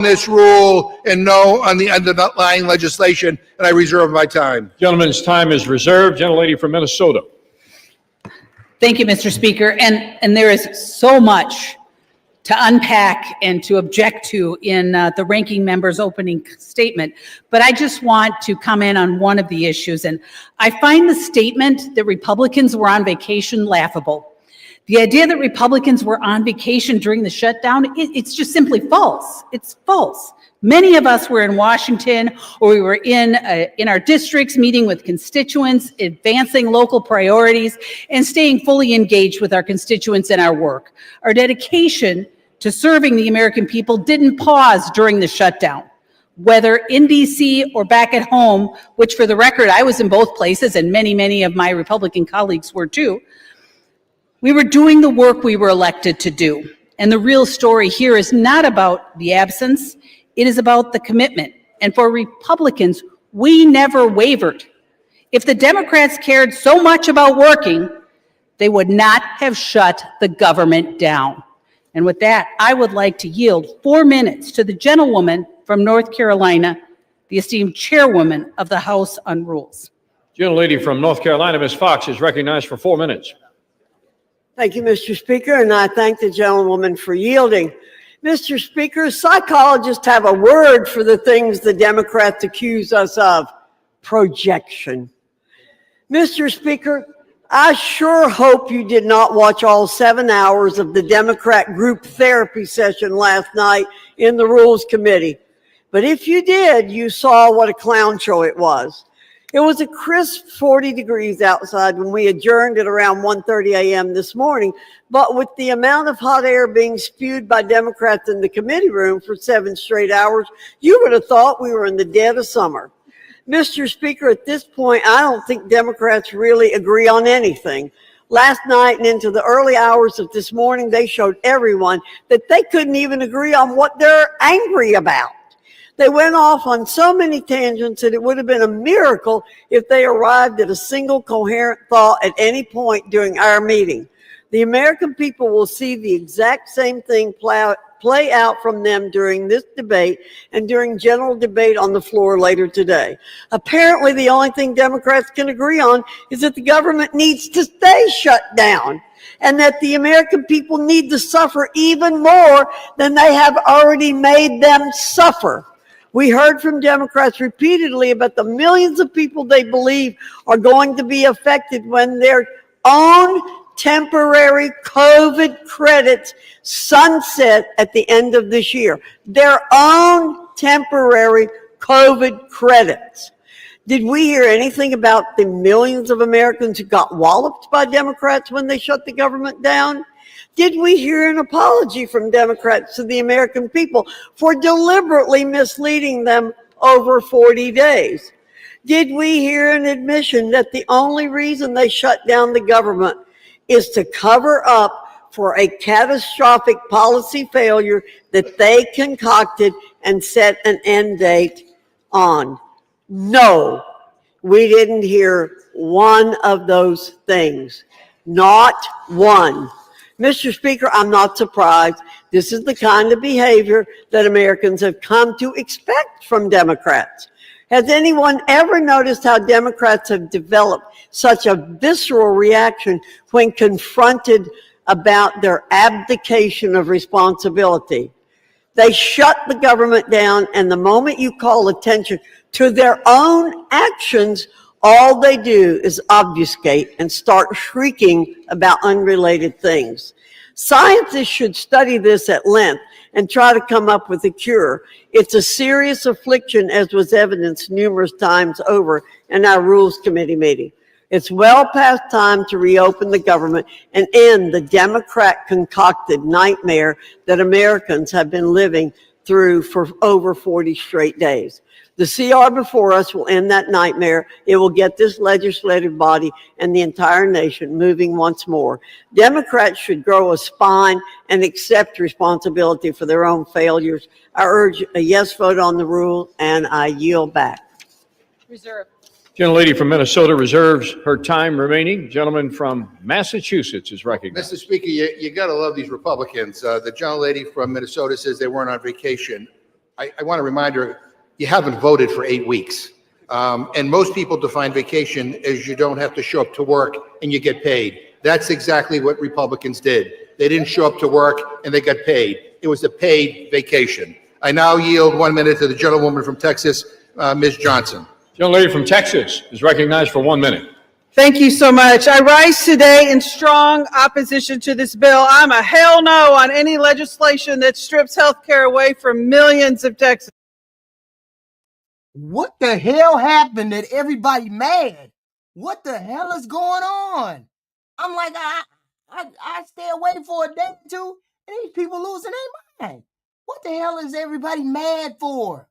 this rule and no on the underlying legislation, and I reserve my time. Gentleman's time is reserved. Gentlelady from Minnesota. Thank you, Mr. Speaker. And there is so much to unpack and to object to in the ranking member's opening statement, but I just want to comment on one of the issues. And I find the statement that Republicans were on vacation laughable. The idea that Republicans were on vacation during the shutdown, it's just simply false. It's false. Many of us were in Washington, or we were in our districts meeting with constituents, advancing local priorities, and staying fully engaged with our constituents and our work. Our dedication to serving the American people didn't pause during the shutdown. Whether in DC or back at home, which for the record, I was in both places, and many of my Republican colleagues were too, we were doing the work we were elected to do. And the real story here is not about the absence, it is about the commitment. And for Republicans, we never wavered. If the Democrats cared so much about working, they would not have shut the government down. And with that, I would like to yield 4 minutes to the gentlewoman from North Carolina, the esteemed chairwoman of the House on Rules. Gentlelady from North Carolina, Ms. Fox, is recognized for 4 minutes. Thank you, Mr. Speaker, and I thank the gentlewoman for yielding. Mr. Speaker, psychologists have a word for the things the Democrats accuse us of: projection. Mr. Speaker, I sure hope you did not watch all 7 hours of the Democrat group therapy session last night in the Rules Committee. But if you did, you saw what a clown show it was. It was a crisp 40 degrees outside when we adjourned at around 1:30 a.m. this morning, but with the amount of hot air being spewed by Democrats in the committee room for 7 straight hours, you would have thought we were in the dead of summer. Mr. Speaker, at this point, I don't think Democrats really agree on anything. Last night and into the early hours of this morning, they showed everyone that they couldn't even agree on what they're angry about. They went off on so many tangents that it would have been a miracle if they arrived at a single coherent thought at any point during our meeting. The American people will see the exact same thing play out from them during this debate and during general debate on the floor later today. Apparently, the only thing Democrats can agree on is that the government needs to stay shut down, and that the American people need to suffer even more than they have already made them suffer. We heard from Democrats repeatedly about the millions of people they believe are going to be affected when their own temporary COVID credits sunset at the end of this year. Their own temporary COVID credits. Did we hear anything about the millions of Americans who got walloped by Democrats when they shut the government down? Did we hear an apology from Democrats to the American people for deliberately misleading them over 40 days? Did we hear an admission that the only reason they shut down the government is to cover up for a catastrophic policy failure that they concocted and set an end date on? No, we didn't hear one of those things. Not one. Mr. Speaker, I'm not surprised. This is the kind of behavior that Americans have come to expect from Democrats. Has anyone ever noticed how Democrats have developed such a visceral reaction when confronted about their abdication of responsibility? They shut the government down, and the moment you call attention to their own actions, all they do is obfuscate and start shrieking about unrelated things. Scientists should study this at length and try to come up with a cure. It's a serious affliction, as was evidenced numerous times over in our Rules Committee meeting. It's well past time to reopen the government and end the Democrat-concocted nightmare that Americans have been living through for over 40 straight days. The CR before us will end that nightmare. It will get this legislative body and the entire nation moving once more. Democrats should grow a spine and accept responsibility for their own failures. I urge a yes vote on the rule, and I yield back. Reserve. Gentlelady from Minnesota reserves her time remaining. Gentleman from Massachusetts is recognized. Mr. Speaker, you got to love these Republicans. The gentlelady from Minnesota says they weren't on vacation. I want to remind her, you haven't voted for 8 weeks. And most people define vacation as you don't have to show up to work and you get paid. That's exactly what Republicans did. They didn't show up to work and they got paid. It was a paid vacation. I now yield 1 minute to the gentlewoman from Texas, Ms. Johnson. Young lady from Texas is recognized for 1 minute. Thank you so much. I rise today in strong opposition to this bill. I'm a hell no on any legislation that strips health care away from millions of Texans. What the hell happened that everybody mad? What the hell is going on? I'm like, I stay away for a day or two, and these people losing their mind. What the hell is everybody mad for?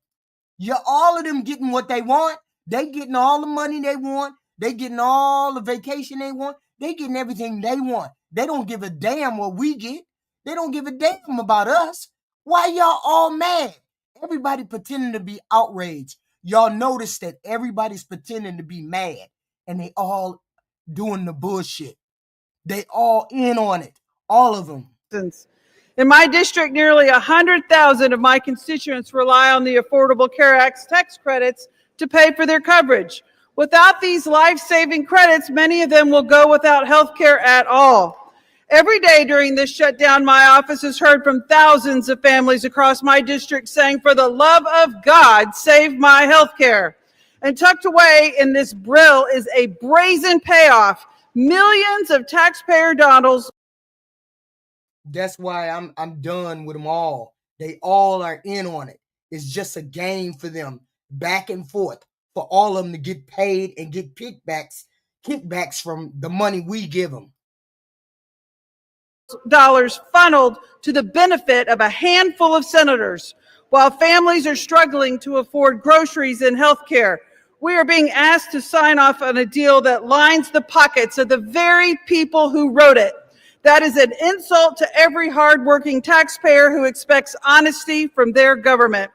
All of them getting what they want. They getting all the money they want. They getting all the vacation they want. They getting everything they want. They don't give a damn what we get. They don't give a damn about us. Why y'all all mad? Everybody pretending to be outraged. Y'all notice that everybody's pretending to be mad, and they all doing the bullshit. They all in on it, all of them. In my district, nearly 100,000 of my constituents rely on the Affordable Care Act's tax credits to pay for their coverage. Without these life-saving credits, many of them will go without health care at all. Every day during this shutdown, my office has heard from thousands of families across my district saying, for the love of God, save my health care. And tucked away in this bill is a brazen payoff. Millions of taxpayer dollars. That's why I'm done with them all. They all are in on it. It's just a game for them, back and forth, for all of them to get paid and get kickbacks from the money we give them. Dollars funneled to the benefit of a handful of senators, while families are struggling to afford groceries and health care. We are being asked to sign off on a deal that lines the pockets of the very people who wrote it. That is an insult to every hardworking taxpayer who expects honesty from their government.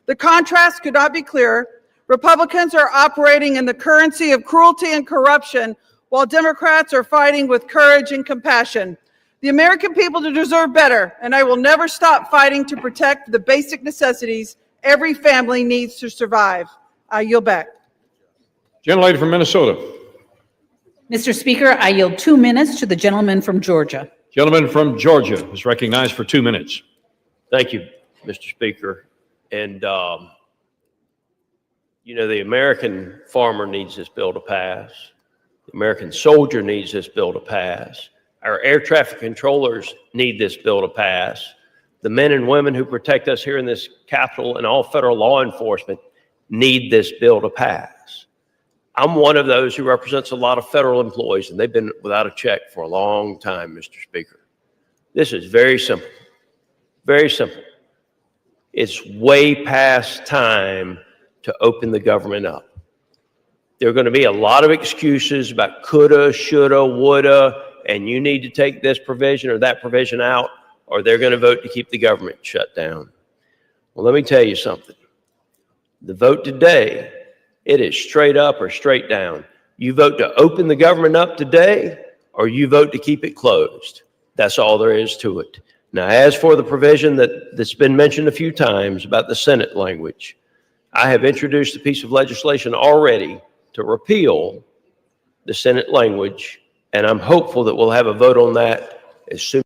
The contrast could not be clearer. Republicans are operating in the currency of cruelty and corruption, while Democrats are fighting with courage and compassion. The American people deserve better, and I will never stop fighting to protect the basic necessities every family needs to survive. I yield back. Gentlelady from Minnesota. Mr. Speaker, I yield 2 minutes to the gentleman from Georgia. Gentleman from Georgia is recognized for 2 minutes. Thank you, Mr. Speaker. And, the American farmer needs this bill to pass. The American soldier needs this bill to pass. Our air traffic controllers need this bill to pass. The men and women who protect us here in this Capitol and all federal law enforcement need this bill to pass. I'm one of those who represents a lot of federal employees, and they've been without a check for a long time, Mr. Speaker. This is very simple, very simple. It's way past time to open the government up. There are going to be a lot of excuses about coulda, shoulda, woulda, and you need to take this provision or that provision out, or they're going to vote to keep the government shut down. Well, let me tell you something. The vote today, it is straight up or straight down. You vote to open the government up today, or you vote to keep it closed. That's all there is to it. Now, as for the provision that's been mentioned a few times about the Senate language, I have introduced a piece of legislation already to repeal the Senate language, and I'm hopeful that we'll have a vote on that as soon.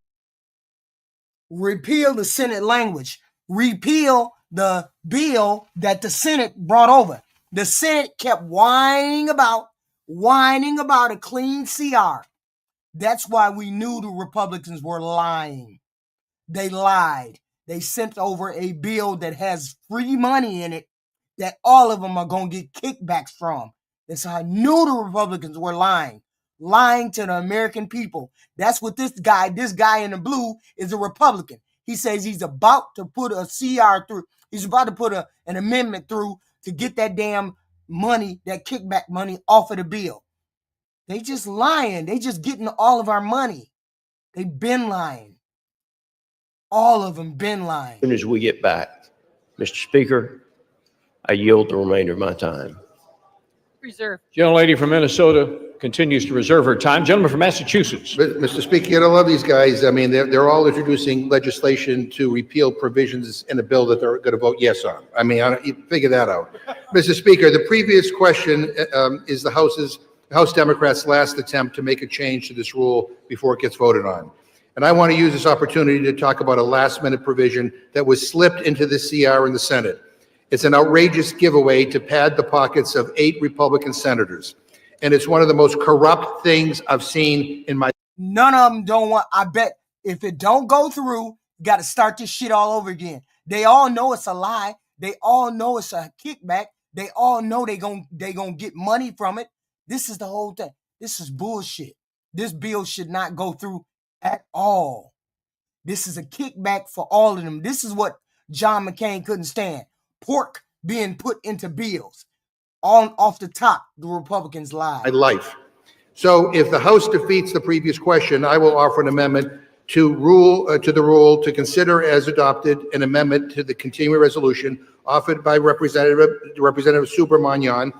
Repeal the Senate language. Repeal the bill that the Senate brought over. The Senate kept whining about a clean CR. That's why we knew the Republicans were lying. They lied. They sent over a bill that has free money in it that all of them are going to get kickbacks from. That's how I knew the Republicans were lying to the American people. That's what this guy in the blue is a Republican. He says he's about to put a CR through. He's about to put an amendment through to get that damn money, that kickback money off of the bill. They just lying. They just getting all of our money. They've been lying. All of them been lying. As soon as we get back, Mr. Speaker, I yield the remainder of my time. Reserve. Gentlelady from Minnesota continues to reserve her time. Gentleman from Massachusetts. Mr. Speaker, you don't love these guys. I mean, they're all introducing legislation to repeal provisions in a bill that they're going to vote yes on. I mean, you figure that out. Mr. Speaker, the previous question is the House Democrats' last attempt to make a change to this rule before it gets voted on. And I want to use this opportunity to talk about a last-minute provision that was slipped into the CR in the Senate. It's an outrageous giveaway to pad the pockets of 8 Republican senators. And it's one of the most corrupt things I've seen in my... None of them don't want, I bet if it don't go through, you got to start this shit all over again. They all know it's a lie. They all know it's a kickback. They all know they gonna get money from it. This is the whole thing. This is bullshit. This bill should not go through at all. This is a kickback for all of them. This is what John McCain couldn't stand. Pork being put into bills. Off the top, the Republicans lied. my life. So if the House defeats the previous question, I will offer an amendment to the rule to consider as adopted an amendment to the continuing resolution offered by Representative Subramanian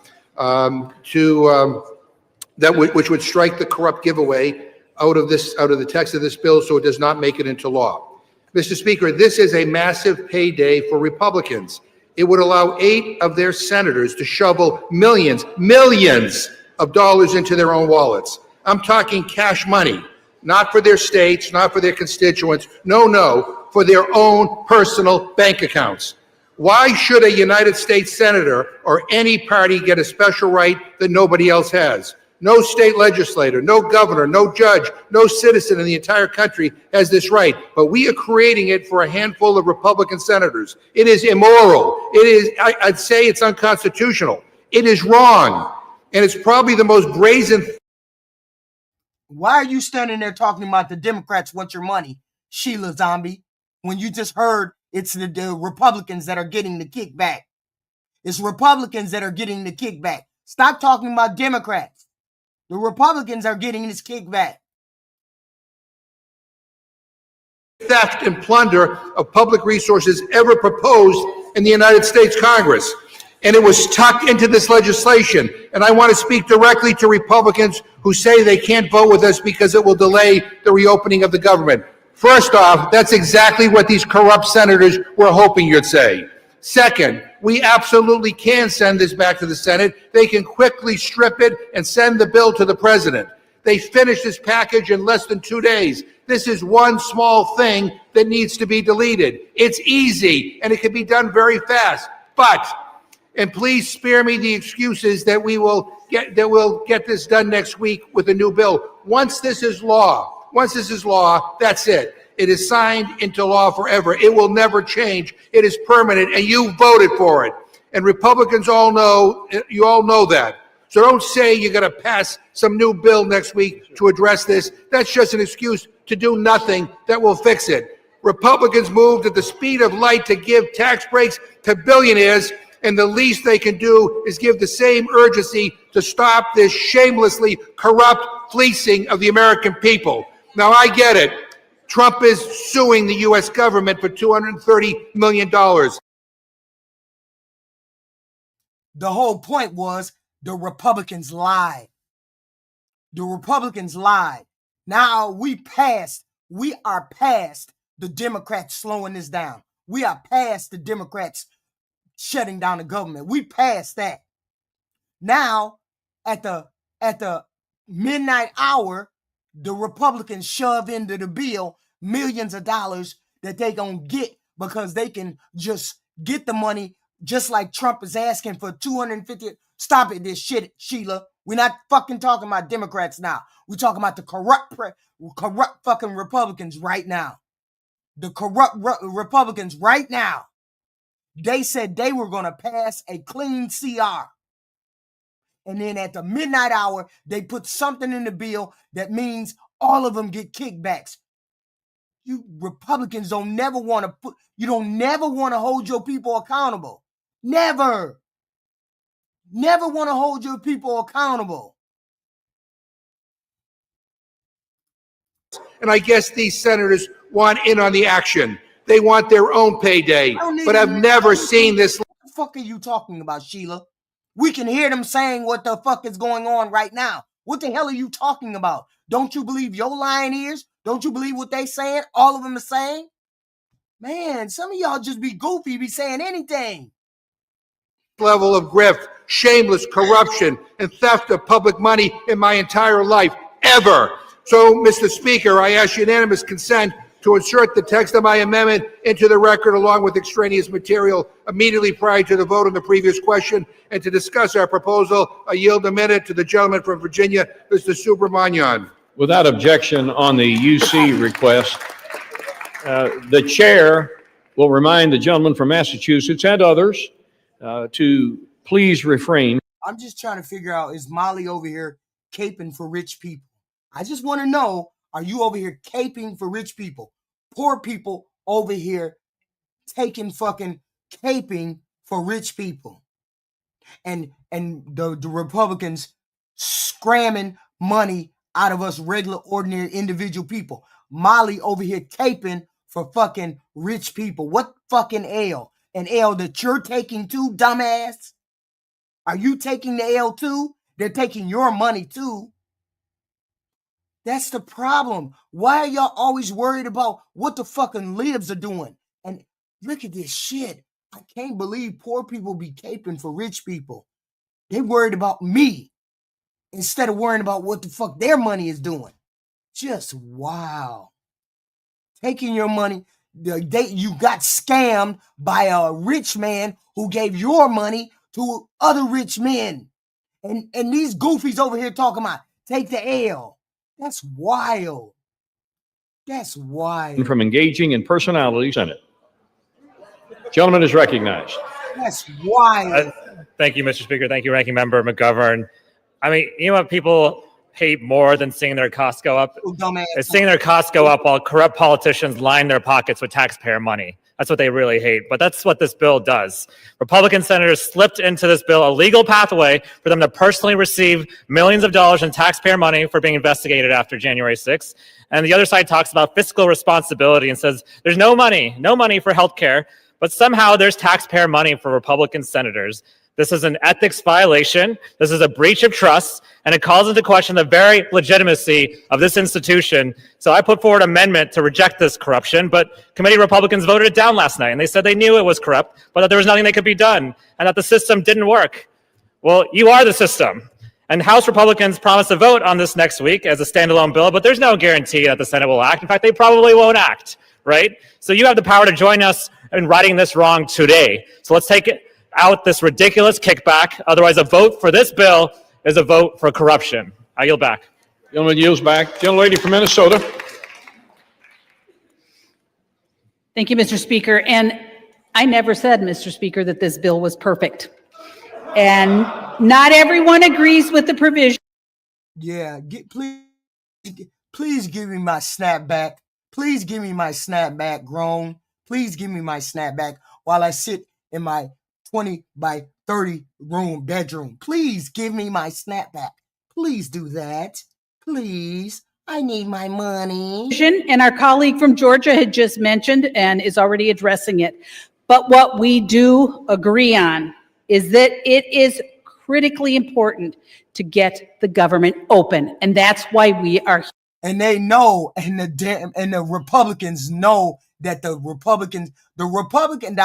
which would strike the corrupt giveaway out of the text of this bill so it does not make it into law. Mr. Speaker, this is a massive payday for Republicans. It would allow 8 of their senators to shovel millions of dollars into their own wallets. I'm talking cash money, not for their states, not for their constituents. No, for their own personal bank accounts. Why should a United States senator or any party get a special right that nobody else has? No state legislator, no governor, no judge, no citizen in the entire country has this right, but we are creating it for a handful of Republican senators. It is immoral. I'd say it's unconstitutional. It is wrong. And it's probably the most brazen. Why are you standing there talking about the Democrats want your money, Sheila Zombie, when you just heard it's the Republicans that are getting the kickback? It's Republicans that are getting the kickback. Stop talking about Democrats. The Republicans are getting this kickback. Theft and plunder of public resources ever proposed in the United States Congress. And it was tucked into this legislation. And I want to speak directly to Republicans who say they can't vote with us because it will delay the reopening of the government. First off, that's exactly what these corrupt senators were hoping you'd say. Second, we absolutely can send this back to the Senate. They can quickly strip it and send the bill to the president. They finished this package in less than 2 days. This is one small thing that needs to be deleted. It's easy and it can be done very fast. And please spare me the excuses that we'll get this done next week with a new bill. Once this is law, that's it. It is signed into law forever. It will never change. It is permanent, and you voted for it. And Republicans you all know that. So don't say you're going to pass some new bill next week to address this. That's just an excuse to do nothing that will fix it. Republicans moved at the speed of light to give tax breaks to billionaires, and the least they can do is give the same urgency to stop this shamelessly corrupt fleecing of the American people. Now, I get it. Trump is suing the U.S. government for $230 million. The whole point was the Republicans lied. The Republicans lied. Now we are past the Democrats slowing this down. We are past the Democrats shutting down the government. We passed that. Now, at the midnight hour, the Republicans shove into the bill millions of dollars that they gonna get because they can just get the money just like Trump is asking for 250. Stop it, this shit, Sheila. We're not fucking talking about Democrats now. We're talking about the corrupt fucking Republicans right now. The corrupt Republicans right now. They said they were gonna pass a clean CR. And then at the midnight hour, they put something in the bill that means all of them get kickbacks. You Republicans don't never want to hold your people accountable. Never. Never want to hold your people accountable. And I guess these senators want in on the action. They want their own payday. But I've never seen this. What the fuck are you talking about, Sheila? We can hear them saying what the fuck is going on right now. What the hell are you talking about? Don't you believe your lying ears? Don't you believe what they saying? All of them are saying? Man, some of y'all just be goofy, be saying anything. Level of grift, shameless corruption, and theft of public money in my entire life, ever. So, Mr. Speaker, I ask unanimous consent to insert the text of my amendment into the record along with extraneous material immediately prior to the vote on the previous question, and to discuss our proposal. I yield a minute to the gentleman from Virginia, Mr. Subramanian. Without objection on the UC request, the chair will remind the gentleman from Massachusetts and others to please refrain. I'm just trying to figure out, is Molly over here caping for rich people? I just want to know, are you over here caping for rich people? Poor people over here taking fucking caping for rich people. And the Republicans scramming money out of us regular, ordinary, individual people. Molly over here caping for fucking rich people. What fucking L? An L that you're taking too, dumbass? Are you taking the L too? They're taking your money too. That's the problem. Why are y'all always worried about what the fucking libs are doing? And look at this shit. I can't believe poor people be caping for rich people. They worried about me instead of worrying about what the fuck their money is doing. Just wow. Taking your money. You got scammed by a rich man who gave your money to other rich men. And these goofies over here talking about take the L. That's wild. That's wild. From engaging in personality Senate. Gentleman is recognized. That's wild. Thank you, Mr. Speaker. Thank you, Ranking Member McGovern. I mean, you know what people hate more than seeing their costs go up? It's seeing their costs go up while corrupt politicians line their pockets with taxpayer money. That's what they really hate. But that's what this bill does. Republican senators slipped into this bill a legal pathway for them to personally receive millions of dollars in taxpayer money for being investigated after January 6th. And the other side talks about fiscal responsibility and says there's no money for healthcare, but somehow there's taxpayer money for Republican senators. This is an ethics violation. This is a breach of trust, and it calls into question the very legitimacy of this institution. So I put forward an amendment to reject this corruption, but committee Republicans voted it down last night, and they said they knew it was corrupt, but that there was nothing that could be done, and that the system didn't work. Well, you are the system. And House Republicans promised to vote on this next week as a standalone bill, but there's no guarantee that the Senate will act. In fact, they probably won't act, right? So you have the power to join us in righting this wrong today. So let's take it out this ridiculous kickback. Otherwise, a vote for this bill is a vote for corruption. I yield back. Gentleman yields back. Gentlelady from Minnesota. Thank you, Mr. Speaker. And I never said, Mr. Speaker, that this bill was perfect. And not everyone agrees with the provision. Yeah, please give me my snapback. Please give me my snapback, grown. Please give me my snapback while I sit in my 20 by 30 room bedroom. Please give me my snapback. Please do that. Please. I need my money. And our colleague from Georgia had just mentioned and is already addressing it. But what we do agree on is that it is critically important to get the government open. And that's why we are here. And they know, and the Republicans know that the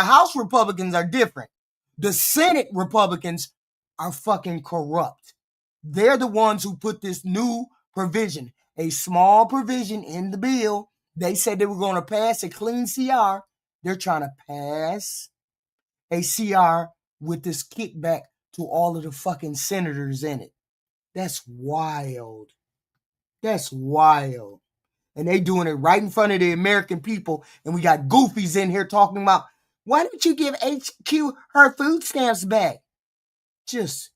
House Republicans are different. The Senate Republicans are fucking corrupt. They're the ones who put this new provision, a small provision in the bill. They said they were going to pass a clean CR. They're trying to pass a CR with this kickback to all of the fucking senators in it. That's wild. That's wild. And they doing it right in front of the American people. And we got goofies in here talking about, why don't you give HQ her food stamps back? Just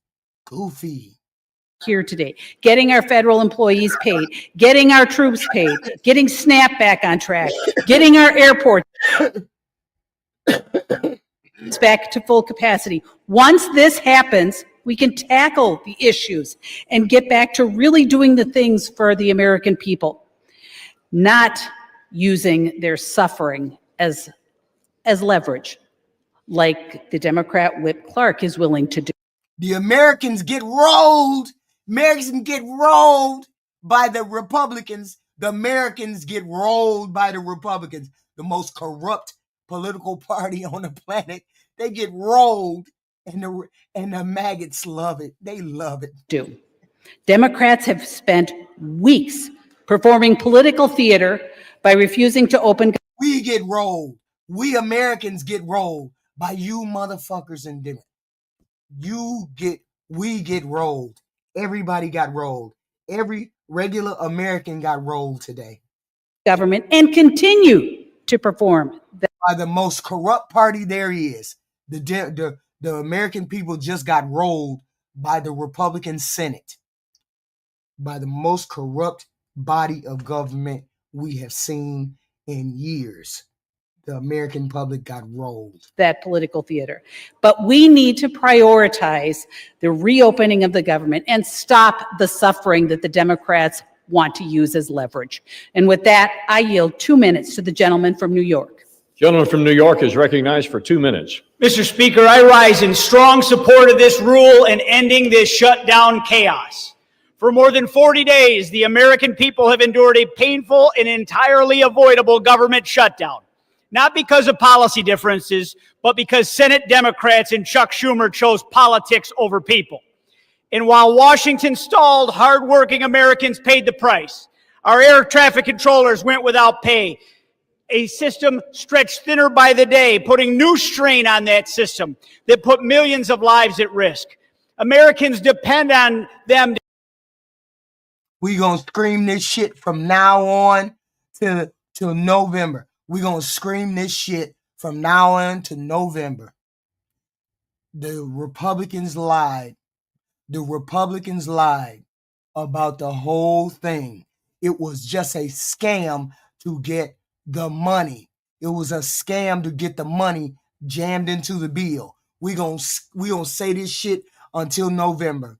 goofy. Here today, getting our federal employees paid, getting our troops paid, getting SNAP back on track, getting our airports back to full capacity. Once this happens, we can tackle the issues and get back to really doing the things for the American people, not using their suffering as leverage, like the Democrat Whip Clark is willing to do. The Americans get rolled. Americans get rolled by the Republicans. The Americans get rolled by the Republicans, the most corrupt political party on the planet. They get rolled, and the maggots love it. They love it. Do. Democrats have spent weeks performing political theater by refusing to open. We get rolled. We Americans get rolled by you motherfuckers and Democrats. We get rolled. Everybody got rolled. Every regular American got rolled today. Government and continue to perform. By the most corrupt party there is. The American people just got rolled by the Republican Senate. By the most corrupt body of government we have seen in years. The American public got rolled. That political theater. But we need to prioritize the reopening of the government and stop the suffering that the Democrats want to use as leverage. And with that, I yield 2 minutes to the gentleman from New York. Gentleman from New York is recognized for 2 minutes. Mr. Speaker, I rise in strong support of this rule and ending this shutdown chaos. For more than 40 days, the American people have endured a painful and entirely avoidable government shutdown. Not because of policy differences, but because Senate Democrats and Chuck Schumer chose politics over people. And while Washington stalled, hardworking Americans paid the price. Our air traffic controllers went without pay. A system stretched thinner by the day, putting new strain on that system that put millions of lives at risk. Americans depend on them. We gonna scream this shit from now on till November. We gonna scream this shit from now on to November. The Republicans lied. The Republicans lied about the whole thing. It was just a scam to get the money. It was a scam to get the money jammed into the bill. We gonna say this shit until November.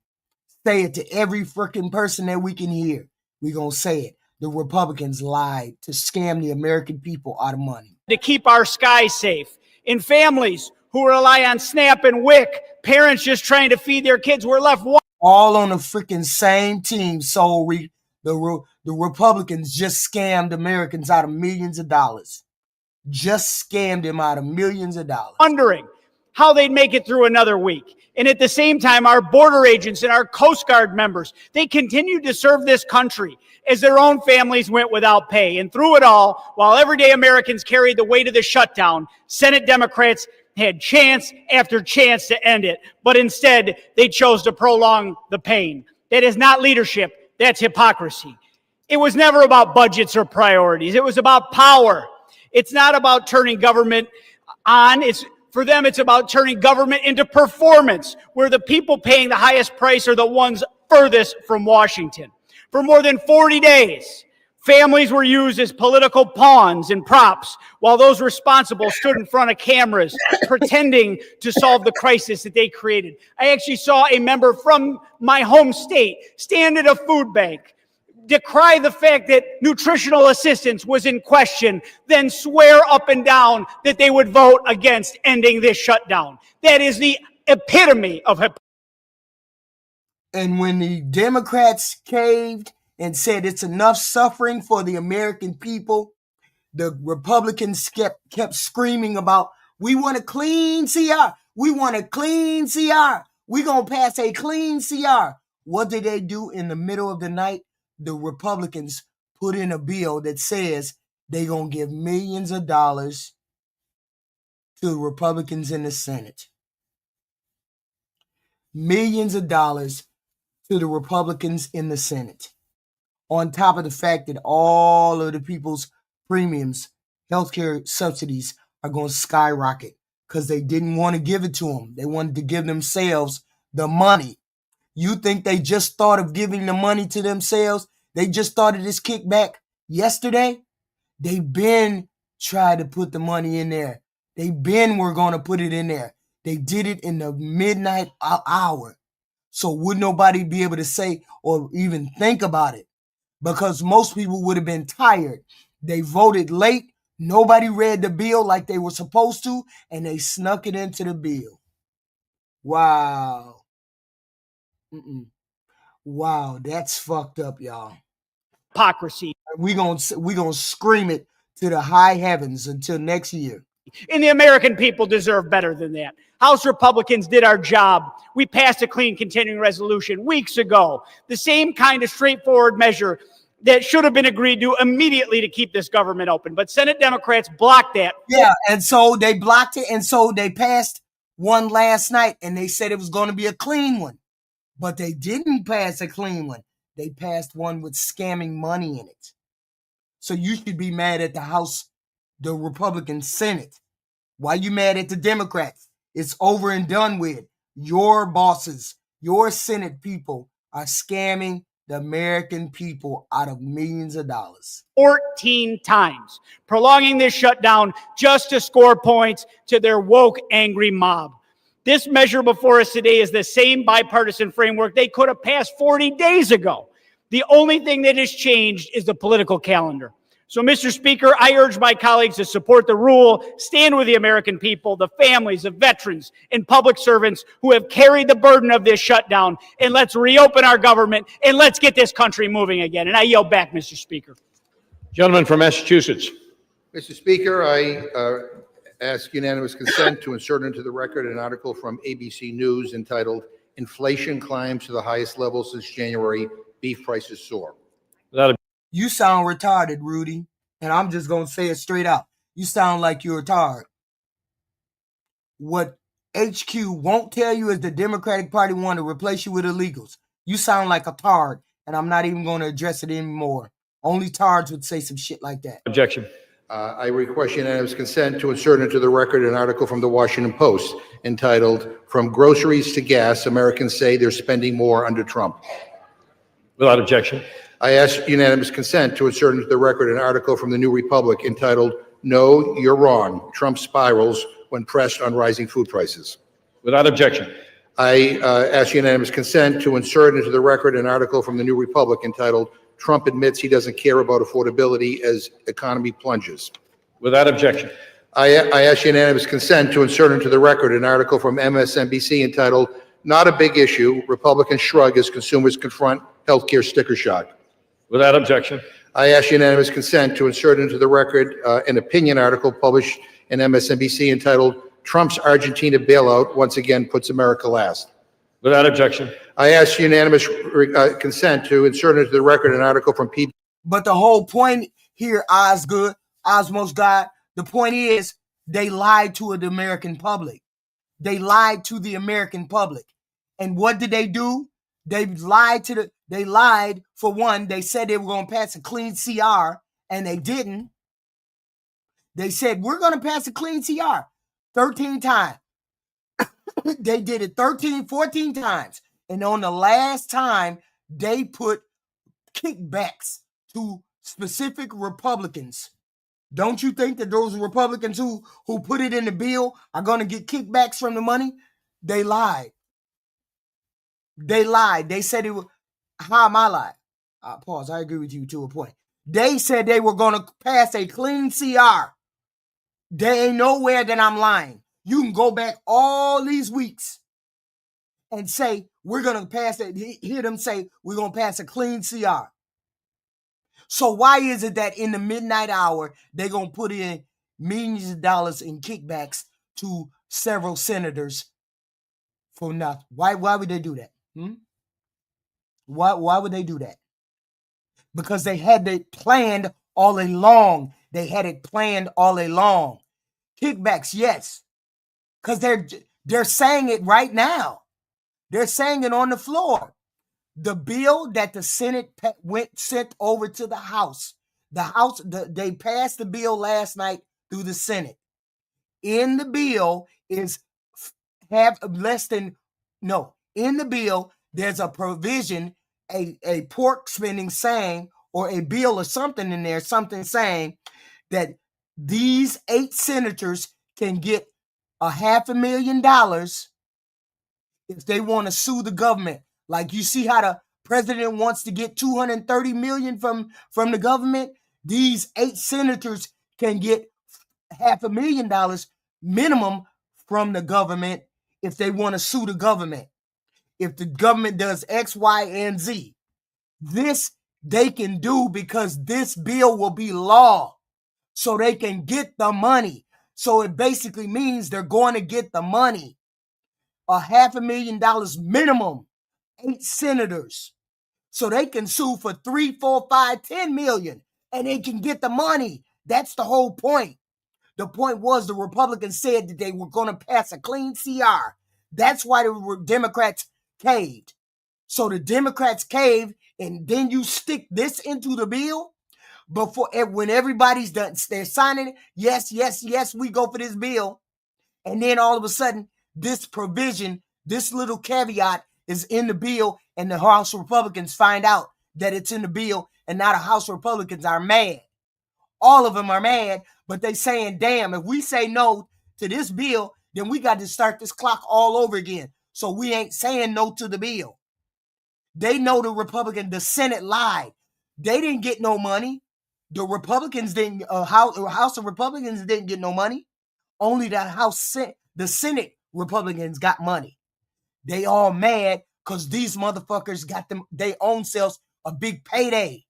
Say it to every freaking person that we can hear. We gonna say it. The Republicans lied to scam the American people out of money. To keep our skies safe. In families who rely on SNAP and WIC, parents just trying to feed their kids were left all on the freaking same team. So the Republicans just scammed Americans out of millions of dollars. Just scammed them out of millions of dollars. wondering how they'd make it through another week. And at the same time, our border agents and our Coast Guard members, they continued to serve this country as their own families went without pay. And through it all, while everyday Americans carried the weight of the shutdown, Senate Democrats had chance after chance to end it. But instead, they chose to prolong the pain. That is not leadership. That's hypocrisy. It was never about budgets or priorities. It was about power. It's not about turning government on. For them, it's about turning government into performance, where the people paying the highest price are the ones furthest from Washington. For more than 40 days, families were used as political pawns and props, while those responsible stood in front of cameras pretending to solve the crisis that they created. I actually saw a member from my home state stand at a food bank, decry the fact that nutritional assistance was in question, then swear up and down that they would vote against ending this shutdown. That is the epitome of hypocrisy. And when the Democrats caved and said it's enough suffering for the American people, the Republicans kept screaming about, we want a clean CR. We want a clean CR. We're going to pass a clean CR. What did they do in the middle of the night? The Republicans put in a bill that says they're going to give millions of dollars to the Republicans in the Senate. Millions of dollars to the Republicans in the Senate. On top of the fact that all of the people's premiums, healthcare subsidies are going to skyrocket because they didn't want to give it to them. They wanted to give themselves the money. You think they just thought of giving the money to themselves? They just started this kickback yesterday? They been tried to put the money in there. They been were going to put it in there. They did it in the midnight hour. So would nobody be able to say or even think about it? Because most people would have been tired. They voted late. Nobody read the bill like they were supposed to, and they snuck it into the bill. Wow. Wow, that's fucked up, y'all. Hypocrisy. We gonna scream it to the high heavens until next year. And the American people deserve better than that. House Republicans did our job. We passed a clean continuing resolution weeks ago. The same kind of straightforward measure that should have been agreed to immediately to keep this government open. But Senate Democrats blocked that. Yeah, and so they blocked it, and so they passed one last night, and they said it was going to be a clean one. But they didn't pass a clean one. They passed one with scamming money in it. So you should be mad at the House, the Republican Senate. Why you mad at the Democrats? It's over and done with. Your bosses, your Senate people are scamming the American people out of millions of dollars. 14 times, prolonging this shutdown just to score points to their woke, angry mob. This measure before us today is the same bipartisan framework they could have passed 40 days ago. The only thing that has changed is the political calendar. So, Mr. Speaker, I urge my colleagues to support the rule, stand with the American people, the families of veterans and public servants who have carried the burden of this shutdown, and let's reopen our government, and let's get this country moving again. And I yield back, Mr. Speaker. Gentleman from Massachusetts. Mr. Speaker, I ask unanimous consent to insert into the record an article from ABC News entitled "Inflation Climbs to the Highest Level Since January, Beef Prices Soar." You sound retarded, Rudy. And I'm just going to say it straight out. You sound like you're retarded. What HQ won't tell you is the Democratic Party want to replace you with illegals. You sound like a tard, and I'm not even going to address it anymore. Only tards would say some shit like that. Objection. I request unanimous consent to insert into the record an article from the Washington Post entitled "From Groceries to Gas, Americans Say They're Spending More Under Trump." Without objection. I ask unanimous consent to insert into the record an article from the New Republic entitled "No, You're Wrong, Trump Spirals When Pressed on Rising Food Prices." Without objection. I ask unanimous consent to insert into the record an article from the New Republic entitled "Trump Admits He Doesn't Care About Affordability as Economy Plunges." Without objection. I ask unanimous consent to insert into the record an article from MSNBC entitled "Not a Big Issue, Republicans Shrug as Consumers Confront Healthcare Sticker Shock." Without objection. I ask unanimous consent to insert into the record an opinion article published in MSNBC entitled "Trump's Argentina Bailout Once Again Puts America Last." Without objection. I ask unanimous consent to insert into the record an article from PBS. But the whole point here, Osmos God, the point is they lied to the American public. They lied to the American public. And what did they do? They lied for one. They said they were going to pass a clean CR, and they didn't. They said, we're going to pass a clean CR 13 times. They did it 14 times. And on the last time, they put kickbacks to specific Republicans. Don't you think that those Republicans who put it in the bill are going to get kickbacks from the money? They lied. They lied. They said it was, how am I lying? Pause. I agree with you to a point. They said they were going to pass a clean CR. There ain't nowhere that I'm lying. You can go back all these weeks and say, we're going to pass it. Hear them say, we're going to pass a clean CR. So why is it that in the midnight hour, they're going to put in millions of dollars in kickbacks to several senators for nothing? Why would they do that? Why would they do that? Because they had it planned all along. They had it planned all along. Kickbacks, yes. Because they're saying it right now. They're saying it on the floor. The bill that the Senate sent over to the House, they passed the bill last night through the Senate. In the bill is in the bill, there's a provision, a pork spending saying, or a bill or something in there, something saying that these 8 senators can get $500,000 if they want to sue the government. Like you see how the president wants to get $230 million from the government. These 8 senators can get $500,000 minimum from the government if they want to sue the government. if the government does X, Y, and Z. This they can do because this bill will be law, so they can get the money. So it basically means they're going to get the money. $500,000 minimum, 8 senators. So they can sue for 3, 4, 5, 10 million, and they can get the money. That's the whole point. The point was the Republicans said that they were going to pass a clean CR. That's why the Democrats caved. So the Democrats caved, and then you stick this into the bill before when everybody's done, they're signing it. Yes, yes, yes, we go for this bill. And then all of a sudden, this provision, this little caveat is in the bill, and the House Republicans find out that it's in the bill, and now the House Republicans are mad. All of them are mad, but they saying, damn, if we say no to this bill, then we got to start this clock all over again. So we ain't saying no to the bill. They know the Senate lied. They didn't get no money. The Republicans didn't, House of Republicans didn't get no money. Only the Senate Republicans got money. They all mad because these motherfuckers got they own selves a big payday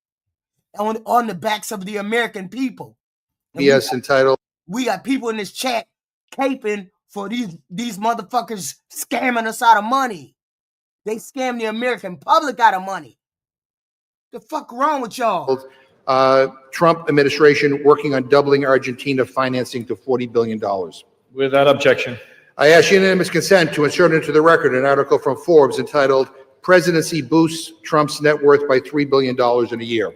on the backs of the American people. And Yes, entitled. we got people in this chat caping for these motherfuckers scamming us out of money. They scam the American public out of money. The fuck wrong with y'all? Trump administration working on doubling Argentina financing to $40 billion. Without objection. I ask unanimous consent to insert into the record an article from Forbes entitled Presidency Boosts Trump's Net Worth by $3 billion in a Year.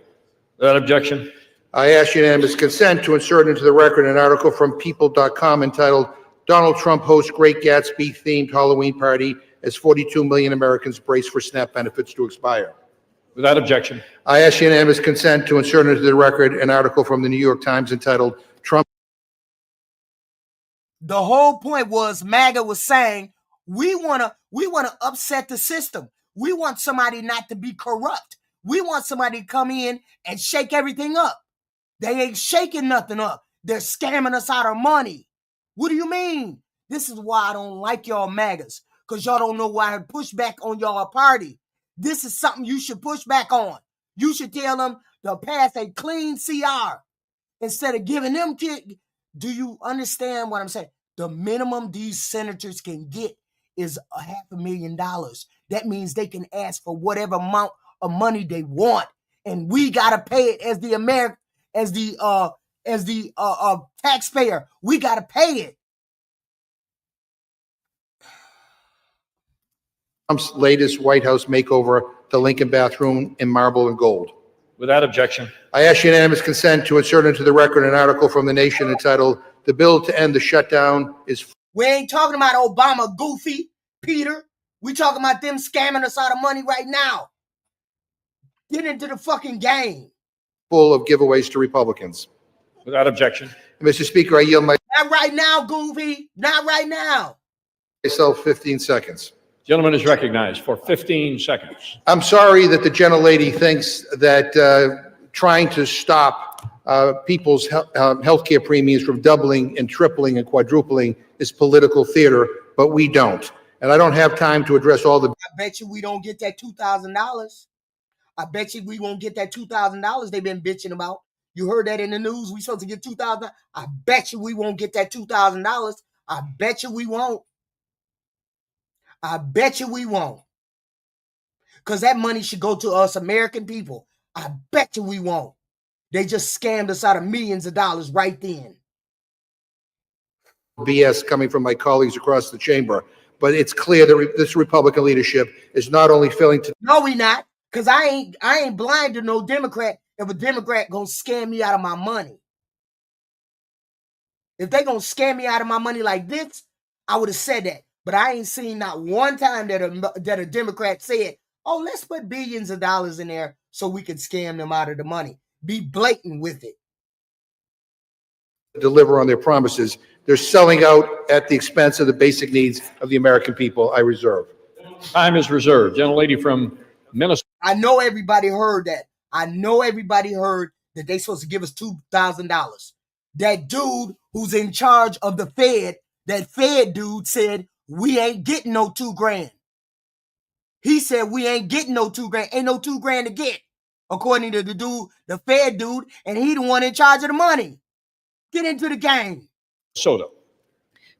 Without objection. I ask unanimous consent to insert into the record an article from People.com entitled Donald Trump hosts Great Gatsby themed Halloween party as 42 million Americans brace for SNAP benefits to expire. Without objection. I ask unanimous consent to insert into the record an article from the New York Times entitled Trump. The whole point was MAGA was saying we wanna upset the system. We want somebody not to be corrupt. We want somebody to come in and shake everything up. They ain't shaking nothing up. They're scamming us out of money. What do you mean? This is why I don't like y'all MAGAs, because y'all don't know why I push back on y'all party. This is something you should push back on. You should tell them to pass a clean CR instead of giving them Do you understand what I'm saying? The minimum these senators can get is $500,000. That means they can ask for whatever amount of money they want, and we gotta pay it as the taxpayer. We gotta pay it. Trump's latest White House makeover, the Lincoln bathroom in marble and gold. Without objection. I ask unanimous consent to insert into the record an article from The Nation entitled The Bill to End the Shutdown is. We ain't talking about Obama, Goofy, Peter. We talking about them scamming us out of money right now. Get into the fucking game. Full of giveaways to Republicans. Without objection. Mr. Speaker, I yield Not right now, Goofy. Not right now. myself 15 seconds. Gentleman is recognized for 15 seconds. I'm sorry that the gentlelady thinks that trying to stop people's health care premiums from doubling and tripling and quadrupling is political theater, but we don't. And I don't have time to address all the. I bet you we don't get that $2,000. I bet you we won't get that $2,000 they've been bitching about. You heard that in the news. We supposed to get $2,000. I bet you we won't get that $2,000. I bet you we won't. I bet you we won't. Because that money should go to us American people. I bet you we won't. They just scammed us out of millions of dollars right then. BS coming from my colleagues across the chamber, but it's clear that this Republican leadership is not only failing to. No, we not. Because I ain't blind to no Democrat if a Democrat gonna scam me out of my money. If they gonna scam me out of my money like this, I would have said that. But I ain't seen not one time that a Democrat said, oh, let's put billions of dollars in there so we can scam them out of the money. Be blatant with it. Deliver on their promises. They're selling out at the expense of the basic needs of the American people. I reserve. Time is reserved. Gentlelady from Minnesota. I know everybody heard that. I know everybody heard that they supposed to give us $2,000. That dude who's in charge of the Fed, that Fed dude said, we ain't getting no $2,000. He said we ain't getting no $2,000. Ain't no $2,000 to get, according to the dude, the Fed dude, and he the one in charge of the money. Get into the game. Soto.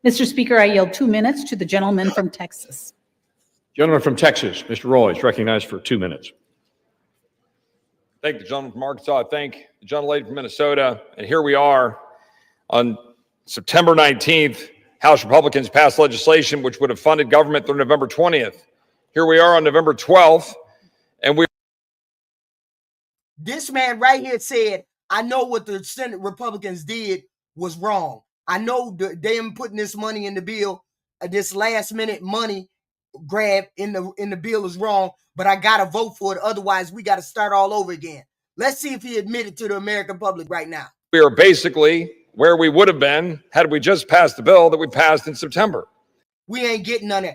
Mr. Speaker, I yield 2 minutes to the gentleman from Texas. Gentleman from Texas, Mr. Roy, is recognized for 2 minutes. Thank the gentleman from Arkansas. I thank the gentlelady from Minnesota. And here we are on September 19th. House Republicans passed legislation which would have funded government through November 20th. Here we are on November 12th, and This man right here said, I know what the Senate Republicans did was wrong. I know them putting this money in the bill, this last minute money grab in the bill is wrong, but I got to vote for it. Otherwise, we got to start all over again. Let's see if he admitted to the American public right now. we are basically where we would have been had we just passed the bill that we passed in September. We ain't getting none of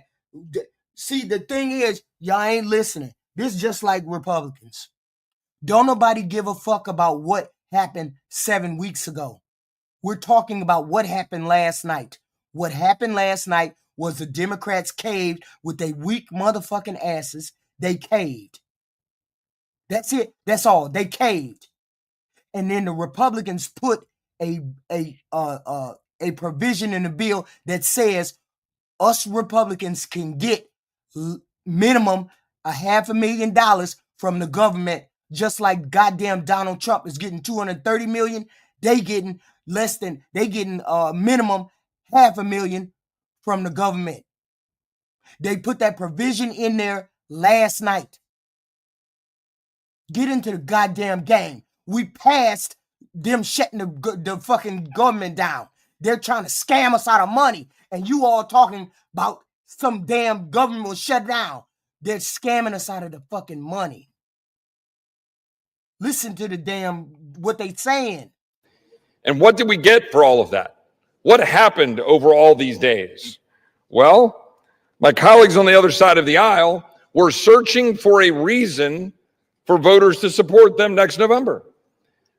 that. See, the thing is, y'all ain't listening. This is just like Republicans. Don't nobody give a fuck about what happened 7 weeks ago. We're talking about what happened last night. What happened last night was the Democrats caved with their weak motherfucking asses. They caved. That's it. That's all. They caved. And then the Republicans put a provision in the bill that says us Republicans can get minimum $500,000 from the government, just like goddamn Donald Trump is getting $230 million. They getting minimum $500,000 from the government. They put that provision in there last night. Get into the goddamn game. We passed them shutting the fucking government down. They're trying to scam us out of money. And you all talking about some damn government will shut down. They're scamming us out of the fucking money. Listen to the damn, what they saying. And what did we get for all of that? What happened over all these days? Well, my colleagues on the other side of the aisle were searching for a reason for voters to support them next November.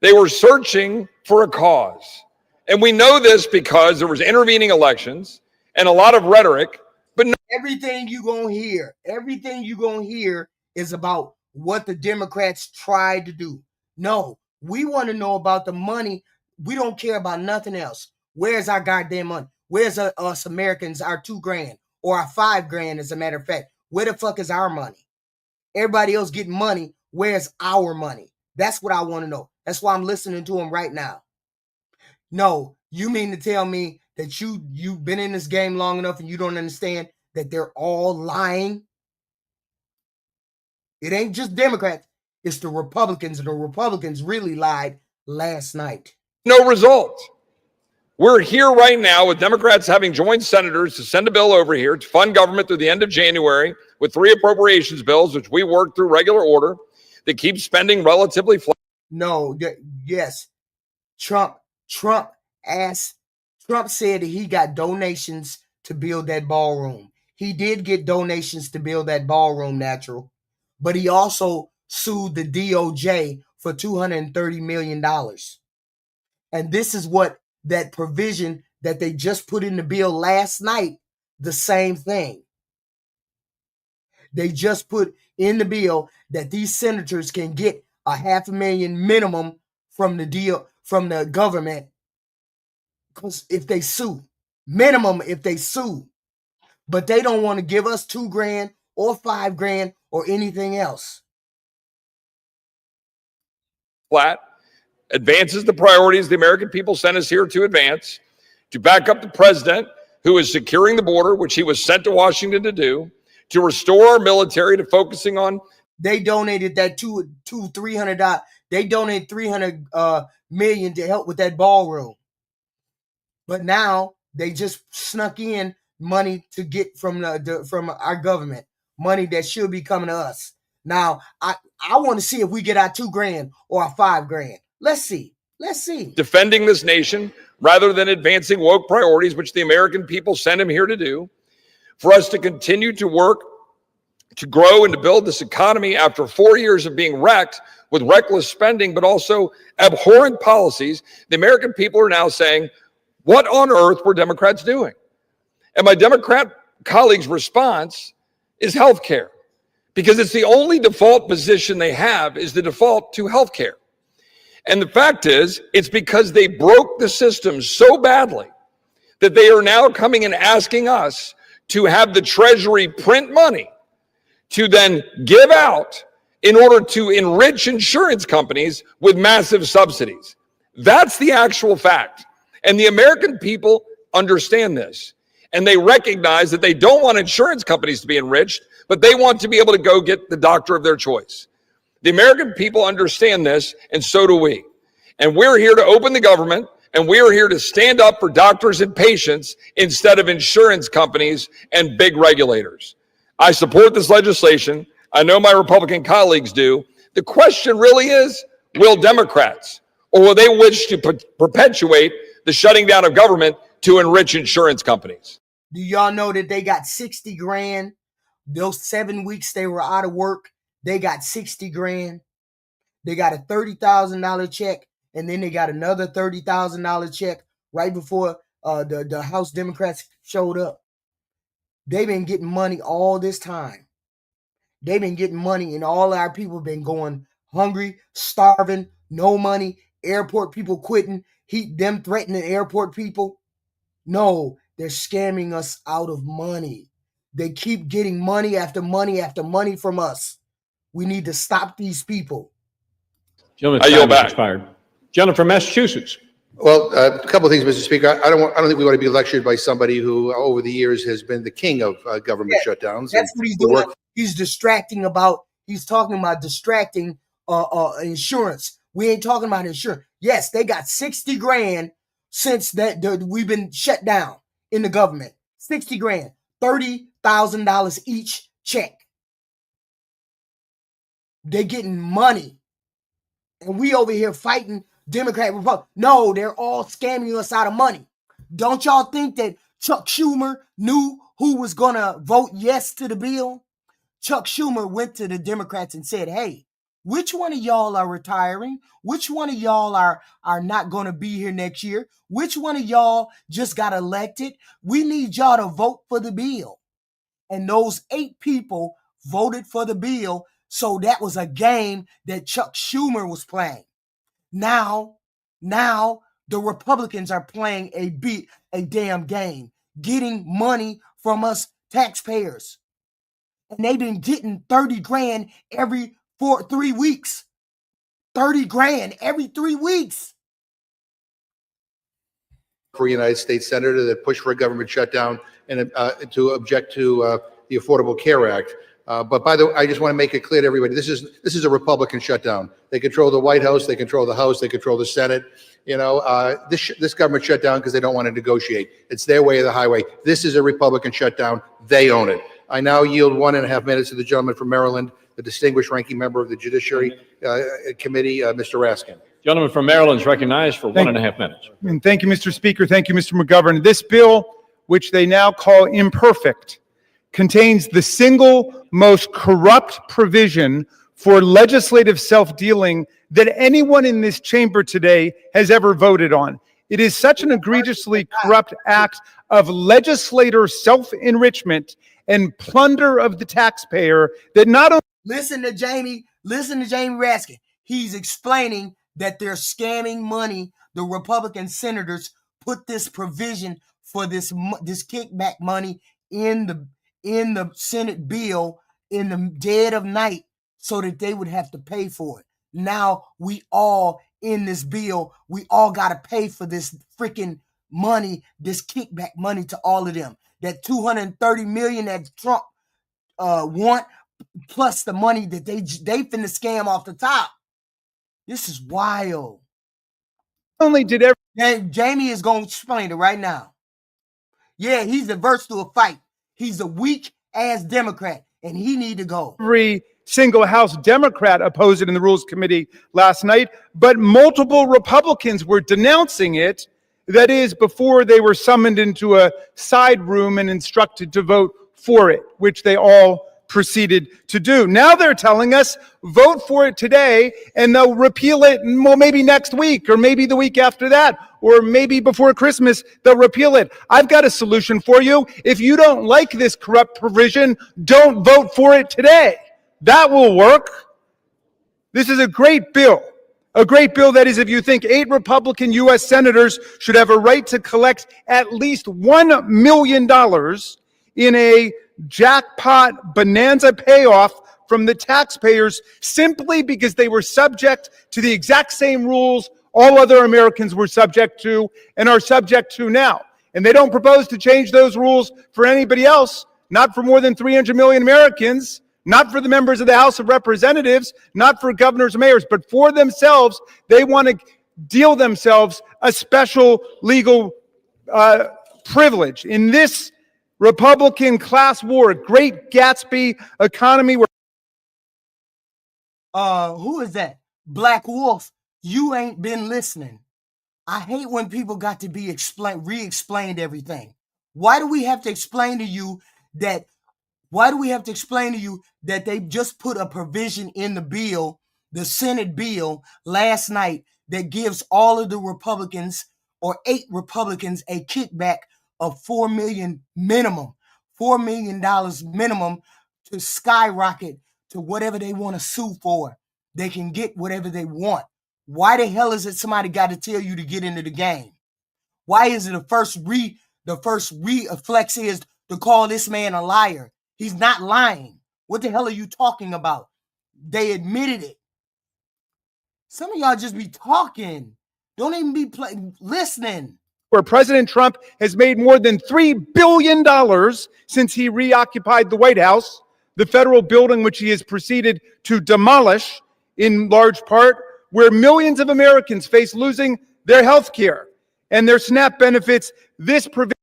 They were searching for a cause. And we know this because there was intervening elections and a lot of rhetoric, but everything you're going to hear is about what the Democrats tried to do. No, we want to know about the money. We don't care about nothing else. Where's our goddamn money? Where's us Americans, our $2,000 or our $5,000, as a matter of fact? Where the fuck is our money? Everybody else getting money. Where's our money? That's what I want to know. That's why I'm listening to them right now. No, you mean to tell me that you've been in this game long enough and you don't understand that they're all lying? It ain't just Democrats. It's the Republicans, and the Republicans really lied last night. no result. We're here right now with Democrats having joined senators to send a bill over here to fund government through the end of January with 3 appropriations bills, which we worked through regular order, that keep spending relatively flat. No, yes. Trump said that he got donations to build that ballroom. He did get donations to build that ballroom, natural, but he also sued the DOJ for $230 million. And this is what that provision that they just put in the bill last night, the same thing. They just put in the bill that these senators can get $500,000 minimum from the government if they sue. Minimum if they sue. But they don't want to give us $2,000 or $5,000 or anything else. Flat advances the priorities the American people sent us here to advance, to back up the president who is securing the border, which he was sent to Washington to do, to restore our military to focusing on. They donated that $300. They donated $300 million to help with that ballroom. But now they just snuck in money to get from our government, money that should be coming to us. Now I want to see if we get our $2,000 or our $5,000. Let's see. Defending this nation rather than advancing woke priorities, which the American people sent him here to do, for us to continue to work to grow and to build this economy after 4 years of being wrecked with reckless spending, but also abhorrent policies. The American people are now saying, what on earth were Democrats doing? And my Democrat colleagues' response is health care. because it's the only default position they have is the default to health care. And the fact is, it's because they broke the system so badly that they are now coming and asking us to have the Treasury print money to then give out in order to enrich insurance companies with massive subsidies. That's the actual fact. And the American people understand this. And they recognize that they don't want insurance companies to be enriched, but they want to be able to go get the doctor of their choice. The American people understand this, and so do we. And we're here to open the government, and we're here to stand up for doctors and patients instead of insurance companies and big regulators. I support this legislation. I know my Republican colleagues do. The question really is, will Democrats, or will they wish to perpetuate the shutting down of government to enrich insurance companies? Do y'all know that they got 60 grand? Those 7 weeks they were out of work, they got 60 grand. They got a $30,000 check, and then they got another $30,000 check right before the House Democrats showed up. They've been getting money all this time. They've been getting money, and all our people been going hungry, starving, no money, airport people quitting, them threatening airport people. No, they're scamming us out of money. They keep getting money after money after money from us. We need to stop these people. Gentleman's time has expired. Gentleman from Massachusetts. Well, a couple of things, Mr. Speaker. I don't think we want to be lectured by somebody who, over the years, has been the king of government shutdowns. That's what he's doing. He's talking about distracting insurance. We ain't talking about insurance. Yes, they got 60 grand since we've been shut down in the government. 60 grand, $30,000 each check. They're getting money. And we over here fighting Democrat, Republican. No, they're all scamming us out of money. Don't y'all think that Chuck Schumer knew who was going to vote yes to the bill? Chuck Schumer went to the Democrats and said, hey, which one of y'all are retiring? Which one of y'all are not going to be here next year? Which one of y'all just got elected? We need y'all to vote for the bill. And those 8 people voted for the bill. So that was a game that Chuck Schumer was playing. Now the Republicans are playing a damn game, getting money from us taxpayers. And they've been getting 30 grand every 3 weeks. 30 grand every 3 weeks. For a United States senator that pushed for a government shutdown and to object to the Affordable Care Act. But by the way, I just want to make it clear to everybody, this is a Republican shutdown. They control the White House, they control the House, they control the Senate. You know, this government shut down because they don't want to negotiate. It's their way or the highway. This is a Republican shutdown. They own it. I now yield 1.5 minutes to the gentleman from Maryland, the distinguished ranking member of the Judiciary Committee, Mr. Raskin. Gentleman from Maryland is recognized for 1.5 minutes. And thank you, Mr. Speaker. Thank you, Mr. McGovern. This bill, which they now call imperfect, contains the single most corrupt provision for legislative self-dealing that anyone in this chamber today has ever voted on. It is such an egregiously corrupt act of legislator self-enrichment and plunder of the taxpayer that not only... Listen to Jamie Raskin. He's explaining that they're scamming money. The Republican senators put this provision for this kickback money in the Senate bill in the dead of night so that they would have to pay for it. Now we all in this bill, we all got to pay for this freaking money, this kickback money to all of them. That $230 million that Trump want, plus the money that they finna scam off the top. This is wild. Only did Jamie is going to explain it right now. Yeah, he's averse to a fight. He's a weak-ass Democrat, and he need to go. Every single House Democrat opposed it in the Rules Committee last night, but multiple Republicans were denouncing it. That is, before they were summoned into a side room and instructed to vote for it, which they all proceeded to do. Now they're telling us, vote for it today, and they'll repeal it, well, maybe next week, or maybe the week after that, or maybe before Christmas, they'll repeal it. I've got a solution for you. If you don't like this corrupt provision, don't vote for it today. That will work. This is a great bill. A great bill that is, if you think 8 Republican U.S. senators should have a right to collect at least $1 million in a jackpot bonanza payoff from the taxpayers simply because they were subject to the exact same rules all other Americans were subject to and are subject to now. And they don't propose to change those rules for anybody else, not for more than 300 million Americans, not for the members of the House of Representatives, not for governors and mayors, but for themselves. They want to deal themselves a special legal privilege in this Republican class war, great Gatsby economy. Who is that? Black Wolf, you ain't been listening. I hate when people got to be re-explained everything. Why do we have to explain to you that they just put a provision in the bill, the Senate bill last night, that gives all of the Republicans, or 8 Republicans, a kickback of $4 million minimum, $4 million minimum, to skyrocket to whatever they want to sue for. They can get whatever they want. Why the hell is it somebody got to tell you to get into the game? Why is it the first reflex is to call this man a liar? He's not lying. What the hell are you talking about? They admitted it. Some of y'all just be talking. Don't even be listening. Where President Trump has made more than $3 billion since he reoccupied the White House, the federal building which he has proceeded to demolish in large part, where millions of Americans face losing their health care and their SNAP benefits. This provision.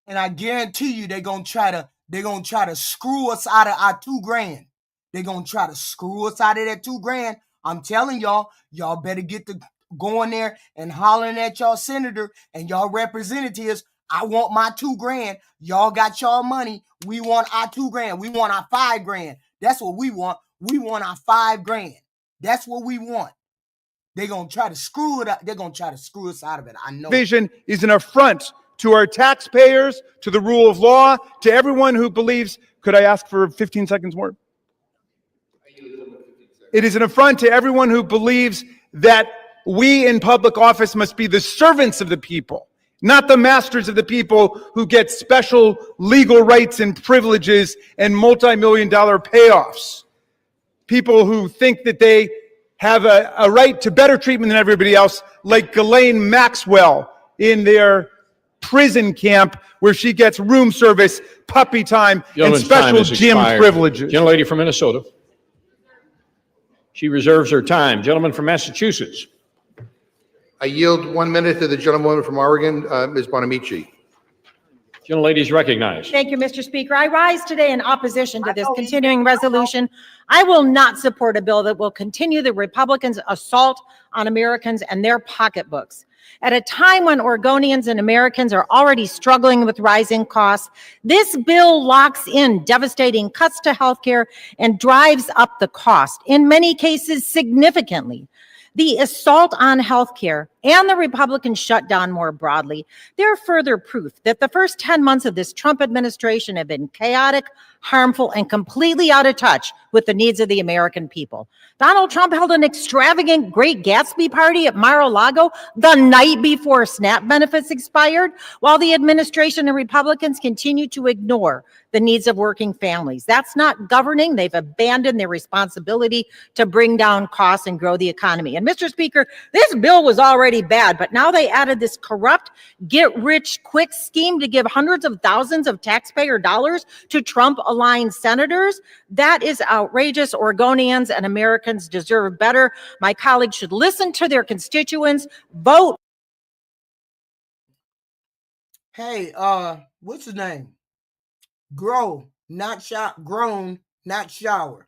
And I guarantee you they're gonna try to screw us out of our $2,000. They're gonna try to screw us out of that $2,000. I'm telling y'all better get to going there and hollering at y'all senator and y'all representatives. I want my $2,000. Y'all got y'all money. We want our $2,000. We want our $5,000. That's what we want. We want our $5,000. That's what we want. They're gonna try to screw it up. They're gonna try to screw us out of it. I know. Vision is an affront to our taxpayers, to the rule of law, to everyone who believes. Could I ask for 15 seconds more? It is an affront to everyone who believes that we in public office must be the servants of the people, not the masters of the people who get special legal rights and privileges and multi-million-dollar payoffs. People who think that they have a right to better treatment than everybody else, like Ghislaine Maxwell in their prison camp where she gets room service, puppy time, and special gym privileges. Gentlelady from Minnesota. She reserves her time. Gentleman from Massachusetts. I yield 1 minute to the gentlewoman from Oregon, Ms. Bonamici. Gentlelady is recognized. Thank you, Mr. Speaker. I rise today in opposition to this continuing resolution. I will not support a bill that will continue the Republicans' assault on Americans and their pocketbooks. At a time when Oregonians and Americans are already struggling with rising costs, this bill locks in devastating cuts to health care and drives up the cost, in many cases significantly. The assault on healthcare and the Republican shutdown more broadly, they're further proof that the first 10 months of this Trump administration have been chaotic, harmful, and completely out of touch with the needs of the American people. Donald Trump held an extravagant Great Gatsby party at Mar-a-Lago the night before SNAP benefits expired, while the administration and Republicans continue to ignore the needs of working families. That's not governing. They've abandoned their responsibility to bring down costs and grow the economy. And Mr. Speaker, this bill was already bad, but now they added this corrupt get-rich-quick scheme to give hundreds of thousands of taxpayer dollars to Trump-aligned senators. That is outrageous. Oregonians and Americans deserve better. My colleagues should listen to their constituents, vote. Hey, what's his name? Grown, not shower.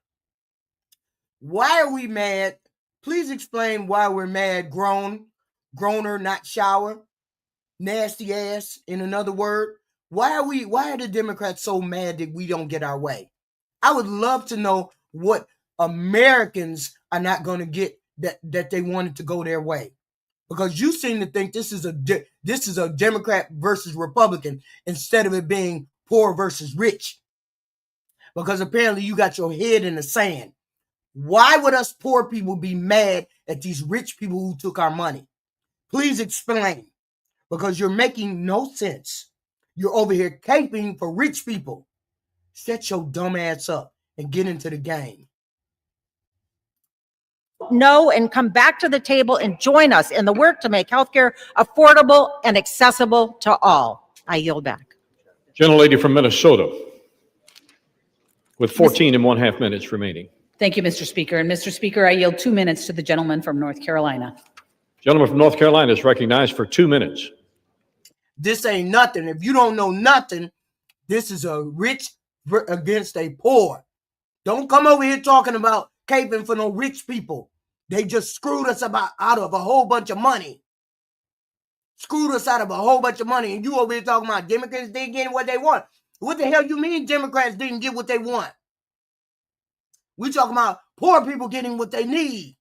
Why are we mad? Please explain why we're mad. Groaner, not shower. Nasty ass, in another word. Why are the Democrats so mad that we don't get our way? I would love to know what Americans are not going to get that they wanted to go their way. Because you seem to think this is a Democrat versus Republican instead of it being poor versus rich. because apparently you got your head in the sand. Why would us poor people be mad at these rich people who took our money? Please explain, because you're making no sense. You're over here caping for rich people. Set your dumb ass up and get into the game. No, and come back to the table and join us in the work to make healthcare affordable and accessible to all. I yield back. Gentlelady from Minnesota, with 14 and 1/2 minutes remaining. Thank you, Mr. Speaker. And Mr. Speaker, I yield 2 minutes to the gentleman from North Carolina. Gentleman from North Carolina is recognized for 2 minutes. This ain't nothing. If you don't know nothing, this is a rich against a poor. Don't come over here talking about caping for no rich people. They just screwed us out of a whole bunch of money. Screwed us out of a whole bunch of money. And you over here talking about Democrats didn't get what they want. What the hell you mean Democrats didn't get what they want? We talking about poor people getting what they need.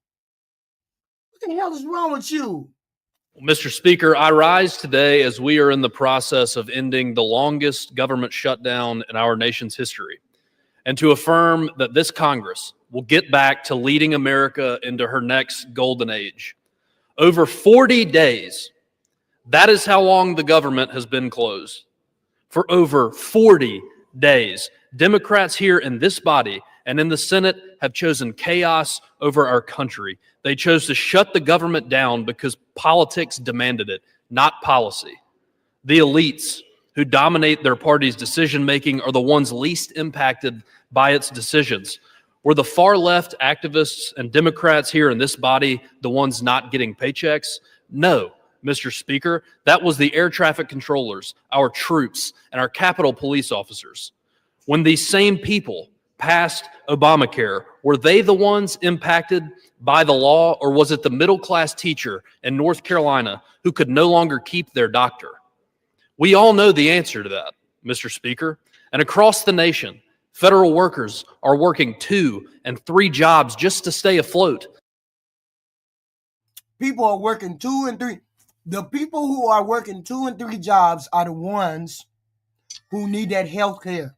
What the hell is wrong with you? Mr. Speaker, I rise today as we are in the process of ending the longest government shutdown in our nation's history, and to affirm that this Congress will get back to leading America into her next golden age. Over 40 days, that is how long the government has been closed. For over 40 days, Democrats here in this body and in the Senate have chosen chaos over our country. They chose to shut the government down because politics demanded it, not policy. The elites who dominate their party's decision-making are the ones least impacted by its decisions. Were the far-left activists and Democrats here in this body the ones not getting paychecks? No, Mr. Speaker. That was the air traffic controllers, our troops, and our Capitol Police officers. When these same people passed Obamacare, were they the ones impacted by the law, or was it the middle-class teacher in North Carolina who could no longer keep their doctor? We all know the answer to that, Mr. Speaker. And across the nation, federal workers are working 2 and 3 jobs just to stay afloat. People are working 2 and 3. The people who are working 2 and 3 jobs are the ones who need that health care.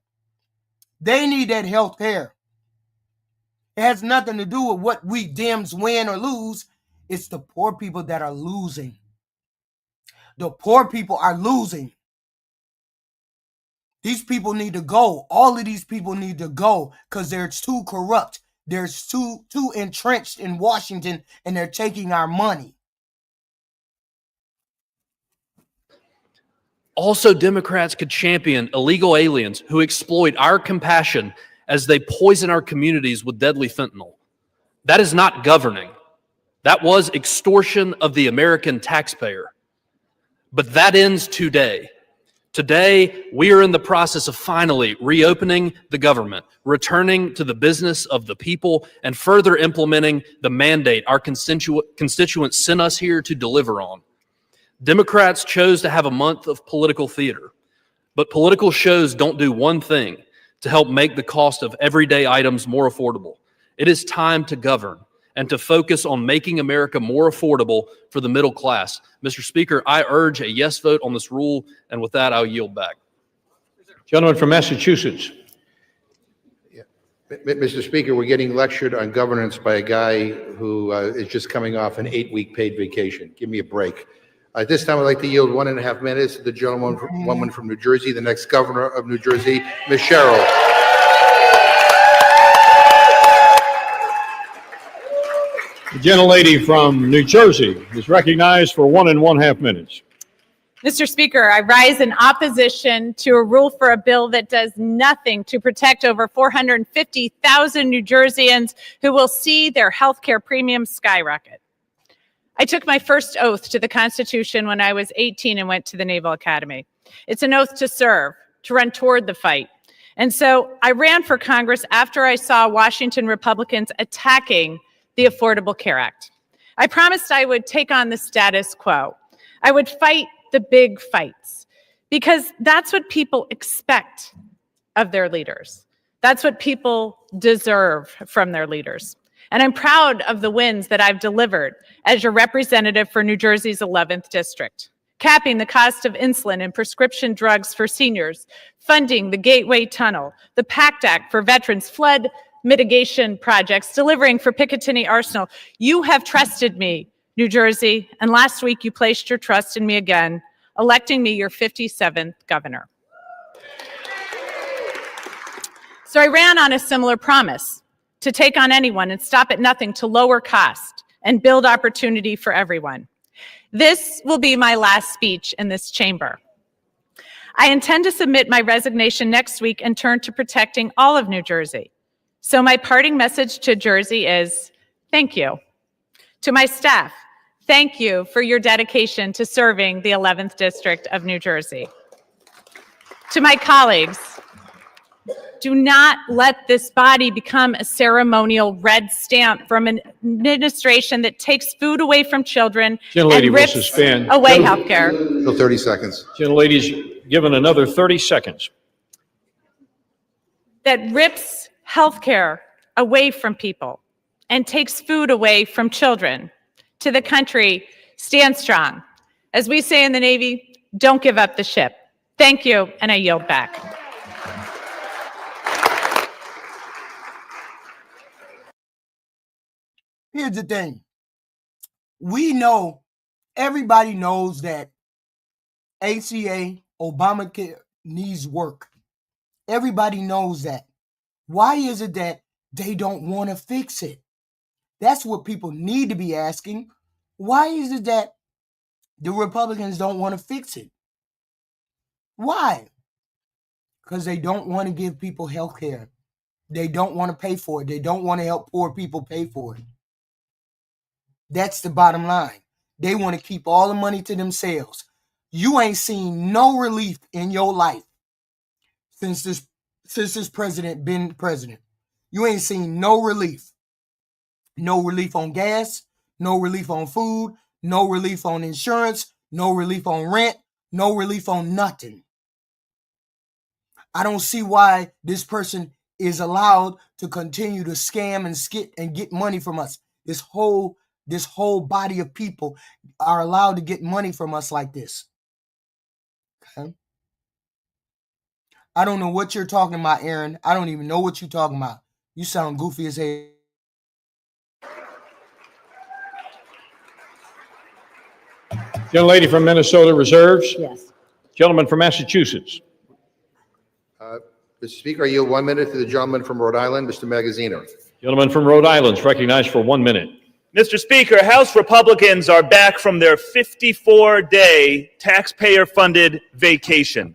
They need that health care. It has nothing to do with what we Dems win or lose. It's the poor people that are losing. The poor people are losing. These people need to go. All of these people need to go because they're too corrupt. They're too entrenched in Washington, and they're taking our money. Also, Democrats could champion illegal aliens who exploit our compassion as they poison our communities with deadly fentanyl. That is not governing. That was extortion of the American taxpayer. But that ends today. Today, we are in the process of finally reopening the government, returning to the business of the people, and further implementing the mandate our constituents sent us here to deliver on. Democrats chose to have a month of political theater, but political shows don't do one thing to help make the cost of everyday items more affordable. It is time to govern and to focus on making America more affordable for the middle class. Mr. Speaker, I urge a yes vote on this rule, and with that, I'll yield back. Gentleman from Massachusetts. Mr. Speaker, we're getting lectured on governance by a guy who is just coming off an 8-week paid vacation. Give me a break. At this time, I'd like to yield 1.5 minutes to the woman from New Jersey, the next governor of New Jersey, Ms. Sherrill. The gentlelady from New Jersey is recognized for 1.5 minutes. Mr. Speaker, I rise in opposition to a rule for a bill that does nothing to protect over 450,000 New Jerseyans who will see their health care premiums skyrocket. I took my first oath to the Constitution when I was 18 and went to the Naval Academy. It's an oath to serve, to run toward the fight. And so I ran for Congress after I saw Washington Republicans attacking the Affordable Care Act. I promised I would take on the status quo. I would fight the big fights because that's what people expect of their leaders. That's what people deserve from their leaders. And I'm proud of the wins that I've delivered as your representative for New Jersey's 11th district. capping the cost of insulin and prescription drugs for seniors, funding the Gateway Tunnel, the PACT Act for veterans, flood mitigation projects, delivering for Picatinny Arsenal. You have trusted me, New Jersey, and last week you placed your trust in me again, electing me your 57th governor. So I ran on a similar promise to take on anyone and stop at nothing to lower cost and build opportunity for everyone. This will be my last speech in this chamber. I intend to submit my resignation next week and turn to protecting all of New Jersey. So my parting message to Jersey is thank you. To my staff, thank you for your dedication to serving the 11th District of New Jersey. To my colleagues, do not let this body become a ceremonial red stamp from an administration that takes food away from children Gentlelady and will rips suspend. away healthcare. Till 30 seconds. Gentlelady's given another 30 seconds. That rips healthcare away from people and takes food away from children. To the country, stand strong. As we say in the Navy, don't give up the ship. Thank you, and I yield back. Here's the thing. We know, everybody knows that ACA, Obamacare needs work. Everybody knows that. Why is it that they don't want to fix it? That's what people need to be asking. Why is it that the Republicans don't want to fix it? Why? Because they don't want to give people health care. They don't want to pay for it. They don't want to help poor people pay for it. That's the bottom line. They want to keep all the money to themselves. You ain't seen no relief in your life since this president been president. You ain't seen no relief. No relief on gas, no relief on food, no relief on insurance, no relief on rent, no relief on nothing. I don't see why this person is allowed to continue to scam and skit and get money from us. This whole body of people are allowed to get money from us like this. Okay? I don't know what you're talking about, Aaron. I don't even know what you're talking about. You sound goofy as hell. Gentlelady from Minnesota reserves. Yes. Gentleman from Massachusetts. Mr. Speaker, I yield 1 minute to the gentleman from Rhode Island, Mr. Magazzino. Gentleman from Rhode Island is recognized for 1 minute. Mr. Speaker, House Republicans are back from their 54-day taxpayer-funded vacation.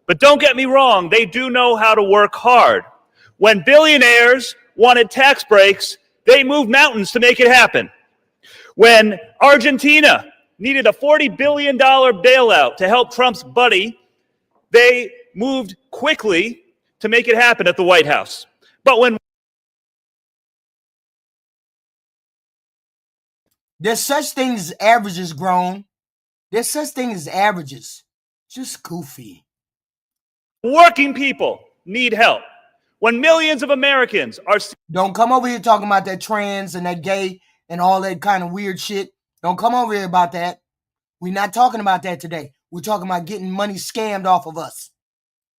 But don't get me wrong, they do know how to work hard. When billionaires wanted tax breaks, they moved mountains to make it happen. When Argentina needed a $40 billion bailout to help Trump's buddy, they moved quickly to make it happen at the White House. But when there's such things as averages, grown. There's such things as averages. Just goofy. working people need help, when millions of Americans are... Don't come over here talking about that trans and that gay and all that kind of weird shit. Don't come over here about that. We're not talking about that today. We're talking about getting money scammed off of us.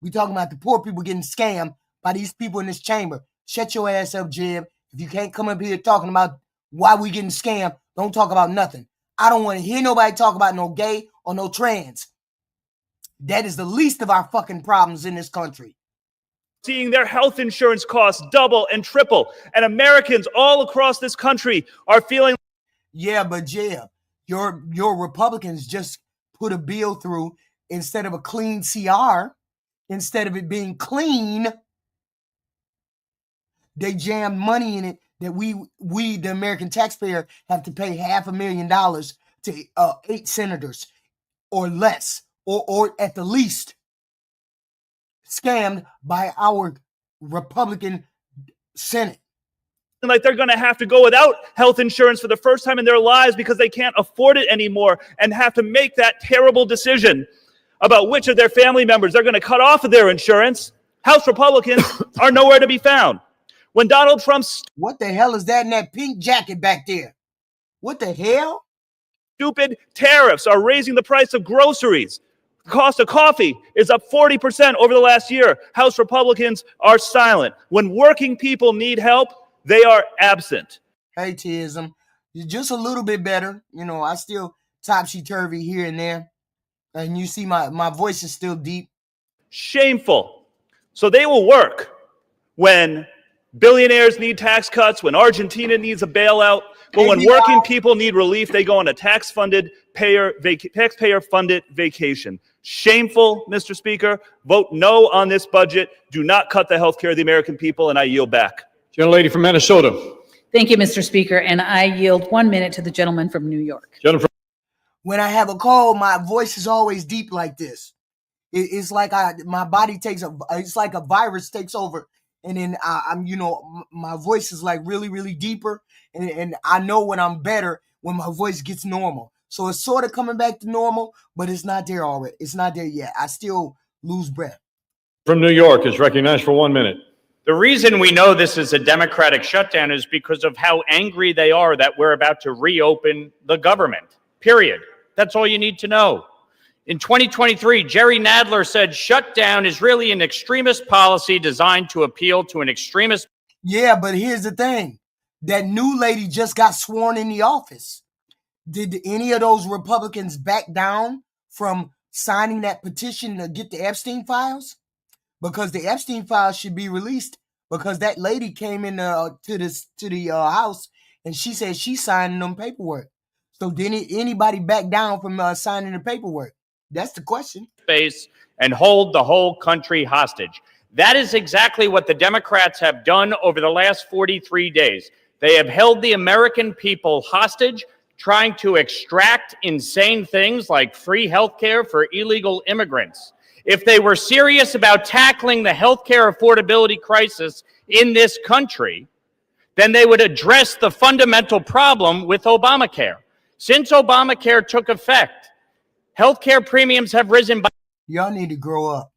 We're talking about the poor people getting scammed by these people in this chamber. Shut your ass up, Jeb. If you can't come up here talking about why we getting scammed, don't talk about nothing. I don't want to hear nobody talk about no gay or no trans. That is the least of our fucking problems in this country. Seeing their health insurance costs double and triple, and Americans all across this country are feeling... Yeah, but Jeb, your Republicans just put a bill through instead of a clean CR, instead of it being clean, they jammed money in it that we the American taxpayer, have to pay $500,000 to 8 senators or less, or at the least scammed by our Republican Senate. Like they're going to have to go without health insurance for the first time in their lives because they can't afford it anymore and have to make that terrible decision about which of their family members they're going to cut off of their insurance. House Republicans are nowhere to be found. When Donald Trump's... What the hell is that in that pink jacket back there? What the hell? stupid tariffs are raising the price of groceries. The cost of coffee is up 40% over the last year. House Republicans are silent. When working people need help, they are absent. Hey, Tism, you're just a little bit better. You know, I still topsy-turvy here and there. And you see my voice is still deep. Shameful. So they will work when billionaires need tax cuts, when Argentina needs a bailout, but when working people need relief, they go on a taxpayer-funded vacation. Shameful, Mr. Speaker. Vote no on this budget. Do not cut the health care of the American people, and I yield back. Gentlelady from Minnesota. Thank you, Mr. Speaker, and I yield 1 minute to the gentleman from New York. When I have a cold, my voice is always deep like this. It's like my body it's like a virus takes over. And then my voice is like really, really deeper. And I know when I'm better, when my voice gets normal. So it's sort of coming back to normal, but it's not there already. It's not there yet. I still lose breath. From New York is recognized for 1 minute. The reason we know this is a Democratic shutdown is because of how angry they are that we're about to reopen the government, period. That's all you need to know. In 2023, Jerry Nadler said shutdown is really an extremist policy designed to appeal to an extremist. Yeah, but here's the thing. That new lady just got sworn in the office. Did any of those Republicans back down from signing that petition to get the Epstein files? Because the Epstein files should be released, because that lady came in to the house and she said she's signing them paperwork. So did anybody back down from signing the paperwork? That's the question. Space and hold the whole country hostage. That is exactly what the Democrats have done over the last 43 days. They have held the American people hostage, trying to extract insane things like free health care for illegal immigrants. If they were serious about tackling the healthcare affordability crisis in this country, then they would address the fundamental problem with Obamacare. Since Obamacare took effect, healthcare premiums have risen by... Y'all need to grow up.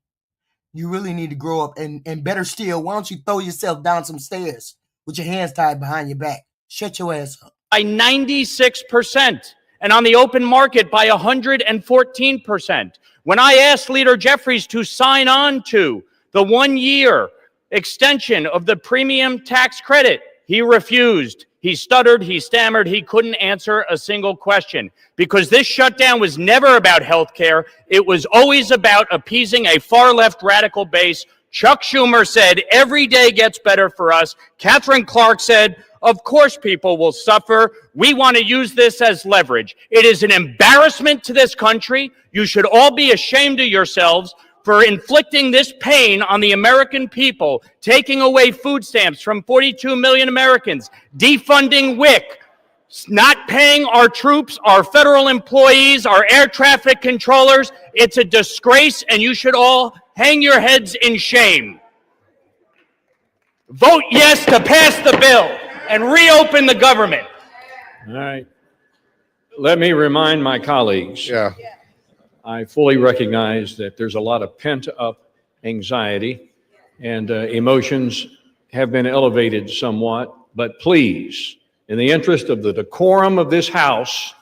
You really need to grow up. And better still, why don't you throw yourself down some stairs with your hands tied behind your back? Shut your ass up. By 96%, and on the open market by 114%. When I asked Leader Jeffries to sign on to the 1-year extension of the premium tax credit, he refused. He stuttered, he stammered, he couldn't answer a single question, because this shutdown was never about health care. It was always about appeasing a far-left radical base. Chuck Schumer said, every day gets better for us. Catherine Clark said, of course people will suffer. We want to use this as leverage. It is an embarrassment to this country. You should all be ashamed of yourselves for inflicting this pain on the American people, taking away food stamps from 42 million Americans, defunding WIC, not paying our troops, our federal employees, our air traffic controllers. It's a disgrace, and you should all hang your heads in shame. Vote yes to pass the bill and reopen the government. All right. Let me remind my colleagues. Yeah. I fully recognize that there's a lot of pent-up anxiety and emotions have been elevated somewhat, but please, in the interest of the decorum of this House,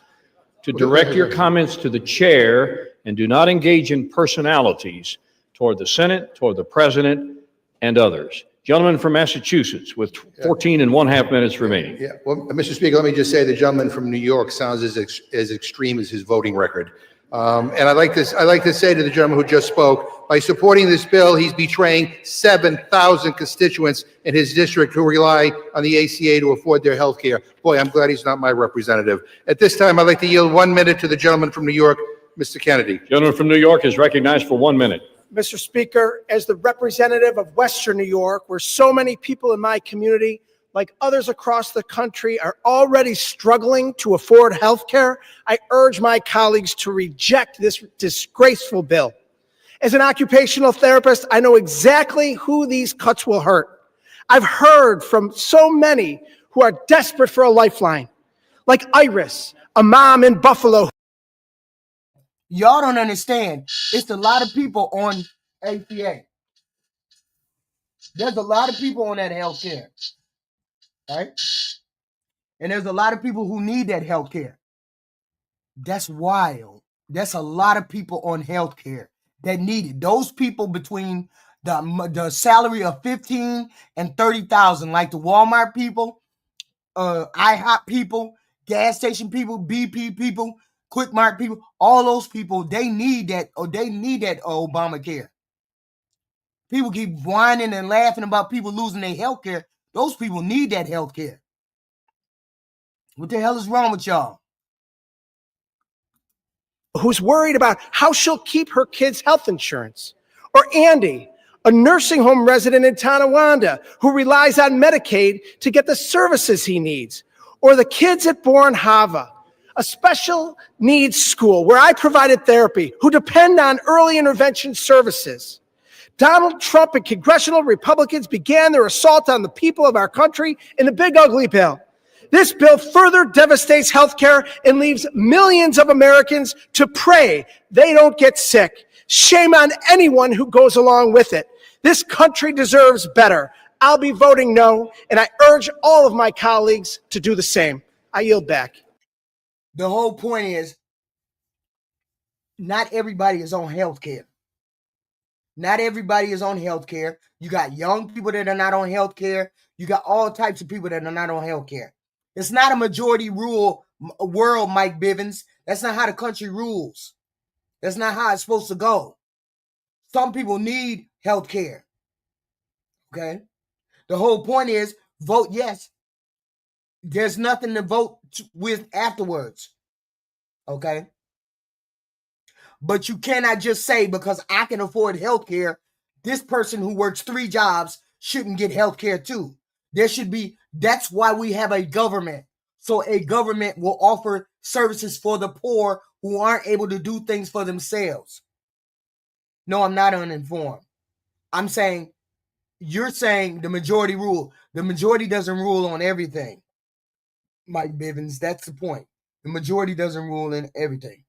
to direct your comments to the chair and do not engage in personalities toward the Senate, toward the president, and others. Gentleman from Massachusetts with 14½ minutes remaining. Yeah, well, Mr. Speaker, let me just say the gentleman from New York sounds as extreme as his voting record. And I'd like to say to the gentleman who just spoke, by supporting this bill, he's betraying 7,000 constituents in his district who rely on the ACA to afford their health care. Boy, I'm glad he's not my representative. At this time, I'd like to yield 1 minute to the gentleman from New York, Mr. Kennedy. Gentleman from New York is recognized for 1 minute. Mr. Speaker, as the representative of Western New York, where so many people in my community, like others across the country, are already struggling to afford health care, I urge my colleagues to reject this disgraceful bill. As an occupational therapist, I know exactly who these cuts will hurt. I've heard from so many who are desperate for a lifeline, like Iris, a mom in Buffalo. Y'all don't understand. It's a lot of people on ACA. There's a lot of people on that health care. Right? And there's a lot of people who need that health care. That's wild. That's a lot of people on health care that need it. Those people between the salary of 15 and 30,000, like the Walmart people, IHOP people, gas station people, BP people, Quick Mart people, all those people, they need that, or they need that Obamacare. People keep whining and laughing about people losing their health care. Those people need that health care. What the hell is wrong with y'all? Who's worried about how she'll keep her kids' health insurance. Or Andy, a nursing home resident in Tonawanda who relies on Medicaid to get the services he needs. Or the kids at Born Hava, a special needs school where I provided therapy, who depend on early intervention services. Donald Trump and congressional Republicans began their assault on the people of our country in the big ugly bill. This bill further devastates healthcare and leaves millions of Americans to pray they don't get sick. Shame on anyone who goes along with it. This country deserves better. I'll be voting no, and I urge all of my colleagues to do the same. I yield back. The whole point is, not everybody is on health care. Not everybody is on health care. You got young people that are not on health care. You got all types of people that are not on health care. It's not a majority rule world, Mike Bivens. That's not how the country rules. That's not how it's supposed to go. Some people need health care. Okay? The whole point is, vote yes. There's nothing to vote with afterwards. Okay? But you cannot just say, because I can afford health care, this person who works 3 jobs shouldn't get health care too. There should be, that's why we have a government. So a government will offer services for the poor who aren't able to do things for themselves. No, I'm not uninformed. I'm saying, you're saying the majority rule. The majority doesn't rule on everything. Mike Bivens, that's the point. The majority doesn't rule in everything.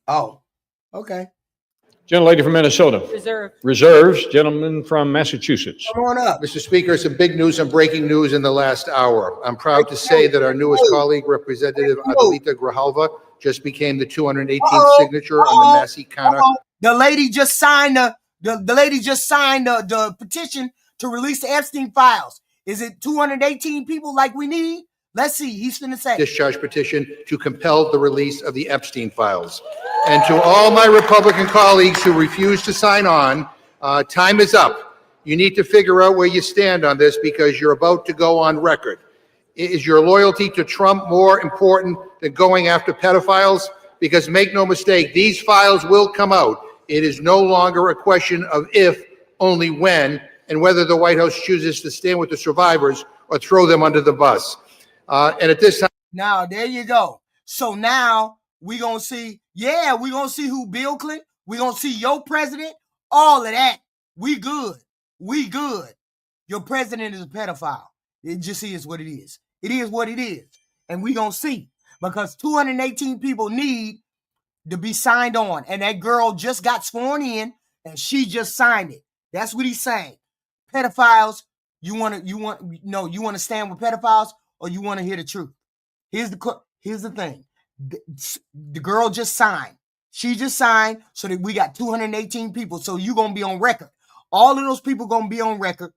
Oh, okay. Gentlelady from Minnesota. Reserve. Reserves. Gentleman from Massachusetts. Come on up. Mr. Speaker, some big news and breaking news in the last hour. I'm proud to say that our newest colleague, Representative Adelita Grijalva, just became the 218th signature on the Massey Kana. The lady just signed the petition to release the Epstein files. Is it 218 people like we need? Let's see. He's going to say Discharge petition to compel the release of the Epstein files. And to all my Republican colleagues who refuse to sign on, time is up. You need to figure out where you stand on this, because you're about to go on record. Is your loyalty to Trump more important than going after pedophiles? Because make no mistake, these files will come out. It is no longer a question of if, only when, and whether the White House chooses to stand with the survivors or throw them under the bus. And at this time. Now, there you go. So now we're going to see, we're going to see who Bill Clinton, we're going to see your president, all of that. We good. We good. Your president is a pedophile. It just is what it is. It is what it is. And we going to see, because 218 people need to be signed on. And that girl just got sworn in and she just signed it. That's what he's saying. Pedophiles, you want to stand with pedophiles, or you want to hear the truth? Here's the thing. The girl just signed. She just signed, so that we got 218 people. So you're going to be on record. All of those people going to be on record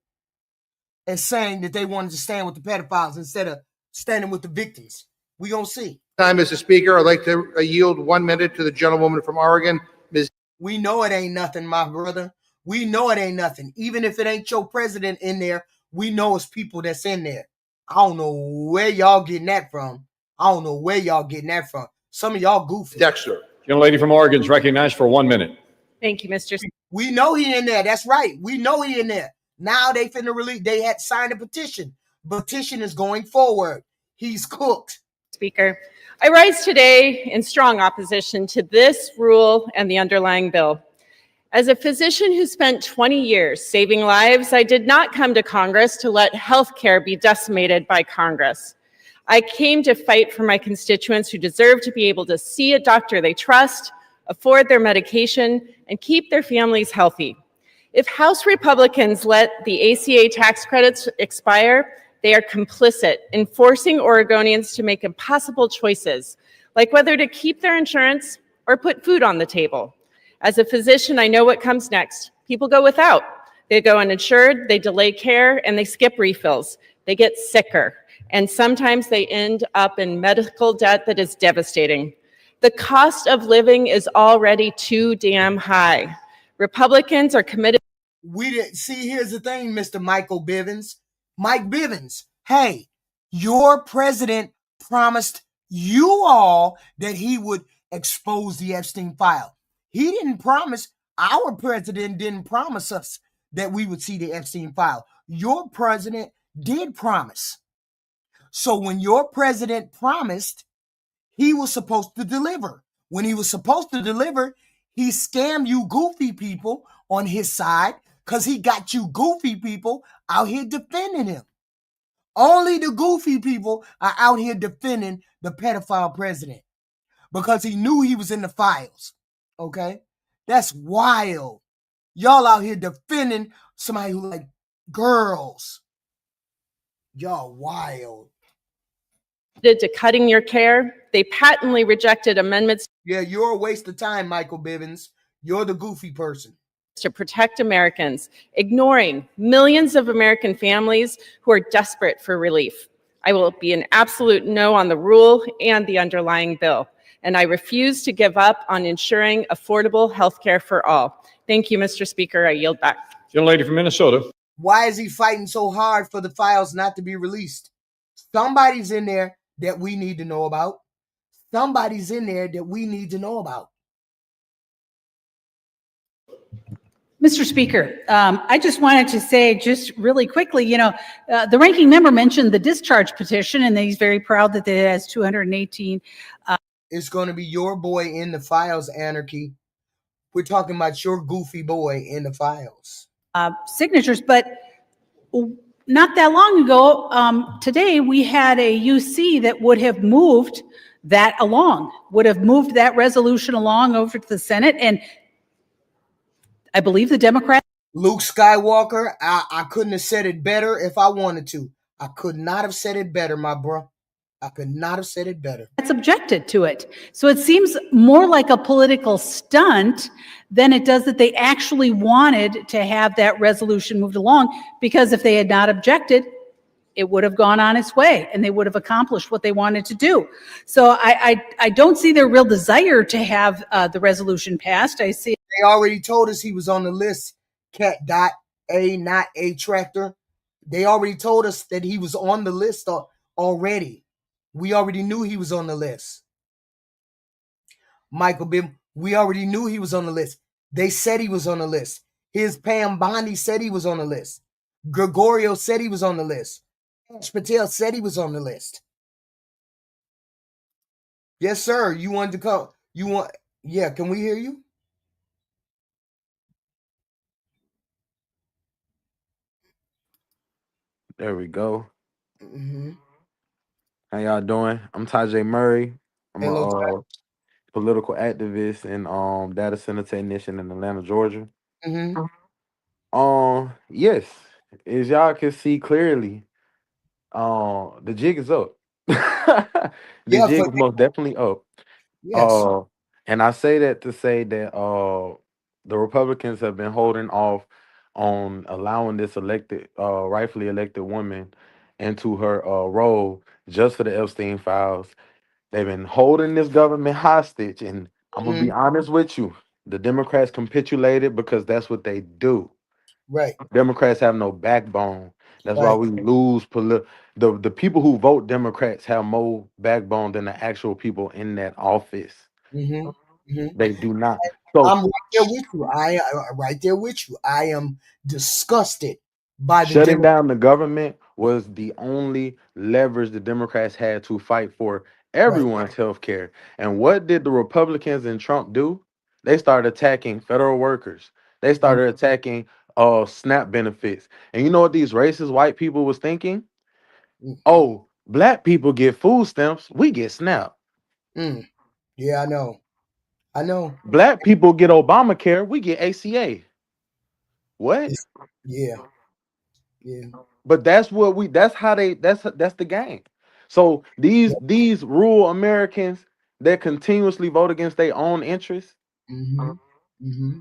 as saying that they wanted to stand with the pedophiles instead of standing with the victims. We going to see. Time, Mr. Speaker, I'd like to yield 1 minute to the gentlewoman from Oregon, Ms. We know it ain't nothing, my brother. We know it ain't nothing. Even if it ain't your president in there, we know it's people that's in there. I don't know where y'all getting that from. Some of y'all goofy. Dexter. Gentlelady from Oregon is recognized for 1 minute. Thank you, Mr. Speaker. We know he in there. That's right. We know he in there. Now they finna release. They had signed a petition. Petition is going forward. He's cooked. Speaker, I rise today in strong opposition to this rule and the underlying bill. As a physician who spent 20 years saving lives, I did not come to Congress to let healthcare be decimated by Congress. I came to fight for my constituents who deserve to be able to see a doctor they trust, afford their medication, and keep their families healthy. If House Republicans let the ACA tax credits expire, they are complicit in forcing Oregonians to make impossible choices like whether to keep their insurance or put food on the table. As a physician, I know what comes next. People go without. They go uninsured, they delay care, and they skip refills. They get sicker, and sometimes they end up in medical debt that is devastating. The cost of living is already too damn high. Republicans are committed. We didn't see. Here's the thing, Mr. Michael Bivens. Mike Bivens, hey, your president promised you all that he would expose the Epstein file. He didn't promise, our president didn't promise us that we would see the Epstein file. Your president did promise. So when your president promised, he was supposed to deliver. When he was supposed to deliver, he scammed you goofy people on his side because he got you goofy people out here defending him. Only the goofy people are out here defending the pedophile president because he knew he was in the files. Okay? That's wild. Y'all out here defending somebody who like girls. Y'all wild. To cutting your care. They patently rejected amendments. Yeah, you're a waste of time, Michael Bivens. You're the goofy person. To protect Americans, ignoring millions of American families who are desperate for relief. I will be an absolute no on the rule and the underlying bill, and I refuse to give up on ensuring affordable health care for all. Thank you, Mr. Speaker. I yield back. Young lady from Minnesota. Why is he fighting so hard for the files not to be released? Somebody's in there that we need to know about. Somebody's in there that we need to know about. Mr. Speaker, I just wanted to say just really quickly, the ranking member mentioned the discharge petition, and he's very proud that it has 218. It's going to be your boy in the files, Anarchy. We're talking about your goofy boy in the files. Signatures, but not that long ago, today we had a UC that would have moved that along, would have moved that resolution along over to the Senate, and I believe the Democrats. Luke Skywalker, I couldn't have said it better if I wanted to. I could not have said it better, my bro. I could not have said it better. That's objected to it. So it seems more like a political stunt than it does that they actually wanted to have that resolution moved along, because if they had not objected, it would have gone on its way and they would have accomplished what they wanted to do. So I don't see their real desire to have the resolution passed. I see. They already told us he was on the list, Cat Dot A, not A Tractor. They already told us that he was on the list already. We already knew he was on the list. Michael Bim, we already knew he was on the list. They said he was on the list. His Pam Bondi said he was on the list. Gregorio said he was on the list. Ash Patel said he was on the list. Yes, sir. You wanted to come. Yeah, can we hear you? There we go. Mm-hmm. How y'all doing? I'm Tajay Murray. I'm Hello, a political activist and data center technician in Atlanta, Georgia. Mm-hmm. Yes, as y'all can see clearly, the jig is up. The Yeah, jig is most definitely up. yes. And I say that to say that the Republicans have been holding off on allowing this rightfully elected woman into her role just for the Epstein files. They've been holding this government hostage, and I'm gonna be honest with you. The Democrats capitulated because that's what they do. Right. Democrats have no backbone. That's why Right. we lose. The people who vote Democrats have more backbone than the actual people in that office. Mm-hmm. Mm-hmm. They do not. So I'm right there with you. I right there with you. I am disgusted by the shutting down the government was the only leverage the Democrats had to fight for everyone's health care. And what did the Republicans and Trump do? They started attacking federal workers. They started attacking SNAP benefits. And you know what these racist white people was thinking? Oh, black people get food stamps, we get SNAP. Yeah, I know. I know. Black people get Obamacare, we get ACA. What? Yeah. Yeah. But that's the game. So these rural Americans, that continuously vote against their own interests. Mm-hmm. Mm-hmm.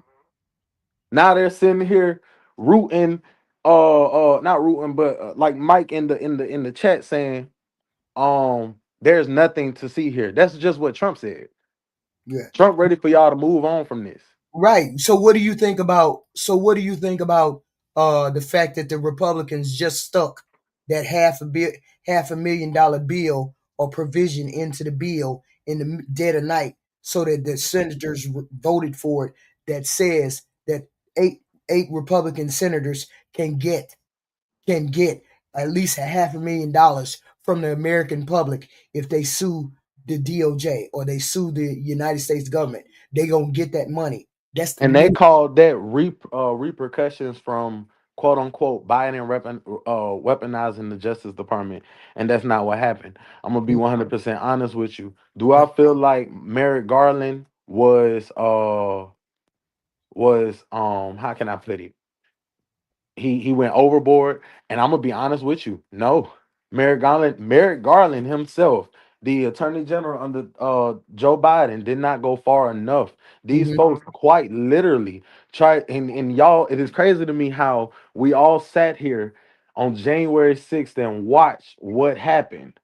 Now they're sitting here rooting, not rooting, but like Mike in the chat saying, there's nothing to see here. That's just what Trump said. Yeah. Trump ready for y'all to move on from this. Right. So what do you think about? The fact that the Republicans just stuck that $500,000 bill or provision into the bill in the dead of night, so that the senators voted for it, that says that eight Republican senators can get at least $500,000 from the American public if they sue the DOJ or they sue the United States government. They gonna get that money. That's the And they called that repercussions from quote unquote Biden weaponizing the Justice Department, and that's not what happened. I'm gonna be 100% honest with you. Do I feel like Merrick Garland was how can I put it? He went overboard, and I'm gonna be honest with you. No, Merrick Garland himself, the Attorney General under Joe Biden, did not go far enough. These folks quite literally tried, and y'all, it is crazy to me how we all sat here on January 6th and watched what happened,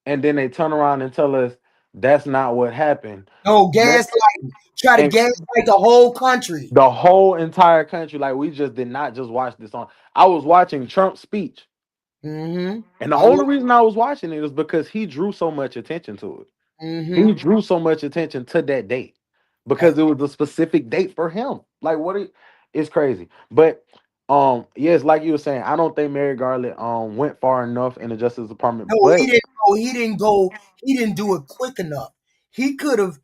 and then they turn around and tell us that's not what happened. No, gaslighting. Try to gaslight the whole country. The whole entire country. Like, we just did not just watch this on. I was watching Trump's speech. And the only reason I was watching it is because he drew so much attention to it. He drew so much attention to that date because it was a specific date for him. Like, it's crazy. But yes, like you were saying, I don't think Merrick Garland went far enough in the Justice Department. No, but he didn't go. He didn't do it quick enough. He could have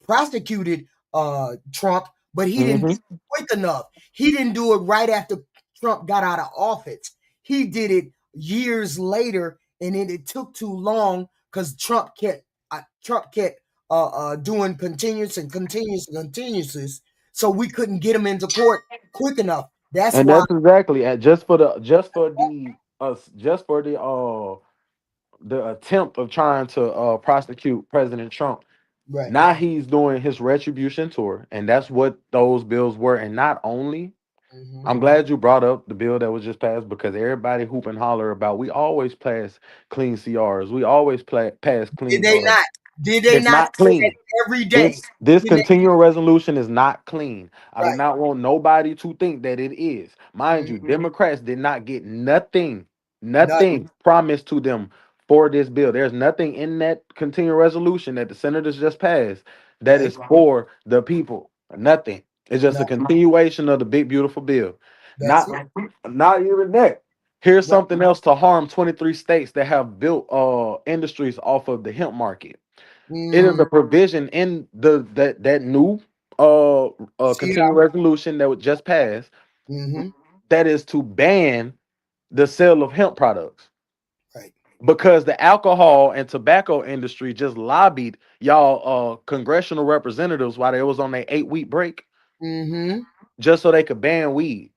prosecuted Trump, but he didn't do it quick enough. He didn't do it right after Trump got out of office. He did it years later, and then it took too long because Trump kept doing continuances, so we couldn't get him into court quick enough. That's exactly it. Just for the attempt of trying to prosecute President Trump. Right. Now he's doing his retribution tour, and that's what those bills were. And not only, I'm glad you brought up the bill that was just passed, because everybody hoop and holler about, we always pass clean CRs. We always pass clean. Did they not? Did they It's not clean every day? This continuing resolution is not clean. I do not want nobody to think that it is. Mind you, Democrats did not get nothing promised to them for this bill. There's nothing in that continuing resolution that the senators just passed that is for the people. Nothing. It's just a continuation of the big beautiful bill. Not even that. Here's something else to harm 23 states that have built industries off of the hemp market. It is a provision in that new continuing resolution that was just passed that is to ban the sale of hemp products. Because the alcohol and tobacco industry just lobbied y'all congressional representatives while they was on their 8-week break, just so they could ban weed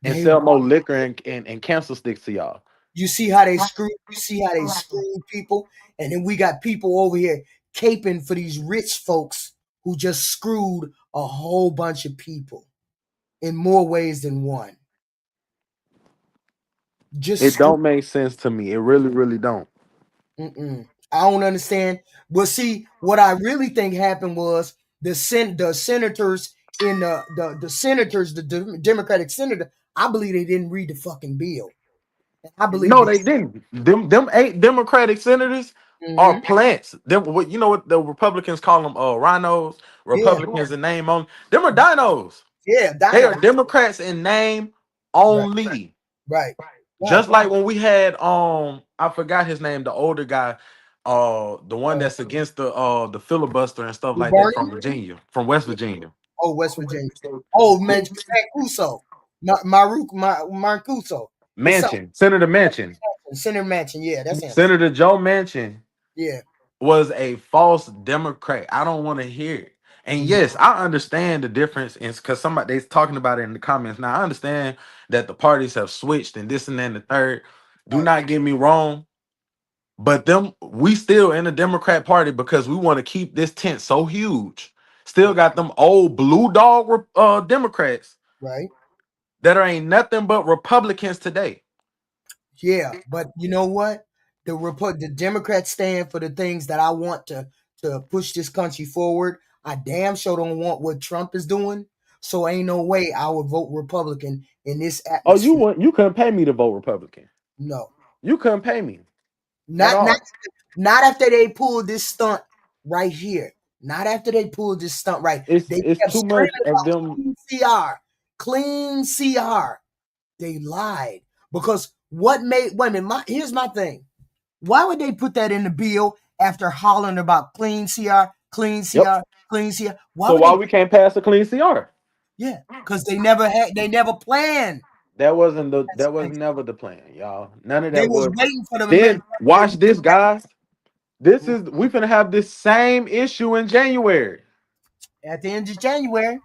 and sell more liquor and cancer sticks to y'all. You see how they screw? You see how they screw people? And then we got people over here caping for these rich folks who just screwed a whole bunch of people in more ways than one. It don't make sense to me. It really, really don't. I don't understand. Well, see, what I really think happened was the senators in the Democratic senator, I believe they didn't read the fucking bill. I believe they didn't. Them 8 Democratic senators are plants. Them, you know what the Republicans call them? Rhinos. Republicans in name only. Them are dinos. Yeah, they are Democrats in name only. Right. Just like when we had I forgot his name, the older guy, the one that's against the filibuster and stuff like that from Virginia, from West Virginia. Oh, West Virginia. Oh, Mancuso. Mancuso. Manchin. Senator Manchin. Senator Manchin, yeah, that's him. Senator Joe Manchin. Yeah. Was a false Democrat. I don't want to hear it. And yes, I understand the difference, because somebody's talking about it in the comments. Now, I understand that the parties have switched and this and that and the third. Do not get me wrong, But we still in the Democrat Party because we want to keep this tent so huge. Still got them old blue dog Democrats Right. that ain't nothing but Republicans today. Yeah, but you know what? The Democrats stand for the things that I want to push this country forward. I damn sure don't want what Trump is doing. So ain't no way I would vote Republican in this atmosphere. Oh, you couldn't pay me to vote Republican. No. You couldn't pay me. Not after they pulled this stunt right here. Not after they pulled this stunt right. It's kept too much screaming of them. Clean CR. They lied. Because wait a minute, here's my thing. Why would they put that in the bill after hollering about clean CR, clean CR, Yep. clean CR? Why we can't pass a clean CR? Yeah, because they never planned. That was never the plan, y'all. None of that They was waiting for them. Then watch this, guys. We finna have this same issue in January. At the end of January.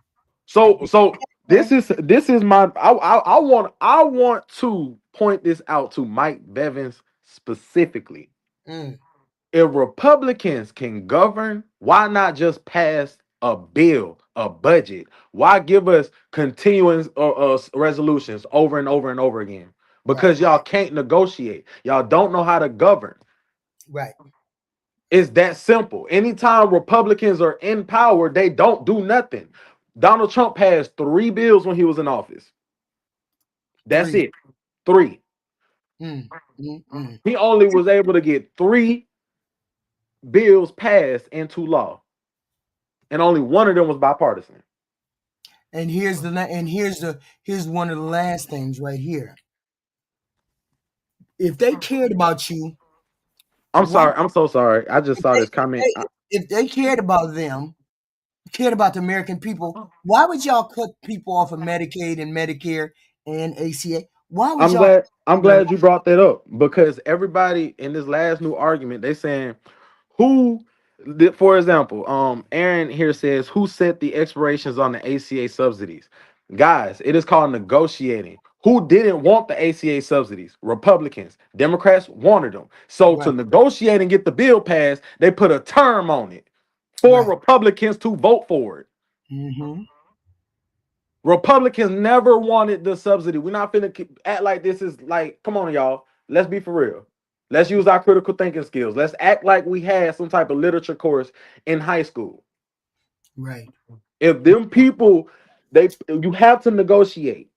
So this is my I want to point this out to Mike Bevins specifically. If Republicans can govern, why not just pass a bill, a budget? Why give us continuing resolutions over and over and over again? Because y'all can't negotiate. Y'all don't know how to govern. Right. It's that simple. Anytime Republicans are in power, they don't do nothing. Donald Trump passed 3 bills when he was in office. That's it. 3. He only was able to get 3 bills passed into law, and only one of them was bipartisan. And here's one of the last things right here. If they cared about you, I'm so sorry. I just saw this comment. If they cared about them, cared about the American people, why would y'all cut people off of Medicaid and Medicare and ACA? Why would I'm glad you brought that up, because everybody in this last new argument, they saying for example, Aaron here says, who set the expirations on the ACA subsidies? Guys, it is called negotiating. Who didn't want the ACA subsidies? Republicans. Democrats wanted them. So to negotiate and get the bill passed, they put a term on it for Republicans to vote for it. Republicans never wanted the subsidy. We're not finna act like this is like, come on, y'all. Let's be for real. Let's use our critical thinking skills. Let's act like we had some type of literature course in high school. Right. If them people, you have to negotiate.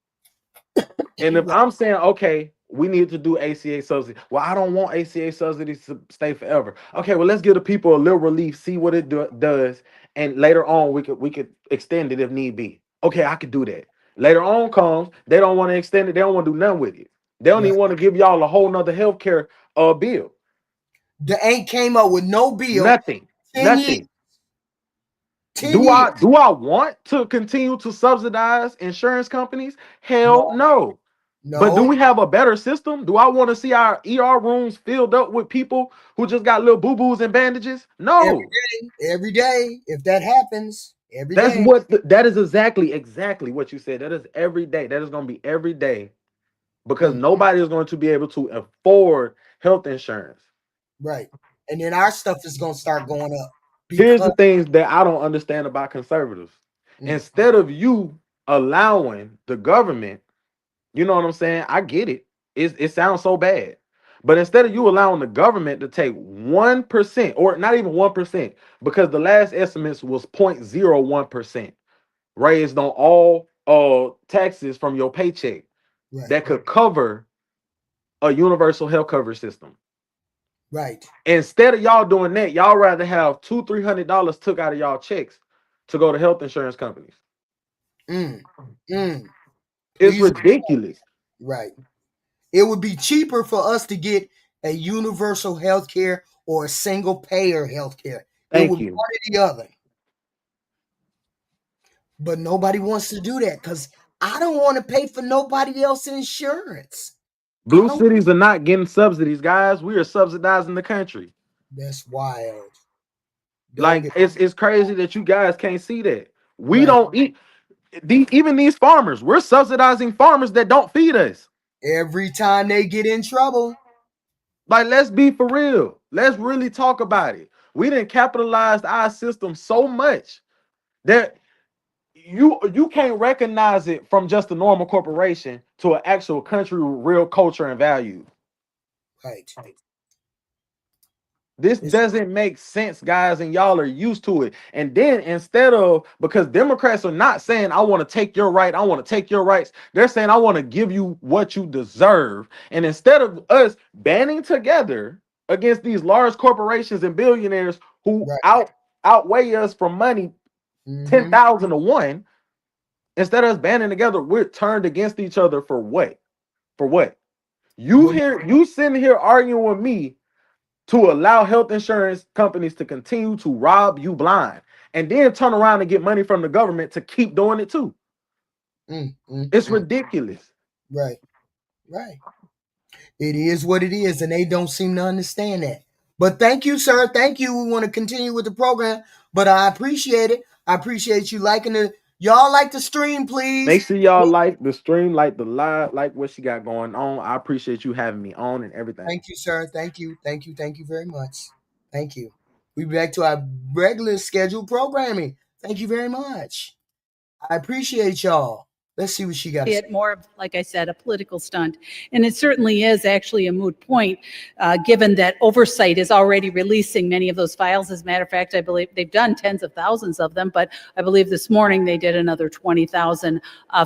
And if I'm saying, okay, we need to do ACA subsidies. Well, I don't want ACA subsidies to stay forever. Okay, well, let's give the people a little relief, see what it does, and later on we could extend it if need be. Okay, I could do that. Later on comes, they don't want to extend it. They don't want to do nothing with it. They don't even want to give y'all a whole nother healthcare bill. They ain't came up with no bill. Nothing. Nothing. Do I want to continue to subsidize insurance companies? Hell no. But do we have a better system? Do I want to see our ER rooms filled up with people who just got little boo-boos and bandages? No. Every day. If that happens, every day. That is exactly what you said. That is every day. That is going to be every day, because nobody is going to be able to afford health insurance. Right. And then our stuff is going to start going up. Here's the things that I don't understand about conservatives. Instead of you allowing the government, you know what I'm saying? I get it. It sounds so bad. But instead of you allowing the government to take 1%, or not even 1%, because the last estimates was 0.01% raised on all taxes from your paycheck, that could cover a universal health coverage system. Right. Instead of y'all doing that, y'all rather have $200-300 took out of y'all checks to go to health insurance companies. It's ridiculous. Right. It would be cheaper for us to get a universal health care or a single payer health care. Thank it would you. be one or the other. But nobody wants to do that because I don't want to pay for nobody else's insurance. Blue cities are not getting subsidies, guys. We are subsidizing the country. That's wild. It's crazy that you guys can't see that. We don't eat. Even these farmers, we're subsidizing farmers that don't feed us. Every time they get in trouble. Like, let's be for real. Let's really talk about it. We didn't capitalize our system so much that you can't recognize it from just a normal corporation to an actual country with real culture and value. Right. This doesn't make sense, guys, and y'all are used to it. And then instead of, because Democrats are not saying, I want to take your right, I want to take your rights. They're saying, I want to give you what you deserve. And instead of us banding together against these large corporations and billionaires who outweigh us for money 10,000 to 1, instead of us banding together, we're turned against each other for what? For what? You sitting here arguing with me to allow health insurance companies to continue to rob you blind and then turn around and get money from the government to keep doing it too. It's ridiculous. Right. Right. It is what it is, and they don't seem to understand that. But thank you, sir. Thank you. We want to continue with the program, but I appreciate it. I appreciate you liking the. Y'all like the stream, please. Make sure y'all like the stream, like the live, like what she got going on. I appreciate you having me on and everything. Thank you, sir. Thank you. Thank you. Thank you very much. Thank you. We'll be back to our regular scheduled programming. Thank you very much. I appreciate y'all. Let's see what she got to say. It more of, like I said, a political stunt. And it certainly is actually a moot point, given that oversight is already releasing many of those files. As a matter of fact, I believe they've done tens of thousands of them, but I believe this morning they did another 20,000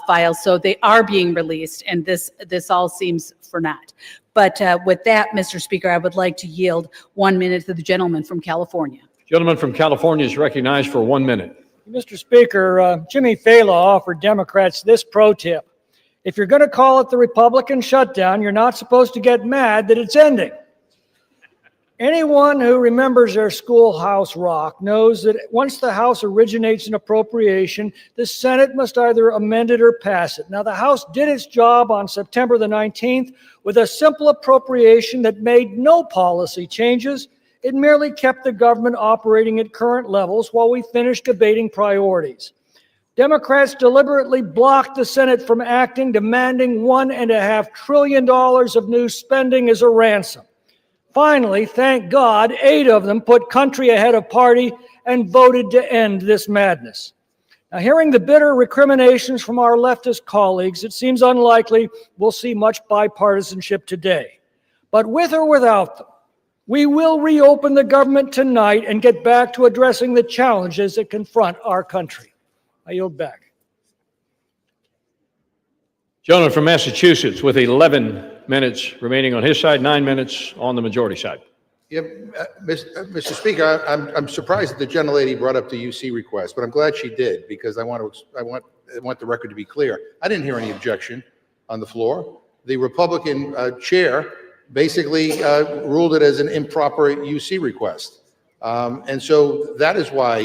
files. So they are being released, and this all seems for naught. But with that, Mr. Speaker, I would like to yield 1 minute to the gentleman from California. Gentleman from California is recognized for 1 minute. Mr. Speaker, Jimmy Fallon offered Democrats this pro tip. If you're going to call it the Republican shutdown, you're not supposed to get mad that it's ending. Anyone who remembers their schoolhouse rock knows that once the House originates an appropriation, the Senate must either amend it or pass it. Now, the House did its job on September the 19th with a simple appropriation that made no policy changes. It merely kept the government operating at current levels while we finished debating priorities. Democrats deliberately blocked the Senate from acting, demanding $1.5 trillion of new spending as a ransom. Finally, thank God, 8 of them put country ahead of party and voted to end this madness. Now, hearing the bitter recriminations from our leftist colleagues, it seems unlikely we'll see much bipartisanship today. But with or without them, we will reopen the government tonight and get back to addressing the challenges that confront our country. I yield back. Gentleman from Massachusetts with 11 minutes remaining on his side, 9 minutes on the majority side. Yeah, Mr. Speaker, I'm surprised that the gentlelady brought up the UC request, but I'm glad she did, because I want the record to be clear. I didn't hear any objection on the floor. The Republican chair basically ruled it as an improper UC request, and so that is why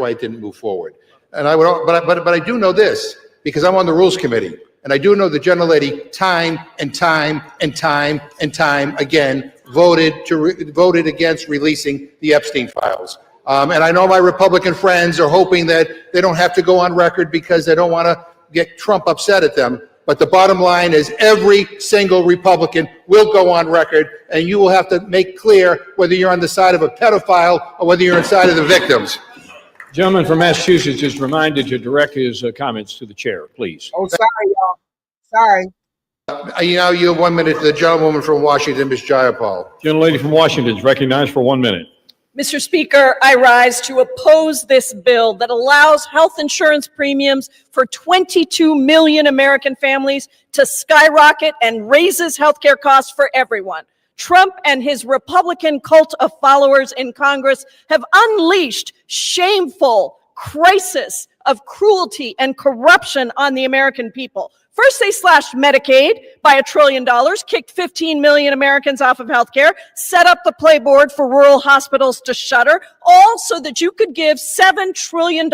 it didn't move forward. And but I do know this, because I'm on the Rules Committee, and I do know the gentlelady time and time again voted against releasing the Epstein files. And I know my Republican friends are hoping that they don't have to go on record because they don't want to get Trump upset at them. But the bottom line is every single Republican will go on record, and you will have to make clear whether you're on the side of a pedophile or whether you're on the side of the victims. Gentleman from Massachusetts is reminded to direct his comments to the chair, please. Oh, sorry, y'all. Sorry. You now yield 1 minute to the gentlewoman from Washington, Ms. Jayapal. Gentlelady from Washington is recognized for 1 minute. Mr. Speaker, I rise to oppose this bill that allows health insurance premiums for 22 million American families to skyrocket and raises healthcare costs for everyone. Trump and his Republican cult of followers in Congress have unleashed shameful crisis of cruelty and corruption on the American people. First, they slashed Medicaid by $1 trillion, kicked 15 million Americans off of health care, set up the playboard for rural hospitals to shutter, all so that you could give $7 trillion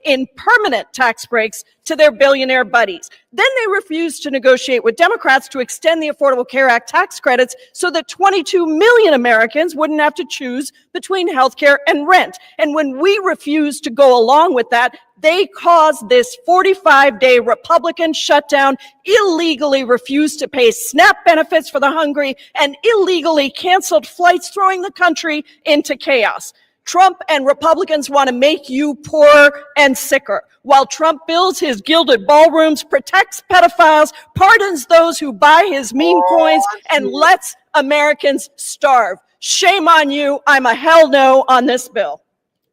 in permanent tax breaks to their billionaire buddies. Then they refused to negotiate with Democrats to extend the Affordable Care Act tax credits so that 22 million Americans wouldn't have to choose between health care and rent. And when we refused to go along with that, they caused this 45-day Republican shutdown, illegally refused to pay SNAP benefits for the hungry, and illegally canceled flights, throwing the country into chaos. Trump and Republicans want to make you poorer and sicker. While Trump builds his gilded ballrooms, protects pedophiles, pardons those who buy his meme coins, and lets Americans starve. Shame on you. I'm a hell no on this bill.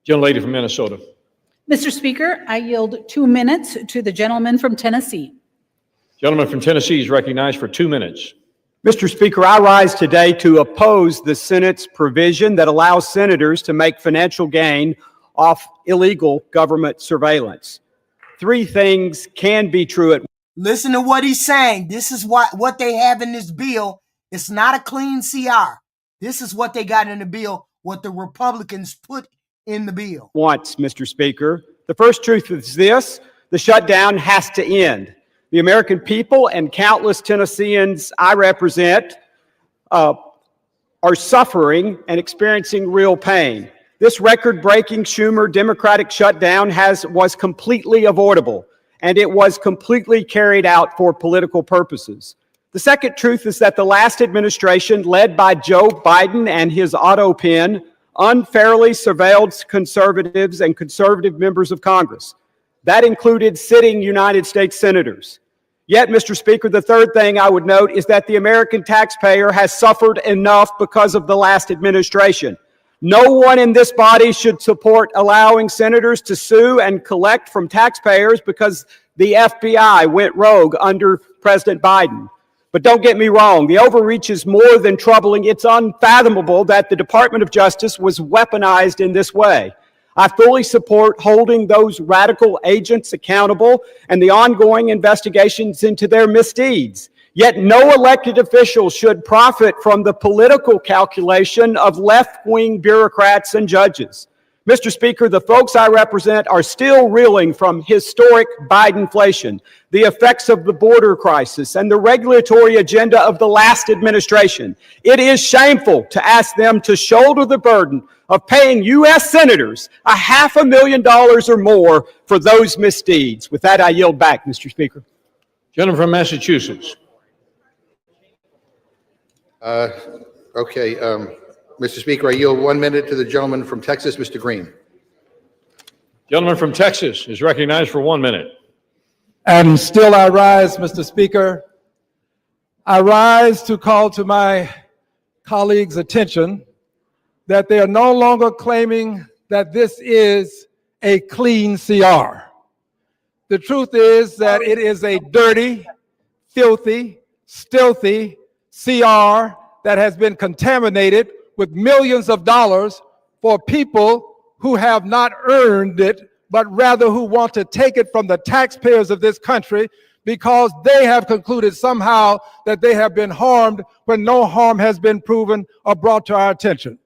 Gentlelady from Minnesota. Mr. Speaker, I yield 2 minutes to the gentleman from Tennessee. Gentleman from Tennessee is recognized for 2 minutes. Mr. Speaker, I rise today to oppose the Senate's provision that allows senators to make financial gain off illegal government surveillance. 3 things can be true at once. Listen to what he's saying. This is what they have in this bill. It's not a clean CR. This is what they got in the bill, what the Republicans put in the bill. Once, Mr. Speaker. The first truth is this: the shutdown has to end. The American people and countless Tennesseans I represent are suffering and experiencing real pain. This record-breaking Schumer Democratic shutdown was completely avoidable, and it was completely carried out for political purposes. The second truth is that the last administration, led by Joe Biden and his auto pen, unfairly surveilled conservatives and conservative members of Congress. That included sitting United States senators. Yet, Mr. Speaker, the third thing I would note is that the American taxpayer has suffered enough because of the last administration. No one in this body should support allowing senators to sue and collect from taxpayers because the FBI went rogue under President Biden. But don't get me wrong, the overreach is more than troubling. It's unfathomable that the Department of Justice was weaponized in this way. I fully support holding those radical agents accountable and the ongoing investigations into their misdeeds. Yet no elected official should profit from the political calculation of left-wing bureaucrats and judges. Mr. Speaker, the folks I represent are still reeling from historic Bidenflation, the effects of the border crisis, and the regulatory agenda of the last administration. It is shameful to ask them to shoulder the burden of paying U.S. senators $500,000 or more for those misdeeds. With that, I yield back, Mr. Speaker. Gentleman from Massachusetts. Mr. Speaker, I yield 1 minute to the gentleman from Texas, Mr. Green. Gentleman from Texas is recognized for 1 minute. And still I rise, Mr. Speaker. I rise to call to my colleagues' attention that they are no longer claiming that this is a clean CR. The truth is that it is a dirty, filthy, stealthy CR that has been contaminated with millions of dollars for people who have not earned it, but rather who want to take it from the taxpayers of this country because they have concluded somehow that they have been harmed when no harm has been proven or brought to our attention.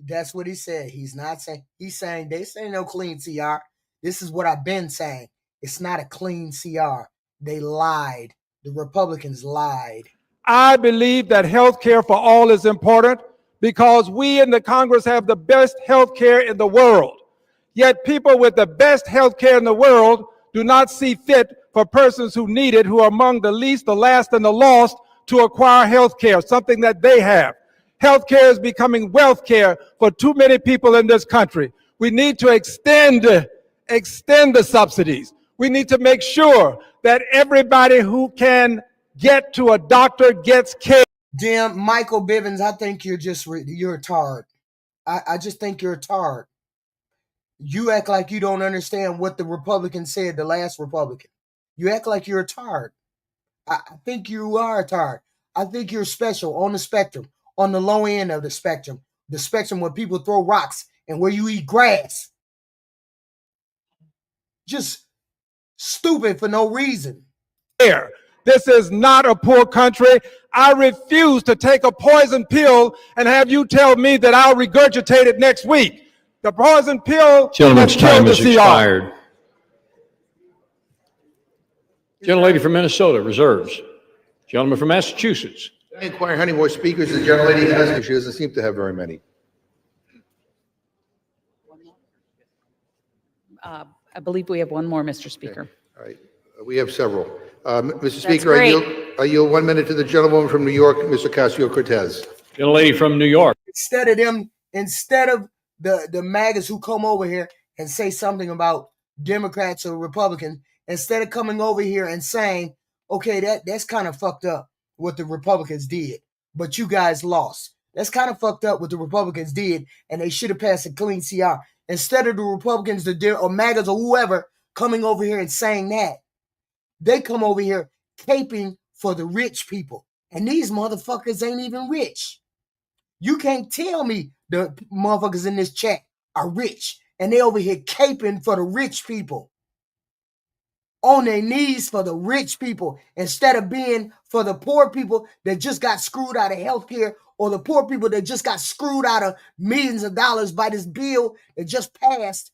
That's what he said. He's not saying, he's saying they say no clean CR. This is what I've been saying. It's not a clean CR. They lied. The Republicans lied. I believe that health care for all is important because we in the Congress have the best health care in the world. Yet people with the best health care in the world do not see fit for persons who need it, who are among the least, the last, and the lost, to acquire health care, something that they have. Health care is becoming wealth care for too many people in this country. We need to extend the subsidies. We need to make sure that everybody who can get to a doctor gets care. Jim, Michael Bivens, I think you're a tard. I just think you're a tard. You act like you don't understand what the Republican said, the last Republican. You act like you're a tard. I think you are a tard. I think you're special on the spectrum, on the low end of the spectrum where people throw rocks and where you eat grass. Just stupid for no reason. This is not a poor country. I refuse to take a poison pill and have you tell me that I'll regurgitate it next week. The poison pill. Gentleman's time has expired. Gentlelady from Minnesota reserves. Gentleman from Massachusetts. I inquire how many more speakers the gentlelady has. She doesn't seem to have very many. I believe we have one more, Mr. Speaker. All right, we have several. Mr. That's Speaker, great. I yield 1 minute to the gentlewoman from New York, Mr. Ocasio-Cortez. Gentlelady from New York. Instead of the MAGAs who come over here and say something about Democrats or Republicans, instead of coming over here and saying, okay, that's kind of fucked up what the Republicans did, but you guys lost. That's kind of fucked up what the Republicans did, and they should have passed a clean CR. Instead of the Republicans or MAGAs or whoever coming over here and saying that, they come over here caping for the rich people. And these motherfuckers ain't even rich. You can't tell me the motherfuckers in this chat are rich and they over here caping for the rich people. On their knees for the rich people instead of being for the poor people that just got screwed out of healthcare, or the poor people that just got screwed out of millions of dollars by this bill that just passed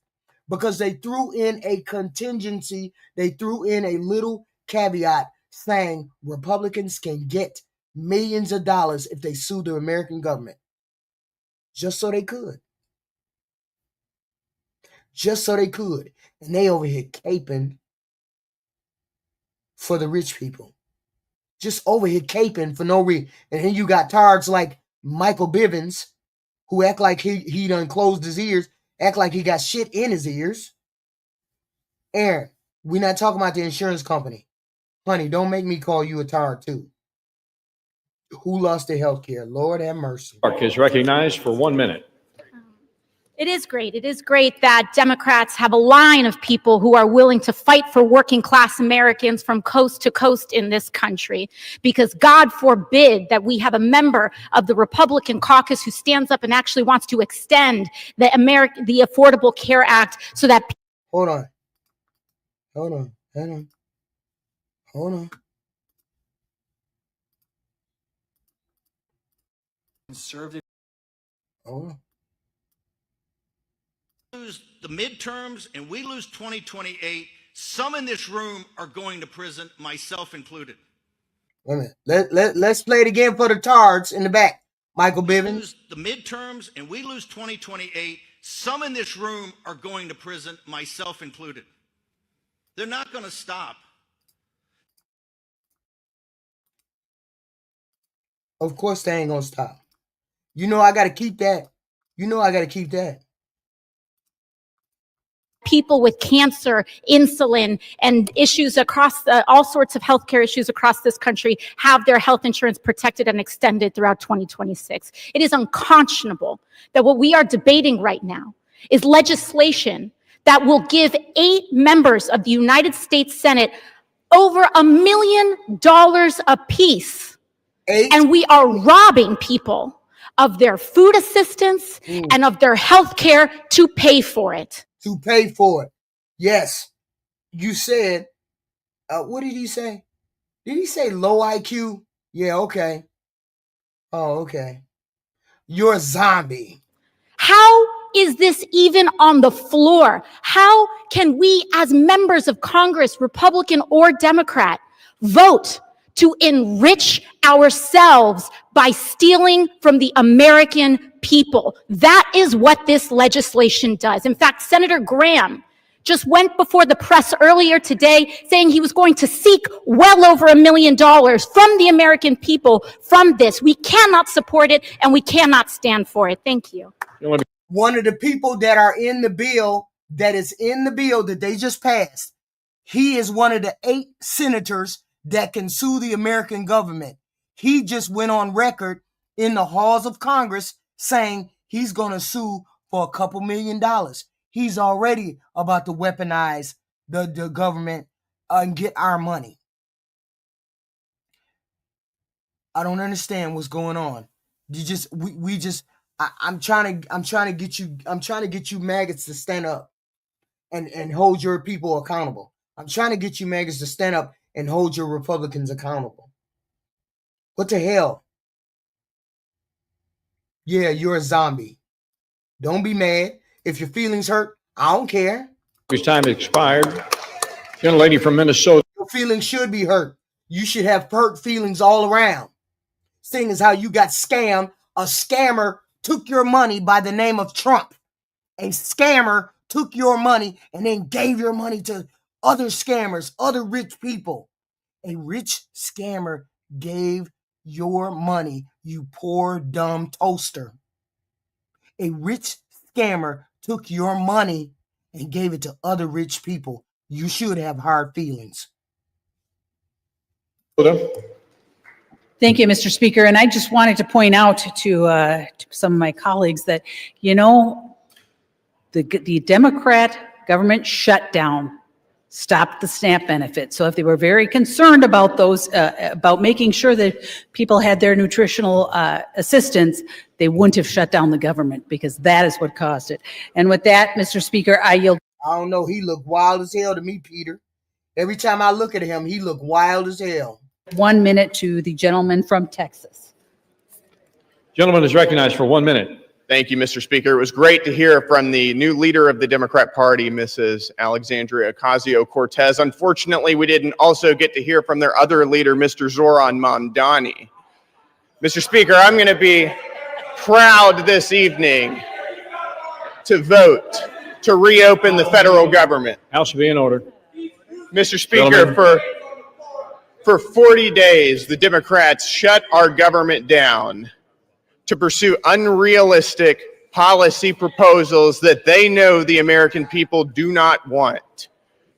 because they threw in a contingency, they threw in a little caveat saying Republicans can get millions of dollars if they sue the American government. Just so they could. Just so they could. And they over here caping for the rich people. Just over here caping for no reason. And then you got tards like Michael Bivens, who act like he done closed his ears, act like he got shit in his ears. Aaron, we're not talking about the insurance company. Honey, don't make me call you a tard too. Who lost their health care? Lord have mercy. Mark is recognized for 1 minute. It is great. It is great that Democrats have a line of people who are willing to fight for working class Americans from coast to coast in this country, because God forbid that we have a member of the Republican caucus who stands up and actually wants to extend the Affordable Care Act so that. Hold on. Conservative. Hold on. Lose the midterms and we lose 2028, some in this room are going to prison, myself included. Wait a minute. Let's play it again for the tards in the back. Michael Bivens. Lose the midterms and we lose 2028, some in this room are going to prison, myself included. They're not going to stop. Of course they ain't gonna stop. You know I gotta keep that. People with cancer, insulin, and issues across all sorts of healthcare issues across this country have their health insurance protected and extended throughout 2026. It is unconscionable that what we are debating right now is legislation that will give 8 members of the United States Senate over $1 million apiece. And we are robbing people of their food assistance and of their health care to pay for it. To pay for it. Yes. You said, what did he say? Did he say low IQ? Yeah, okay. Oh, okay. You're a zombie. How is this even on the floor? How can we, as members of Congress, Republican or Democrat, vote to enrich ourselves by stealing from the American people? That is what this legislation does. In fact, Senator Graham just went before the press earlier today saying he was going to seek well over $1 million from the American people from this. We cannot support it and we cannot stand for it. Thank you. One of the people that are in the bill, that they just passed, he is one of the 8 senators that can sue the American government. He just went on record in the halls of Congress saying he's going to sue for a couple $1 million. He's already about to weaponize the government and get our money. I don't understand what's going on. I'm trying to get you maggots to stand up and hold your people accountable. I'm trying to get you maggots to stand up and hold your Republicans accountable. What the hell? Yeah, you're a zombie. Don't be mad. If your feelings hurt, I don't care. His time expired. Gentlelady from Minnesota. Your feelings should be hurt. You should have hurt feelings all around. Seeing as how you got scammed, a scammer took your money by the name of Trump. A scammer took your money and then gave your money to other scammers, other rich people. A rich scammer gave your money, you poor dumb toaster. A rich scammer took your money and gave it to other rich people. You should have hard feelings. Thank you, Mr. Speaker. And I just wanted to point out to some of my colleagues that, you know, the Democrat government shutdown stopped the SNAP benefit. So if they were very concerned about those, about making sure that people had their nutritional assistance, they wouldn't have shut down the government, because that is what caused it. And with that, Mr. Speaker, I yield. I don't know. He looked wild as hell to me, Peter. Every time I look at him, he looked wild as hell. 1 minute to the gentleman from Texas. Gentleman is recognized for 1 minute. Thank you, Mr. Speaker. It was great to hear from the new leader of the Democrat Party, Mrs. Alexandria Ocasio-Cortez. Unfortunately, we didn't also get to hear from their other leader, Mr. Zoran Mamdani. Mr. Speaker, I'm going to be proud this evening to vote to reopen the federal government. House will be in order. Mr. Speaker, for 40 days, the Democrats shut our government down to pursue unrealistic policy proposals that they know the American people do not want.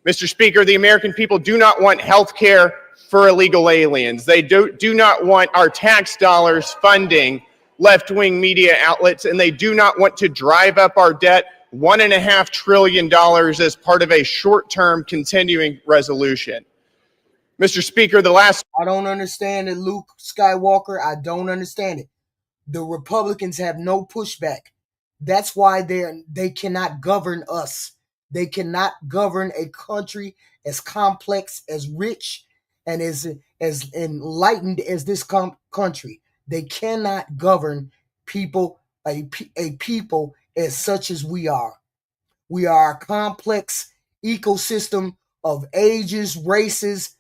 Mr. Speaker, the American people do not want health care for illegal aliens. They do not want our tax dollars funding left-wing media outlets, and they do not want to drive up our debt $1.5 trillion as part of a short-term continuing resolution. Mr. Speaker, I don't understand it, Luke Skywalker. I don't understand it. The Republicans have no pushback. That's why they cannot govern us. They cannot govern a country as complex, as rich, and as enlightened as this country. They cannot govern people, a people as such as we are. We are a complex ecosystem of ages, races,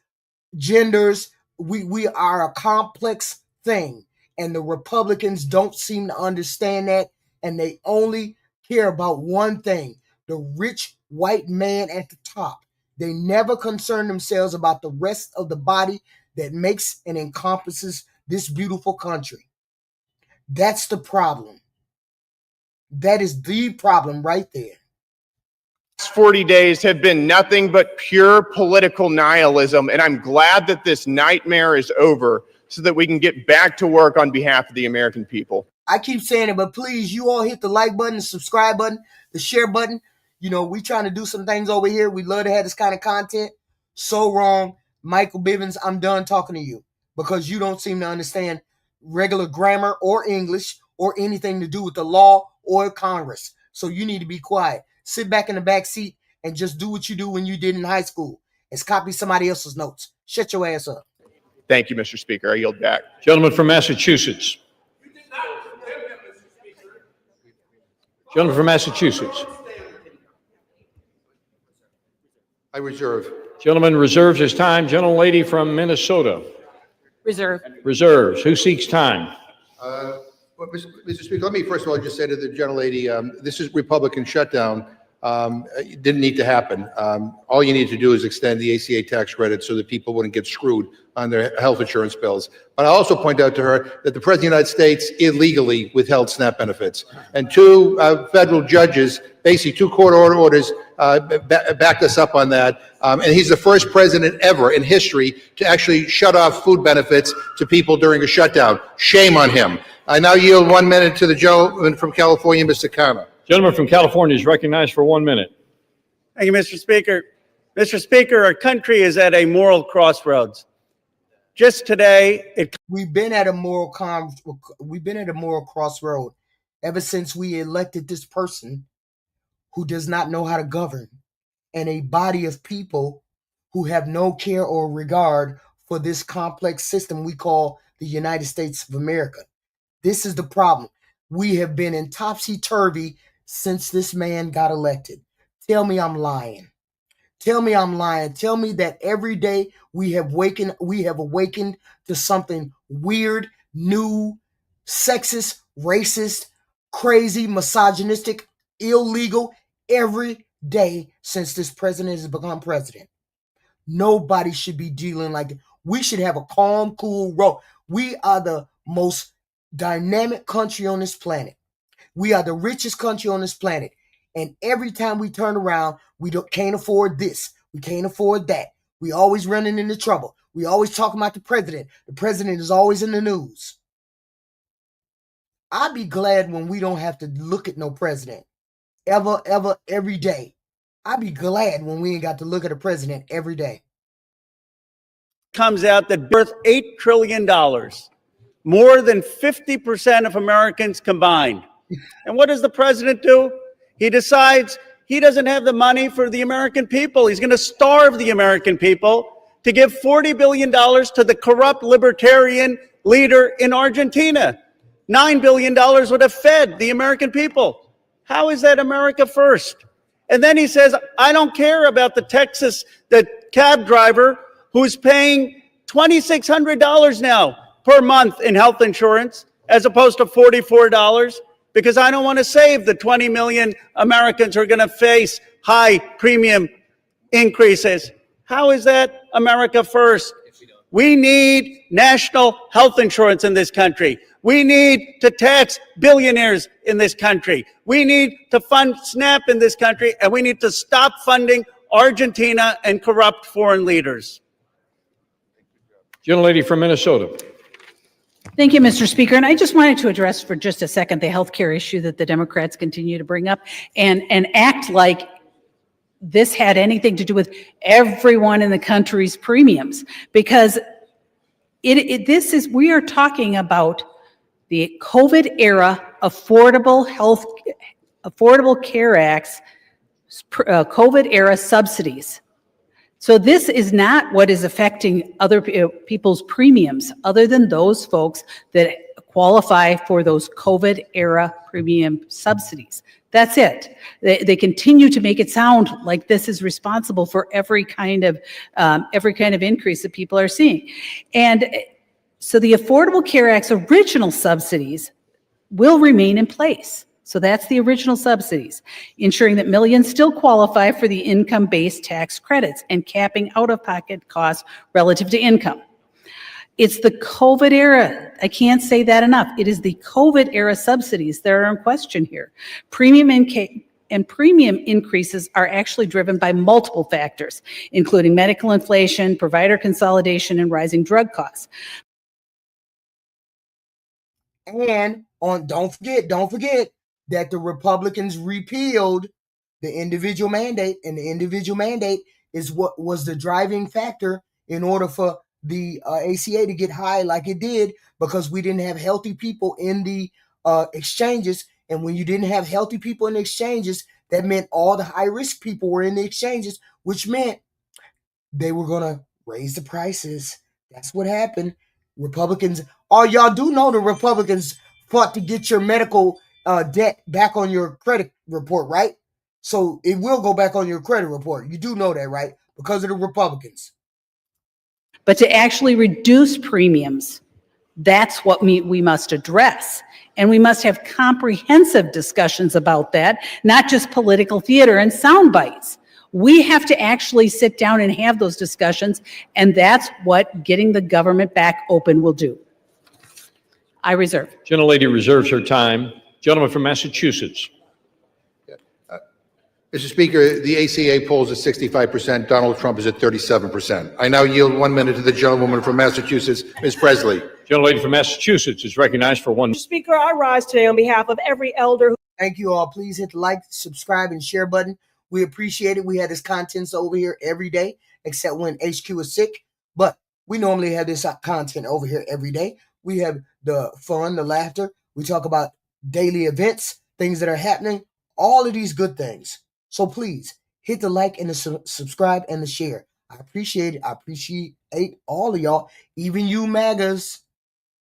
genders. We are a complex thing. And the Republicans don't seem to understand that. And they only care about one thing, the rich white man at the top. They never concern themselves about the rest of the body that makes and encompasses this beautiful country. That's the problem. That is the problem right there. 40 days have been nothing but pure political nihilism, and I'm glad that this nightmare is over so that we can get back to work on behalf of the American people. I keep saying it, but please, you all hit the like button, the subscribe button, the share button. You know, we trying to do some things over here. We love to have this kind of content. So wrong. Michael Bivens, I'm done talking to you because you don't seem to understand regular grammar or English or anything to do with the law or Congress. So you need to be quiet. Sit back in the back seat and just do what you do when you did in high school. It's copy somebody else's notes. Shut your ass up. Thank you, Mr. Speaker. I yield back. Gentleman from Massachusetts. Gentleman from Massachusetts. I reserve. Gentleman reserves his time. Gentlelady from Minnesota. Reserve. Reserves. Who seeks time? Well, Mr. Speaker, let me first of all just say to the gentlelady, this is Republican shutdown. It didn't need to happen. All you need to do is extend the ACA tax credit so that people wouldn't get screwed on their health insurance bills. But I also point out to her that the President of the United States illegally withheld SNAP benefits. And two federal judges, basically two court orders, backed us up on that. And he's the first president ever in history to actually shut off food benefits to people during a shutdown. Shame on him. I now yield 1 minute to the gentleman from California, Mr. Khanna. Gentleman from California is recognized for 1 minute. Thank you, Mr. Speaker. Mr. Speaker, our country is at a moral crossroads. Just today, we've been at a moral crossroad ever since we elected this person who does not know how to govern, and a body of people who have no care or regard for this complex system we call the United States of America. This is the problem. We have been in topsy-turvy since this man got elected. Tell me I'm lying. Tell me I'm lying. Tell me that every day we have awakened to something weird, new, sexist, racist, crazy, misogynistic, illegal every day since this president has become president. Nobody should be dealing like that. We should have a calm, cool road. We are the most dynamic country on this planet. We are the richest country on this planet. And every time we turn around, we can't afford this. We can't afford that. We always running into trouble. We always talking about the president. The president is always in the news. I'd be glad when we don't have to look at no president. Ever, every day. I'd be glad when we ain't got to look at a president every day. Comes out that worth $8 trillion, more than 50% of Americans combined. And what does the president do? He decides he doesn't have the money for the American people. He's going to starve the American people to give $40 billion to the corrupt libertarian leader in Argentina. $9 billion would have fed the American people. How is that America first? And then he says, I don't care about the cab driver who's paying $2,600 now per month in health insurance, as opposed to $44, because I don't want to save the 20 million Americans who are going to face high premium increases. How is that America first? We need national health insurance in this country. We need to tax billionaires in this country. We need to fund SNAP in this country, and we need to stop funding Argentina and corrupt foreign leaders. Gentlelady from Minnesota. Thank you, Mr. Speaker. And I just wanted to address for just a second the healthcare issue that the Democrats continue to bring up and act like this had anything to do with everyone in the country's premiums, because we are talking about the COVID era Affordable Care Act's COVID era subsidies. So this is not what is affecting other people's premiums, other than those folks that qualify for those COVID era premium subsidies. That's it. They continue to make it sound like this is responsible for every kind of increase that people are seeing. And so the Affordable Care Act's original subsidies will remain in place. So that's the original subsidies, ensuring that millions still qualify for the income-based tax credits and capping out-of-pocket costs relative to income. It's the COVID era. I can't say that enough. It is the COVID era subsidies that are in question here. Premium increases are actually driven by multiple factors, including medical inflation, provider consolidation, and rising drug costs. And don't forget that the Republicans repealed the individual mandate, and the individual mandate is what was the driving factor in order for the ACA to get high like it did, because we didn't have healthy people in the exchanges. And when you didn't have healthy people in the exchanges, that meant all the high-risk people were in the exchanges, which meant they were going to raise the prices. That's what happened. Republicans, y'all do know the Republicans fought to get your medical debt back on your credit report, right? So it will go back on your credit report. You do know that, right? Because of the Republicans. But to actually reduce premiums, that's what we must address. And we must have comprehensive discussions about that, not just political theater and sound bites. We have to actually sit down and have those discussions, and that's what getting the government back open will do. I reserve. Gentlelady reserves her time. Gentleman from Massachusetts. Mr. Speaker, the ACA polls at 65%. Donald Trump is at 37%. I now yield 1 minute to the gentlewoman from Massachusetts, Ms. Presley. Gentlelady from Massachusetts is recognized for 1 minute. Speaker, I rise today on behalf of every elder. Thank you all. Please hit the like, subscribe, and share button. We appreciate it. We have this content over here every day, except when HQ is sick. But we normally have this content over here every day. We have the fun, the laughter. We talk about daily events, things that are happening, all of these good things. So please hit the like and the subscribe and the share. I appreciate it. I appreciate all of y'all, even you MAGAs.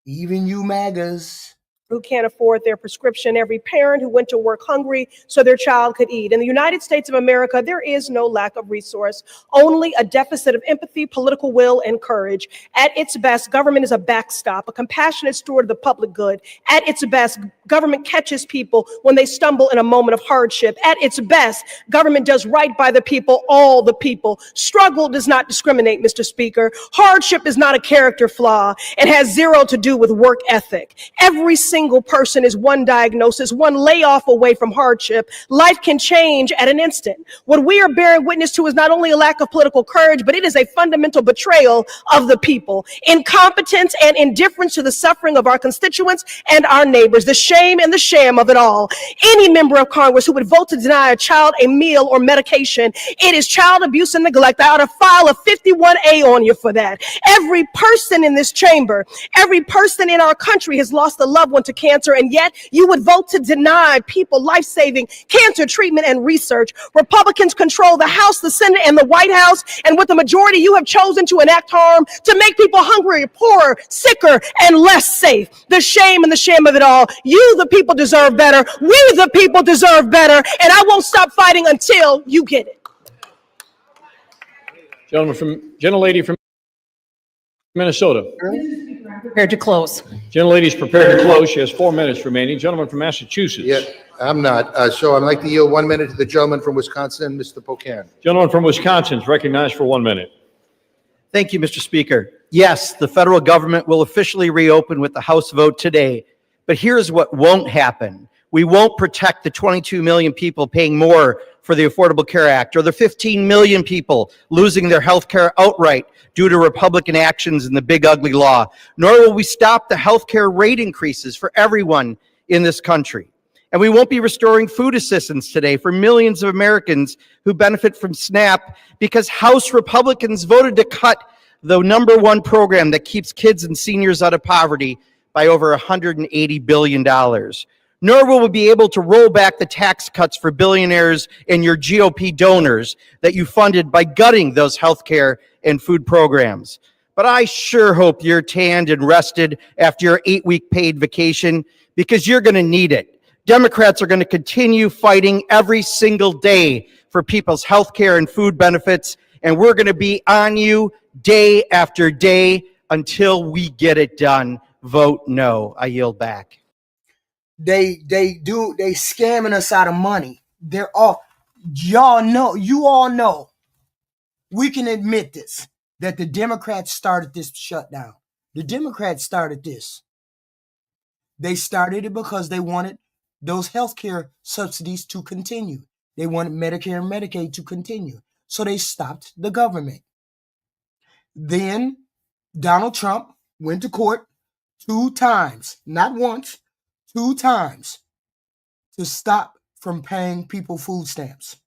Even you MAGAs. who can't afford their prescription, every parent who went to work hungry so their child could eat. In the United States of America, there is no lack of resource, only a deficit of empathy, political will, and courage. At its best, government is a backstop, a compassionate steward of the public good. At its best, government catches people when they stumble in a moment of hardship. At its best, government does right by the people, all the people. Struggle does not discriminate, Mr. Speaker. Hardship is not a character flaw. It has zero to do with work ethic. Every single person is one diagnosis, one layoff away from hardship. Life can change at an instant. What we are bearing witness to is not only a lack of political courage, but it is a fundamental betrayal of the people. Incompetence and indifference to the suffering of our constituents and our neighbors. The shame and the sham of it all. Any member of Congress who would vote to deny a child a meal or medication, it is child abuse and neglect. I ought to file a 51A on you for that. Every person in this chamber, every person in our country has lost a loved one to cancer, and yet you would vote to deny people life-saving cancer treatment and research. Republicans control the House, the Senate, and the White House, and with the majority, you have chosen to enact harm to make people hungrier, poorer, sicker, and less safe. The shame and the shame of it all. You, the people, deserve better. We, the people, deserve better, and I won't stop fighting until you get it. Gentlelady from Minnesota. Prepared to close. Gentlelady's prepared to close. She has 4 minutes remaining. Gentleman from Massachusetts. Yeah, I'm not. So I'd like to yield 1 minute to the gentleman from Wisconsin, Mr. Pocan. Gentleman from Wisconsin is recognized for 1 minute. Thank you, Mr. Speaker. Yes, the federal government will officially reopen with the House vote today, but here's what won't happen. We won't protect the 22 million people paying more for the Affordable Care Act, or the 15 million people losing their health care outright due to Republican actions in the big ugly law, nor will we stop the health care rate increases for everyone in this country. And we won't be restoring food assistance today for millions of Americans who benefit from SNAP because House Republicans voted to cut the #1 program that keeps kids and seniors out of poverty by over $180 billion. Nor will we be able to roll back the tax cuts for billionaires and your GOP donors that you funded by gutting those healthcare and food programs. But I sure hope you're tanned and rested after your 8-week paid vacation, because you're going to need it. Democrats are going to continue fighting every single day for people's healthcare and food benefits, and we're going to be on you day after day until we get it done. Vote no. I yield back. They scamming us out of money. You all know, we can admit this, that the Democrats started this shutdown. The Democrats started this. They started it because they wanted those healthcare subsidies to continue. They wanted Medicare and Medicaid to continue. So they stopped the government. Then Donald Trump went to court 2 times, not once, 2 times, to stop from paying people food stamps.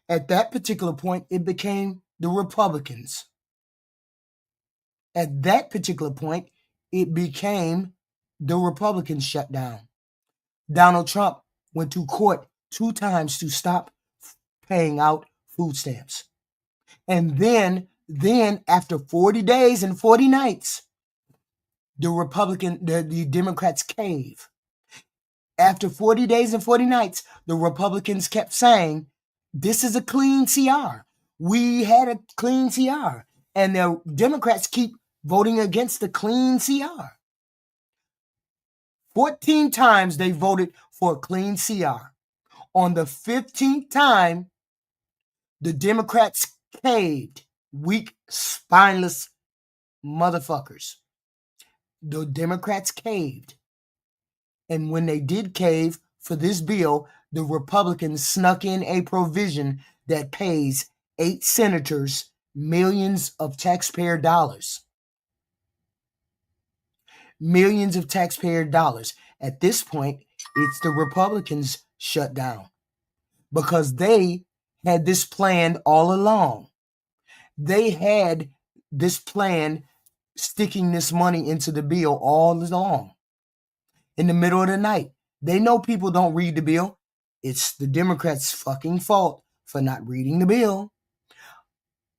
At that particular point, it became the Republicans. At that particular point, it became the Republicans shutdown. Donald Trump went to court 2 times to stop paying out food stamps. And then after 40 days and 40 nights, the Democrats cave. After 40 days and 40 nights, the Republicans kept saying, this is a clean CR. We had a clean CR. And the Democrats keep voting against the clean CR. 14 times they voted for a clean CR. On the 15th time, the Democrats caved. Weak, spineless motherfuckers. The Democrats caved. And when they did cave for this bill, the Republicans snuck in a provision that pays 8 senators millions of taxpayer dollars. Millions of taxpayer dollars. At this point, it's the Republicans shut down because they had this planned all along. They had this plan sticking this money into the bill all along. In the middle of the night. They know people don't read the bill. It's the Democrats' fucking fault for not reading the bill.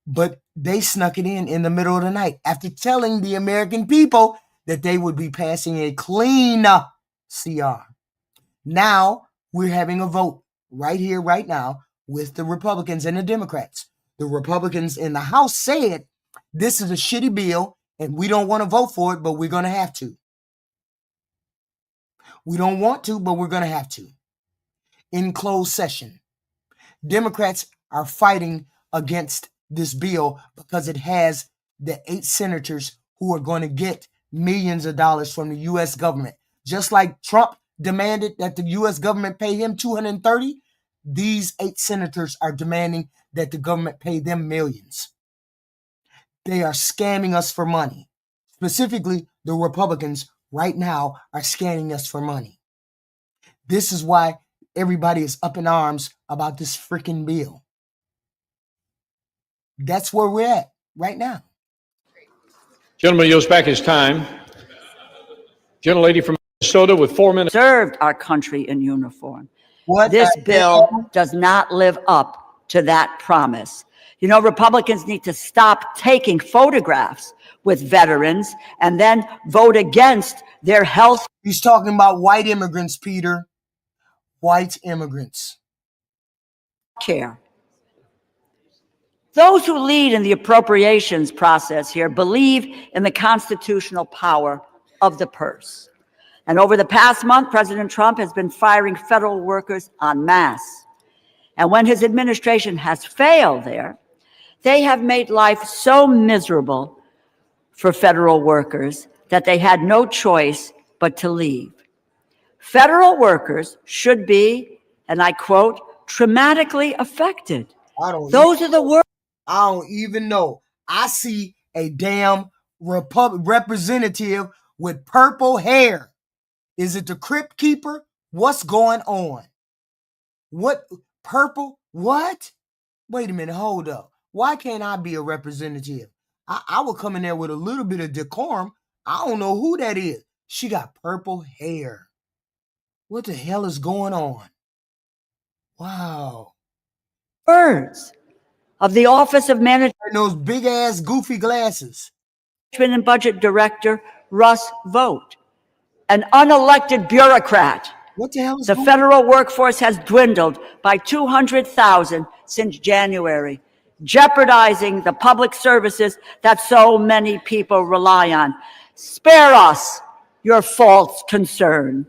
But they snuck it in the middle of the night after telling the American people that they would be passing a clean CR. Now we're having a vote right here, right now, with the Republicans and the Democrats. The Republicans in the House said this is a shitty bill and we don't want to vote for it, but we're going to have to. We don't want to, but we're going to have to. In closed session, Democrats are fighting against this bill because it has the 8 senators who are going to get millions of dollars from the U.S. government. Just like Trump demanded that the U.S. government pay him $230, these 8 senators are demanding that the government pay them millions. They are scamming us for money. Specifically, the Republicans right now are scamming us for money. This is why everybody is up in arms about this freaking bill. That's where we're at right now. Gentleman yields back his time. Gentlelady from Minnesota with 4 minutes. Served our country in uniform. What This the bill hell? does not live up to that promise. You know, Republicans need to stop taking photographs with veterans and then vote against their health. He's talking about white immigrants, Peter. White immigrants. Care. Those who lead in the appropriations process here believe in the constitutional power of the purse. And over the past month, President Trump has been firing federal workers en masse. And when his administration has failed there, they have made life so miserable for federal workers that they had no choice but to leave. Federal workers should be, and I quote, traumatically affected. Those are the words. I don't even know. I see a damn representative with purple hair. Is it the Crypt Keeper? What's going on? What? Purple? What? Wait a minute, hold up. Why can't I be a representative? I will come in there with a little bit of decorum. I don't know who that is. She got purple hair. What the hell is going on? Wow. Words of the Office of Management and those big ass goofy glasses. and Budget Director Russ Vought, an unelected bureaucrat. What the hell is the going federal workforce has dwindled by 200,000 since January, jeopardizing the public services that so many people rely on. Spare us your false concern.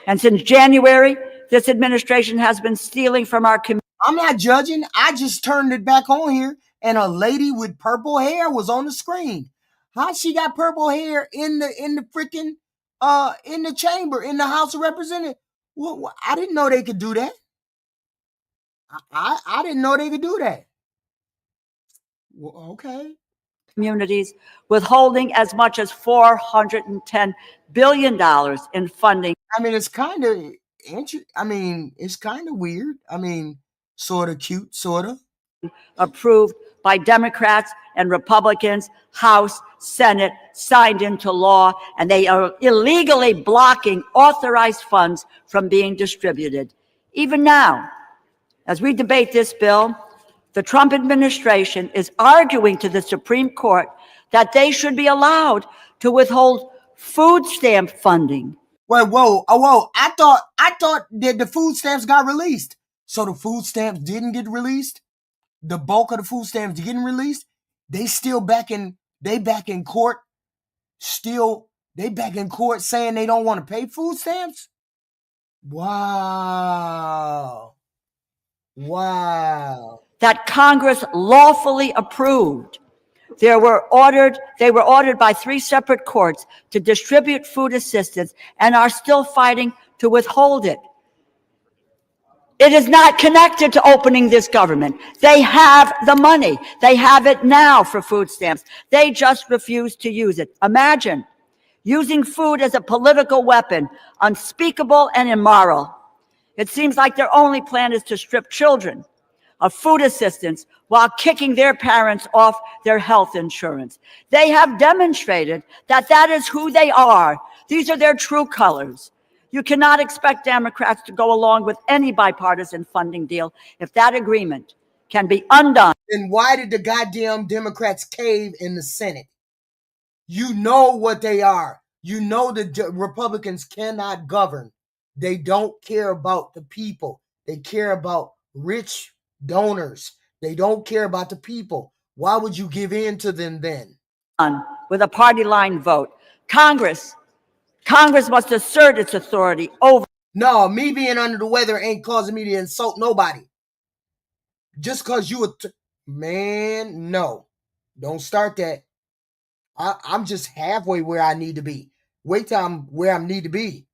And since January, this administration has been stealing from our community. I'm not judging. I just turned it back on here and a lady with purple hair was on the screen. How she got purple hair in the freaking in the chamber, in the House of Representatives? Well, I didn't know they could do that. I didn't know they could do that. Well, okay. Communities withholding as much as $410 billion in funding. I mean, it's kind of it's kind of weird. I mean, sort of cute, sort of. Approved by Democrats and Republicans, House, Senate, signed into law, and they are illegally blocking authorized funds from being distributed. Even now, as we debate this bill, the Trump administration is arguing to the Supreme Court that they should be allowed to withhold food stamp funding. Whoa. I thought that the food stamps got released. So the food stamps didn't get released? The bulk of the food stamps getting released? They back in court saying they don't want to pay food stamps? Wow. That Congress lawfully approved. They were ordered by 3 separate courts to distribute food assistance and are still fighting to withhold it. It is not connected to opening this government. They have the money. They have it now for food stamps. They just refuse to use it. Imagine using food as a political weapon, unspeakable and immoral. It seems like their only plan is to strip children of food assistance while kicking their parents off their health insurance. They have demonstrated that that is who they are. These are their true colors. You cannot expect Democrats to go along with any bipartisan funding deal if that agreement can be undone. Then why did the goddamn Democrats cave in the Senate? You know what they are. You know that Republicans cannot govern. They don't care about the people. They care about rich donors. They don't care about the people. Why would you give in to them then? With a party line vote. Congress must assert its authority over. No, me being under the weather ain't causing me to insult nobody. Just because you were, man, no. Don't start that. I'm just halfway where I need to be. Wait till I'm where I need to be.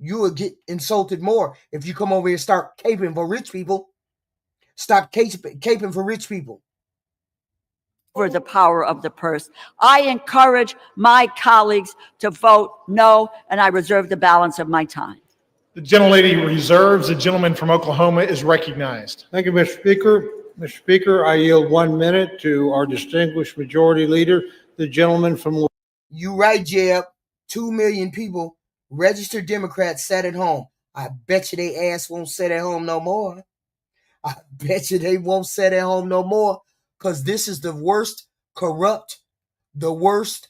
You will get insulted more if you come over here and start caping for rich people. Stop caping for rich people. Over the power of the purse. I encourage my colleagues to vote no, and I reserve the balance of my time. The gentlelady reserves. The gentleman from Oklahoma is recognized. Thank you, Mr. Speaker. Mr. Speaker, I yield 1 minute to our distinguished majority leader, the gentleman from... You right, Jeb. 2 million people, registered Democrats, sat at home. I bet you they ass won't sit at home no more. I bet you they won't sit at home no more, because this is the worst corrupt, the worst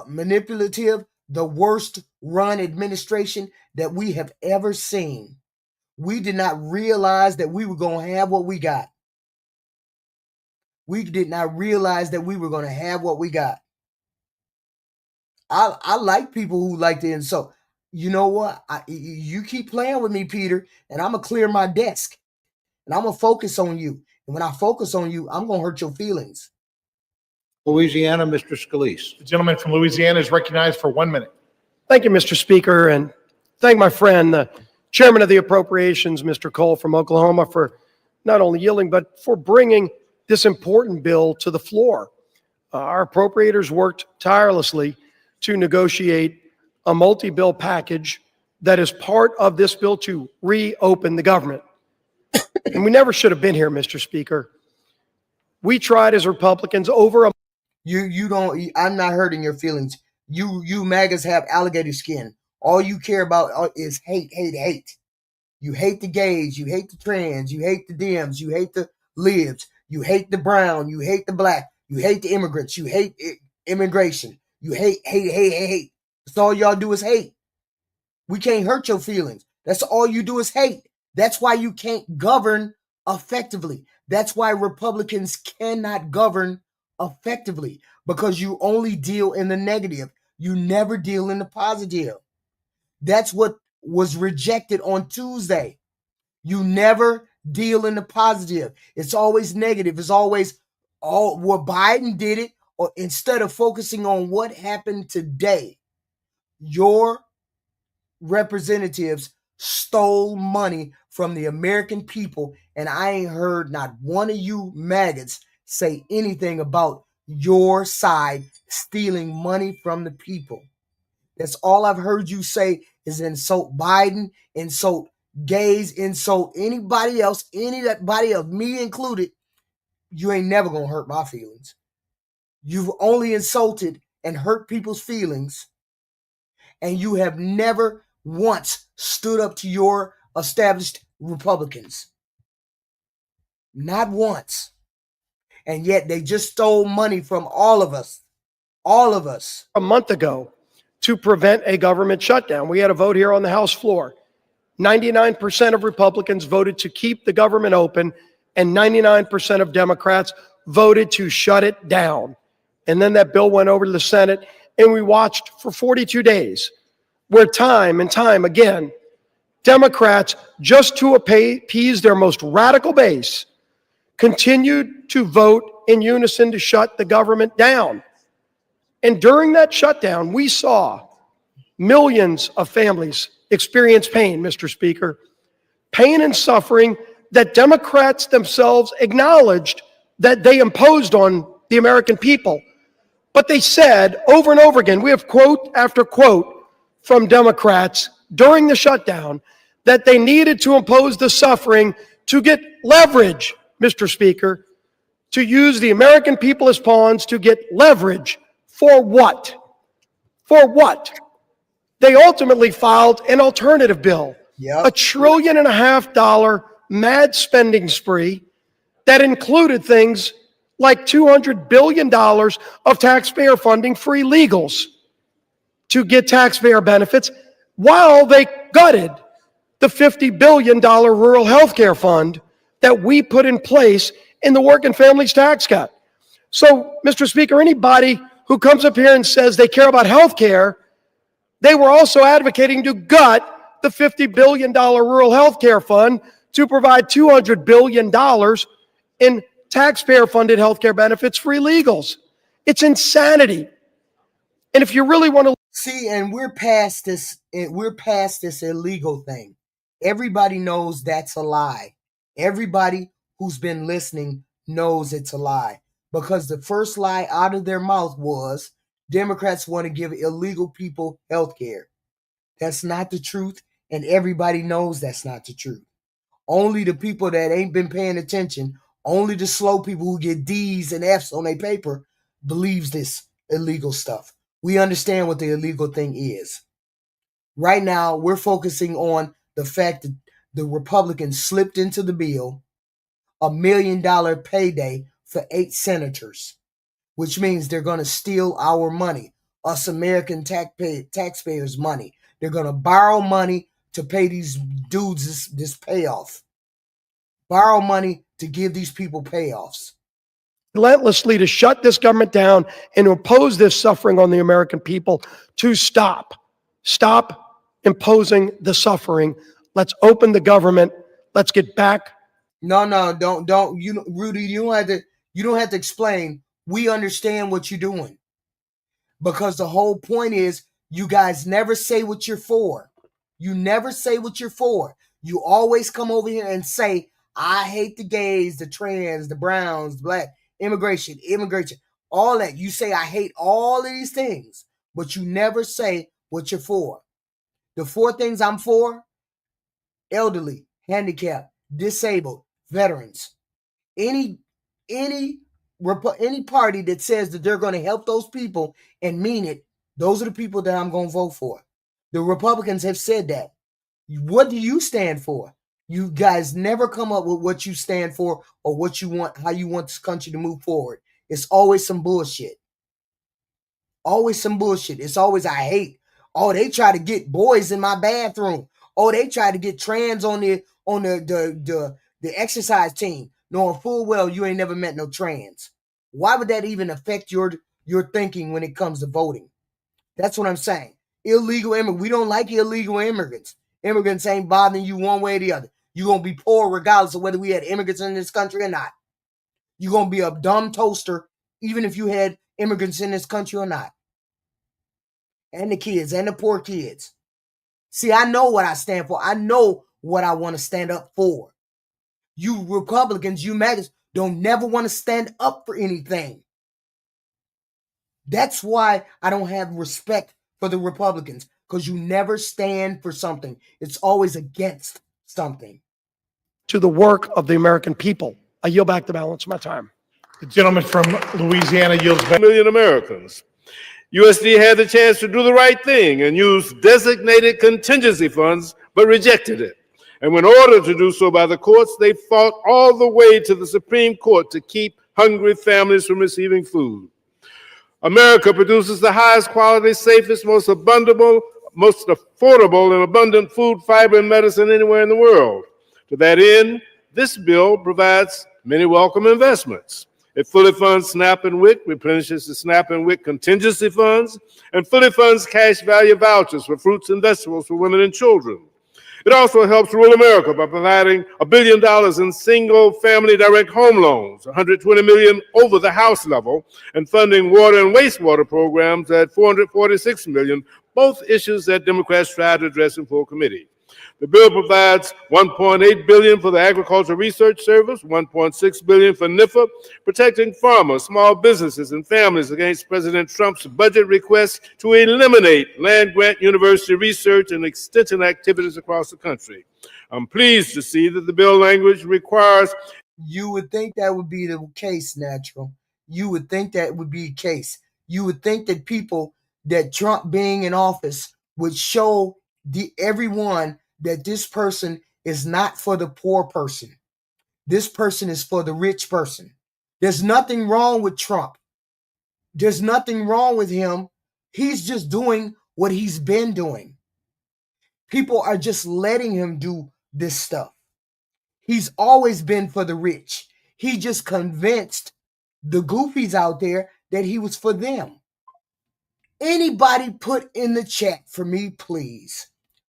manipulative, the worst run administration that we have ever seen. We did not realize that we were going to have what we got. We did not realize that we were going to have what we got. I like people who like to insult. You know what? You keep playing with me, Peter, and I'm going to clear my desk. And I'm going to focus on you. And when I focus on you, I'm going to hurt your feelings. Louisiana, Mr. Scalise. The gentleman from Louisiana is recognized for 1 minute. Thank you, Mr. Speaker, and thank my friend, the Chairman of the Appropriations, Mr. Cole from Oklahoma, for not only yielding, but for bringing this important bill to the floor. Our appropriators worked tirelessly to negotiate a multi-bill package that is part of this bill to reopen the government. And we never should have been here, Mr. Speaker. We tried as Republicans over a... You don't, I'm not hurting your feelings. You MAGAs have alligator skin. All you care about is hate, hate, hate. You hate the gays, you hate the trans, you hate the Dems, you hate the libs, you hate the brown, you hate the black, you hate the immigrants, you hate immigration. You hate, hate, hate, hate, hate. That's all y'all do is hate. We can't hurt your feelings. That's all you do is hate. That's why you can't govern effectively. That's why Republicans cannot govern effectively, because you only deal in the negative. You never deal in the positive. That's what was rejected on Tuesday. You never deal in the positive. It's always negative. It's always what Biden did it, or instead of focusing on what happened today. Your representatives stole money from the American people, and I ain't heard not one of you maggots say anything about your side stealing money from the people. That's all I've heard you say is insult Biden, insult gays, insult anybody else, me included. You ain't never gonna hurt my feelings. You've only insulted and hurt people's feelings, and you have never once stood up to your established Republicans. Not once. And yet they just stole money from all of us. All of us. A month ago to prevent a government shutdown. We had a vote here on the House floor. 99% of Republicans voted to keep the government open, and 99% of Democrats voted to shut it down. And then that bill went over to the Senate, and we watched for 42 days where time and time again, Democrats, just to appease their most radical base, continued to vote in unison to shut the government down. And during that shutdown, we saw millions of families experience pain, Mr. Speaker, pain and suffering that Democrats themselves acknowledged that they imposed on the American people. But they said over and over again, we have quote after quote from Democrats during the shutdown, that they needed to impose the suffering to get leverage, Mr. Speaker, to use the American people as pawns to get leverage. For what? For what? They ultimately filed an alternative bill, $1.5 trillion mad spending spree that included things like $200 billion of taxpayer funding for illegals. to get taxpayer benefits while they gutted the $50 billion rural health care fund that we put in place in the Working Families Tax Cut. So, Mr. Speaker, anybody who comes up here and says they care about health care, they were also advocating to gut the $50 billion rural health care fund to provide $200 billion in taxpayer-funded health care benefits for illegals. It's insanity. And if you really want to see, and we're past this illegal thing. Everybody knows that's a lie. Everybody who's been listening knows it's a lie, because the first lie out of their mouth was Democrats want to give illegal people health care. That's not the truth, and everybody knows that's not the truth. Only the people that ain't been paying attention, only the slow people who get D's and F's on their paper believes this illegal stuff. We understand what the illegal thing is. Right now, we're focusing on the fact that the Republicans slipped into the bill $1 million payday for 8 senators, which means they're going to steal our money, us American taxpayers' money. They're going to borrow money to pay these dudes this payoff. Borrow money to give these people payoffs. relentlessly to shut this government down and to impose this suffering on the American people to stop. Stop imposing the suffering. Let's open the government. Let's get back. No, don't. You, Rudy, you don't have to explain. We understand what you're doing. Because the whole point is you guys never say what you're for. You never say what you're for. You always come over here and say, I hate the gays, the trans, the browns, the black, immigration, all that. You say, I hate all of these things, but you never say what you're for. The 4 things I'm for: elderly, handicapped, disabled, veterans. Any party that says that they're going to help those people and mean it, those are the people that I'm going to vote for. The Republicans have said that. What do you stand for? You guys never come up with what you stand for or what you want, how you want this country to move forward. It's always some bullshit. Always some bullshit. It's always, I hate. Oh, they try to get boys in my bathroom. Oh, they try to get trans on the exercise team, knowing full well you ain't never met no trans. Why would that even affect your thinking when it comes to voting? That's what I'm saying. Illegal immigrants. We don't like illegal immigrants. Immigrants ain't bothering you one way or the other. You're going to be poor regardless of whether we had immigrants in this country or not. You're going to be a dumb toaster even if you had immigrants in this country or not. And the kids and the poor kids. See, I know what I stand for. I know what I want to stand up for. You Republicans, you MAGAs, don't never want to stand up for anything. That's why I don't have respect for the Republicans, because you never stand for something. It's always against something. To the work of the American people. I yield back the balance of my time. The gentleman from Louisiana yields back. 1 million Americans. USD had the chance to do the right thing and use designated contingency funds, but rejected it. And when ordered to do so by the courts, they fought all the way to the Supreme Court to keep hungry families from receiving food. America produces the highest quality, safest, most affordable, and abundant food, fiber, and medicine anywhere in the world. To that end, this bill provides many welcome investments. It fully funds SNAP and WIC, replenishes the SNAP and WIC contingency funds, and fully funds cash value vouchers for fruits and vegetables for women and children. It also helps rural America by providing $1 billion in single-family direct home loans, $120 million over the House level, and funding water and wastewater programs at $446 million, both issues that Democrats tried to address in full committee. The bill provides $1.8 billion for the Agricultural Research Service, $1.6 billion for NIFA, protecting farmers, small businesses, and families against President Trump's budget request to eliminate land-grant university research and extension activities across the country. I'm pleased to see that the bill language requires... You would think that would be the case, Natural. You would think that would be the case. You would think that people, that Trump being in office would show everyone that this person is not for the poor person. This person is for the rich person. There's nothing wrong with Trump. There's nothing wrong with him. He's just doing what he's been doing. People are just letting him do this stuff. He's always been for the rich. He just convinced the goofies out there that he was for them. Anybody put in the chat for me, please,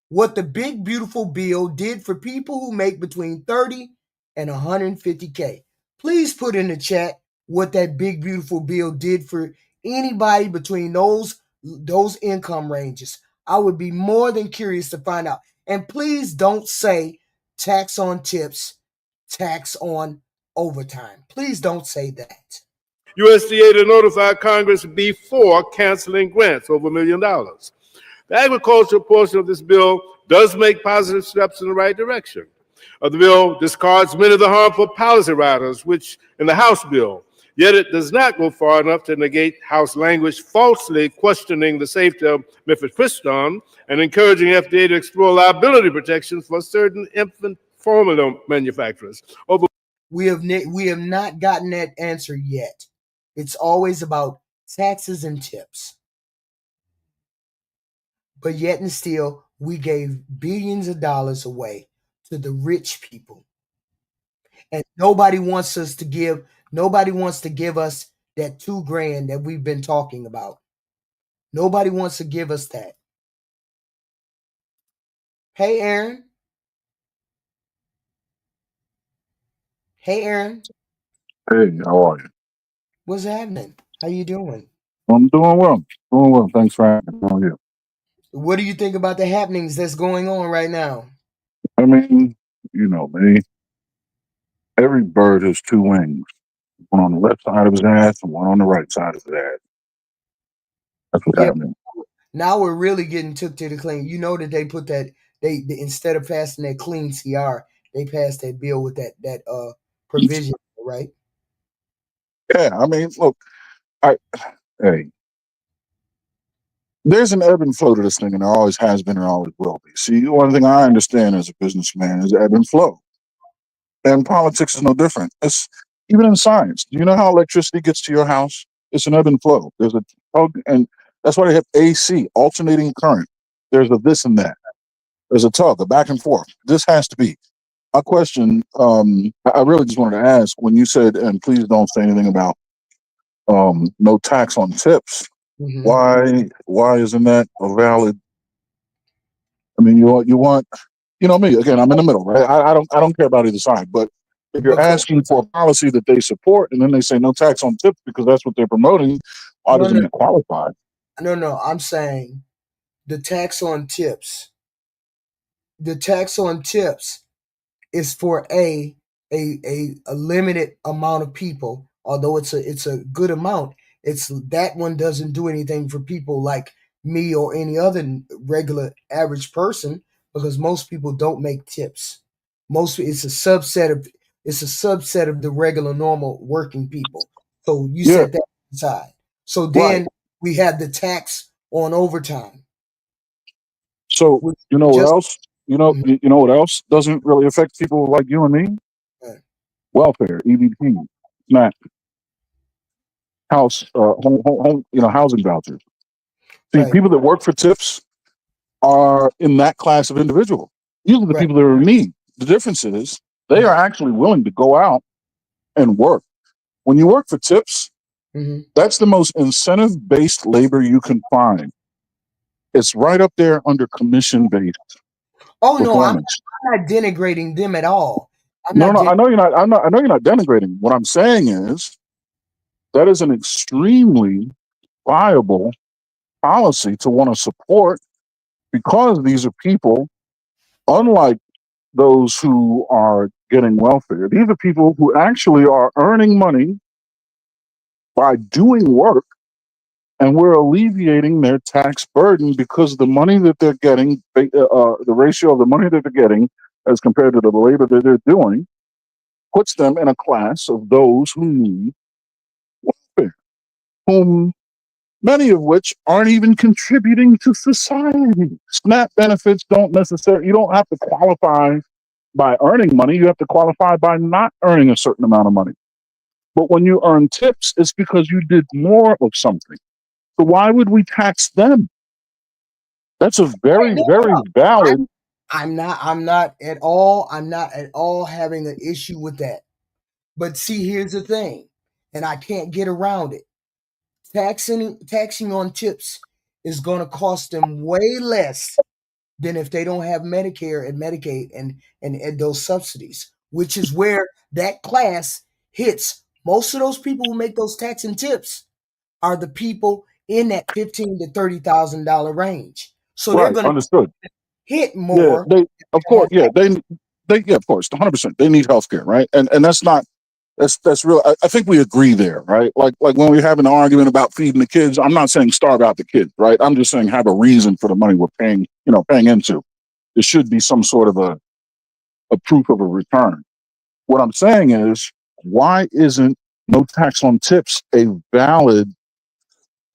what the big beautiful bill did for people who make between 30 and 150K. Please put in the chat what that big beautiful bill did for anybody between those income ranges. I would be more than curious to find out. And please don't say tax on tips, tax on overtime. Please don't say that. USDA to notify Congress before canceling grants over $1 million. The agricultural portion of this bill does make positive steps in the right direction. The bill discards many of the harmful policy riders, which in the House bill, yet it does not go far enough to negate House language falsely questioning the safety of mifepristone and encouraging FDA to explore liability protections for certain infant formula manufacturers. We have not gotten that answer yet. It's always about taxes and tips. But yet and still, we gave billions of dollars away to the rich people. And nobody wants to give us that $2,000 that we've been talking about. Nobody wants to give us that. Hey, Aaron. Hey, Aaron. Hey, how are you? What's happening? How you doing? I'm doing well. Doing well. Thanks for asking. How are you? What do you think about the happenings that's going on right now? I mean, you know me. Every bird has two wings. One on the left side of his ass and one on the right side of his ass. That's what's happening. Now we're really getting took to the clean. You know that they put that they instead of passing that clean CR, they passed that bill with that provision, right? Yeah, I mean, look, hey, there's an ebb and flow to this thing, and there always has been and always will be. See, one thing I understand as a businessman is ebb and flow. And politics is no different. It's even in science. Do you know how electricity gets to your house? It's an ebb and flow. There's a tug, and that's why they have AC, alternating current. There's a this and that. There's a tug, a back and forth. This has to be. My question, I really just wanted to ask, when you said, and please don't say anything about no tax on tips, why isn't that a valid? I mean, you want, you know me, again, I'm in the middle, right? I don't care about either side, but if you're asking for a policy that they support and then they say no tax on tips because that's what they're promoting, why doesn't it qualify? No, I'm saying the tax on tips. The tax on tips is for a limited amount of people, although it's a good amount. It's that one doesn't do anything for people like me or any other regular average person, because most people don't make tips. It's a subset of the regular normal working people. So you set that aside. So then we have the tax on overtime. So you know what else? You know what else doesn't really affect people like you and me? Welfare, EBT, SNAP, house, home, housing vouchers. See, people that work for tips are in that class of individual. These are the people that are in need. The difference is they are actually willing to go out and work. When you work for tips, that's the most incentive-based labor you can find. It's right up there under commission-based. Oh no, I'm not denigrating them at all. I know you're not. I know you're not denigrating. What I'm saying is that is an extremely viable policy to want to support, because these are people, unlike those who are getting welfare. These are people who actually are earning money by doing work, and we're alleviating their tax burden because the money that they're getting, the ratio of the money that they're getting as compared to the labor that they're doing, puts them in a class of those who need welfare, whom many of which aren't even contributing to society. SNAP benefits don't necessarily, you don't have to qualify by earning money, you have to qualify by not earning a certain amount of money. But when you earn tips, it's because you did more of something. So why would we tax them? That's a very, No, very no, valid. I'm not at all having an issue with that. But see, here's the thing, and I can't get around it. Taxing on tips is going to cost them way less than if they don't have Medicare and Medicaid and those subsidies, which is where that class hits. Most of those people who make those tax and tips are the people in that $15,000 to $30,000 range. So they're Right, going to understood. hit Yeah, more. they, of course, yeah, yeah, of course, 100%. They need healthcare, right? And that's not, that's real. I think we agree there, right? Like when we have an argument about feeding the kids, I'm not saying starve out the kids, right? I'm just saying have a reason for the money we're paying, paying into. There should be some sort of a proof of a return. What I'm saying is, why isn't no tax on tips a valid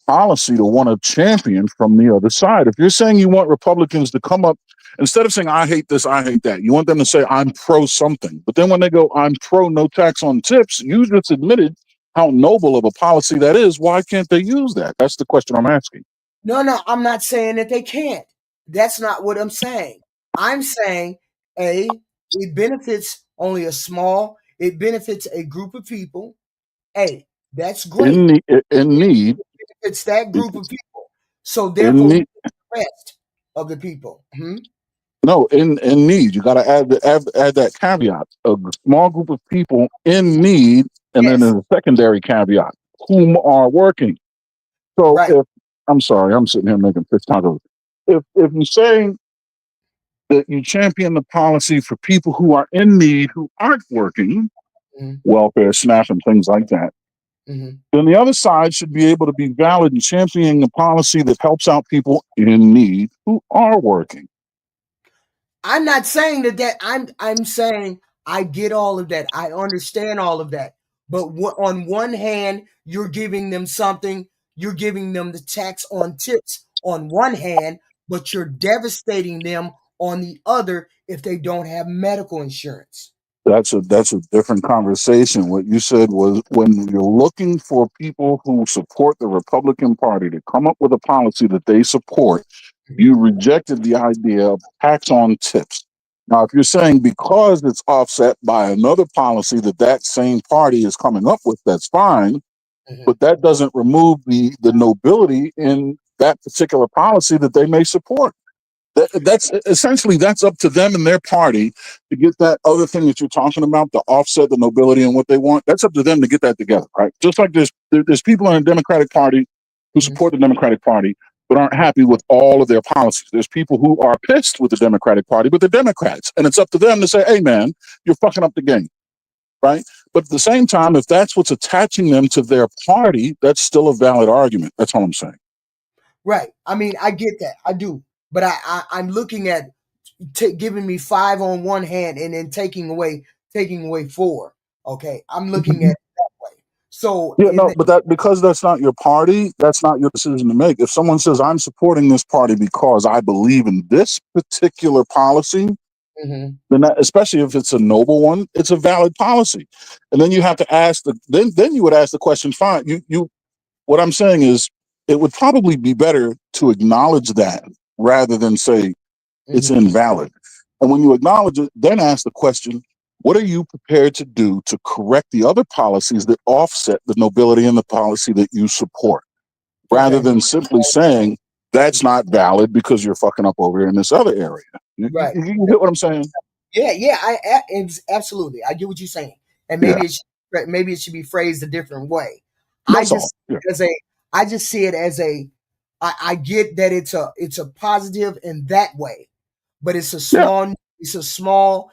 policy to want to champion from the other side? If you're saying you want Republicans to come up, instead of saying, I hate this, I hate that, you want them to say, I'm pro something. But then when they go, I'm pro no tax on tips, you just admitted how noble of a policy that is. Why can't they use that? That's the question I'm asking. No, I'm not saying that they can't. That's not what I'm saying. I'm saying, it benefits only it benefits a group of people. That's great. In need. It's that group of people. So In therefore, need. the rest of the people. No, in need. You got to add that caveat. A small group of people in need, and then there's a secondary caveat, whom are working. So if I'm sorry, I'm sitting here making fish tacos. If you're saying that you champion the policy for people who are in need, who aren't working, welfare, SNAP, and things like that, then the other side should be able to be valid in championing a policy that helps out people in need who are working. I'm not saying that I'm saying I get all of that. I understand all of that. But on one hand, you're giving them something, you're giving them the tax on tips on one hand, but you're devastating them on the other if they don't have medical insurance. That's a different conversation. What you said was, when you're looking for people who support the Republican Party to come up with a policy that they support, you rejected the idea of tax on tips. Now, if you're saying because it's offset by another policy that same party is coming up with, that's fine, but that doesn't remove the nobility in that particular policy that they may support. That's essentially, that's up to them and their party to get that other thing that you're talking about, to offset the nobility and what they want. That's up to them to get that together, right? Just like there's people in the Democratic Party who support the Democratic Party but aren't happy with all of their policies. There's people who are pissed with the Democratic Party, but they're Democrats, and it's up to them to say, "Hey, man, you're fucking up the game," right? But at the same time, if that's what's attaching them to their party, that's still a valid argument. That's all I'm saying. Right. I mean, I get that. I do. But I'm looking at giving me 5 on one hand and then taking away 4. Okay. I'm looking at it that way. So Yeah, no, but because that's not your party, that's not your decision to make. If someone says, I'm supporting this party because I believe in this particular policy, then that, especially if it's a noble one, it's a valid policy. And then you have to ask then you would ask the question, fine, what I'm saying is, it would probably be better to acknowledge that rather than say it's invalid. And when you acknowledge it, then ask the question, what are you prepared to do to correct the other policies that offset the nobility in the policy that you support? Rather than simply saying, that's not valid because you're fucking up over here in this other area. Right. You get what I'm saying? Yeah, absolutely. I get what you're saying. And maybe it should be phrased a different way. I just see it as I get that it's a positive in that way, but it's a small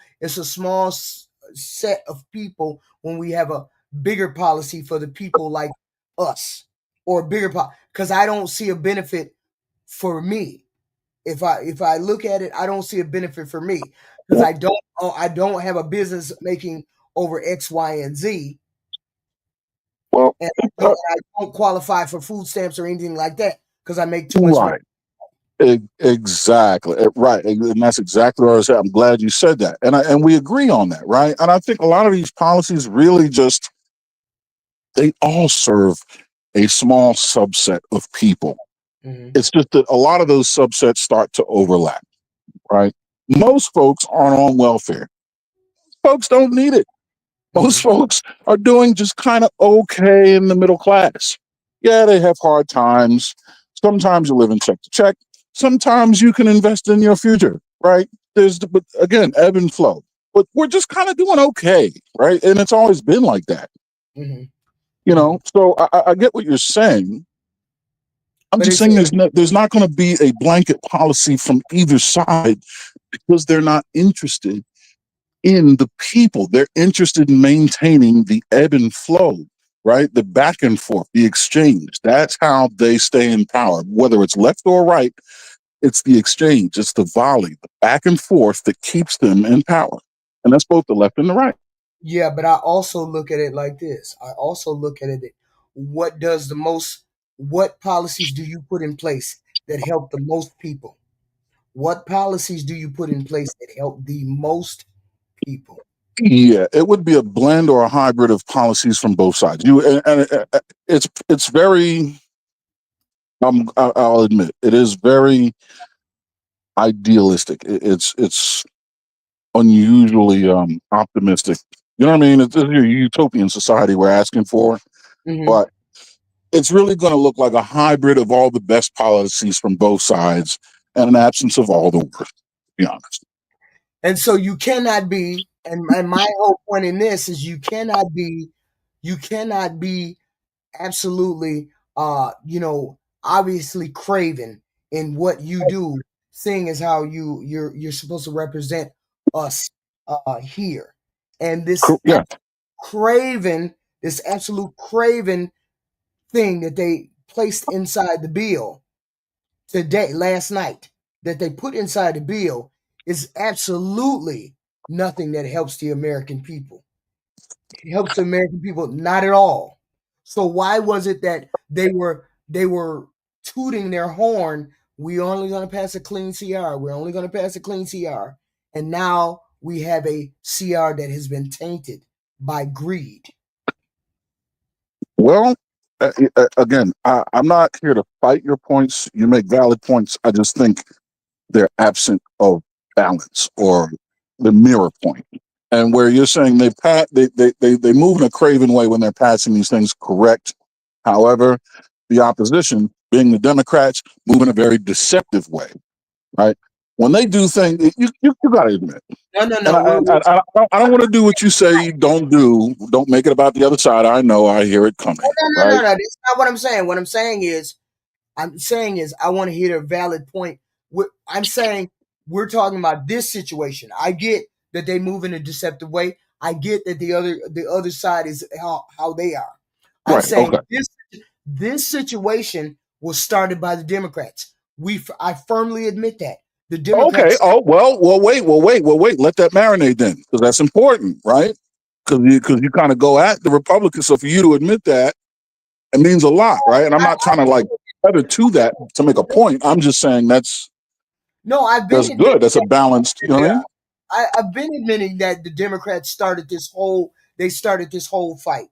set of people when we have a bigger policy for the people like us, or bigger because I don't see a benefit for me. If I look at it, I don't see a benefit for me because I don't have a business making over X, Y, and Z. Well, and I don't qualify for food stamps or anything like that because I make too much money. Exactly. Right. And that's exactly what I was saying. I'm glad you said that. And we agree on that, right? And I think a lot of these policies really they all serve a small subset of people. It's just that a lot of those subsets start to overlap, right? Most folks aren't on welfare. Folks don't need it. Most folks are doing just kind of okay in the middle class. Yeah, they have hard times. Sometimes you live in check to check. Sometimes you can invest in your future, right? But again, ebb and flow. But we're just kind of doing okay, right? And it's always been like that, you know? So I get what you're saying. I'm just saying there's not going to be a blanket policy from either side because they're not interested in the people. They're interested in maintaining the ebb and flow, right? The back and forth, the exchange. That's how they stay in power. Whether it's left or right, it's the exchange, it's the volley, the back and forth that keeps them in power. And that's both the left and the right. Yeah, but I also look at it like this. I also look at it, what policies do you put in place that help the most people? What policies do you put in place that help the most people? Yeah, it would be a blend or a hybrid of policies from both sides. It's very, I'll admit, it is very idealistic. It's unusually optimistic. You know what I mean? It's a utopian society we're asking for, but it's really going to look like a hybrid of all the best policies from both sides and an absence of all the worst, to be honest. And so you cannot be, and my whole point in this is you cannot be absolutely, obviously craven in what you do, seeing as how you're supposed to represent us here. And this absolute craven thing that they placed inside the bill last night, that they put inside the bill is absolutely nothing that helps the American people. It helps the American people not at all. So why was it that they were tooting their horn? We're only going to pass a clean CR. We're only going to pass a clean CR. And now we have a CR that has been tainted by greed. Well, again, I'm not here to fight your points. You make valid points. I just think they're absent of balance or the mirror point. And where you're saying they move in a craven way when they're passing these things, correct. However, the opposition, being the Democrats, move in a very deceptive way, right? When they do things, you got to admit. No. I don't want to do what you say. Don't make it about the other side. I know. I hear it coming. No. That's not what I'm saying. What I'm saying is I want to hear a valid point. I'm saying we're talking about this situation. I get that they move in a deceptive way. I get that the other side is how they are. I'm saying this situation was started by the Democrats. I firmly admit that. The Democrats. Okay. Oh, well, wait. Let that marinate then, because that's important, right? Because you kind of go at the Republicans. So for you to admit that, it means a lot, right? And I'm not trying to tether to that to make a point. I'm just saying that's good. That's a balanced, you know what I mean? I've been admitting that the Democrats started this whole fight.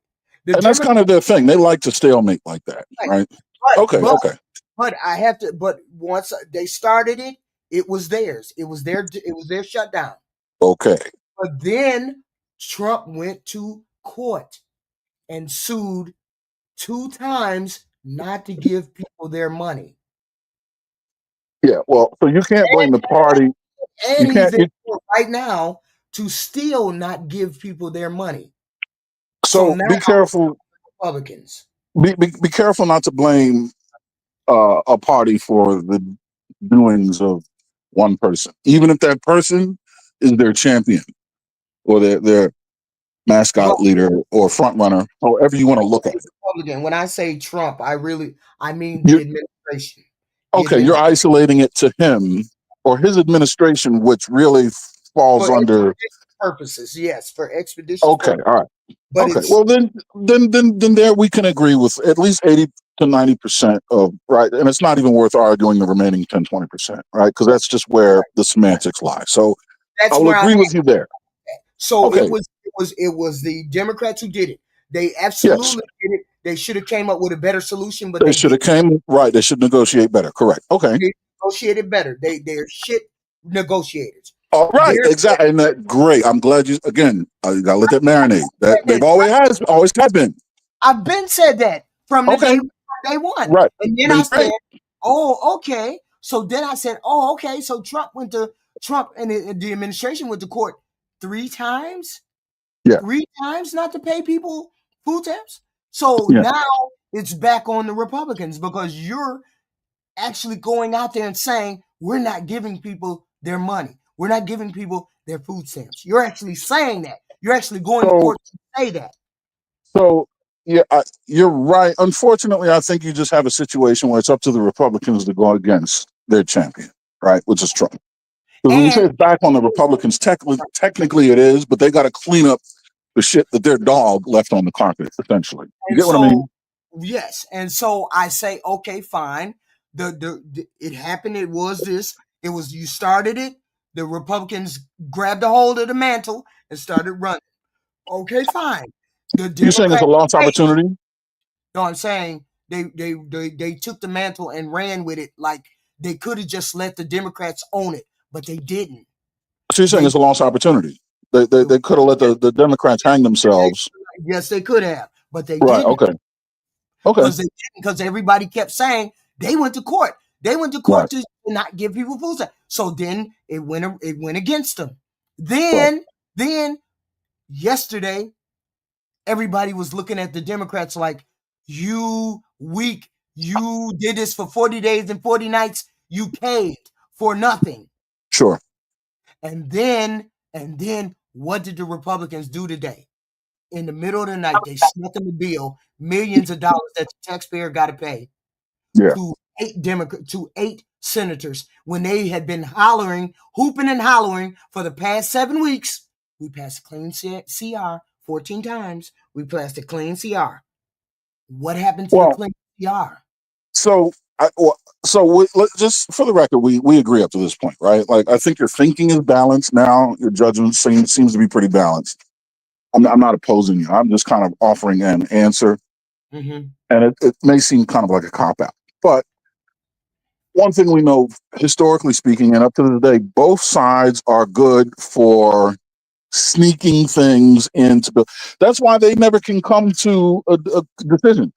And that's kind of their thing. They like to stalemate like that, right? Okay. But once they started it, it was theirs. It was their shutdown. Okay. But then Trump went to court and sued 2 times not to give people their money. Yeah, well, so you can't blame the party. And he's in court right now to still not give people their money. So be careful. Republicans. Be careful not to blame a party for the doings of one person, even if that person is their champion or their mascot leader or front runner, however you want to look at it. Republican. When I say Trump, I mean the administration. Okay, you're isolating it to him or his administration, which really falls under purposes. Yes, for expedition. Okay, purposes. all right. But okay, well then there we can agree with at least 80 to 90% of right, and it's not even worth arguing the remaining 10-20%, right? Because that's just where the semantics lie. So I'll agree with you there. So it was the Democrats who did it. They absolutely did it. They should have came up with a better solution, but They they should have didn't. came, right, they should negotiate better. Correct. Okay. They negotiated better. They're shit negotiators. All right, exactly. And that, great. I'm glad you, again, you gotta let that marinate. That they've always have been. I've been said that from the Okay. day one. Right. And then I said, oh, okay. So then I said, oh, okay. So Trump and the administration went to court 3 times? Yeah. 3 times not to pay people food stamps? So Yeah. now it's back on the Republicans because you're actually going out there and saying, we're not giving people their money. We're not giving people their food stamps. You're actually saying that. You're actually going to court to say that. So yeah, you're right. Unfortunately, I think you just have a situation where it's up to the Republicans to go against their champion, right? Which is Trump. Because when you say it's back on the Republicans, technically it is, but they got to clean up the shit that their dog left on the carpet, essentially. You get what I mean? Yes. And so I say, okay, fine. It happened. It was this. It was, you started it. The Republicans grabbed a hold of the mantle and started running. Okay, fine. You're saying it's a lost opportunity? No, I'm saying they took the mantle and ran with it like they could have just let the Democrats own it, but they didn't. So you're saying it's a lost opportunity? They could have let the Democrats hang themselves. Yes, they could have, but they Right. didn't. Okay. Okay. Because they didn't, because everybody kept saying they went to court. They went to court to not give people food stamps. So then it went against them. Then yesterday, everybody was looking at the Democrats like, you weak, you did this for 40 days and 40 nights, you paid for nothing. Sure. And then what did the Republicans do today? In the middle of the night, they snuck in the bill, millions of dollars that the taxpayer got to pay to 8 senators when they had been hooping and hollering for the past 7 weeks. We passed a clean CR 14 times. We passed a clean CR. What happened to the clean CR? So, just for the record, we agree up to this point, right? Like, I think your thinking is balanced now. Your judgment seems to be pretty balanced. I'm not opposing you. I'm just kind of offering an answer. Mm-hmm. And it may seem kind of like a cop-out. But one thing we know, historically speaking, and up to this day, both sides are good for sneaking things into bill. That's why they never can come to a decision.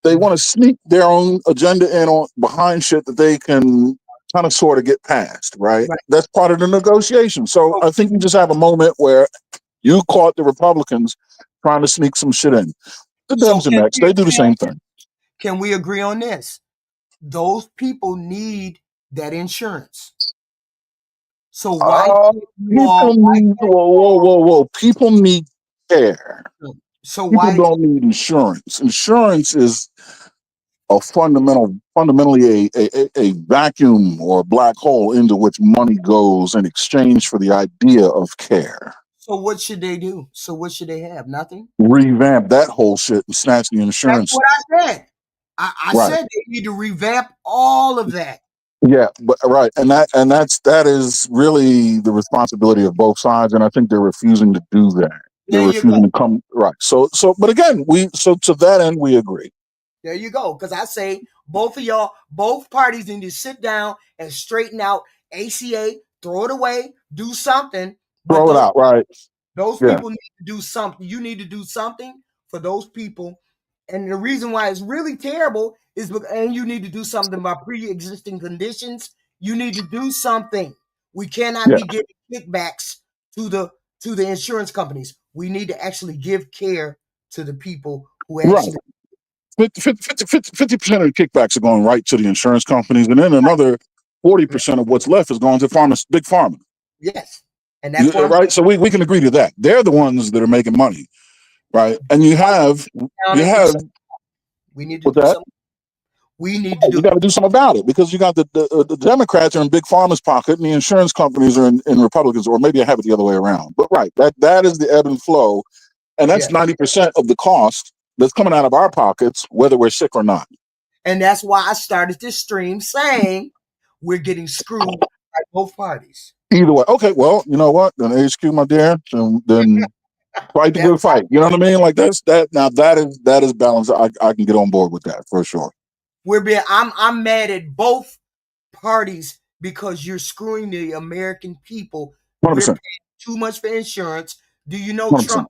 They want to sneak their own agenda in on behind shit that they can kind of sort of get past, right? That's part of the negotiation. So I think you just have a moment where you caught the Republicans trying to sneak some shit in. The Dems are next. They do the same thing. Can we agree on this? Those people need that insurance. So why? Whoa. People need care. So People don't need insurance. Insurance is fundamentally a vacuum or a black hole into which money goes in exchange for the idea of care. So what should they do? So what should they have? Nothing? Revamp that whole shit and snatch the insurance. That's what I said. I said they need to revamp all of that. Yeah, but right, and that is really the responsibility of both sides, and I think they're refusing to do that. They're refusing to come right. So, but again, to that end, we agree. There you go. Because I say both parties need to sit down and straighten out ACA, throw it away, do something. Throw it out, right? Those people need to do something. You need to do something for those people. And the reason why it's really terrible is because, and you need to do something about pre-existing conditions. You need to do something. We cannot be giving kickbacks to the insurance companies. We need to actually give care to the people who actually. 50% of the kickbacks are going right to the insurance companies, and then another 40% of what's left is going to big pharma. Yes, and that's right. So we can agree to that. They're the ones that are making money, right? And you have. We need to do something. We need to do. You got to do something about it because you got the Democrats are in big pharma's pocket, and the insurance companies are in Republicans, or maybe I have it the other way around. But right, that is the ebb and flow, and that's 90% of the cost that's coming out of our pockets, whether we're sick or not. And that's why I started this stream saying we're getting screwed by both parties. Either way, okay. Well, you know what? Then HQ, my dear, then Fight the good fight. You know what I mean? Like now that is balance. I can get on board with that for sure. I'm mad at both parties because you're screwing the American people. 100%. We're paying too much for insurance. Do you know 100%.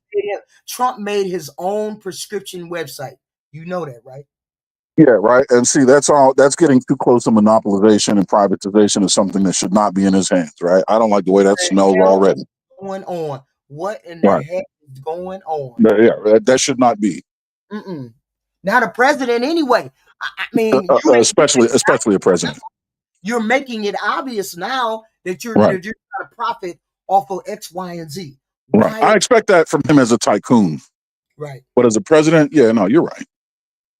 Trump made his own prescription website? You know that, right? Yeah, right. And see, that's getting too close to monopolization, and privatization is something that should not be in his hands, right? I don't like the way that smells already. Going on. What in the heck is going on? Yeah, that should not be. Not a president anyway. I mean, especially a president. You're making it obvious now that you're Right. trying to profit off of X, Y, and Z. Right. I expect that from him as a tycoon. Right. But as a president, yeah, no, you're right.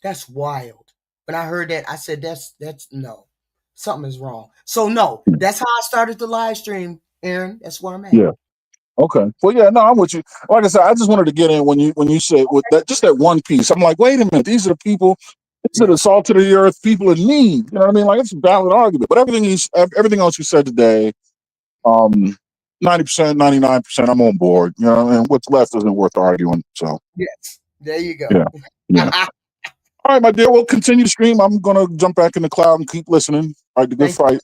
That's wild. When I heard that, I said, that's no, something is wrong. So no, that's how I started the live stream, Aaron. That's where I'm at. Yeah. Okay. Well, yeah, no, I'm with you. Like I said, I just wanted to get in when you said with that, just that one piece. I'm like, wait a minute, these are the people, these are the salt of the earth people in need. You know what I mean? Like, it's a valid argument. But everything else you said today, 90%, 99%, I'm on board. You know, and what's left isn't worth arguing. So Yes. There you go. yeah. All right, my dear, we'll continue to stream. I'm gonna jump back in the cloud and keep listening. All right, the good fight.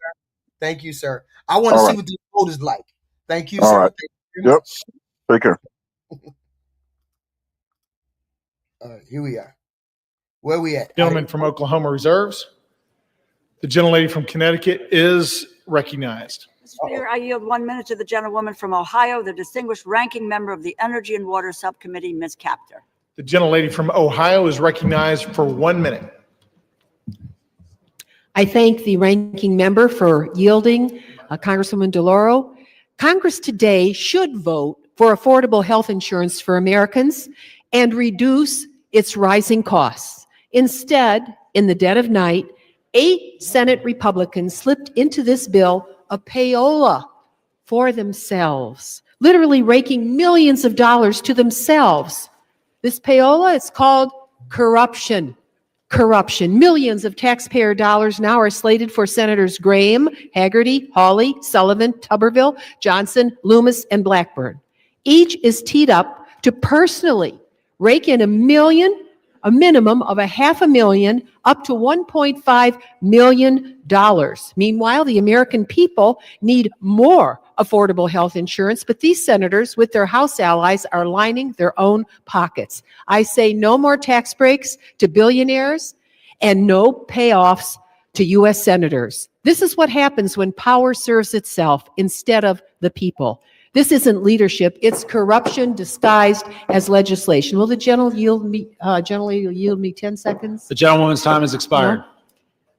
Thank you, sir. I want to All see right. what the vote is like. Thank you, All sir. right. Thank you very Yep. Take care. Here we are. Where we at? Gentleman from Oklahoma reserves. The gentlelady from Connecticut is recognized. Speaker, I yield 1 minute to the gentlewoman from Ohio, the distinguished ranking member of the Energy and Water Subcommittee, Ms. Capter. The gentlelady from Ohio is recognized for 1 minute. I thank the ranking member for yielding, Congresswoman DeLauro. Congress today should vote for affordable health insurance for Americans and reduce its rising costs. Instead, in the dead of night, 8 Senate Republicans slipped into this bill a payola for themselves, literally raking millions of dollars to themselves. This payola is called corruption. Corruption. Millions of taxpayer dollars now are slated for Senators Graham, Hagerty, Hawley, Sullivan, Tuberville, Johnson, Loomis, and Blackburn. Each is teed up to personally rake in a minimum of $500,000 up to $1.5 million. Meanwhile, the American people need more affordable health insurance, but these senators with their House allies are lining their own pockets. I say no more tax breaks to billionaires and no payoffs to U.S. senators. This is what happens when power serves itself instead of the people. This isn't leadership, it's corruption disguised as legislation. Will the gentleman yield me 10 seconds? The gentlewoman's time has expired. No?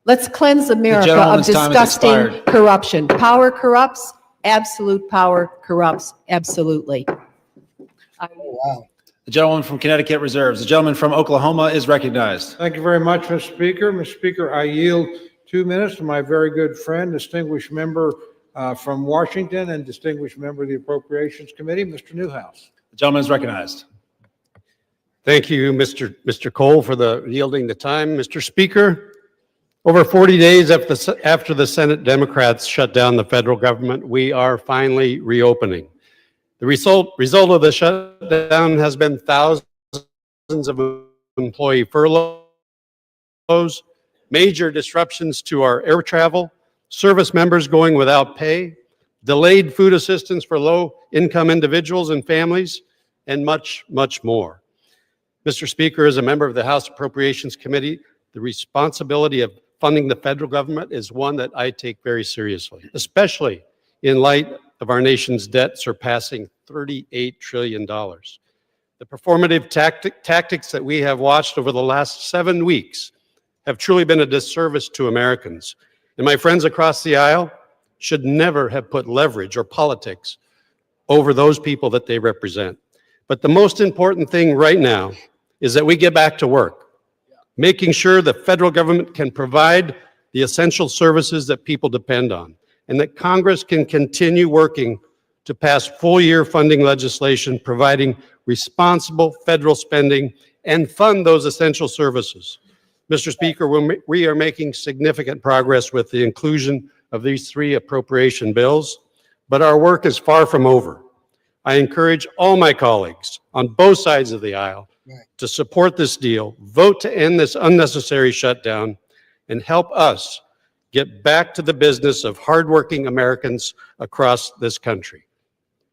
Let's cleanse America of gentleman's time has disgusting expired. corruption. Power corrupts, absolute power corrupts, absolutely. Wow. The gentleman from Connecticut reserves. The gentleman from Oklahoma is recognized. Thank you very much, Mr. Speaker. Mr. Speaker, I yield 2 minutes to my very good friend, distinguished member from Washington and distinguished member of the Appropriations Committee, Mr. Newhouse. The gentleman is recognized. Thank you, Mr. Cole, for yielding the time. Mr. Speaker, over 40 days after the Senate Democrats shut down the federal government, we are finally reopening. The result of the shutdown has been thousands of employee furloughs, major disruptions to our air travel, service members going without pay, delayed food assistance for low-income individuals and families, and much, much more. Mr. Speaker, as a member of the House Appropriations Committee, the responsibility of funding the federal government is one that I take very seriously, especially in light of our nation's debt surpassing $38 trillion. The performative tactics that we have watched over the last 7 weeks have truly been a disservice to Americans. And my friends across the aisle should never have put leverage or politics over those people that they represent. But the most important thing right now is that we get back to work, making sure the federal government can provide the essential services that people depend on, and that Congress can continue working to pass full-year funding legislation, providing responsible federal spending and fund those essential services. Mr. Speaker, we are making significant progress with the inclusion of these 3 appropriation bills, but our work is far from over. I encourage all my colleagues on both sides of the aisle to support this deal, vote to end this unnecessary shutdown, and help us get back to the business of hardworking Americans across this country.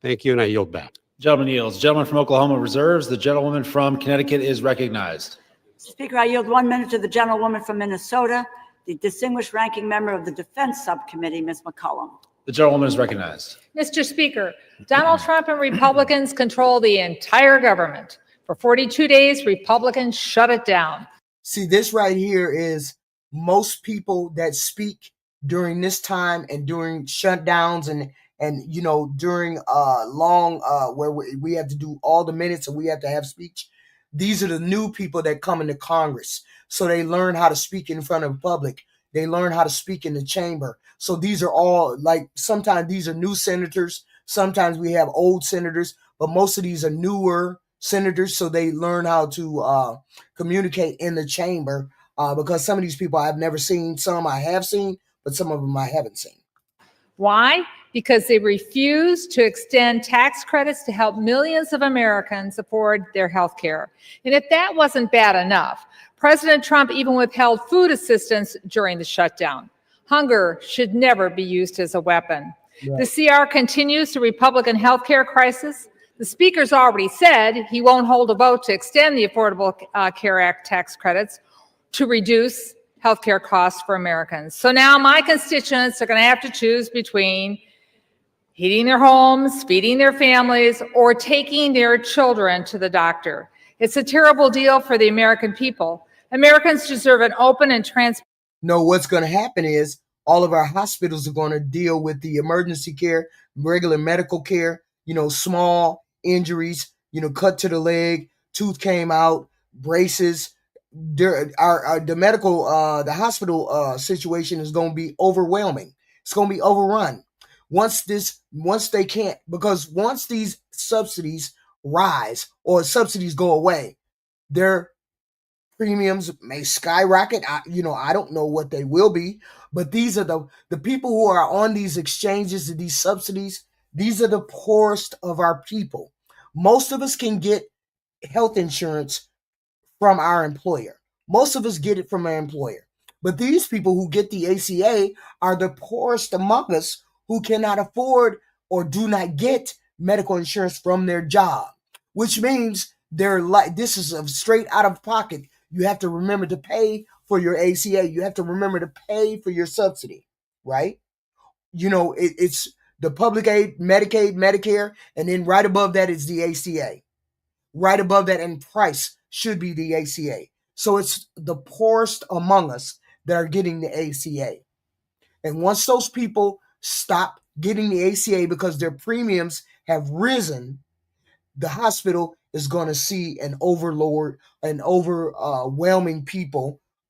Thank you, and I yield back. Gentleman yields. Gentleman from Oklahoma reserves. The gentlewoman from Connecticut is recognized. Speaker, I yield 1 minute to the gentlewoman from Minnesota, the distinguished ranking member of the Defense Subcommittee, Ms. McCollum. The gentlewoman is recognized. Mr. Speaker, Donald Trump and Republicans control the entire government. For 42 days, Republicans shut it down. See, this right here is most people that speak during this time and during shutdowns and you know, during long where we have to do all the minutes and we have to have speech. These are the new people that come into Congress. So they learn how to speak in front of the public. They learn how to speak in the chamber. So these are all, like, sometimes these are new senators. Sometimes we have old senators, but most of these are newer senators. So they learn how to communicate in the chamber because some of these people I've never seen. Some I have seen, but some of them I haven't seen. Why? Because they refuse to extend tax credits to help millions of Americans afford their health care. And if that wasn't bad enough, President Trump even withheld food assistance during the shutdown. Hunger should never be used as a weapon. Right. The CR continues the Republican health care crisis. The Speaker's already said he won't hold a vote to extend the Affordable Care Act tax credits to reduce healthcare costs for Americans. So now my constituents are going to have to choose between heating their homes, feeding their families, or taking their children to the doctor. It's a terrible deal for the American people. Americans deserve an open and transparent. No, what's going to happen is all of our hospitals are going to deal with the emergency care, regular medical care, you know, small injuries, you know, cut to the leg, tooth came out, braces. The medical, the hospital situation is going to be overwhelming. It's going to be overrun. Once they can't, because once these subsidies rise or subsidies go away, their premiums may skyrocket. I don't know what they will be, but these are the people who are on these exchanges and these subsidies. These are the poorest of our people. Most of us can get health insurance from our employer. Most of us get it from our employer. But these people who get the ACA are the poorest among us who cannot afford or do not get medical insurance from their job, which means this is a straight out of pocket. You have to remember to pay for your ACA. You have to remember to pay for your subsidy, right? You know, it's the public aid, Medicaid, Medicare, and then right above that is the ACA. Right above that in price should be the ACA. So it's the poorest among us that are getting the ACA. And once those people stop getting the ACA because their premiums have risen, the hospital is going to see an overwhelming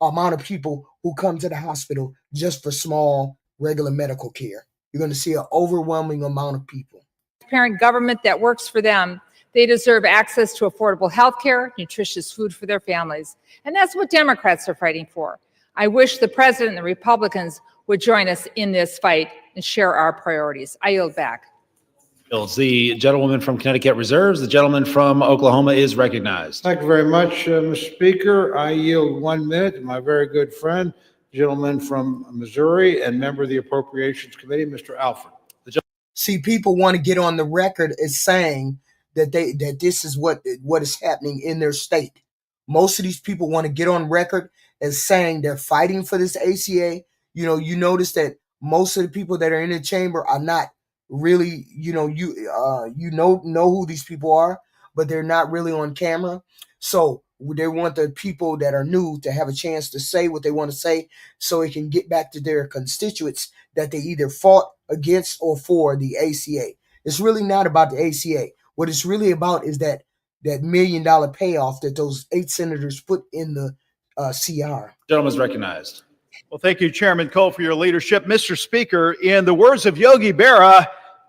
amount of people who come to the hospital just for small, regular medical care. You're going to see an overwhelming amount of people. Transparent government that works for them. They deserve access to affordable health care, nutritious food for their families. And that's what Democrats are fighting for. I wish the president and the Republicans would join us in this fight and share our priorities. I yield back. The gentlewoman from Connecticut reserves. The gentleman from Oklahoma is recognized. Thank you very much, Mr. Speaker. I yield 1 minute to my very good friend, gentleman from Missouri and member of the Appropriations Committee, Mr. Alford. See, people want to get on the record as saying that this is what is happening in their state. Most of these people want to get on record as saying they're fighting for this ACA. You know, you notice that most of the people that are in the chamber are not really, know who these people are, but they're not really on camera. So they want the people that are new to have a chance to say what they want to say so it can get back to their constituents that they either fought against or for the ACA. It's really not about the ACA. What it's really about is that $1 million payoff that those 8 senators put in the CR. Gentleman is recognized. Well, thank you, Chairman Cole, for your leadership. Mr. Speaker, in the words of Yogi Berra,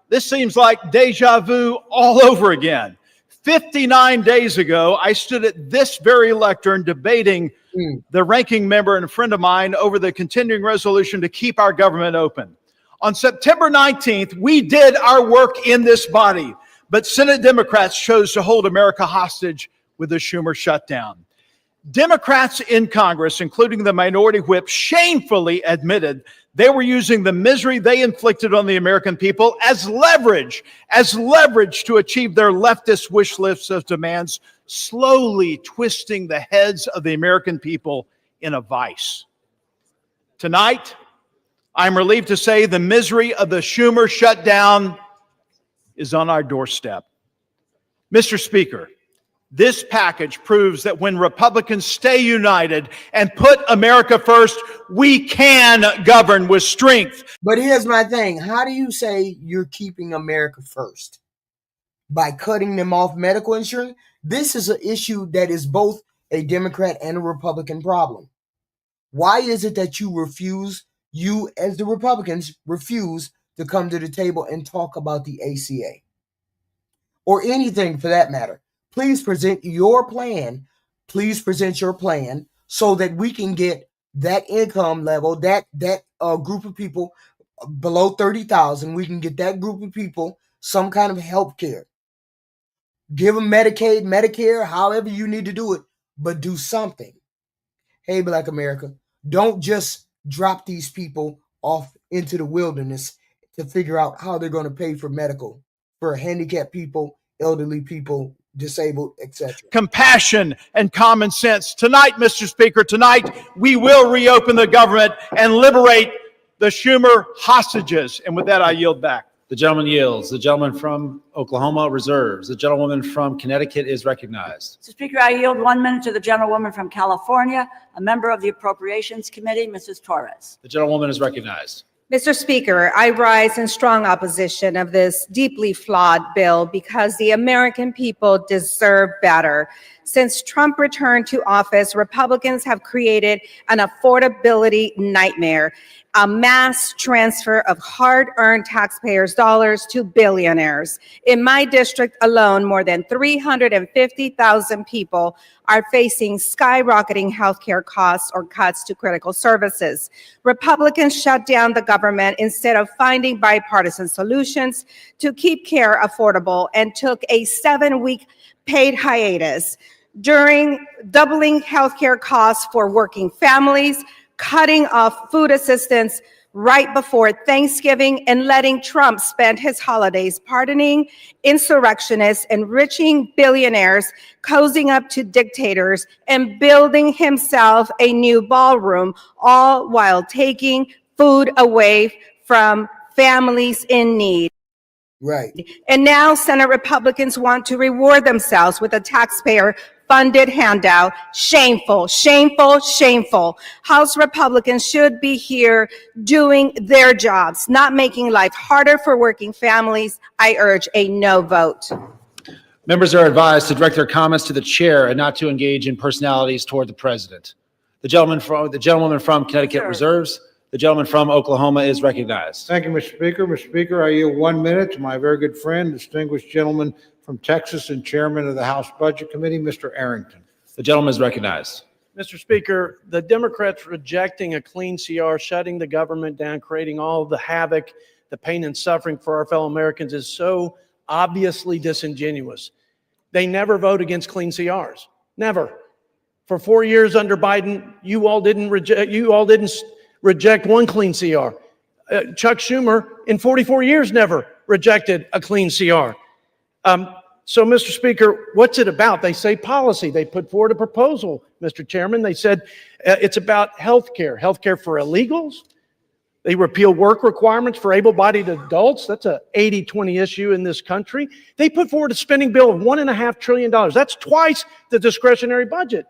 this seems like deja vu all over again. 59 days ago, I stood at this very lectern debating the ranking member and a friend of mine over the continuing resolution to keep our government open. On September 19th, we did our work in this body. but Senate Democrats chose to hold America hostage with the Schumer shutdown. Democrats in Congress, including the minority whip, shamefully admitted they were using the misery they inflicted on the American people as leverage to achieve their leftist wish lists of demands, slowly twisting the heads of the American people in a vice. Tonight, I'm relieved to say the misery of the Schumer shutdown is on our doorstep. Mr. Speaker, this package proves that when Republicans stay united and put America first, we can govern with strength. But here's my thing. How do you say you're keeping America first? By cutting them off medical insurance? This is an issue that is both a Democrat and a Republican problem. Why is it that you as the Republicans refuse to come to the table and talk about the ACA? Or anything for that matter. Please present your plan. Please present your plan so that we can get that income level, that group of people below 30,000. We can get that group of people some kind of health care. Give them Medicaid, Medicare, however you need to do it, but do something. Hey, Black America, don't just drop these people off into the wilderness to figure out how they're going to pay for medical for handicapped people, elderly people, disabled, etc. Compassion and common sense. Tonight, Mr. Speaker, tonight we will reopen the government and liberate the Schumer hostages. And with that, I yield back. The gentleman yields. The gentleman from Oklahoma reserves. The gentlewoman from Connecticut is recognized. Mr. Speaker, I yield 1 minute to the gentlewoman from California, a member of the Appropriations Committee, Mrs. Torres. The gentlewoman is recognized. Mr. Speaker, I rise in strong opposition of this deeply flawed bill because the American people deserve better. Since Trump returned to office, Republicans have created an affordability nightmare, a mass transfer of hard-earned taxpayers' dollars to billionaires. In my district alone, more than 350,000 people are facing skyrocketing healthcare costs or cuts to critical services. Republicans shut down the government instead of finding bipartisan solutions to keep care affordable and took a 7-week paid hiatus during doubling healthcare costs for working families, cutting off food assistance right before Thanksgiving, and letting Trump spend his holidays pardoning insurrectionists, enriching billionaires, cozying up to dictators, and building himself a new ballroom, all while taking food away from families in need. Right. And now Senate Republicans want to reward themselves with a taxpayer-funded handout. Shameful, shameful, shameful. House Republicans should be here doing their jobs, not making life harder for working families. I urge a no vote. Members are advised to direct their comments to the chair and not to engage in personalities toward the president. The gentlewoman from Connecticut reserves. The gentleman from Oklahoma is recognized. Thank you, Mr. Speaker. Mr. Speaker, I yield 1 minute to my very good friend, distinguished gentleman from Texas and chairman of the House Budget Committee, Mr. Arrington. The gentleman is recognized. Mr. Speaker, the Democrats rejecting a clean CR, shutting the government down, creating all the havoc, the pain and suffering for our fellow Americans is so obviously disingenuous. They never vote against clean CRs. Never. For 4 years under Biden, you all didn't reject one clean CR. Chuck Schumer, in 44 years, never rejected a clean CR. So, Mr. Speaker, what's it about? They say policy. They put forward a proposal, Mr. Chairman. They said it's about health care for illegals. They repeal work requirements for able-bodied adults. That's a 80-20 issue in this country. They put forward a spending bill of $1.5 trillion. That's twice the discretionary budget.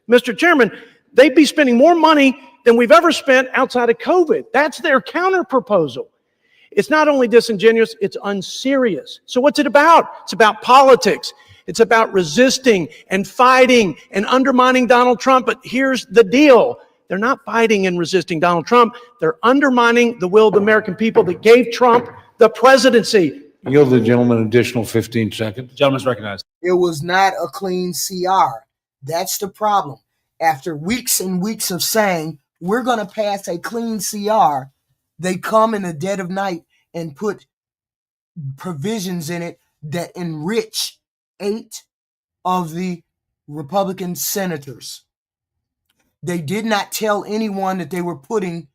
Mr. Chairman, they'd be spending more money than we've ever spent outside of COVID. That's their counter proposal. It's not only disingenuous, it's unserious. So what's it about? It's about politics. It's about resisting and fighting and undermining Donald Trump. But here's the deal. They're not fighting and resisting Donald Trump. They're undermining the will of the American people that gave Trump the presidency. Yield the gentleman an additional 15 seconds. The gentleman is recognized. It was not a clean CR. That's the problem. After weeks and weeks of saying, we're going to pass a clean CR, they come in the dead of night and put provisions in it that enrich 8 of the Republican senators. They did not tell anyone that they were putting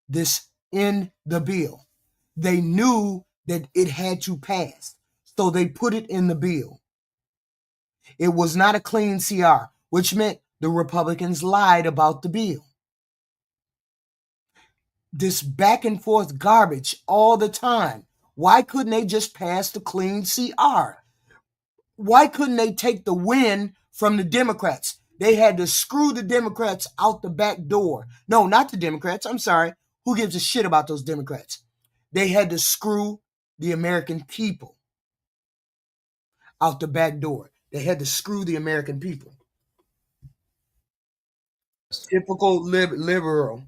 this in the bill. They knew that it had to pass, so they put it in the bill. It was not a clean CR, which meant the Republicans lied about the bill. This back and forth garbage all the time. Why couldn't they just pass the clean CR? Why couldn't they take the win from the Democrats? They had to screw the Democrats out the back door. No, not the Democrats. I'm sorry. Who gives a shit about those Democrats? They had to screw the American people out the back door. They had to screw the American people. Typical liberal.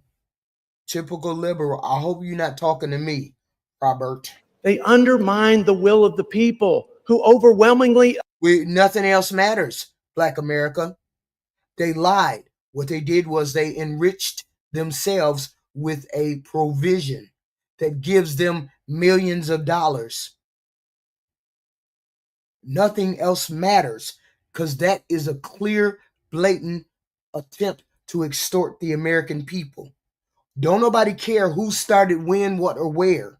Typical liberal. I hope you're not talking to me, Robert. They undermine the will of the people who overwhelmingly. Nothing else matters, Black America. They lied. What they did was they enriched themselves with a provision that gives them millions of dollars. Nothing else matters because that is a clear, blatant attempt to extort the American people. Don't nobody care who started when, what, or where.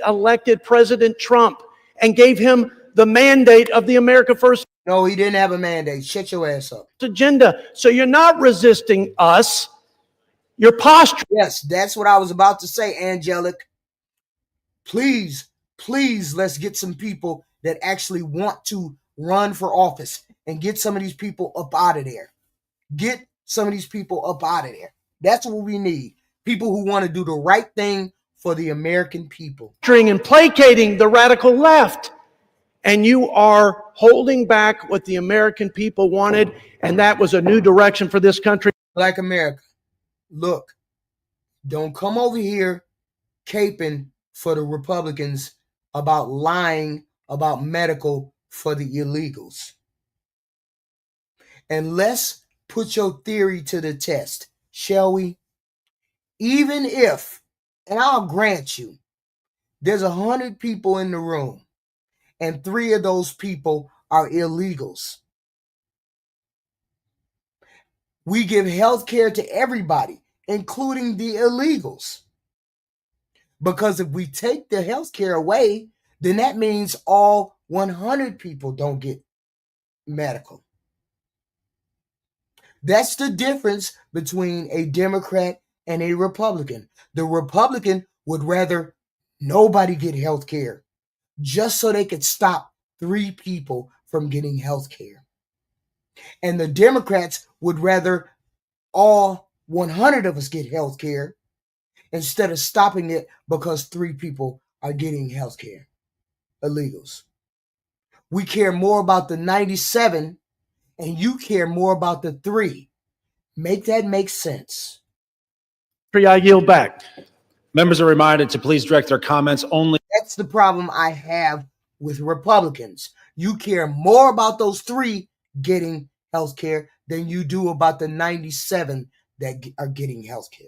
Elected President Trump and gave him the mandate of the America First. No, he didn't have a mandate. Shut your ass up. Agenda. So you're not resisting us. You're posturing. Yes, that's what I was about to say, Angelic. Please, please, let's get some people that actually want to run for office and get some of these people up out of there. Get some of these people up out of there. That's what we need. People who want to do the right thing for the American people. And placating the radical left. And you are holding back what the American people wanted, and that was a new direction for this country. Black America, look, don't come over here caping for the Republicans about lying about medical for the illegals. And let's put your theory to the test, shall we? Even if, and I'll grant you, there's 100 people in the room, and 3 of those people are illegals. We give health care to everybody, including the illegals. Because if we take the health care away, then that means all 100 people don't get medical. That's the difference between a Democrat and a Republican. The Republican would rather nobody get health care just so they could stop 3 people from getting health care. And the Democrats would rather all 100 of us get health care instead of stopping it because 3 people are getting health care. Illegals. We care more about the 97 and you care more about the 3. Make that make sense. I yield back. Members are reminded to please direct their comments only. That's the problem I have with Republicans. You care more about those 3 getting health care than you do about the 97 that are getting health care.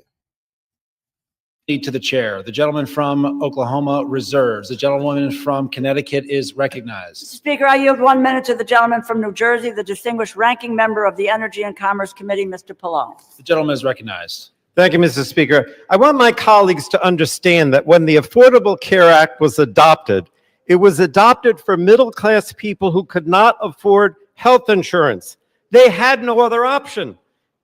To the chair. The gentleman from Oklahoma reserves. The gentlewoman from Connecticut is recognized. Speaker, I yield 1 minute to the gentleman from New Jersey, the distinguished ranking member of the Energy and Commerce Committee, Mr. Pallone. The gentleman is recognized. Thank you, Mr. Speaker. I want my colleagues to understand that when the Affordable Care Act was adopted, it was adopted for middle-class people who could not afford health insurance. They had no other option.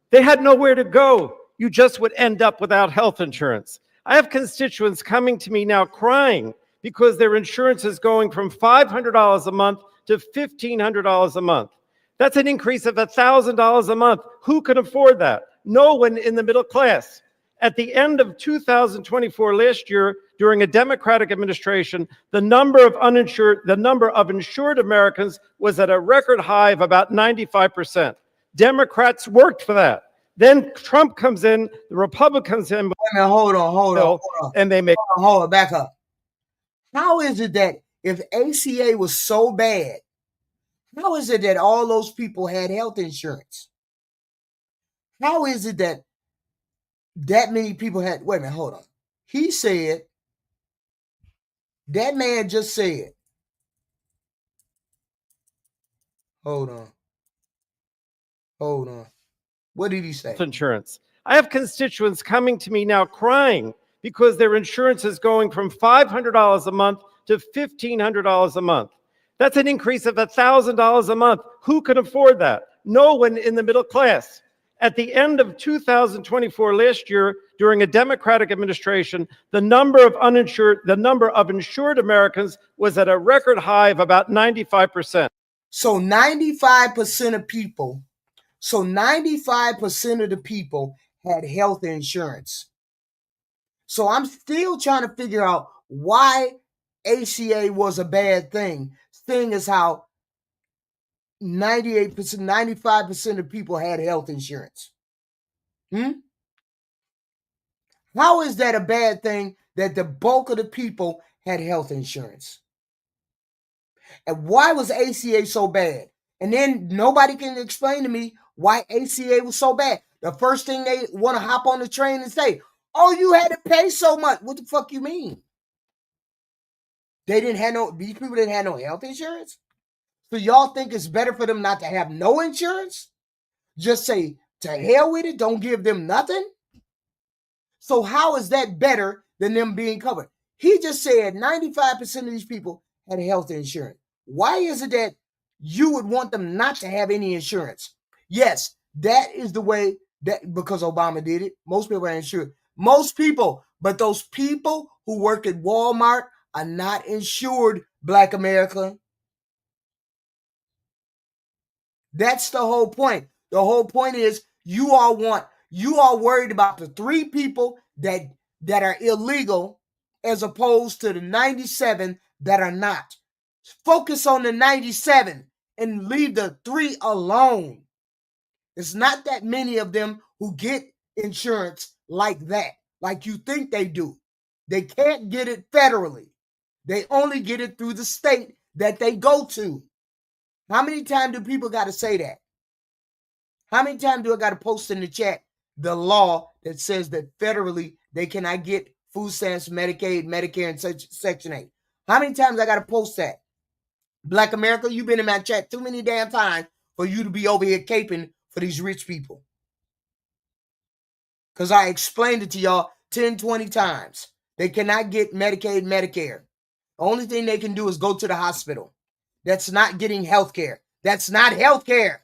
They had nowhere to go. You just would end up without health insurance. I have constituents coming to me now crying because their insurance is going from $500 a month to $1,500 a month. That's an increase of $1,000 a month. Who can afford that? No one in the middle class. At the end of 2024, last year, during a Democratic administration, the number of insured Americans was at a record high of about 95%. Democrats worked for that. Then Trump comes in, the Republicans in. Wait a minute, hold on. And they make. Hold on, back up. How is it that if ACA was so bad, how is it that all those people had health insurance? How is it that that many people had, wait a minute, hold on. He said, that man just said Hold on. Hold on. What did he say? Health insurance. I have constituents coming to me now crying because their insurance is going from $500 a month to $1,500 a month. That's an increase of $1,000 a month. Who can afford that? No one in the middle class. At the end of 2024, last year, during a Democratic administration, the number of insured Americans was at a record high of about 95%. So 95% of people, 95% of the people had health insurance. So I'm still trying to figure out why ACA was a bad thing, seeing as how 98%, 95% of people had health insurance. How is that a bad thing that the bulk of the people had health insurance? And why was ACA so bad? And then nobody can explain to me why ACA was so bad. The first thing they want to hop on the train and say, oh, you had to pay so much. What the fuck you mean? These people didn't have no health insurance? So y'all think it's better for them not to have no insurance? Just say, to hell with it, don't give them nothing? So how is that better than them being covered? He just said 95% of these people had health insurance. Why is it that you would want them not to have any insurance? Yes, that is the way that, because Obama did it. Most people are insured. Most people, but those people who work at Walmart are not insured, Black America. That's the whole point. The whole point is you all worried about the 3 people that are illegal as opposed to the 97 that are not. Focus on the 97 and leave the 3 alone. It's not that many of them who get insurance like that, like you think they do. They can't get it federally. They only get it through the state that they go to. How many times do people got to say that? How many times do I got to post in the chat the law that says that federally they cannot get food stamps, Medicaid, Medicare, and Section 8? How many times I got to post that? Black America, you've been in my chat too many damn times for you to be over here caping for these rich people. Because I explained it to y'all 10, 20 times. They cannot get Medicaid, Medicare. The only thing they can do is go to the hospital. That's not getting health care. That's not health care.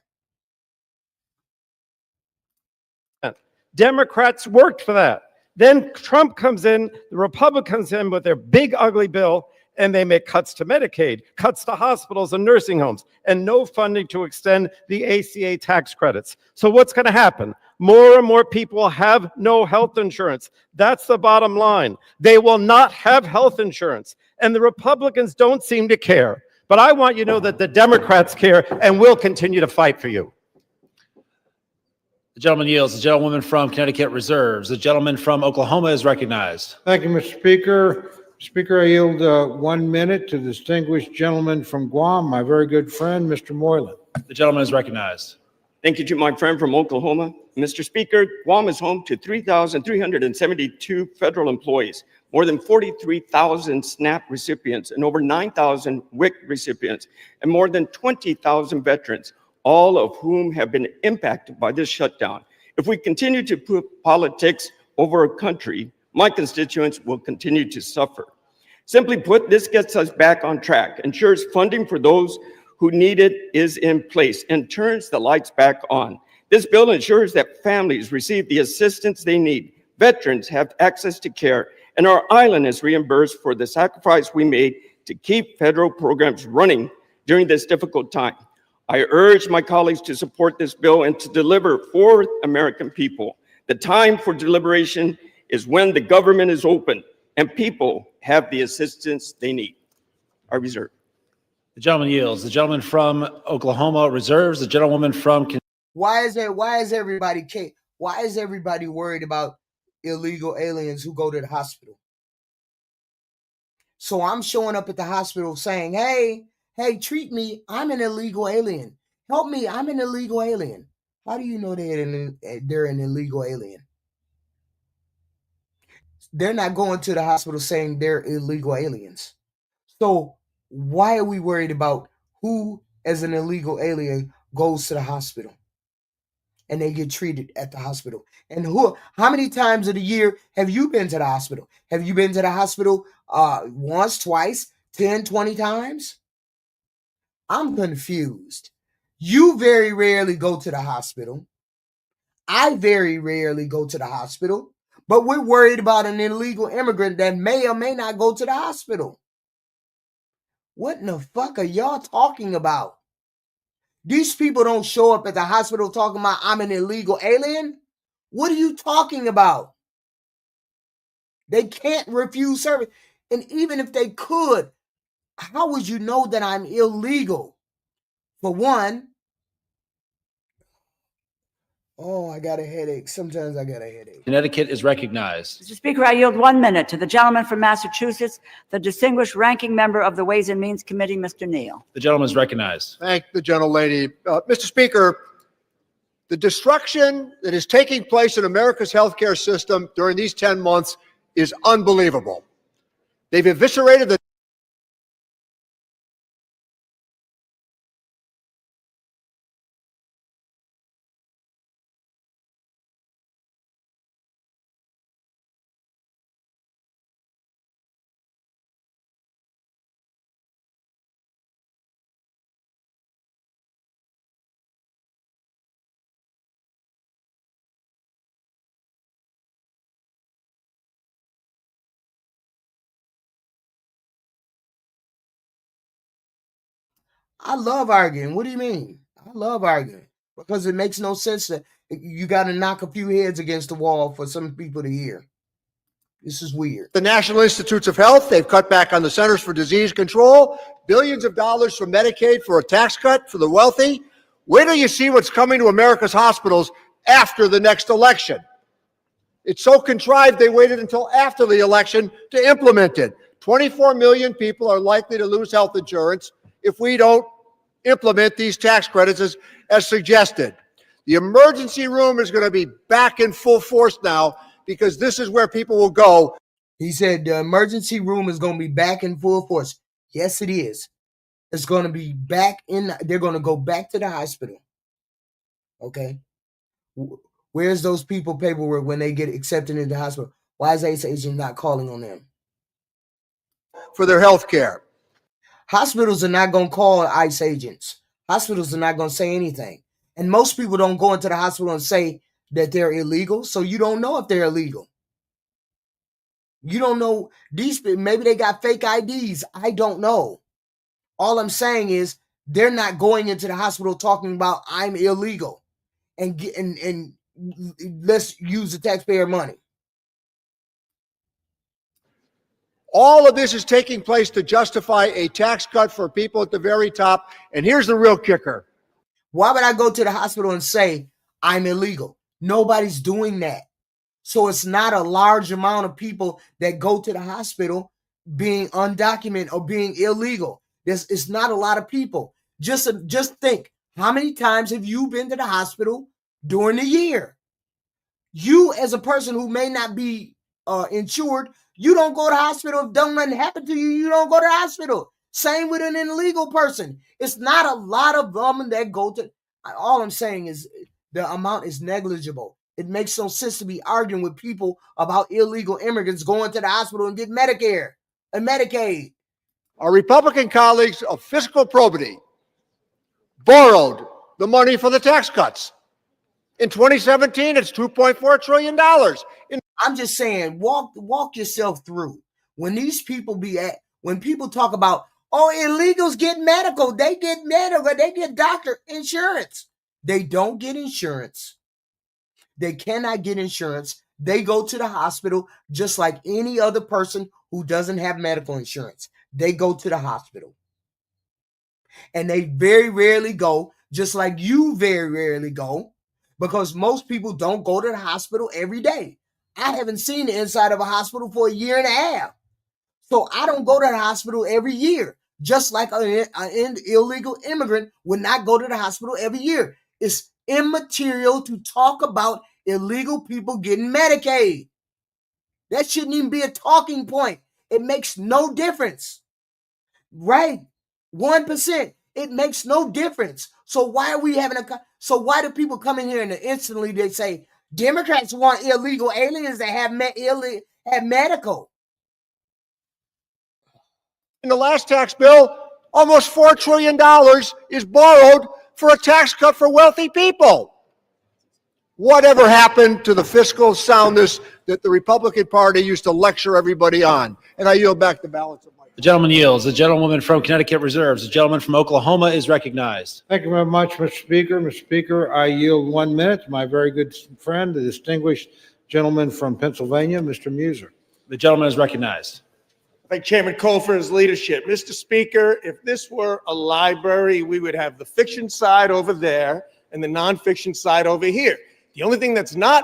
Democrats worked for that. Then Trump comes in, the Republicans come in with their big ugly bill, and they make cuts to Medicaid, cuts to hospitals and nursing homes, and no funding to extend the ACA tax credits. So what's going to happen? More and more people have no health insurance. That's the bottom line. They will not have health insurance, and the Republicans don't seem to care. But I want you to know that the Democrats care and will continue to fight for you. The gentleman yields. The gentlewoman from Connecticut reserves. The gentleman from Oklahoma is recognized. Thank you, Mr. Speaker. Speaker, I yield 1 minute to the distinguished gentleman from Guam, my very good friend, Mr. Moylan. The gentleman is recognized. Thank you to my friend from Oklahoma. Mr. Speaker, Guam is home to 3,372 federal employees, more than 43,000 SNAP recipients, and over 9,000 WIC recipients, and more than 20,000 veterans, all of whom have been impacted by this shutdown. If we continue to put politics over our country, my constituents will continue to suffer. Simply put, this gets us back on track, ensures funding for those who need it is in place, and turns the lights back on. This bill ensures that families receive the assistance they need, veterans have access to care, and our island is reimbursed for the sacrifice we made to keep federal programs running during this difficult time. I urge my colleagues to support this bill and to deliver for American people. The time for deliberation is when the government is open and people have the assistance they need. I reserve. The gentleman yields. The gentleman from Oklahoma reserves. The gentlewoman from Why is everybody worried about illegal aliens who go to the hospital? So I'm showing up at the hospital saying, hey, treat me. I'm an illegal alien. Help me. I'm an illegal alien. How do you know they're an illegal alien? They're not going to the hospital saying they're illegal aliens. So why are we worried about who as an illegal alien goes to the hospital and they get treated at the hospital. And how many times of the year have you been to the hospital? Have you been to the hospital once, twice, 10, 20 times? I'm confused. You very rarely go to the hospital. I very rarely go to the hospital, but we're worried about an illegal immigrant that may or may not go to the hospital. What in the fuck are y'all talking about? These people don't show up at the hospital talking about I'm an illegal alien. What are you talking about? They can't refuse service. And even if they could, how would you know that I'm illegal? For one, oh, I got a headache. Sometimes I got a headache. Connecticut is recognized. Mr. Speaker, I yield 1 minute to the gentleman from Massachusetts, the distinguished ranking member of the Ways and Means Committee, Mr. Neal. The gentleman is recognized. Thank the gentlelady. Mr. Speaker, the destruction that is taking place in America's healthcare system during these 10 months is unbelievable. They've eviscerated the I love arguing. What do you mean? I love arguing because it makes no sense that you got to knock a few heads against the wall for some people to hear. This is weird. The National Institutes of Health, they've cut back on the Centers for Disease Control, billions of dollars from Medicaid for a tax cut for the wealthy. Wait till you see what's coming to America's hospitals after the next election. It's so contrived they waited until after the election to implement it. 24 million people are likely to lose health insurance if we don't implement these tax credits as suggested. The emergency room is going to be back in full force now because this is where people will go. He said the emergency room is going to be back in full force. Yes, it is. It's going to be back in. They're going to go back to the hospital. Okay. Where's those people paperwork when they get accepted into the hospital? Why is ICE agent not calling on them? For their health care. Hospitals are not going to call ICE agents. Hospitals are not going to say anything. And most people don't go into the hospital and say that they're illegal, so you don't know if they're illegal. You don't know. These people, maybe they got fake IDs. I don't know. All I'm saying is they're not going into the hospital talking about I'm illegal and let's use the taxpayer money. All of this is taking place to justify a tax cut for people at the very top. And here's the real kicker. Why would I go to the hospital and say I'm illegal? Nobody's doing that. So it's not a large amount of people that go to the hospital being undocumented or being illegal. It's not a lot of people. Just think, how many times have you been to the hospital during the year? You, as a person who may not be insured, you don't go to the hospital. If nothing happen to you, you don't go to the hospital. Same with an illegal person. It's not a lot of them that go to. All I'm saying is the amount is negligible. It makes no sense to be arguing with people about illegal immigrants going to the hospital and get Medicare and Medicaid. Our Republican colleagues of fiscal probity borrowed the money for the tax cuts. In 2017, it's $2.4 trillion. I'm just saying, walk yourself through. When these people when people talk about, oh, illegals get medical, they get doctor insurance. They don't get insurance. They cannot get insurance. They go to the hospital just like any other person who doesn't have medical insurance. They go to the hospital. And they very rarely go, just like you very rarely go, because most people don't go to the hospital every day. I haven't seen the inside of a hospital for a year and a half. So I don't go to the hospital every year, just like an illegal immigrant would not go to the hospital every year. It's immaterial to talk about illegal people getting Medicaid. That shouldn't even be a talking point. It makes no difference. Right? 1%. It makes no difference. So why are we having so why do people come in here and instantly they say Democrats want illegal aliens that have medical? In the last tax bill, almost $4 trillion is borrowed for a tax cut for wealthy people. Whatever happened to the fiscal soundness that the Republican Party used to lecture everybody on? And I yield back the balance of my. The gentleman yields. The gentlewoman from Connecticut reserves. The gentleman from Oklahoma is recognized. Thank you very much, Mr. Speaker. Mr. Speaker, I yield 1 minute to my very good friend, the distinguished gentleman from Pennsylvania, Mr. Muser. The gentleman is recognized. Thank Chairman Cole for his leadership. Mr. Speaker, if this were a library, we would have the fiction side over there and the nonfiction side over here. The only thing that's not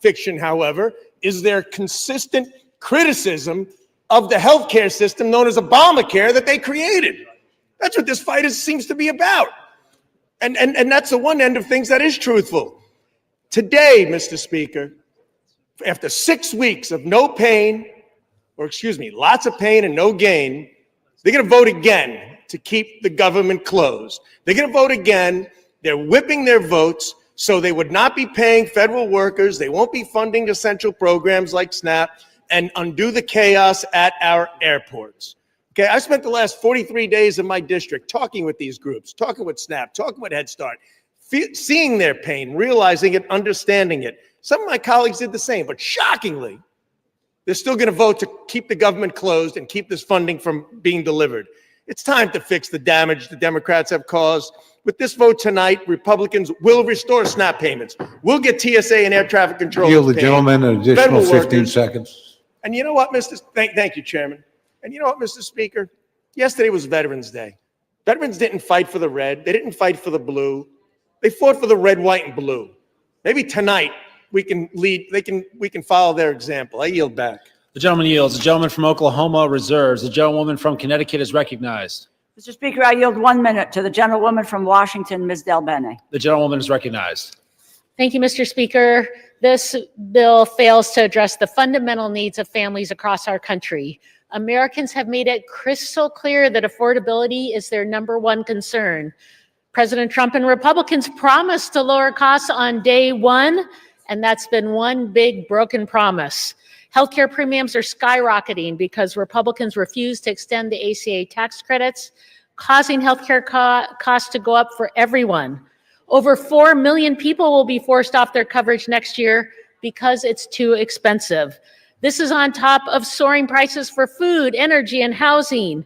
fiction, however, is their consistent criticism of the healthcare system known as Obamacare that they created. That's what this fight seems to be about. And that's the one end of things that is truthful. Today, Mr. Speaker, after 6 weeks of no pain, or excuse me, lots of pain and no gain, they're going to vote again to keep the government closed. They're going to vote again. They're whipping their votes so they would not be paying federal workers. They won't be funding essential programs like SNAP and undo the chaos at our airports. Okay, I spent the last 43 days in my district talking with these groups, talking with SNAP, talking with Head Start, seeing their pain, realizing it, understanding it. Some of my colleagues did the same, but shockingly, they're still going to vote to keep the government closed and keep this funding from being delivered. It's time to fix the damage the Democrats have caused. With this vote tonight, Republicans will restore SNAP payments. We'll get TSA and air traffic control. Yield the gentleman an additional 15 seconds. And you know what, thank you, Chairman. And you know what, Mr. Speaker? Yesterday was Veterans Day. Veterans didn't fight for the red. They didn't fight for the blue. They fought for the red, white, and blue. Maybe tonight we can follow their example. I yield back. The gentleman yields. The gentleman from Oklahoma reserves. The gentlewoman from Connecticut is recognized. Mr. Speaker, I yield 1 minute to the gentlewoman from Washington, Ms. Del Bene. The gentlewoman is recognized. Thank you, Mr. Speaker. This bill fails to address the fundamental needs of families across our country. Americans have made it crystal clear that affordability is their #1 concern. President Trump and Republicans promised to lower costs on day one, and that's been one big broken promise. Healthcare premiums are skyrocketing because Republicans refuse to extend the ACA tax credits, causing healthcare costs to go up for everyone. Over 4 million people will be forced off their coverage next year because it's too expensive. This is on top of soaring prices for food, energy, and housing.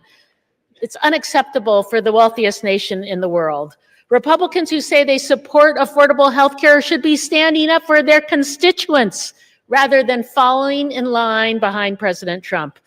It's unacceptable for the wealthiest nation in the world. Republicans who say they support affordable health care should be standing up for their constituents rather than following in line behind President Trump.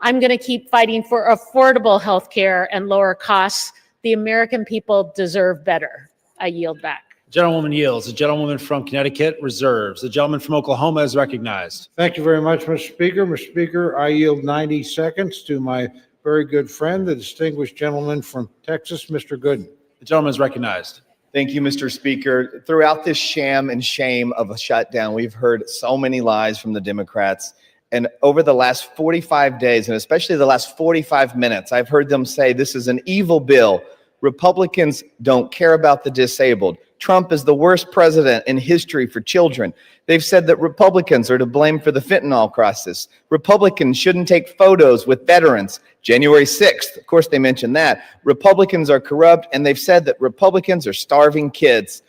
I'm going to keep fighting for affordable health care and lower costs. The American people deserve better. I yield back. Gentlewoman yields. The gentlewoman from Connecticut reserves. The gentleman from Oklahoma is recognized. Thank you very much, Mr. Speaker. Mr. Speaker, I yield 90 seconds to my very good friend, the distinguished gentleman from Texas, Mr. Gooden. The gentleman is recognized. Thank you, Mr. Speaker. Throughout this sham and shame of a shutdown, we've heard so many lies from the Democrats. And over the last 45 days, and especially the last 45 minutes, I've heard them say this is an evil bill. Republicans don't care about the disabled. Trump is the worst president in history for children. They've said that Republicans are to blame for the fentanyl crisis. Republicans shouldn't take photos with veterans. January 6th, of course they mentioned that. Republicans are corrupt, and they've said that Republicans are starving kids.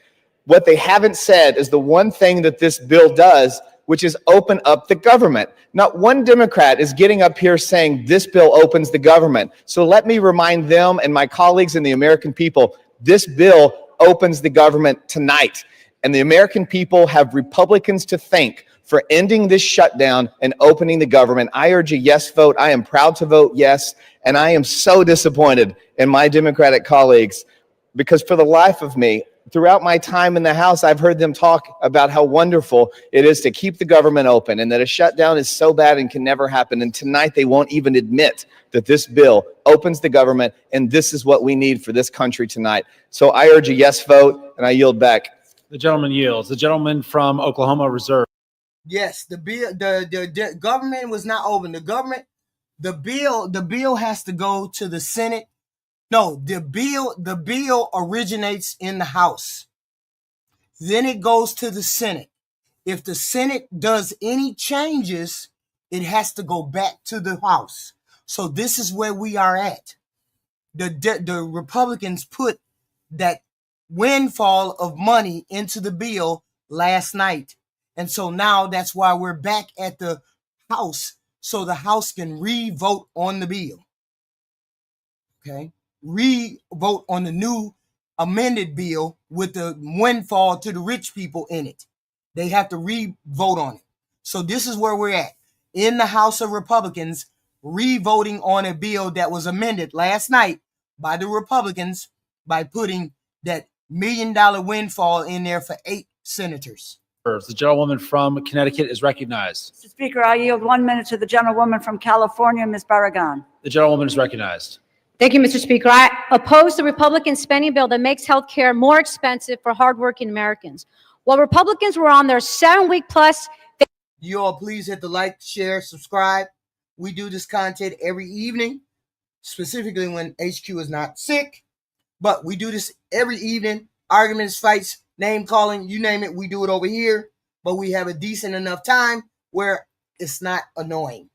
What they haven't said is the one thing that this bill does, which is open up the government. Not one Democrat is getting up here saying this bill opens the government. So let me remind them and my colleagues and the American people, this bill opens the government tonight. And the American people have Republicans to thank for ending this shutdown and opening the government. I urge a yes vote. I am proud to vote yes. And I am so disappointed in my Democratic colleagues because for the life of me, throughout my time in the House, I've heard them talk about how wonderful it is to keep the government open and that a shutdown is so bad and can never happen. And tonight they won't even admit that this bill opens the government and this is what we need for this country tonight. So I urge a yes vote and I yield back. The gentleman yields. The gentleman from Oklahoma reserve. Yes, the bill, the government was not open. The bill has to go to the Senate No, the bill originates in the House. Then it goes to the Senate. If the Senate does any changes, it has to go back to the House. So this is where we are at. The Republicans put that windfall of money into the bill last night. And so now that's why we're back at the House, so the House can re-vote on the bill. Okay? Re-vote on the new amended bill with the windfall to the rich people in it. They have to re-vote on it. So this is where we're at. In the House of Republicans, re-voting on a bill that was amended last night by the Republicans by putting that $1 million windfall in there for 8 senators. The gentlewoman from Connecticut is recognized. Mr. Speaker, I yield 1 minute to the gentlewoman from California, Ms. Barragan. The gentlewoman is recognized. Thank you, Mr. Speaker. I oppose the Republican spending bill that makes health care more expensive for hardworking Americans. While Republicans were on their 7-week plus. You all please hit the like, share, subscribe. We do this content every evening, specifically when HQ is not sick. But we do this every evening. Arguments, fights, name calling, you name it, we do it over here. But we have a decent enough time where it's not annoying.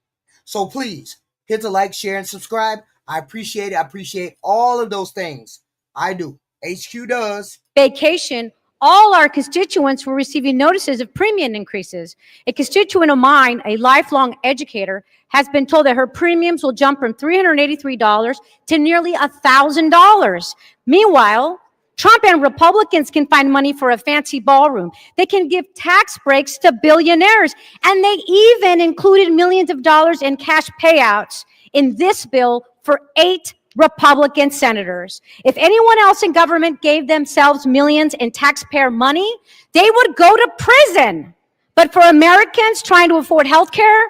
So please hit the like, share, and subscribe. I appreciate it. I appreciate all of those things. I do. HQ does. Vacation, all our constituents were receiving notices of premium increases. A constituent of mine, a lifelong educator, has been told that her premiums will jump from $383 to nearly $1,000. Meanwhile, Trump and Republicans can find money for a fancy ballroom. They can give tax breaks to billionaires. And they even included millions of dollars in cash payouts in this bill for 8 Republican senators. If anyone else in government gave themselves millions in taxpayer money, they would go to prison. But for Americans trying to afford health care,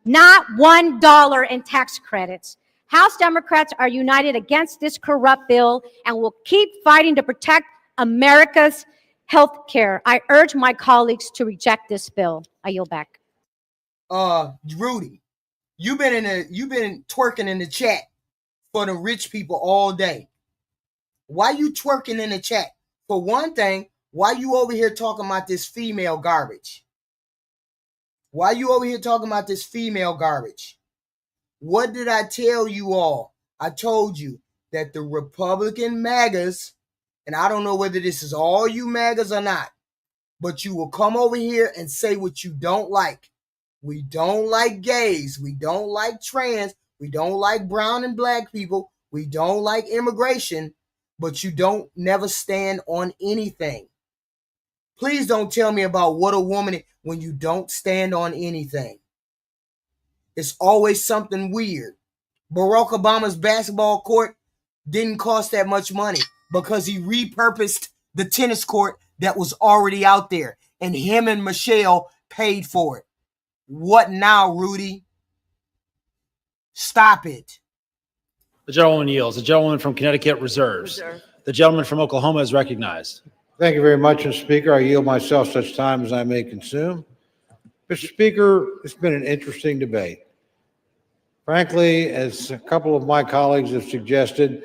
not $1 in tax credits. House Democrats are united against this corrupt bill and will keep fighting to protect America's health care. I urge my colleagues to reject this bill. I yield back. Rudy, you've been twerking in the chat for the rich people all day. Why you twerking in the chat? For one thing, why you over here talking about this female garbage? Why you over here talking about this female garbage? What did I tell you all? I told you that the Republican MAGAs, and I don't know whether this is all you MAGAs or not, but you will come over here and say what you don't like. We don't like gays. We don't like trans. We don't like brown and black people. We don't like immigration, but you don't never stand on anything. Please don't tell me about what a woman is when you don't stand on anything. It's always something weird. Barack Obama's basketball court didn't cost that much money because he repurposed the tennis court that was already out there, and him and Michelle paid for it. What now, Rudy? Stop it. The gentlewoman yields. The gentlewoman from Connecticut reserves. The gentleman from Oklahoma is recognized. Thank you very much, Mr. Speaker. I yield myself such time as I may consume. Mr. Speaker, it's been an interesting debate. Frankly, as a couple of my colleagues have suggested,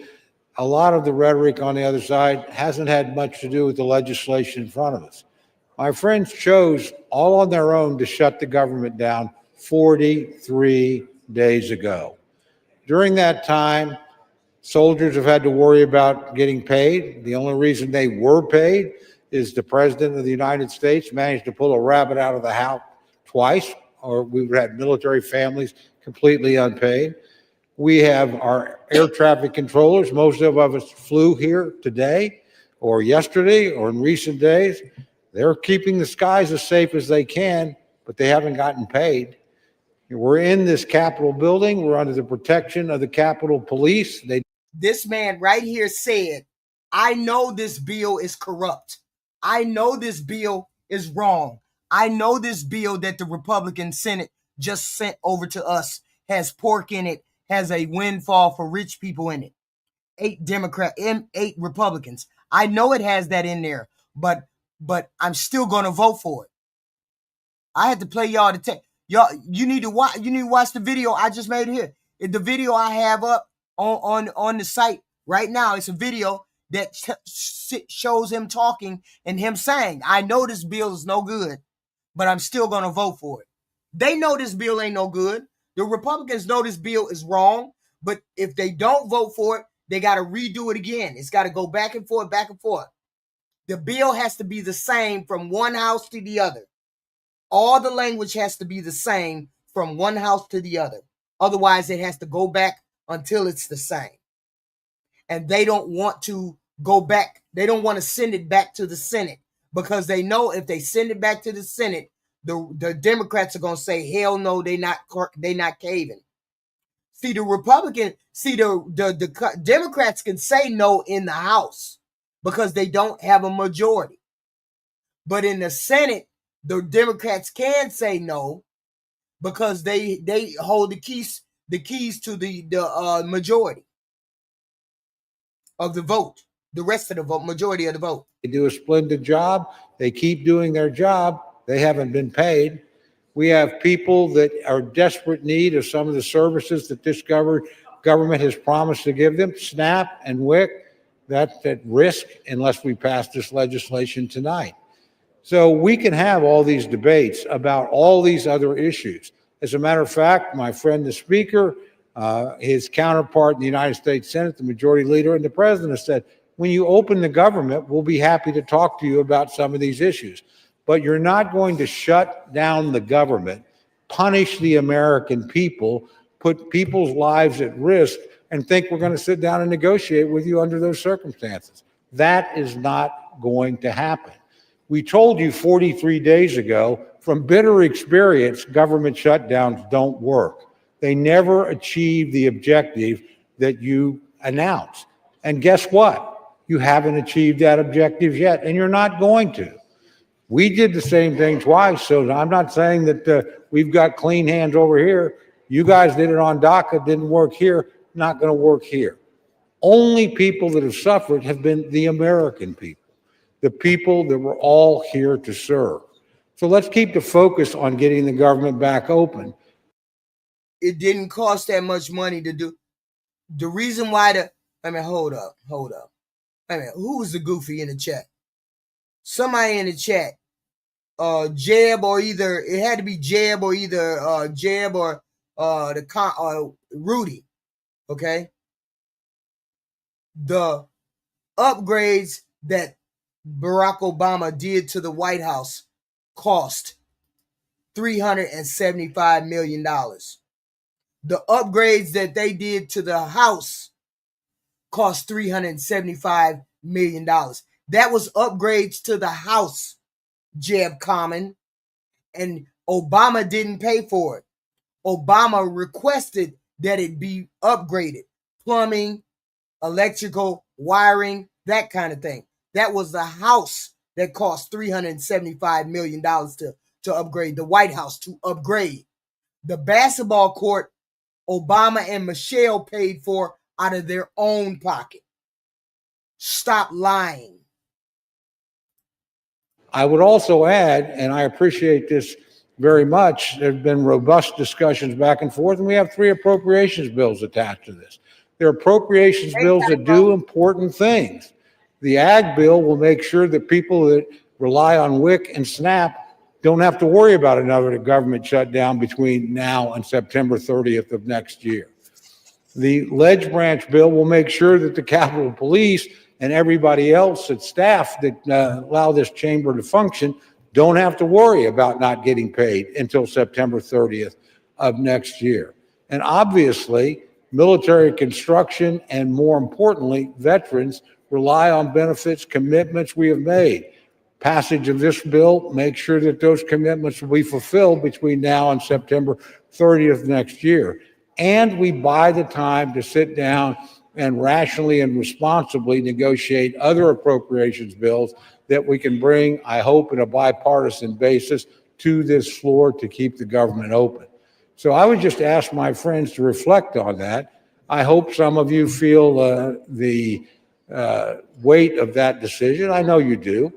a lot of the rhetoric on the other side hasn't had much to do with the legislation in front of us. My friends chose all on their own to shut the government down 43 days ago. During that time, soldiers have had to worry about getting paid. The only reason they were paid is the President of the United States managed to pull a rabbit out of the hat twice, or we've had military families completely unpaid. We have our air traffic controllers. Most of us flew here today or yesterday or in recent days. They're keeping the skies as safe as they can, but they haven't gotten paid. We're in this Capitol building. We're under the protection of the Capitol Police. This man right here said, I know this bill is corrupt. I know this bill is wrong. I know this bill that the Republican Senate just sent over to us has pork in it, has a windfall for rich people in it. 8 Republicans. I know it has that in there, but I'm still going to vote for it. I had to play y'all to take y'all. You need to watch the video I just made here. The video I have up on the site Right now, it's a video that shows him talking and him saying, I know this bill is no good, but I'm still going to vote for it. They know this bill ain't no good. The Republicans know this bill is wrong, but if they don't vote for it, they got to redo it again. It's got to go back and forth, back and forth. The bill has to be the same from one house to the other. All the language has to be the same from one house to the other. Otherwise, it has to go back until it's the same. And they don't want to go back. They don't want to send it back to the Senate because they know if they send it back to the Senate, the Democrats are going to say, hell no, they not caving. See, the Democrats can say no in the House because they don't have a majority. But in the Senate, the Democrats can say no because they hold the keys to the majority of the vote, the rest of the vote, majority of the vote. They do a splendid job. They keep doing their job. They haven't been paid. We have people that are in desperate need of some of the services that this government has promised to give them. SNAP and WIC, that's at risk unless we pass this legislation tonight. So we can have all these debates about all these other issues. As a matter of fact, my friend, the Speaker, his counterpart in the United States Senate, the Majority Leader, and the President said, when you open the government, we'll be happy to talk to you about some of these issues. But you're not going to shut down the government, punish the American people, put people's lives at risk, and think we're going to sit down and negotiate with you under those circumstances. That is not going to happen. We told you 43 days ago, from bitter experience, government shutdowns don't work. They never achieve the objective that you announced. And guess what? You haven't achieved that objective yet, and you're not going to. We did the same thing twice, so I'm not saying that we've got clean hands over here. You guys did it on DACA, didn't work here, not going to work here. Only people that have suffered have been the American people, the people that we're all here to serve. So let's keep the focus on getting the government back open. It didn't cost that much money to do. The reason why hold up. Who was the goofy in the chat? Somebody in the chat. Jeb or either, it had to be Jeb or either Jeb or Rudy. Okay? The upgrades that Barack Obama did to the White House cost $375 million. The upgrades that they did to the House cost $375 million. That was upgrades to the House, Jeb Common, and Obama didn't pay for it. Obama requested that it be upgraded. Plumbing, electrical, wiring, that kind of thing. That was the House that cost $375 million to upgrade. The White House to upgrade. The basketball court, Obama and Michelle paid for out of their own pocket. Stop lying. I would also add, and I appreciate this very much, there have been robust discussions back and forth, and we have 3 appropriations bills attached to this. There are appropriations bills that do important things. The Ag bill will make sure that people that rely on WIC and SNAP don't have to worry about another government shutdown between now and September 30th of next year. The Ledge Branch bill will make sure that the Capitol Police and everybody else at staff that allow this chamber to function don't have to worry about not getting paid until September 30th of next year. And obviously, military construction and, more importantly, veterans rely on benefits commitments we have made. Passage of this bill makes sure that those commitments will be fulfilled between now and September 30th next year. And we buy the time to sit down and rationally and responsibly negotiate other appropriations bills that we can bring, I hope, in a bipartisan basis to this floor to keep the government open. So I would just ask my friends to reflect on that. I hope some of you feel the weight of that decision. I know you do.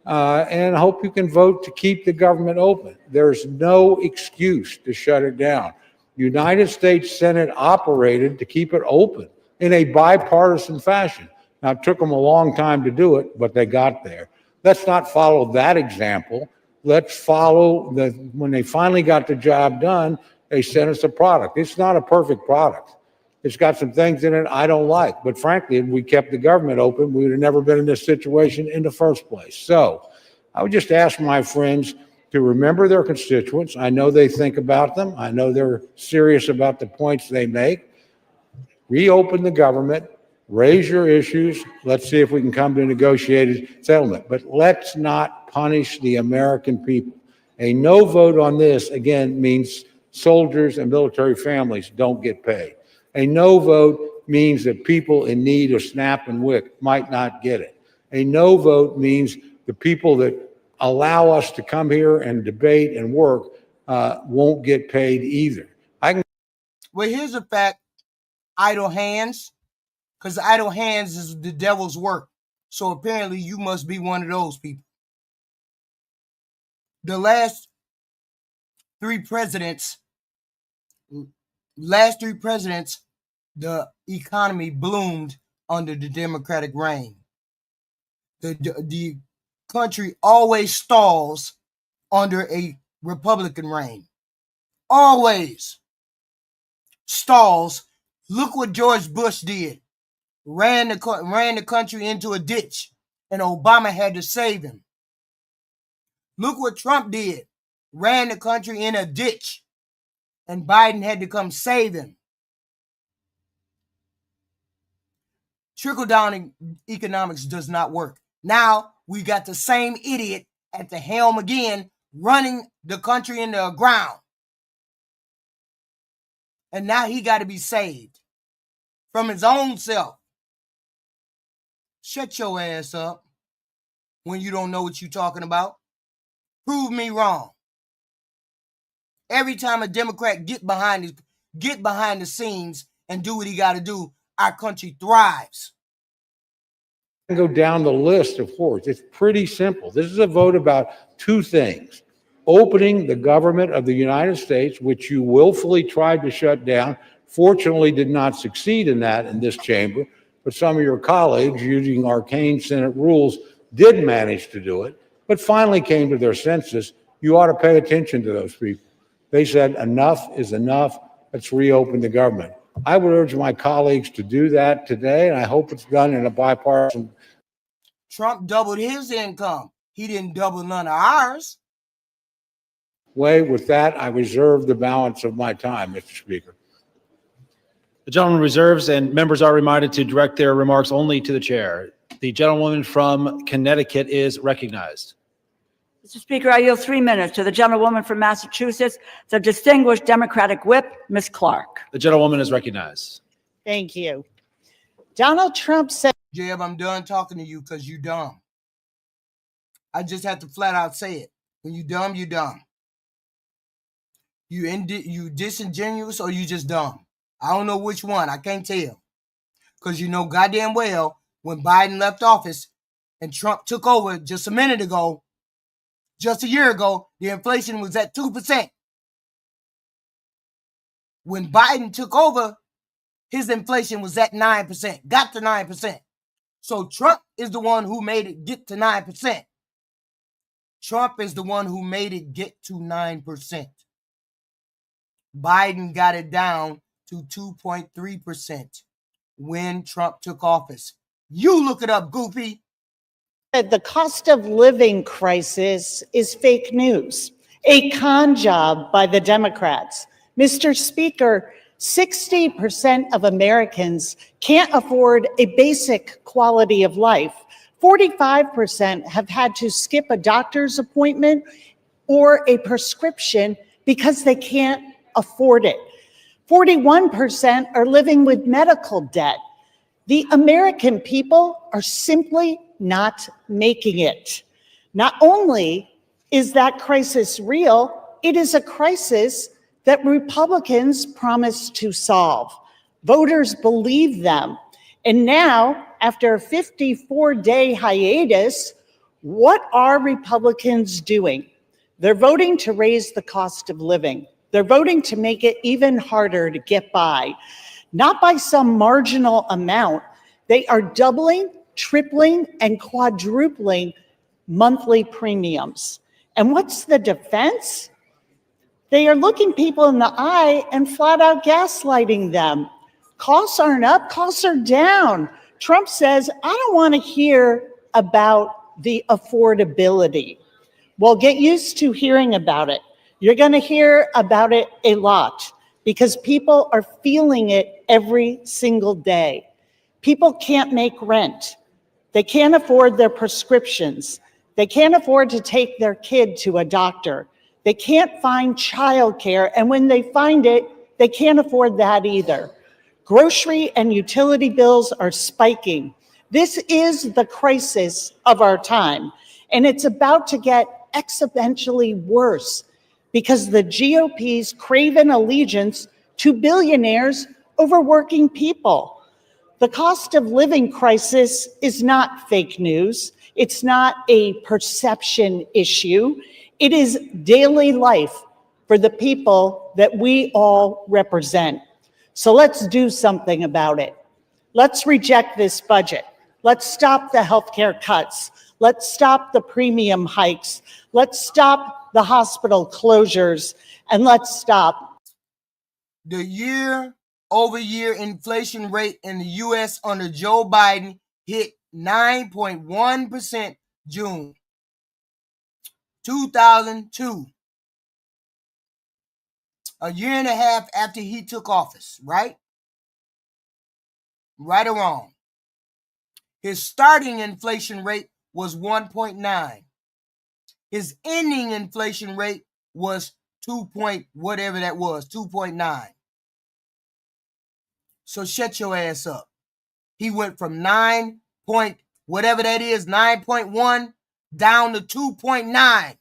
And I hope you can vote to keep the government open. There's no excuse to shut it down. United States Senate operated to keep it open. in a bipartisan fashion. Now, it took them a long time to do it, but they got there. Let's not follow that example. Let's follow when they finally got the job done, they sent us a product. It's not a perfect product. It's got some things in it I don't like. But frankly, if we kept the government open, we would have never been in this situation in the first place. So I would just ask my friends to remember their constituents. I know they think about them. I know they're serious about the points they make. Reopen the government, raise your issues. Let's see if we can come to a negotiated settlement. But let's not punish the American people. A no vote on this, again, means soldiers and military families don't get paid. A no vote means that people in need of SNAP and WIC might not get it. A no vote means the people that allow us to come here and debate and work won't get paid either. Well, here's a fact. Idle hands, because idle hands is the devil's work. So apparently you must be one of those people. The last three presidents, the economy bloomed under the Democratic reign. The country always stalls under a Republican reign. Always stalls. Look what George Bush did. Ran the country into a ditch, and Obama had to save him. Look what Trump did. Ran the country in a ditch, and Biden had to come save him. Trickle-down economics does not work. Now we got the same idiot at the helm again, running the country into the ground. And now he got to be saved from his own self. Shut your ass up when you don't know what you're talking about. Prove me wrong. Every time a Democrat get behind the scenes and do what he got to do, our country thrives. Go down the list of horrors. It's pretty simple. This is a vote about two things. Opening the government of the United States, which you willfully tried to shut down. Fortunately, did not succeed in that in this chamber, but some of your colleagues, using arcane Senate rules, did manage to do it, but finally came to their senses. You ought to pay attention to those people. They said, enough is enough. Let's reopen the government. I would urge my colleagues to do that today, and I hope it's done in a bipartisan. Trump doubled his income. He didn't double none of ours. way. With that, I reserve the balance of my time, Mr. Speaker. The gentleman reserves, and members are reminded to direct their remarks only to the chair. The gentlewoman from Connecticut is recognized. Mr. Speaker, I yield 3 minutes to the gentlewoman from Massachusetts, the distinguished Democratic whip, Ms. Clark. The gentlewoman is recognized. Thank you. Donald Trump said, Jeb, I'm done talking to you because you dumb. I just have to flat out say it. When you dumb, you dumb. You disingenuous or you just dumb. I don't know which one. I can't tell. Because you know goddamn well when Biden left office and Trump took over just a minute ago, just a year ago, the inflation was at 2%. When Biden took over, his inflation was at 9%, got to 9%. So Trump is the one who made it get to 9%. Trump is the one who made it get to 9%. Biden got it down to 2.3% when Trump took office. You look it up, goofy. the cost of living crisis is fake news, a con job by the Democrats. Mr. Speaker, 60% of Americans can't afford a basic quality of life. 45% have had to skip a doctor's appointment or a prescription because they can't afford it. 41% are living with medical debt. The American people are simply not making it. Not only is that crisis real, it is a crisis that Republicans promised to solve. Voters believe them. And now, after a 54-day hiatus, what are Republicans doing? They're voting to raise the cost of living. They're voting to make it even harder to get by. not by some marginal amount. They are doubling, tripling, and quadrupling monthly premiums. And what's the defense? They are looking people in the eye and flat out gaslighting them. Costs aren't up, costs are down. Trump says, I don't want to hear about the affordability. Well, get used to hearing about it. You're going to hear about it a lot because people are feeling it every single day. People can't make rent. They can't afford their prescriptions. They can't afford to take their kid to a doctor. They can't find childcare, and when they find it, they can't afford that either. Grocery and utility bills are spiking. This is the crisis of our time, and it's about to get exponentially worse because the GOP's craven allegiance to billionaires over working people. The cost of living crisis is not fake news. It's not a perception issue. It is daily life for the people that we all represent. So let's do something about it. Let's reject this budget. Let's stop the healthcare cuts. Let's stop the premium hikes. Let's stop the hospital closures. And let's stop. The year-over-year inflation rate in the U.S. under Joe Biden hit 9.1% June 2002. A year and a half after he took office, right? Right or wrong? His starting inflation rate was 1.9. His ending inflation rate was 2.9. So shut your ass up. He went from 9.1 down to 2.9.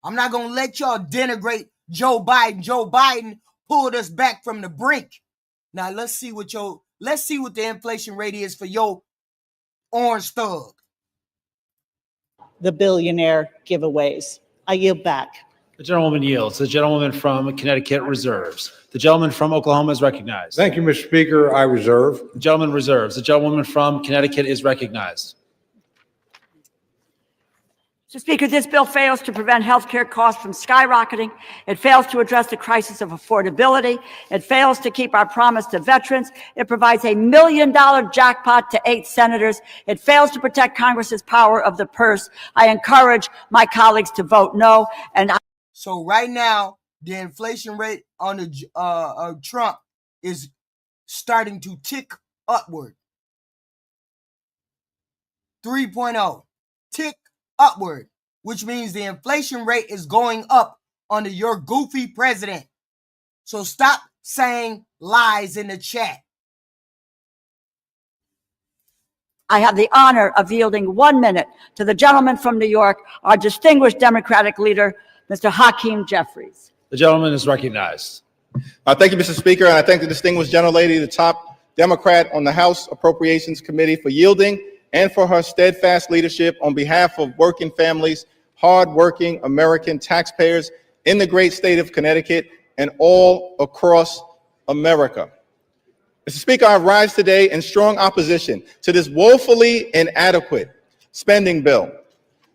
I'm not going to let y'all denigrate Joe Biden. Joe Biden pulled us back from the brink. Now let's see what the inflation rate is for your orange thug. The billionaire giveaways. I yield back. The gentlewoman yields. The gentlewoman from Connecticut reserves. The gentleman from Oklahoma is recognized. Thank you, Mr. Speaker. I reserve. The gentleman reserves. The gentlewoman from Connecticut is recognized. Mr. Speaker, this bill fails to prevent healthcare costs from skyrocketing. It fails to address the crisis of affordability. It fails to keep our promise to veterans. It provides $1 million jackpot to 8 senators. It fails to protect Congress's power of the purse. I encourage my colleagues to vote no. So right now, the inflation rate under Trump is starting to tick upward. 3.0. Tick upward, which means the inflation rate is going up under your goofy president. So stop saying lies in the chat. I have the honor of yielding 1 minute to the gentleman from New York, our distinguished Democratic leader, Mr. Hakeem Jeffries. The gentleman is recognized. Thank you, Mr. Speaker, and I thank the distinguished gentlelady, the top Democrat on the House Appropriations Committee, for yielding and for her steadfast leadership on behalf of working families, hard-working American taxpayers in the great state of Connecticut and all across America. Mr. Speaker, I rise today in strong opposition to this woefully inadequate spending bill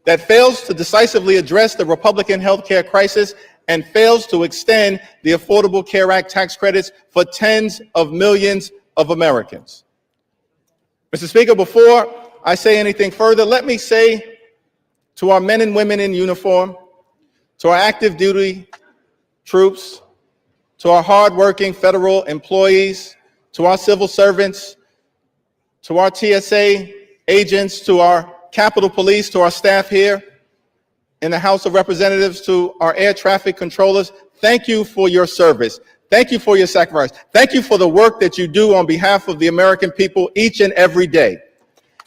that fails to decisively address the Republican health care crisis and fails to extend the Affordable Care Act tax credits for tens of millions of Americans. Mr. Speaker, before I say anything further, let me say to our men and women in uniform, to our active duty troops, to our hardworking federal employees, to our civil servants, to our TSA agents, to our Capitol Police, to our staff here in the House of Representatives, to our air traffic controllers, thank you for your service. Thank you for your sacrifice. Thank you for the work that you do on behalf of the American people each and every day.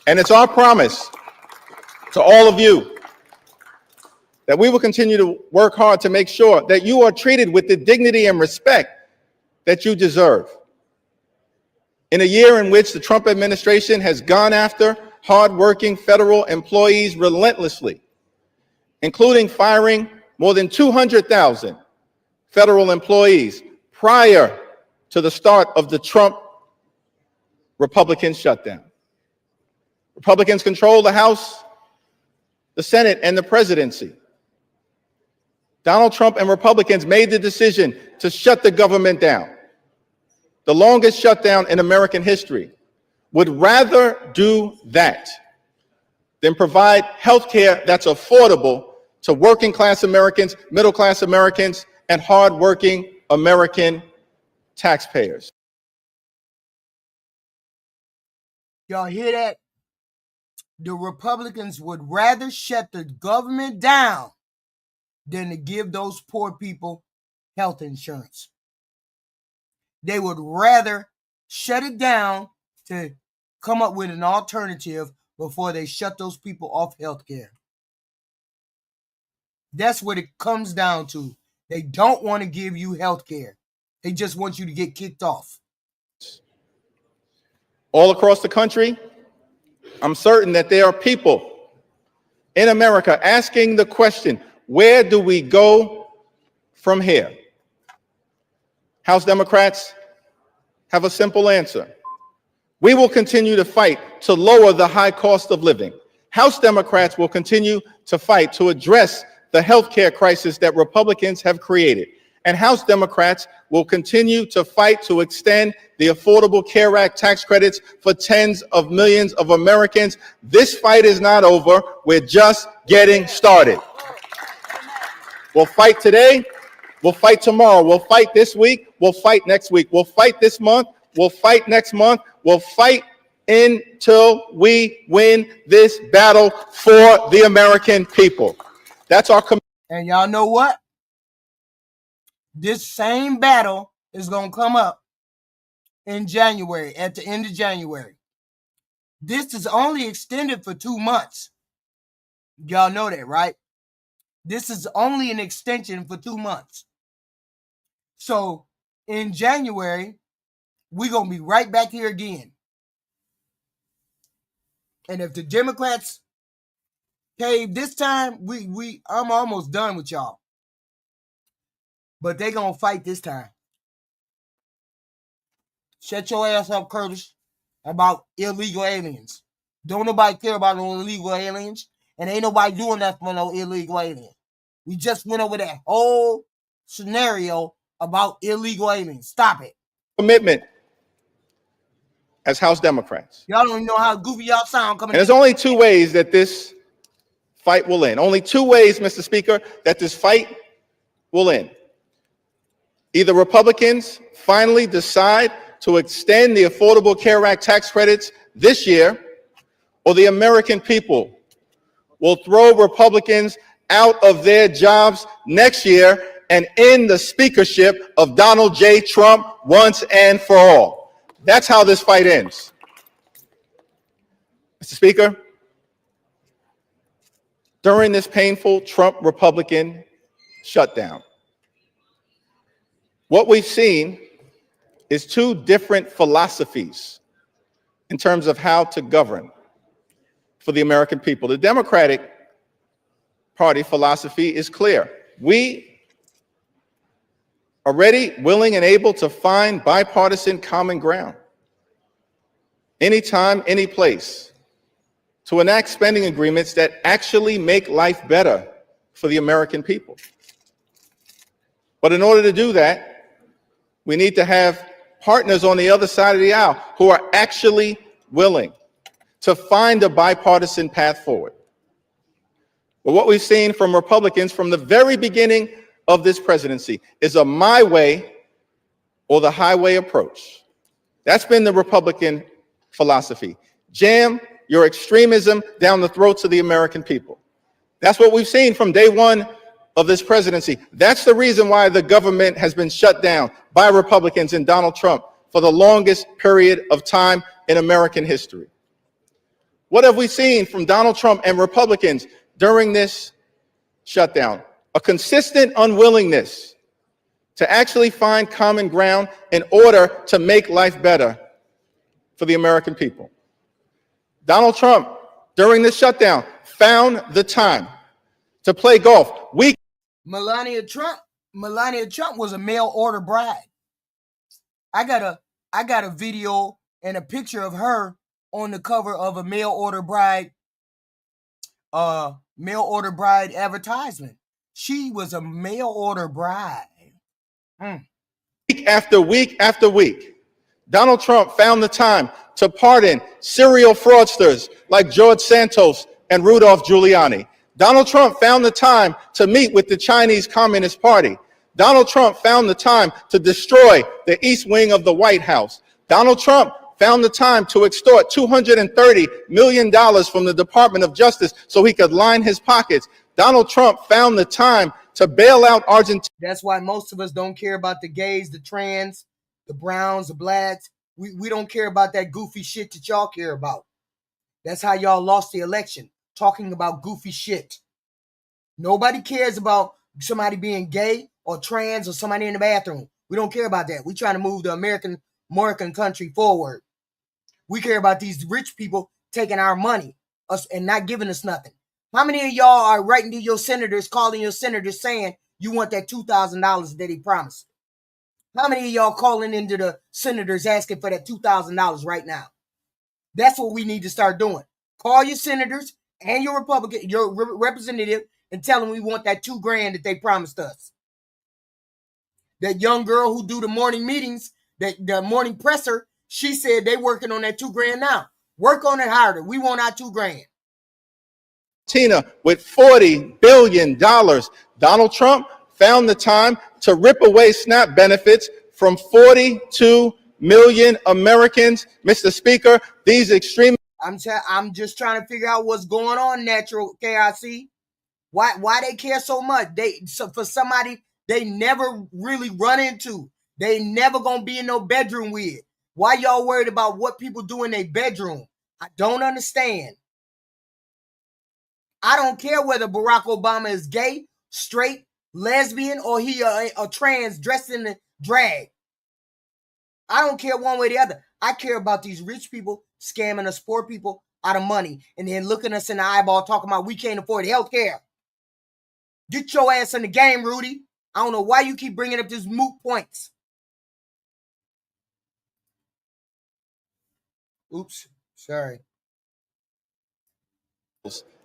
And it's our promise to all of you that we will continue to work hard to make sure that you are treated with the dignity and respect that you deserve. In a year in which the Trump administration has gone after hardworking federal employees relentlessly, including firing more than 200,000 federal employees prior to the start of the Trump Republican shutdown. Republicans control the House, the Senate, and the presidency. Donald Trump and Republicans made the decision to shut the government down, the longest shutdown in American history. Would rather do that than provide health care that's affordable to working class Americans, middle class Americans, and hardworking American taxpayers. Y'all hear that? The Republicans would rather shut the government down than to give those poor people health insurance. They would rather shut it down to come up with an alternative before they shut those people off health care. That's what it comes down to. They don't want to give you health care. They just want you to get kicked off. All across the country, I'm certain that there are people in America asking the question, where do we go from here? House Democrats have a simple answer. We will continue to fight to lower the high cost of living. House Democrats will continue to fight to address the health care crisis that Republicans have created. And House Democrats will continue to fight to extend the Affordable Care Act tax credits for tens of millions of Americans. This fight is not over. We're just getting started. We'll fight today. We'll fight tomorrow. We'll fight this week. We'll fight next week. We'll fight this month. We'll fight next month. We'll fight until we win this battle for the American people. That's our commitment. And y'all know what? This same battle is going to come up in January, at the end of January. This is only extended for 2 months. Y'all know that, right? This is only an extension for 2 months. So in January, we're going to be right back here again. And if the Democrats pave this time, I'm almost done with y'all. But they going to fight this time. Shut your ass up, Curtis, about illegal aliens. Don't nobody care about no illegal aliens. And ain't nobody doing that for no illegal alien. We just went over that whole scenario about illegal aliens. Stop it. Commitment as House Democrats. Y'all don't even know how goofy y'all sound coming. And there's only 2 ways that this fight will end. Only 2 ways, Mr. Speaker, that this fight will end. Either Republicans finally decide to extend the Affordable Care Act tax credits this year, or the American people will throw Republicans out of their jobs next year and end the speakership of Donald J. Trump once and for all. That's how this fight ends. Mr. Speaker, during this painful Trump Republican shutdown, what we've seen is 2 different philosophies in terms of how to govern for the American people. The Democratic Party philosophy is clear. We are ready, willing, and able to find bipartisan common ground anytime, any place, to enact spending agreements that actually make life better for the American people. But in order to do that, we need to have partners on the other side of the aisle who are actually willing to find a bipartisan path forward. But what we've seen from Republicans from the very beginning of this presidency is a my way or the highway approach. That's been the Republican philosophy. Jam your extremism down the throats of the American people. That's what we've seen from day one of this presidency. That's the reason why the government has been shut down by Republicans and Donald Trump for the longest period of time in American history. What have we seen from Donald Trump and Republicans during this shutdown? A consistent unwillingness to actually find common ground in order to make life better for the American people. Donald Trump, during this shutdown, found the time to play golf. Melania Trump was a mail order bride. I got a video and a picture of her on the cover of a mail order bride advertisement. She was a mail order bride. Week after week after week, Donald Trump found the time to pardon serial fraudsters like George Santos and Rudolph Giuliani. Donald Trump found the time to meet with the Chinese Communist Party. Donald Trump found the time to destroy the East Wing of the White House. Donald Trump found the time to extort $230 million from the Department of Justice so he could line his pockets. Donald Trump found the time to bail out Argentina. That's why most of us don't care about the gays, the trans, the browns, the blacks. We don't care about that goofy shit that y'all care about. That's how y'all lost the election, talking about goofy shit. Nobody cares about somebody being gay or trans or somebody in the bathroom. We don't care about that. We're trying to move the American country forward. We care about these rich people taking our money and not giving us nothing. How many of y'all are writing to your senators, calling your senators saying you want that $2,000 that he promised? How many of y'all calling into the senators asking for that $2,000 right now? That's what we need to start doing. Call your senators and your representative and tell them we want that $2,000 that they promised us. That young girl who do the morning meetings, the morning presser, she said they working on that $2,000 now. Work on it harder. We want our $2,000. With $40 billion. Donald Trump found the time to rip away SNAP benefits from 42 million Americans. Mr. Speaker, these extreme... I'm just trying to figure out what's going on, Natural KIC. Why they care so much? For somebody they never really run into. They never gonna be in no bedroom with. Why y'all worried about what people do in their bedroom? I don't understand. I don't care whether Barack Obama is gay, straight, lesbian, or he a trans dressed in the drag. I don't care one way or the other. I care about these rich people scamming us poor people out of money and then looking us in the eyeball talking about we can't afford health care. Get your ass in the game, Rudy. I don't know why you keep bringing up these moot points. Oops, sorry.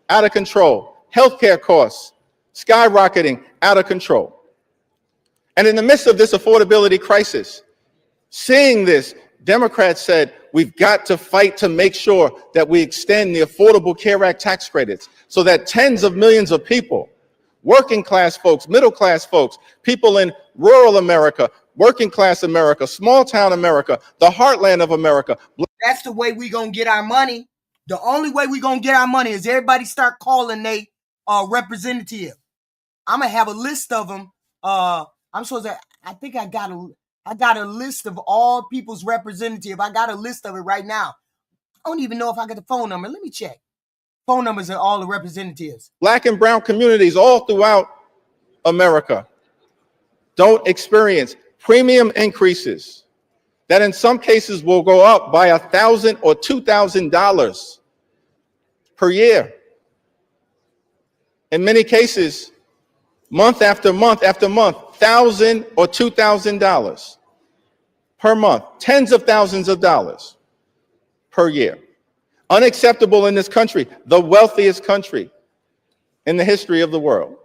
Out of control. Healthcare costs skyrocketing out of control. And in the midst of this affordability crisis, seeing this, Democrats said, we've got to fight to make sure that we extend the Affordable Care Act tax credits so that tens of millions of people, working class folks, middle class folks, people in rural America, working class America, small town America, the heartland of America. That's the way we gonna get our money. The only way we gonna get our money is everybody start calling they representative. I'm gonna have a list of them. I think I got a list of all people's representative. I got a list of it right now. I don't even know if I got the phone number. Let me check. Phone numbers of all the representatives. Black and brown communities all throughout America don't experience premium increases that in some cases will go up by $1,000 or $2,000 per year. In many cases, month after month after month, $1,000 or $2,000 per month, tens of thousands of dollars per year. Unacceptable in this country, the wealthiest country in the history of the world.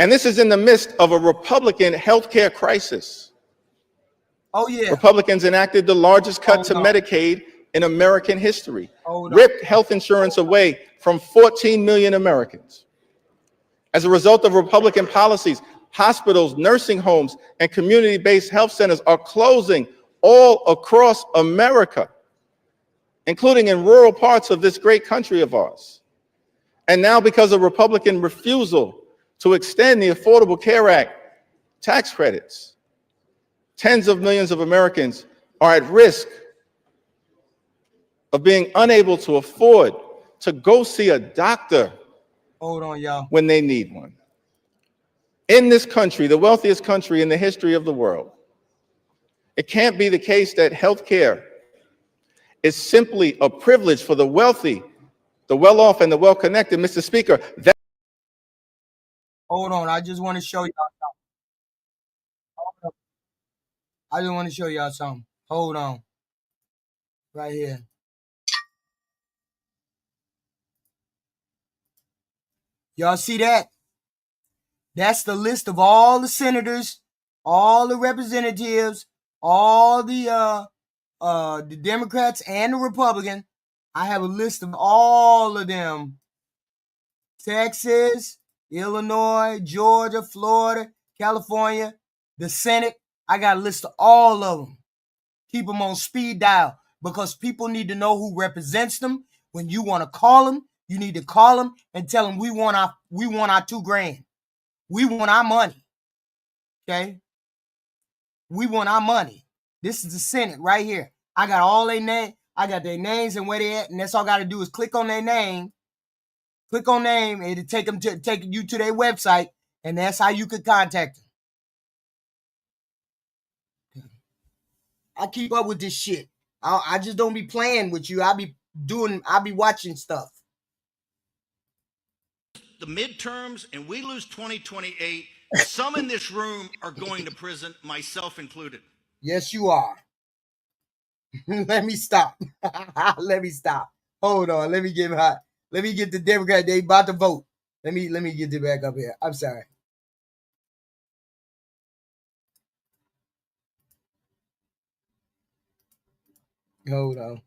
And this is in the midst of a Republican healthcare crisis. Oh, yeah. Republicans enacted the largest cut to Medicaid in American history, ripped health insurance away from 14 million Americans. As a result of Republican policies, hospitals, nursing homes, and community-based health centers are closing all across America, including in rural parts of this great country of ours. And now, because of Republican refusal to extend the Affordable Care Act tax credits, tens of millions of Americans are at risk of being unable to afford to go see a doctor when they need one. In this country, the wealthiest country in the history of the world, it can't be the case that healthcare is simply a privilege for the wealthy, the well-off, and the well-connected. Mr. Speaker, that... Hold on, I just want to show y'all something. I just want to show y'all something. Hold on. Right here. Y'all see that? That's the list of all the senators, all the representatives, all the Democrats and the Republicans. I have a list of all of them. Texas, Illinois, Georgia, Florida, California, the Senate. I got a list of all of them. Keep them on speed dial because people need to know who represents them. When you want to call them, you need to call them and tell them we want our $2,000. We want our money. Okay? We want our money. This is the Senate right here. I got all their name. I got their names and where they at, and that's all I got to do is click on their name. Click on name, and it'll take you to their website, and that's how you could contact them. I keep up with this shit. I just don't be playing with you. I'll be watching stuff. The midterms and we lose 2028, some in this room are going to prison, myself included. Yes, you are. Let me stop. Let me stop. Hold on. Let me get the Democrat. They about to vote. Let me get it back up here. I'm sorry. Hold on.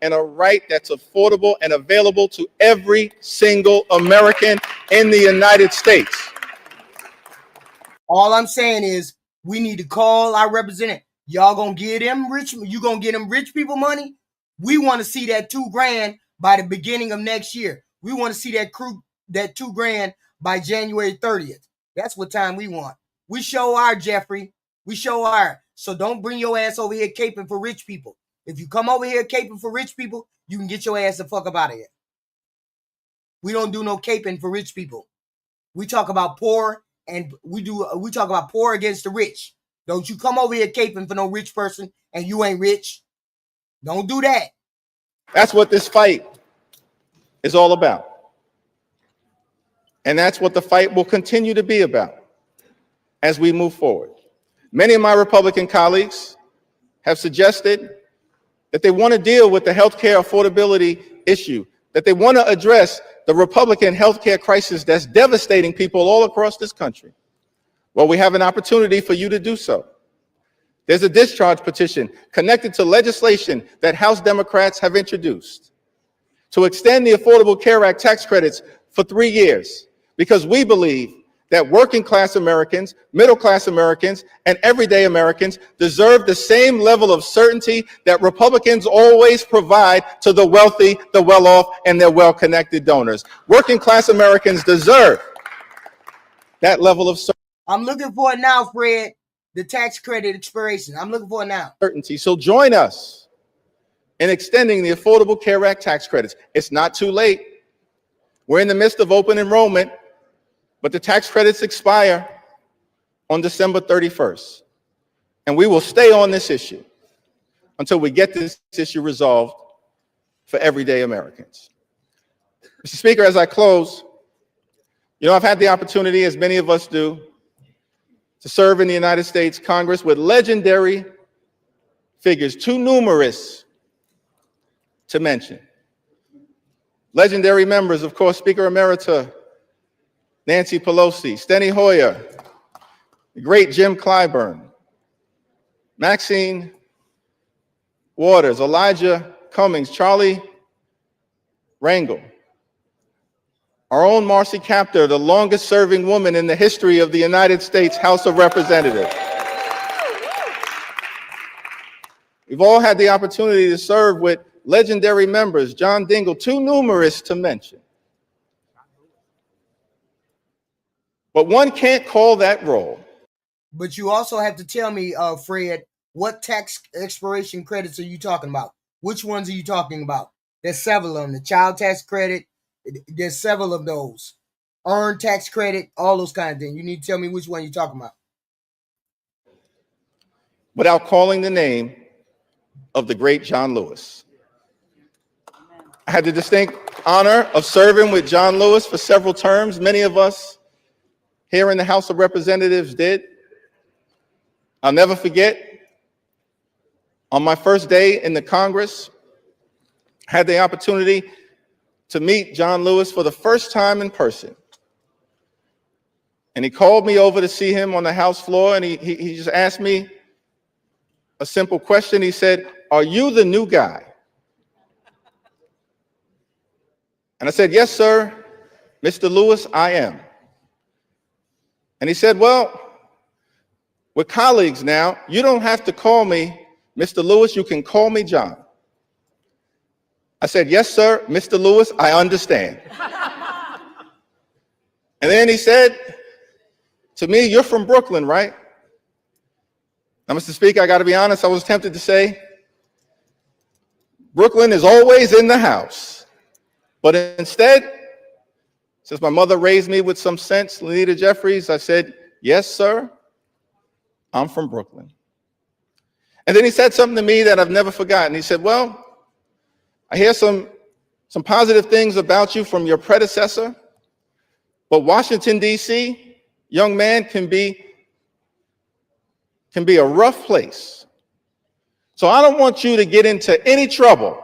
And a right that's affordable and available to every single American in the United States. All I'm saying is we need to call our representative. Y'all gonna give them rich? You gonna get them rich people money? We want to see that $2,000 by the beginning of next year. We want to see that $2,000 by January 30th. That's what time we want. We show our Jeffrey. We show our. So don't bring your ass over here caping for rich people. If you come over here caping for rich people, you can get your ass the fuck up out of here. We don't do no caping for rich people. We talk about poor, and we talk about poor against the rich. Don't you come over here caping for no rich person and you ain't rich. Don't do that. That's what this fight is all about. And that's what the fight will continue to be about as we move forward. Many of my Republican colleagues have suggested that they want to deal with the healthcare affordability issue, that they want to address the Republican healthcare crisis that's devastating people all across this country. Well, we have an opportunity for you to do so. There's a discharge petition connected to legislation that House Democrats have introduced to extend the Affordable Care Act tax credits for 3 years, because we believe that working class Americans, middle class Americans, and everyday Americans deserve the same level of certainty that Republicans always provide to the wealthy, the well-off, and their well-connected donors. Working class Americans deserve that level of certainty. I'm looking for it now, Fred. The tax credit expiration. I'm looking for it now. So join us in extending the Affordable Care Act tax credits. It's not too late. We're in the midst of open enrollment, but the tax credits expire on December 31st. And we will stay on this issue until we get this issue resolved for everyday Americans. Mr. Speaker, as I close, I've had the opportunity, as many of us do, to serve in the United States Congress with legendary figures, too numerous to mention. Legendary members, of course, Speaker Emerita Nancy Pelosi, Steny Hoyer, the great Jim Clyburn, Maxine Waters, Elijah Cummings, Charlie Rangel, our own Marcy Kaptur, the longest serving woman in the history of the United States House of Representatives. We've all had the opportunity to serve with legendary members, John Dingell, too numerous to mention. But one can't call that roll. But you also have to tell me, Fred, what tax expiration credits are you talking about? Which ones are you talking about? There's several of them. The child tax credit, there's several of those. Earned tax credit, all those kind of things. You need to tell me which one you're talking about. Without calling the name of the great John Lewis. I had the distinct honor of serving with John Lewis for several terms. Many of us, here in the House of Representatives did. I'll never forget, on my first day in the Congress, I had the opportunity to meet John Lewis for the first time in person. And he called me over to see him on the House floor, and he just asked me a simple question. He said, "Are you the new guy?" And I said, "Yes, sir, Mr. Lewis, I am." And he said, "Well, we're colleagues now. You don't have to call me Mr. Lewis, you can call me John." I said, "Yes, sir, Mr. Lewis, I understand." And then he said to me, "You're from Brooklyn, right?" Now, Mr. Speaker, I got to be honest, I was tempted to say, Brooklyn is always in the house. But instead, since my mother raised me with some sense, Lenita Jeffries, I said, "Yes, sir, I'm from Brooklyn." And then he said something to me that I've never forgotten. He said, "Well, I hear some positive things about you from your predecessor, but Washington, D.C., young man, can be a rough place. So I don't want you to get into any trouble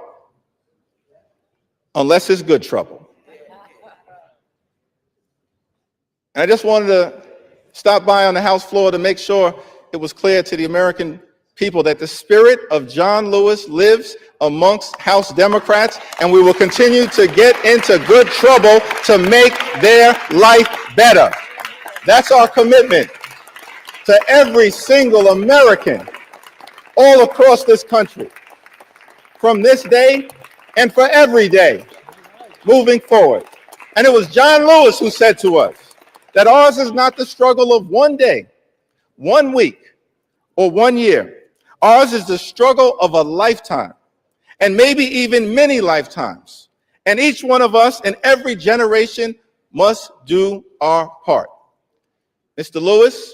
unless it's good trouble." And I just wanted to stop by on the House floor to make sure it was clear to the American people that the spirit of John Lewis lives amongst House Democrats, and we will continue to get into good trouble to make their life better. That's our commitment to every single American all across this country, from this day and for every day moving forward. And it was John Lewis who said to us that ours is not the struggle of one day, 1 week, or 1 year. Ours is the struggle of a lifetime, and maybe even many lifetimes. And each one of us in every generation must do our part. Mr. Lewis,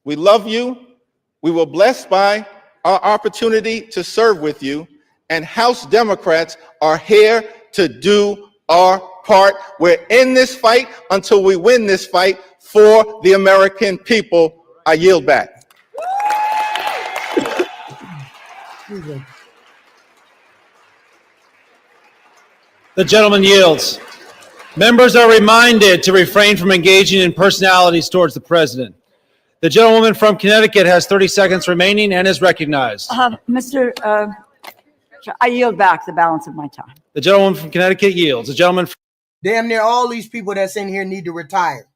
we love you. We were blessed by our opportunity to serve with you, and House Democrats are here to do our part. We're in this fight until we win this fight for the American people. I yield back. The gentleman yields. Members are reminded to refrain from engaging in personalities towards the president. The gentlewoman from Connecticut has 30 seconds remaining and is recognized. I yield back the balance of my time. The gentlewoman from Connecticut yields. The gentleman from Damn near all these people that's in here need to retire.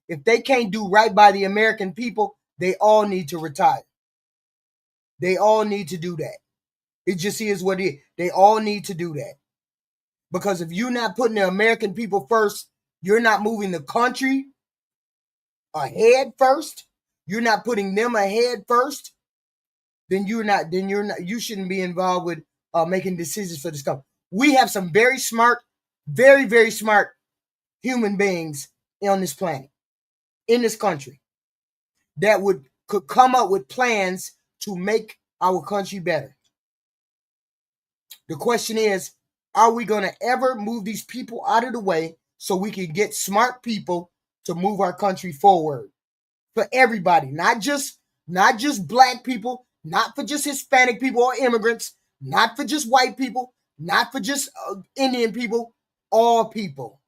If they can't do right by the American people, they all need to retire. They all need to do that. It just is what it is. They all need to do that. Because if you're not putting the American people first, you're not moving the country ahead first, you're not putting them ahead first, then you shouldn't be involved with making decisions for this country. We have some very smart, very, very smart human beings on this planet, in this country, that could come up with plans to make our country better. The question is, are we going to ever move these people out of the way so we can get smart people to move our country forward? For everybody, not just black people, not for just Hispanic people or immigrants, not for just white people, not for just Indian people, all people.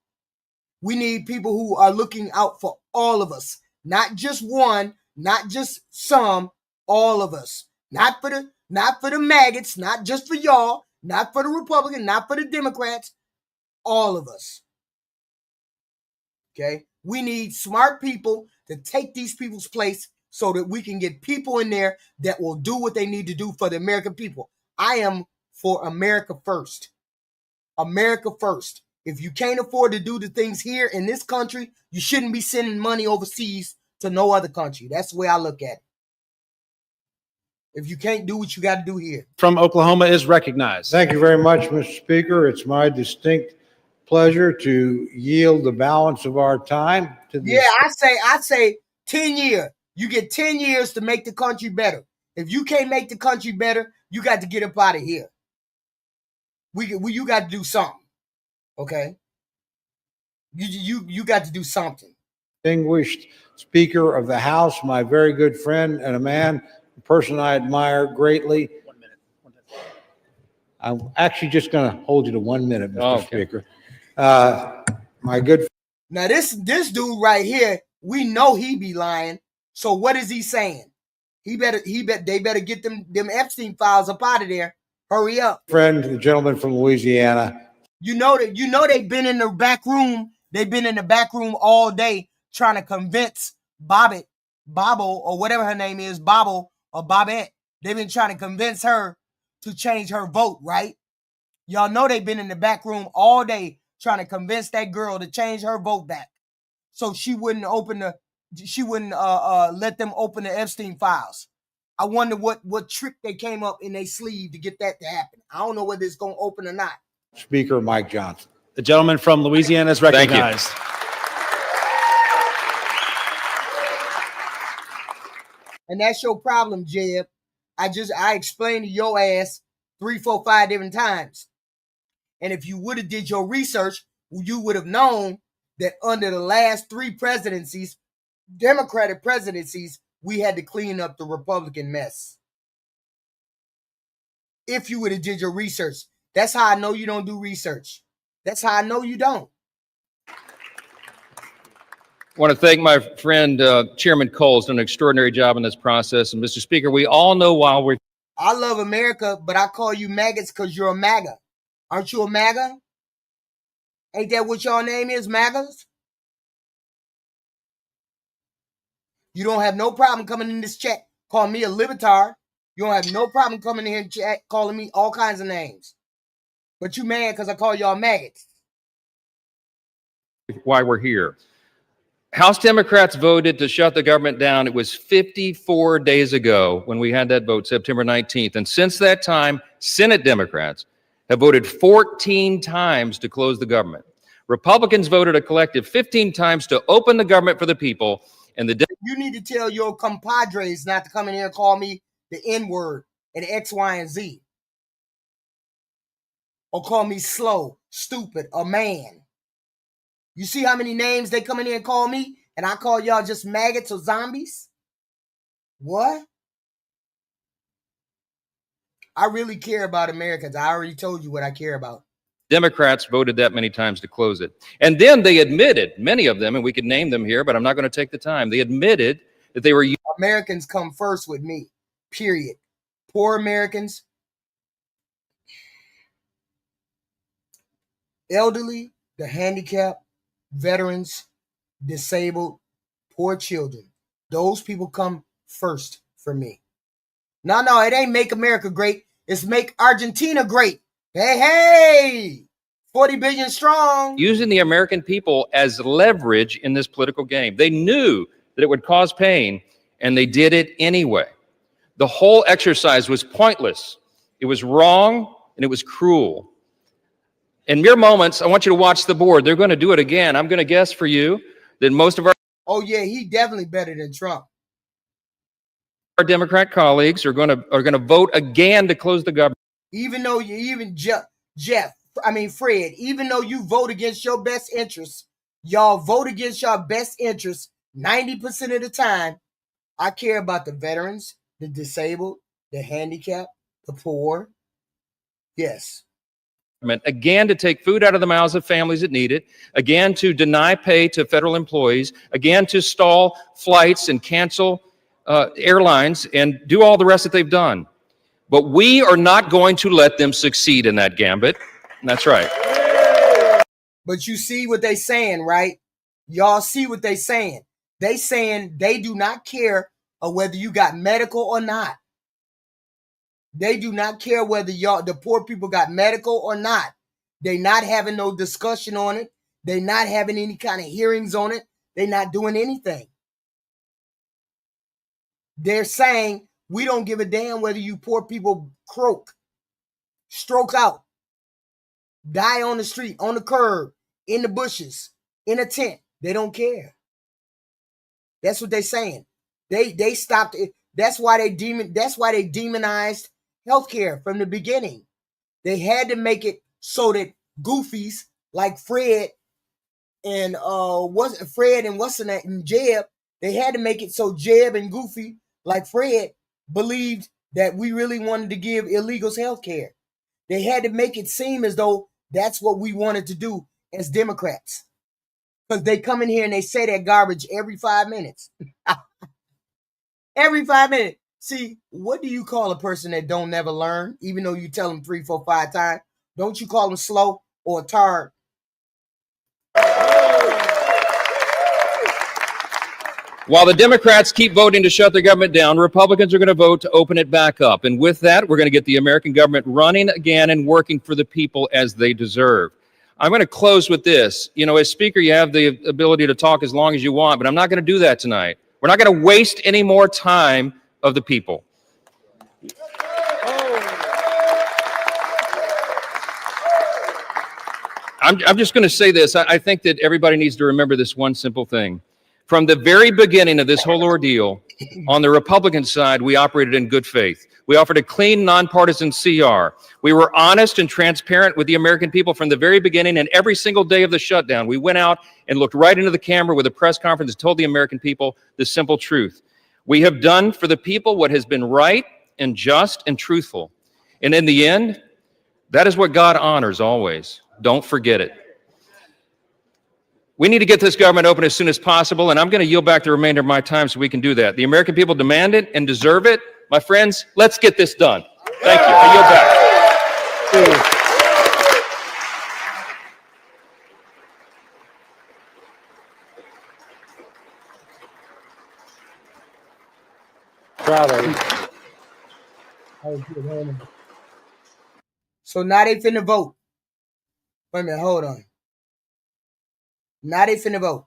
We need people who are looking out for all of us, not just one, not just some, all of us. Not for the maggots, not just for y'all, not for the Republicans, not for the Democrats, all of us. Okay? We need smart people to take these people's place so that we can get people in there that will do what they need to do for the American people. I am for America first. America first. If you can't afford to do the things here in this country, you shouldn't be sending money overseas to no other country. That's the way I look at it. If you can't do what you got to do here. from Oklahoma is recognized. Thank you very much, Mr. Speaker. It's my distinct pleasure to yield the balance of our time to the Yeah, I say 10 years. You get 10 years to make the country better. If you can't make the country better, you got to get up out of here. You got to do something. Okay? You got to do something. Distinguished Speaker of the House, my very good friend and a person I admire greatly. I'm actually just going to hold you to 1 minute, Mr. Speaker. My good Now this dude right here, we know he be lying. So what is he saying? They better get them Epstein files up out of there. Hurry up. friend, the gentleman from Louisiana. You know they've been in the back room. They've been in the back room all day trying to convince Bobble, or whatever her name is, Bobble or Bobette. They've been trying to convince her to change her vote, right? Y'all know they've been in the back room all day trying to convince that girl to change her vote back, so she wouldn't let them open the Epstein files. I wonder what trick they came up in their sleeve to get that to happen. I don't know whether it's gonna open or not. Speaker Mike Johnson. The gentleman from Louisiana is recognized. And that's your problem, Jeb. I explained to your ass 3, 4, 5 different times. And if you would have did your research, you would have known that under the last 3 presidencies, Democratic presidencies, we had to clean up the Republican mess. If you would have did your research. That's how I know you don't do research. That's how I know you don't. I want to thank my friend, Chairman Cole's done an extraordinary job in this process. And Mr. Speaker, we all know while we're I love America, but I call you maggots because you're a MAGA. Aren't you a MAGA? Ain't that what your name is, MAGAs? You don't have no problem coming in this chat calling me a libertard. You don't have no problem coming in here and chat calling me all kinds of names. But you mad because I call y'all maggots. here. House Democrats voted to shut the government down. It was 54 days ago when we had that vote, September 19th. And since that time, Senate Democrats have voted 14 times to close the government. Republicans voted a collective 15 times to open the government for the people. And you need to tell your compadres not to come in here and call me the N-word and X, Y, and Z. Or call me slow, stupid, a man. You see how many names they come in here and call me, and I call y'all just maggots or zombies? What? I really care about Americans. I already told you what I care about. Democrats voted that many times to close it. And then they admitted, many of them, and we could name them here, but I'm not going to take the time. They admitted that they were... Americans come first with me, period. Poor Americans, elderly, the handicapped, veterans, disabled, poor children. Those people come first for me. No, it ain't make America great. It's make Argentina great. Hey, 40 billion strong. Using the American people as leverage in this political game. They knew that it would cause pain, and they did it anyway. The whole exercise was pointless. It was wrong, and it was cruel. In mere moments, I want you to watch the board. They're going to do it again. I'm going to guess for you that most of our he definitely better than Trump. Our Democrat colleagues are going to vote again to close the government. Even though Fred, even though you vote against your best interests, y'all vote against your best interests 90% of the time. I care about the veterans, the disabled, the handicapped, the poor. Yes. Again, to take food out of the mouths of families that need it, again, to deny pay to federal employees, again, to stall flights and cancel airlines and do all the rest that they've done. But we are not going to let them succeed in that gambit. And that's right. But you see what they saying, right? Y'all see what they saying. They saying they do not care whether you got medical or not. They do not care whether the poor people got medical or not. They not having no discussion on it. They not having any kind of hearings on it. They not doing anything. They're saying, we don't give a damn whether you poor people croak, stroke out, die on the street, on the curb, in the bushes, in a tent. They don't care. That's what they're saying. They stopped it. That's why they demonized healthcare from the beginning. They had to make it so that goofies like Fred and Fred and what's the name, and Jeb, they had to make it so Jeb and Goofy, like Fred, believed that we really wanted to give illegals health care. They had to make it seem as though that's what we wanted to do as Democrats. Because they come in here and they say that garbage every 5 minutes. Every 5 minutes. See, what do you call a person that don't never learn, even though you tell them 3, 4, 5 times? Don't you call them slow or a tard? While the Democrats keep voting to shut the government down, Republicans are going to vote to open it back up. And with that, we're going to get the American government running again and working for the people as they deserve. I'm going to close with this. You know, as Speaker, you have the ability to talk as long as you want, but I'm not going to do that tonight. We're not going to waste any more time of the people. I'm just going to say this. I think that everybody needs to remember this one simple thing. From the very beginning of this whole ordeal, on the Republican side, we operated in good faith. We offered a clean, nonpartisan CR. We were honest and transparent with the American people from the very beginning, and every single day of the shutdown, we went out and looked right into the camera with a press conference and told the American people the simple truth. We have done for the people what has been right and just and truthful. And in the end, that is what God honors always. Don't forget it. We need to get this government open as soon as possible, and I'm going to yield back the remainder of my time so we can do that. The American people demand it and deserve it. My friends, let's get this done. Thank you. I yield back. So now they finna vote. Wait a minute, hold on. Now they finna vote.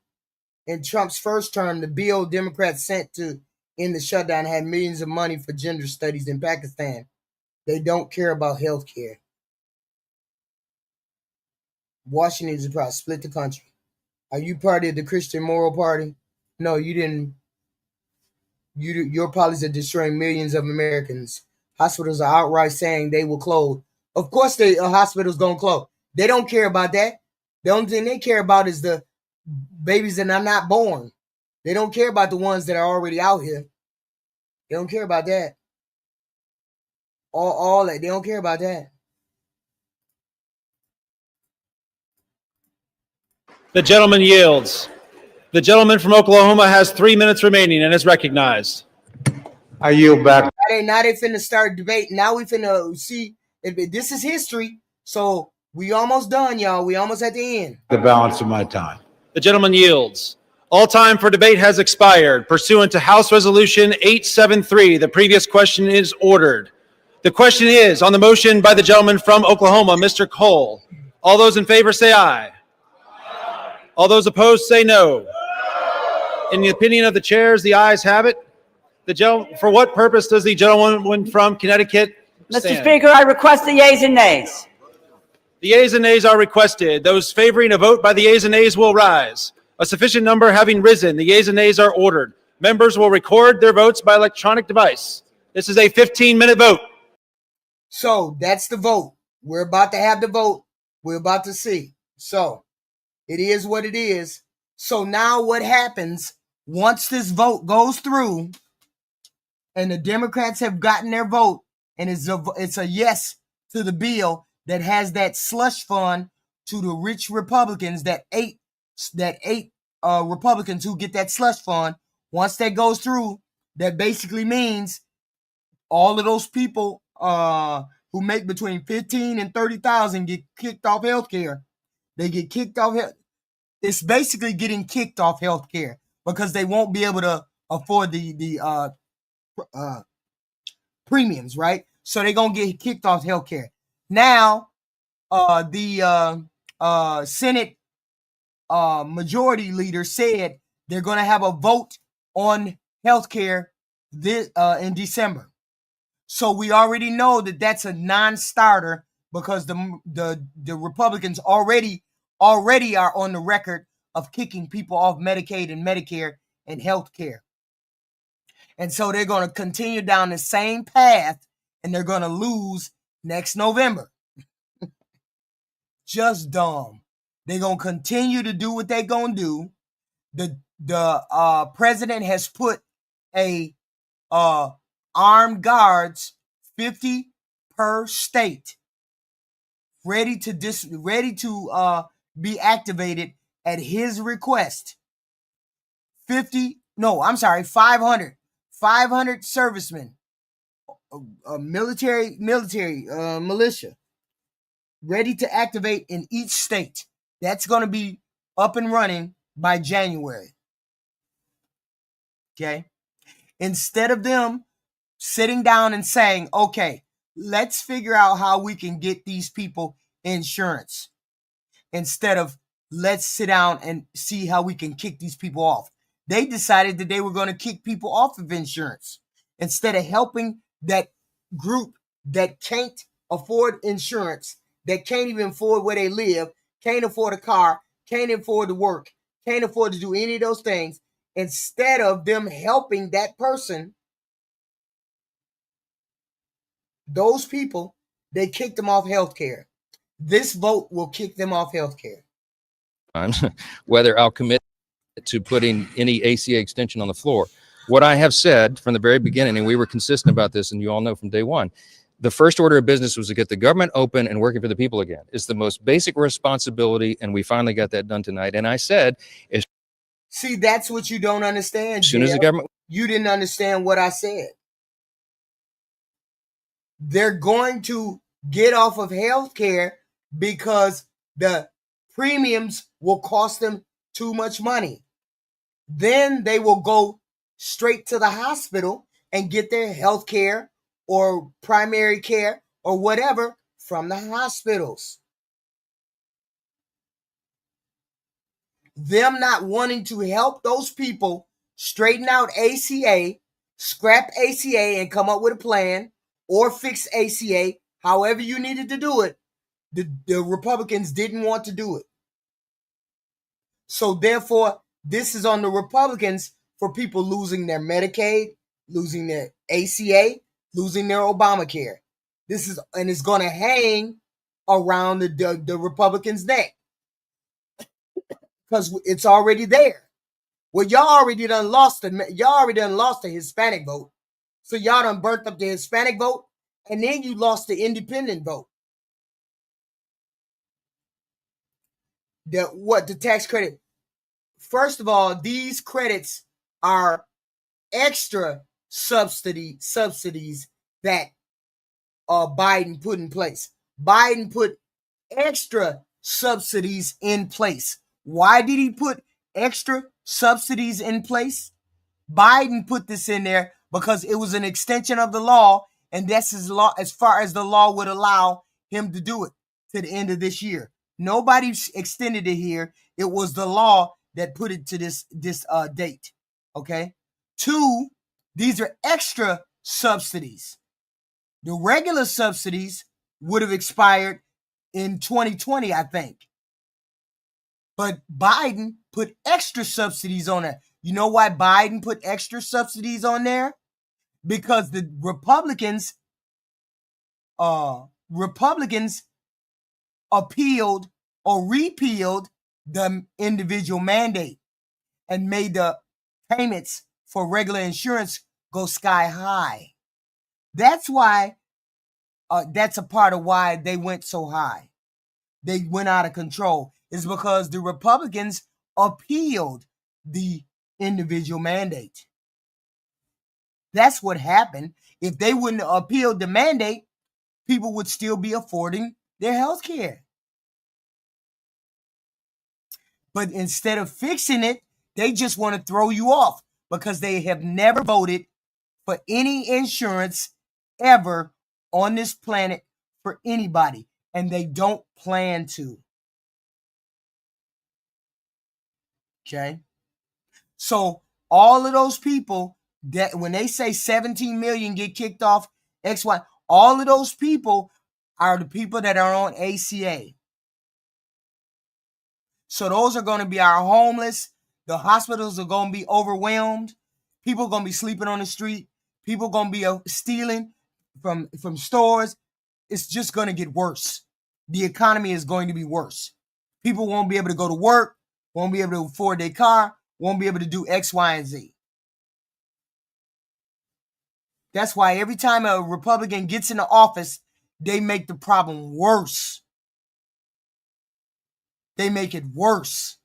In Trump's first term, the bill Democrats sent to end the shutdown had millions of money for gender studies in Pakistan. They don't care about health care. Washington is about to split the country. Are you part of the Christian Moral Party? No, you didn't. Your policies are destroying millions of Americans. Hospitals are outright saying they will close. Of course, the hospitals gonna close. They don't care about that. The only thing they care about is the babies that are not born. They don't care about the ones that are already out here. They don't care about that. All that. They don't care about that. The gentleman yields. The gentleman from Oklahoma has 3 minutes remaining and is recognized. I yield back. Now they finna start debate. Now we finna see. This is history. So we almost done, y'all. We almost at the end. The balance of my time. The gentleman yields. All time for debate has expired. Pursuant to House Resolution 873, the previous question is ordered. The question is on the motion by the gentleman from Oklahoma, Mr. Cole. All those in favor say aye. All those opposed say no. In the opinion of the chairs, the ayes have it. For what purpose does the gentleman from Connecticut Mr. stand? Speaker, I request the yeas and nays. The yeas and nays are requested. Those favoring a vote by the yeas and nays will rise. A sufficient number having risen, the yeas and nays are ordered. Members will record their votes by electronic device. This is a 15-minute vote. So that's the vote. We're about to have the vote. We're about to see. So it is what it is. So now what happens once this vote goes through and the Democrats have gotten their vote and it's a yes to the bill that has that slush fund to the rich Republicans, that eight Republicans who get that slush fund. Once that goes through, that basically means all of those people who make between 15 and 30,000 get kicked off health care. They get kicked off. It's basically getting kicked off health care because they won't be able to afford the premiums, right? So they're going to get kicked off health care. Now, the Senate majority leader said they're going to have a vote on health care in December. So we already know that that's a non-starter because the Republicans already are on the record of kicking people off Medicaid and Medicare and health care. And so they're going to continue down the same path and they're going to lose next November. Just dumb. They're going to continue to do what they're going to do. The president has put a armed guards, 50 per state, ready to be activated at his request. 500 servicemen, militia, ready to activate in each state. That's going to be up and running by January. Okay. Instead of them sitting down and saying, okay, let's figure out how we can get these people insurance. Instead of let's sit down and see how we can kick these people off. They decided that they were going to kick people off of insurance instead of helping that group that can't afford insurance, that can't even afford where they live, can't afford a car, can't afford to work, can't afford to do any of those things. Instead of them helping that person, those people, they kicked them off health care. This vote will kick them off health care. Whether I'll commit to putting any ACA extension on the floor. What I have said from the very beginning, and we were consistent about this, and you all know from day one, the first order of business was to get the government open and working for the people again. It's the most basic responsibility, and we finally got that done tonight. And I said, see, that's what you don't understand. As soon as the government, you didn't understand what I said. They're going to get off of health care because the premiums will cost them too much money. Then they will go straight to the hospital and get their health care or primary care or whatever from the hospitals. Them not wanting to help those people straighten out ACA, scrap ACA and come up with a plan, or fix ACA, however you needed to do it, the Republicans didn't want to do it. So therefore, this is on the Republicans for people losing their Medicaid, losing their ACA, losing their Obamacare. This is, and it's going to hang around the Republicans' neck because it's already there. Well, y'all already done lost the Hispanic vote. So y'all done burnt up the Hispanic vote, and then you lost the independent vote. The tax credit? First of all, these credits are extra subsidies that Biden put in place. Biden put extra subsidies in place. Why did he put extra subsidies in place? Biden put this in there because it was an extension of the law, and that's as far as the law would allow him to do it to the end of this year. Nobody extended it here. It was the law that put it to this date. Okay. 2, these are extra subsidies. The regular subsidies would have expired in 2020, I think. But Biden put extra subsidies on it. You know why Biden put extra subsidies on there? Because the Republicans appealed or repealed the individual mandate and made the payments for regular insurance go sky high. That's why, that's a part of why they went so high. They went out of control. It's because the Republicans appealed the individual mandate. That's what happened. If they wouldn't have appealed the mandate, people would still be affording their health care. But instead of fixing it, they just want to throw you off because they have never voted for any insurance ever on this planet for anybody, and they don't plan to. Okay? So all of those people that when they say 17 million get kicked off XY, all of those people are the people that are on ACA. So those are going to be our homeless. The hospitals are going to be overwhelmed. People are going to be sleeping on the street. People are going to be stealing from stores. It's just going to get worse. The economy is going to be worse. People won't be able to go to work, won't be able to afford their car, won't be able to do X, Y, and Z. That's why every time a Republican gets into office, they make the problem worse. They make it worse.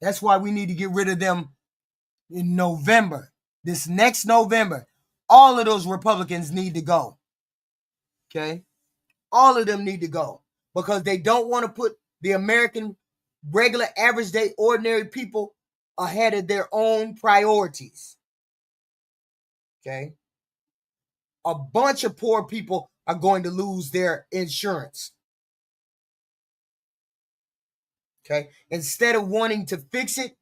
That's why we need to get rid of them in November. This next November, all of those Republicans need to go. Okay? All of them need to go because they don't want to put the American regular, average day, ordinary people ahead of their own priorities. Okay? A bunch of poor people are going to lose their insurance. Okay? Instead of wanting to fix it,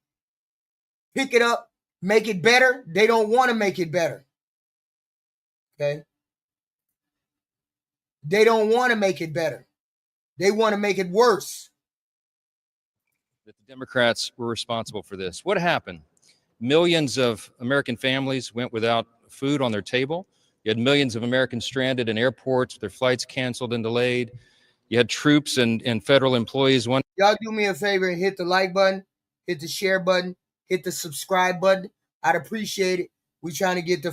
pick it up, make it better, they don't want to make it better. Okay? They don't want to make it better. They want to make it worse. That the Democrats were responsible for this. What happened? Millions of American families went without food on their table. You had millions of Americans stranded in airports, their flights canceled and delayed. You had troops and federal employees. Y'all do me a favor and hit the like button, hit the share button, hit the subscribe button. I'd appreciate it. We're trying to get to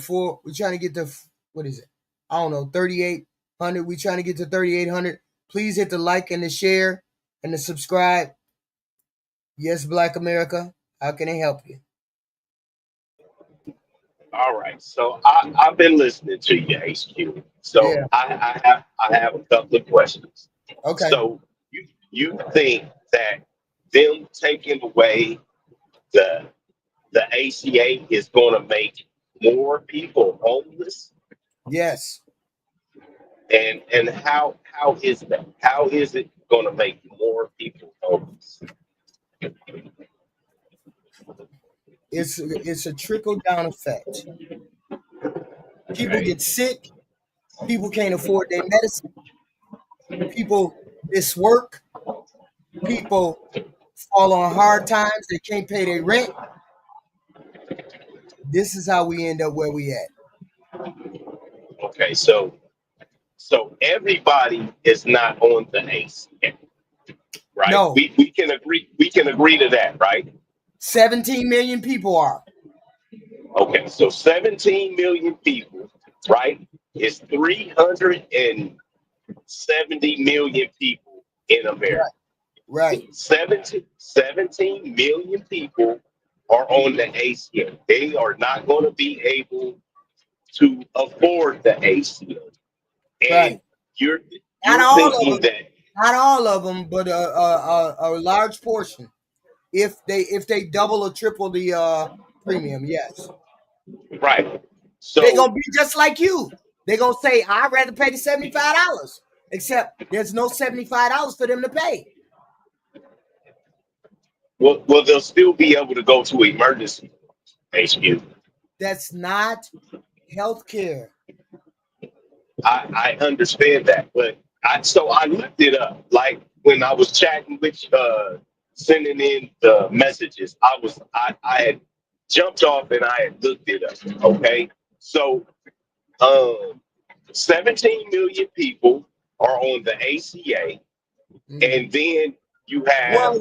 what is it? I don't know, 3,800. We're trying to get to 3,800. Please hit the like and the share and the subscribe. Yes, Black America, how can I help you? All right, so I've been listening to you, HQ. So Yeah. I have a couple of questions. Okay. So you think that them taking away the ACA is going to make more people homeless? Yes. And how is that? How is it going to make more people homeless? It's a trickle down effect. People get sick. People can't afford their medicine. People miss work. People fall on hard times. They can't pay their rent. This is how we end up where we at. Okay, so everybody is not on the ACA, right? No. We can agree to that, right? 17 million people are. Okay, so 17 million people, right, is 370 million people in America. Right. 17 million people are on the ACA. They are not going to be able to afford the ACA. And Right. you're Not all of thinking them. that, Not all of them, but a large portion. If they double or triple the premium, yes. right. So They're gonna be just like you. They're gonna say, I'd rather pay the $75. Except there's no $75 for them to pay. well, they'll still be able to go to emergency HQ. That's not health care. I understand that, but I looked it up. Like when I was chatting with sending in the messages, I had jumped off and I had looked it up. Okay, so 17 million people are on the ACA, and then you have Well,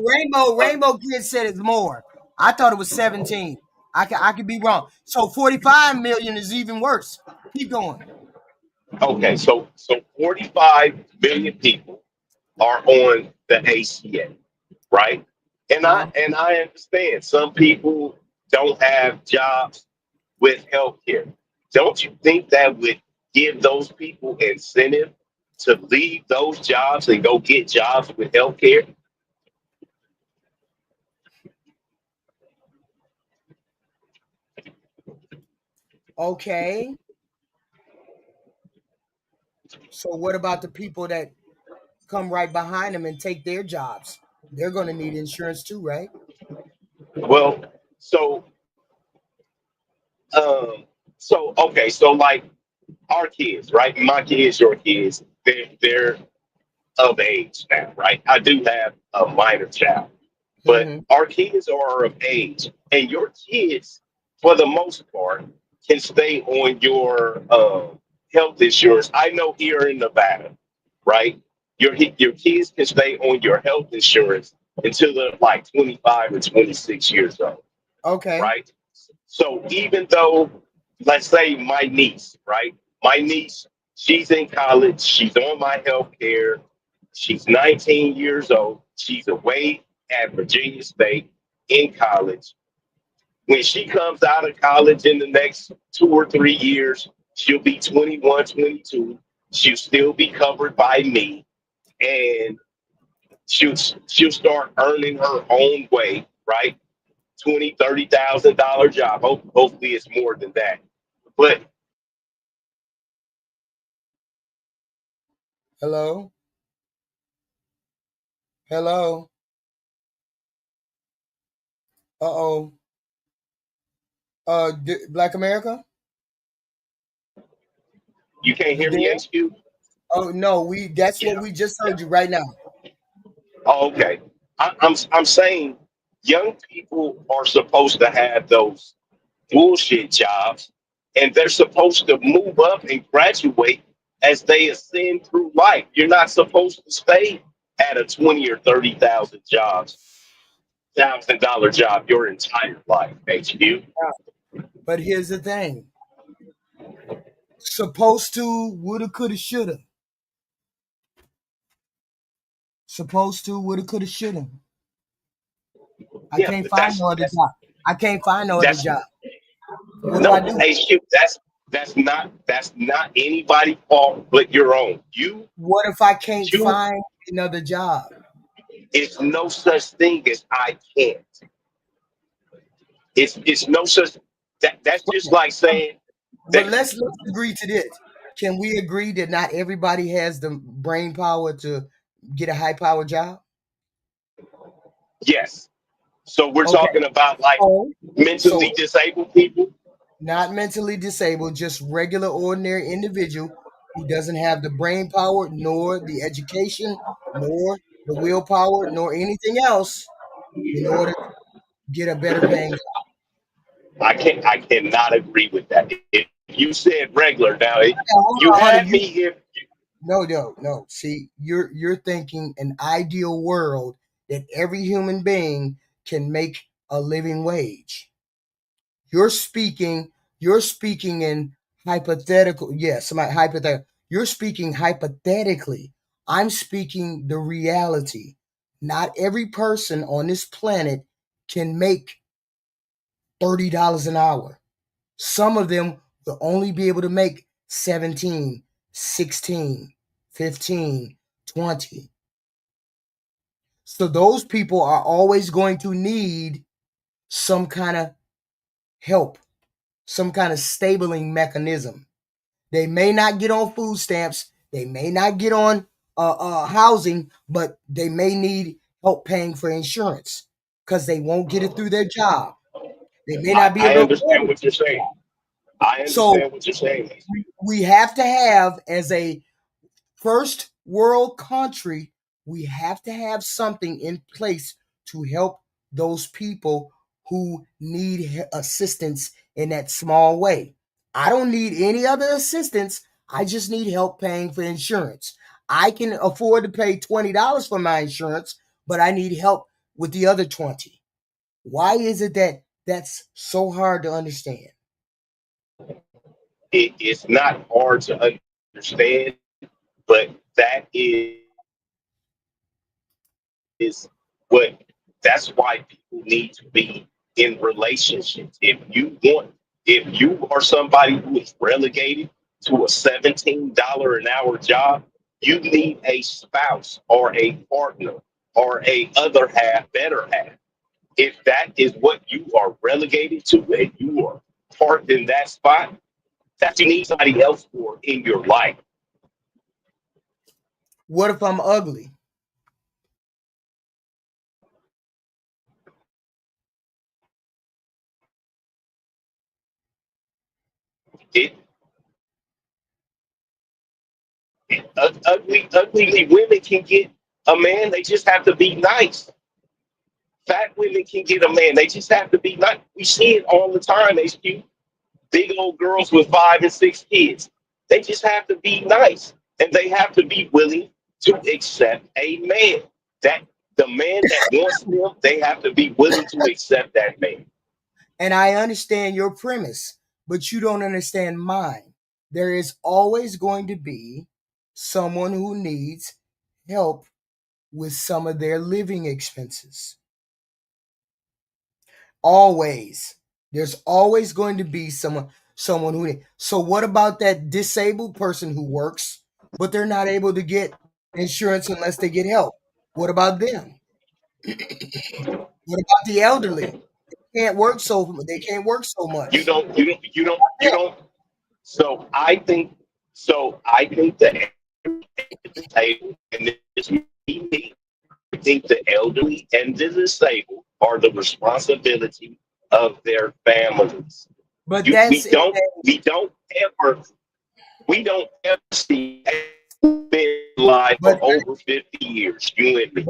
Rainbow Kid said it's more. I thought it was 17. I could be wrong. So 45 million is even worse. Keep going. okay, so 45 million people are on the ACA, right? And I understand some people don't have jobs with health care. Don't you think that would give those people incentive to leave those jobs and go get jobs with health care? Okay. So what about the people that come right behind them and take their jobs? They're going to need insurance too, right? Well, so okay, so like our kids, right? My kids, your kids, they're of age now, right? I do have a minor child, but our kids are of age, and your kids, for the most part, can stay on your health insurance. I know here in Nevada, right? Your kids can stay on your health insurance until they're like 25 or 26 years old, Okay. right? So even though, let's say my niece, right? My niece, she's in college, she's on my health care, she's 19 years old, she's away at Virginia State in college. When she comes out of college in the next 2 or 3 years, she'll be 21, 22. She'll still be covered by me, and she'll start earning her own way, right? $20,000-$30,000 job. Hopefully, it's more than that. But Hello? Hello? Uh-oh. Black America? you can't hear me, HQ? Oh, no, that's what we just heard you right now. Oh, okay. I'm saying young people are supposed to have those bullshit jobs, and they're supposed to move up and graduate as they ascend through life. You're not supposed to stay at a 20 or 30,000 $1,000 job your entire life, HQ. But here's the thing. Supposed to, woulda, coulda, shoulda. Supposed to, woulda, coulda, shoulda. I can't find no other job. I can't find no other job. What do I do? HQ, that's not anybody's fault but your own. What if I can't find another job? It's no such thing as I can't. It's no such. That's just like saying. But let's agree to this. Can we agree that not everybody has the brain power to get a high power job? Yes. So we're talking about like mentally disabled people? Not mentally disabled, just regular, ordinary individual who doesn't have the brain power, nor the education, nor the willpower, nor anything else in order to get a better paying job. I cannot agree with that. If you said regular, now you had me here. No. See, you're thinking an ideal world that every human being can make a living wage. You're speaking in hypothetical. Yes, hypothetical. You're speaking hypothetically. I'm speaking the reality. Not every person on this planet can make $30 an hour. Some of them will only be able to make 17, 16, 15, 20. So those people are always going to need some kind of help, some kind of stabling mechanism. They may not get on food stamps, they may not get on housing, but they may need help paying for insurance because they won't get it through their job. They may not be able to. I understand what you're saying. What you're saying. We have to have, as a first world country, we have to have something in place to help those people who need assistance in that small way. I don't need any other assistance. I just need help paying for insurance. I can afford to pay $20 for my insurance, but I need help with the other 20. Why is it that that's so hard to understand? It's not hard to understand, but that is that's why people need to be in relationships. If you are somebody who is relegated to a $17 an hour job, you need a spouse or a partner or a other half, better half. If that is what you are relegated to and you are parked in that spot, that you need somebody else for in your life. What if I'm ugly? Ugly women can get a man. They just have to be nice. Fat women can get a man. They just have to be nice. We see it all the time. HQ. Big old girls with 5 and 6 kids. They just have to be nice, and they have to be willing to accept a man. That the man that wants them, they have to be willing to accept that man. And I understand your premise, but you don't understand mine. There is always going to be someone who needs help with some of their living expenses. Always. There's always going to be someone who. So what about that disabled person who works, but they're not able to get insurance unless they get help? What about them? What about the elderly? They can't work so much. You don't. So I think that and this me, I think the elderly and the disabled are the responsibility of their families. But we don't ever see been alive for over 50 years. You and me.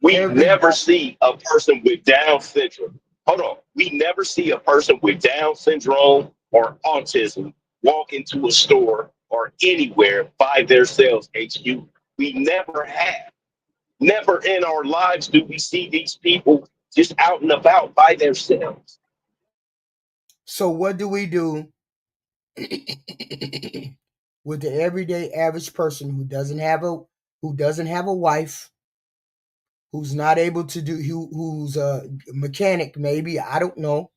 We never see a person with Down syndrome. Hold on. We never see a person with Down syndrome or autism walk into a store or anywhere by themselves, HQ. We never have. Never in our lives do we see these people just out and about by themselves. So what do we do with the everyday average person who doesn't have a wife, who's not able to do, who's a mechanic maybe, I don't know,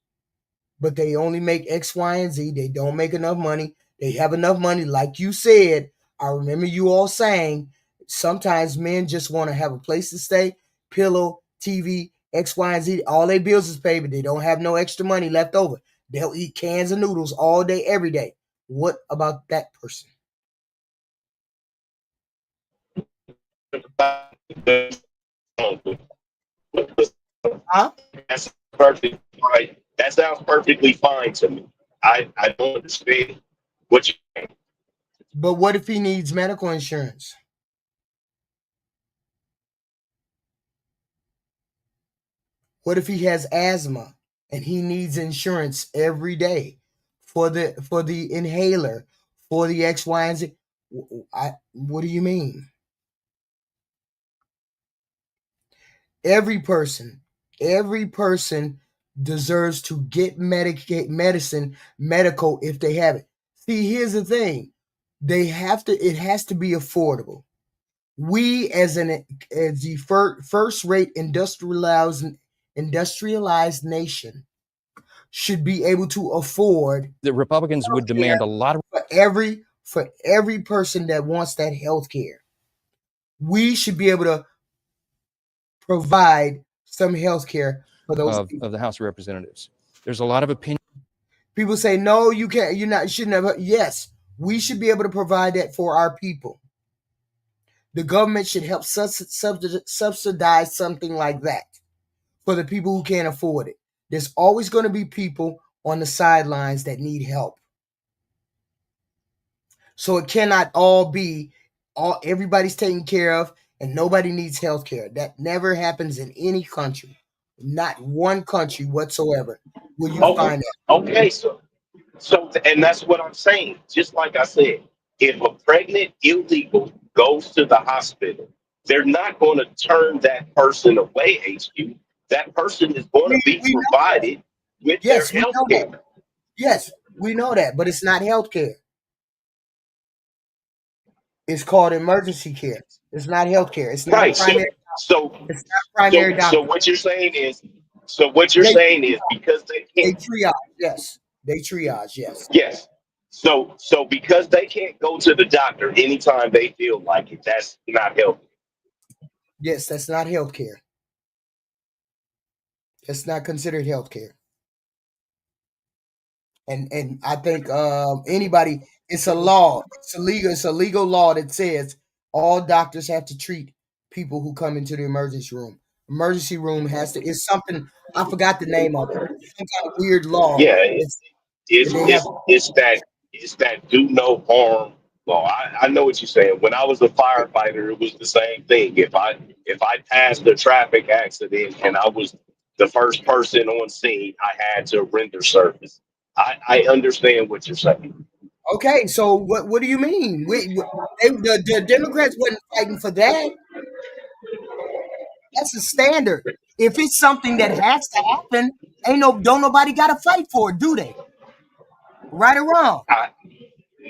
but they only make X, Y, and Z. They don't make enough money. They have enough money, like you said. I remember you all saying sometimes men just want to have a place to stay, pillow, TV, X, Y, and Z. All their bills is paid, but they don't have no extra money left over. They'll eat cans of noodles all day, every day. What about that person? Huh? That's perfect. Right. That sounds perfectly fine to me. I don't understand what you mean. But what if he needs medical insurance? What if he has asthma and he needs insurance every day for the inhaler, for the X, Y, and Z? What do you mean? Every person deserves to get medical if they have it. See, here's the thing. It has to be affordable. We as the first-rate industrialized nation should be able to afford. The Republicans would demand a lot of for every person that wants that health care. We should be able to provide some health care for those of the House of Representatives. There's a lot of opinion. People say, no, you can't, you shouldn't have. Yes, we should be able to provide that for our people. The government should help subsidize something like that for the people who can't afford it. There's always going to be people on the sidelines that need help. So it cannot all be everybody's taken care of and nobody needs health care. That never happens in any country. Not one country whatsoever will you find that. Okay, so and that's what I'm saying. Just like I said, if a pregnant illegal goes to the hospital, they're not going to turn that person away, HQ. That person is going to be provided with their health care. Yes, we know that, but it's not health care. It's called emergency care. It's not health care. It's not right. Primary. So it's not primary doctor. So what you're saying is, because they can't. They triage, yes. They triage, yes. Yes. So because they can't go to the doctor anytime they feel like it, that's not health. Yes, that's not health care. That's not considered health care. And I think anybody, it's a law. It's a legal law that says all doctors have to treat people who come into the emergency room. Emergency room it's something, I forgot the name of it. It's some kind of weird law. Yeah, it's that do no harm law. I know what you're saying. When I was a firefighter, it was the same thing. If I passed a traffic accident and I was the first person on scene, I had to render service. I understand what you're saying. Okay, so what do you mean? The Democrats wasn't fighting for that. That's the standard. If it's something that has to happen, don't nobody got to fight for it, do they? Right or wrong?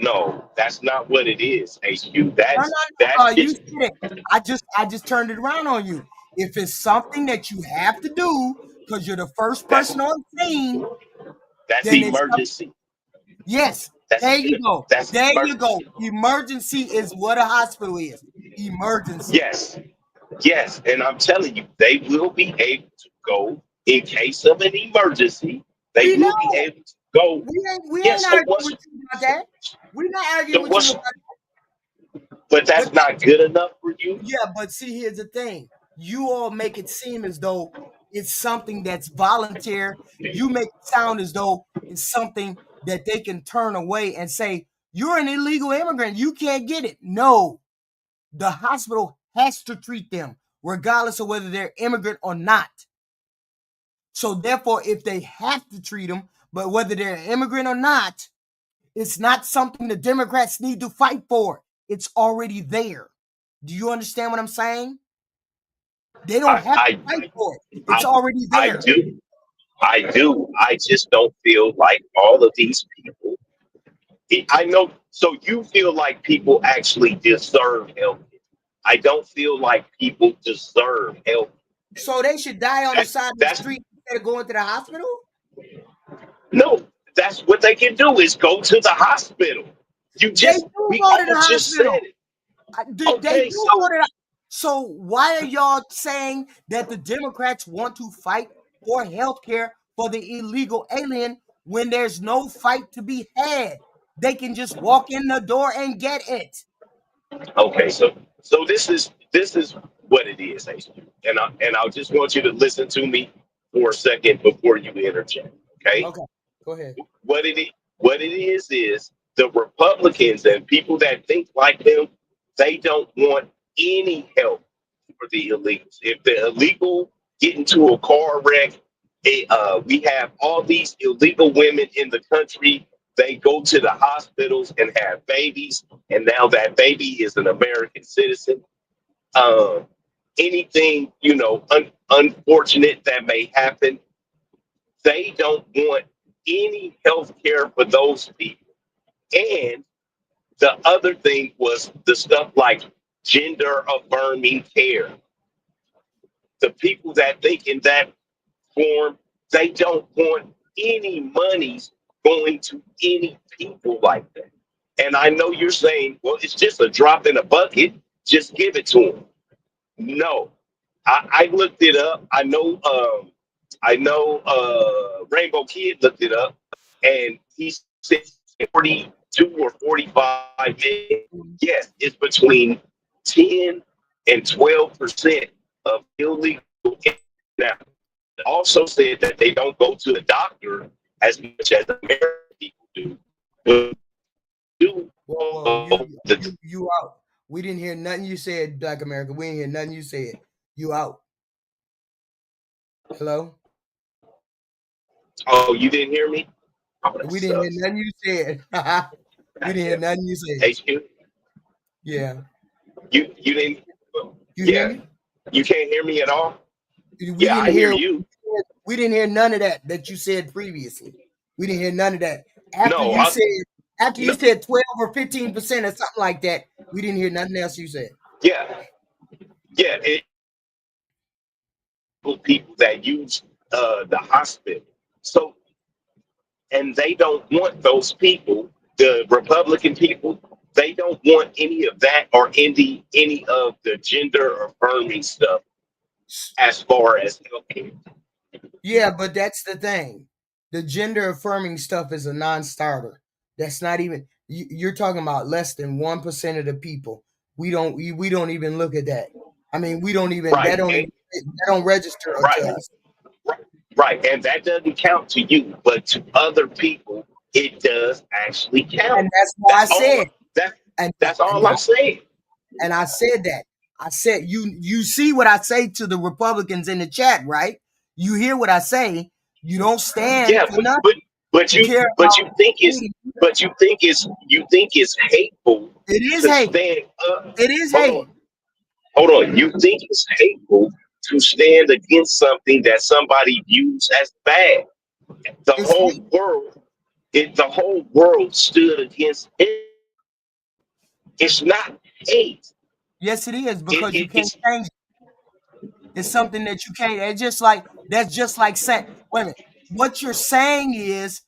No, that's not what it is, HQ. No, That's you just said it. I just turned it around on you. If it's something that you have to do because you're the first person on the scene, that's then it's emergency. yes. That's There you go. That's There you emergency. go. Emergency is what a hospital is. Emergency. Yes, and I'm telling you, they will be able to go in case of an emergency. They will be able to go. We ain't arguing with you about that. We're not arguing with you about that. But that's not good enough for you. Yeah, but see, here's the thing. You all make it seem as though it's something that's volunteer. You make it sound as though it's something that they can turn away and say, you're an illegal immigrant. You can't get it. No, the hospital has to treat them regardless of whether they're immigrant or not. So therefore, if they have to treat them, but whether they're an immigrant or not, it's not something the Democrats need to fight for. It's already there. Do you understand what I'm saying? They don't have to fight for it. It's already there. I do. I just don't feel like all of these people. I know. So you feel like people actually deserve help. I don't feel like people deserve help. So they should die on the side of the street instead of going to the hospital? No, that's what they can do is go to the hospital. You just said it. So why are y'all saying that the Democrats want to fight for health care for the illegal alien when there's no fight to be had? They can just walk in the door and get it. Okay, so this is what it is, and I just want you to listen to me for a second before you interject. Okay. Okay. Go ahead. What it is the Republicans and people that think like them, they don't want any help for the illegals. If the illegal get into a car wreck, we have all these illegal women in the country. They go to the hospitals and have babies, and now that baby is an American citizen. Anything, unfortunate that may happen, they don't want any health care for those people. And the other thing was the stuff like gender affirming care. The people that think in that form, they don't want any monies going to any people like that. And I know you're saying, well, it's just a drop in a bucket. Just give it to them. No, I looked it up. I know Rainbow Kid looked it up, and he said 42 or 45 million. Yes, it's between 10 and 12% of illegal. Now, it also said that they don't go to the doctor as much as American people do. But you out. We didn't hear nothing you said, Black America. We didn't hear nothing you said. You out. Hello? Oh, you didn't hear me? We didn't hear nothing you said. We didn't hear nothing you said. HQ? Yeah. You didn't? Hear me? You can't hear me at all? I hear you. We didn't hear none of that you said previously. We didn't hear none of that. After you said 12 or 15% or something like that, we didn't hear nothing else you said. Yeah. People that use the hospital. So, and they don't want those people, the Republican people, they don't want any of that or any of the gender affirming stuff as far as healthcare. Yeah, but that's the thing. The gender affirming stuff is a non-starter. That's not even, you're talking about less than 1% of the people. We don't even look at that. I mean, we don't even, that don't register to us. Right, and that doesn't count to you, but to other people, it does actually count. And that's what I said. That's all I said. And I said that. I said, you see what I say to the Republicans in the chat, right? You hear what I say. You don't stand for nothing. But you think it's hateful. It is to hate. stand up. It is Hold hate. on. Hold on. You think it's hateful to stand against something that somebody views as bad. The whole world stood against it. It's not hate. Yes, it is, because you can't change it. It's something that you can't. That's just like saying, wait a minute. What you're saying is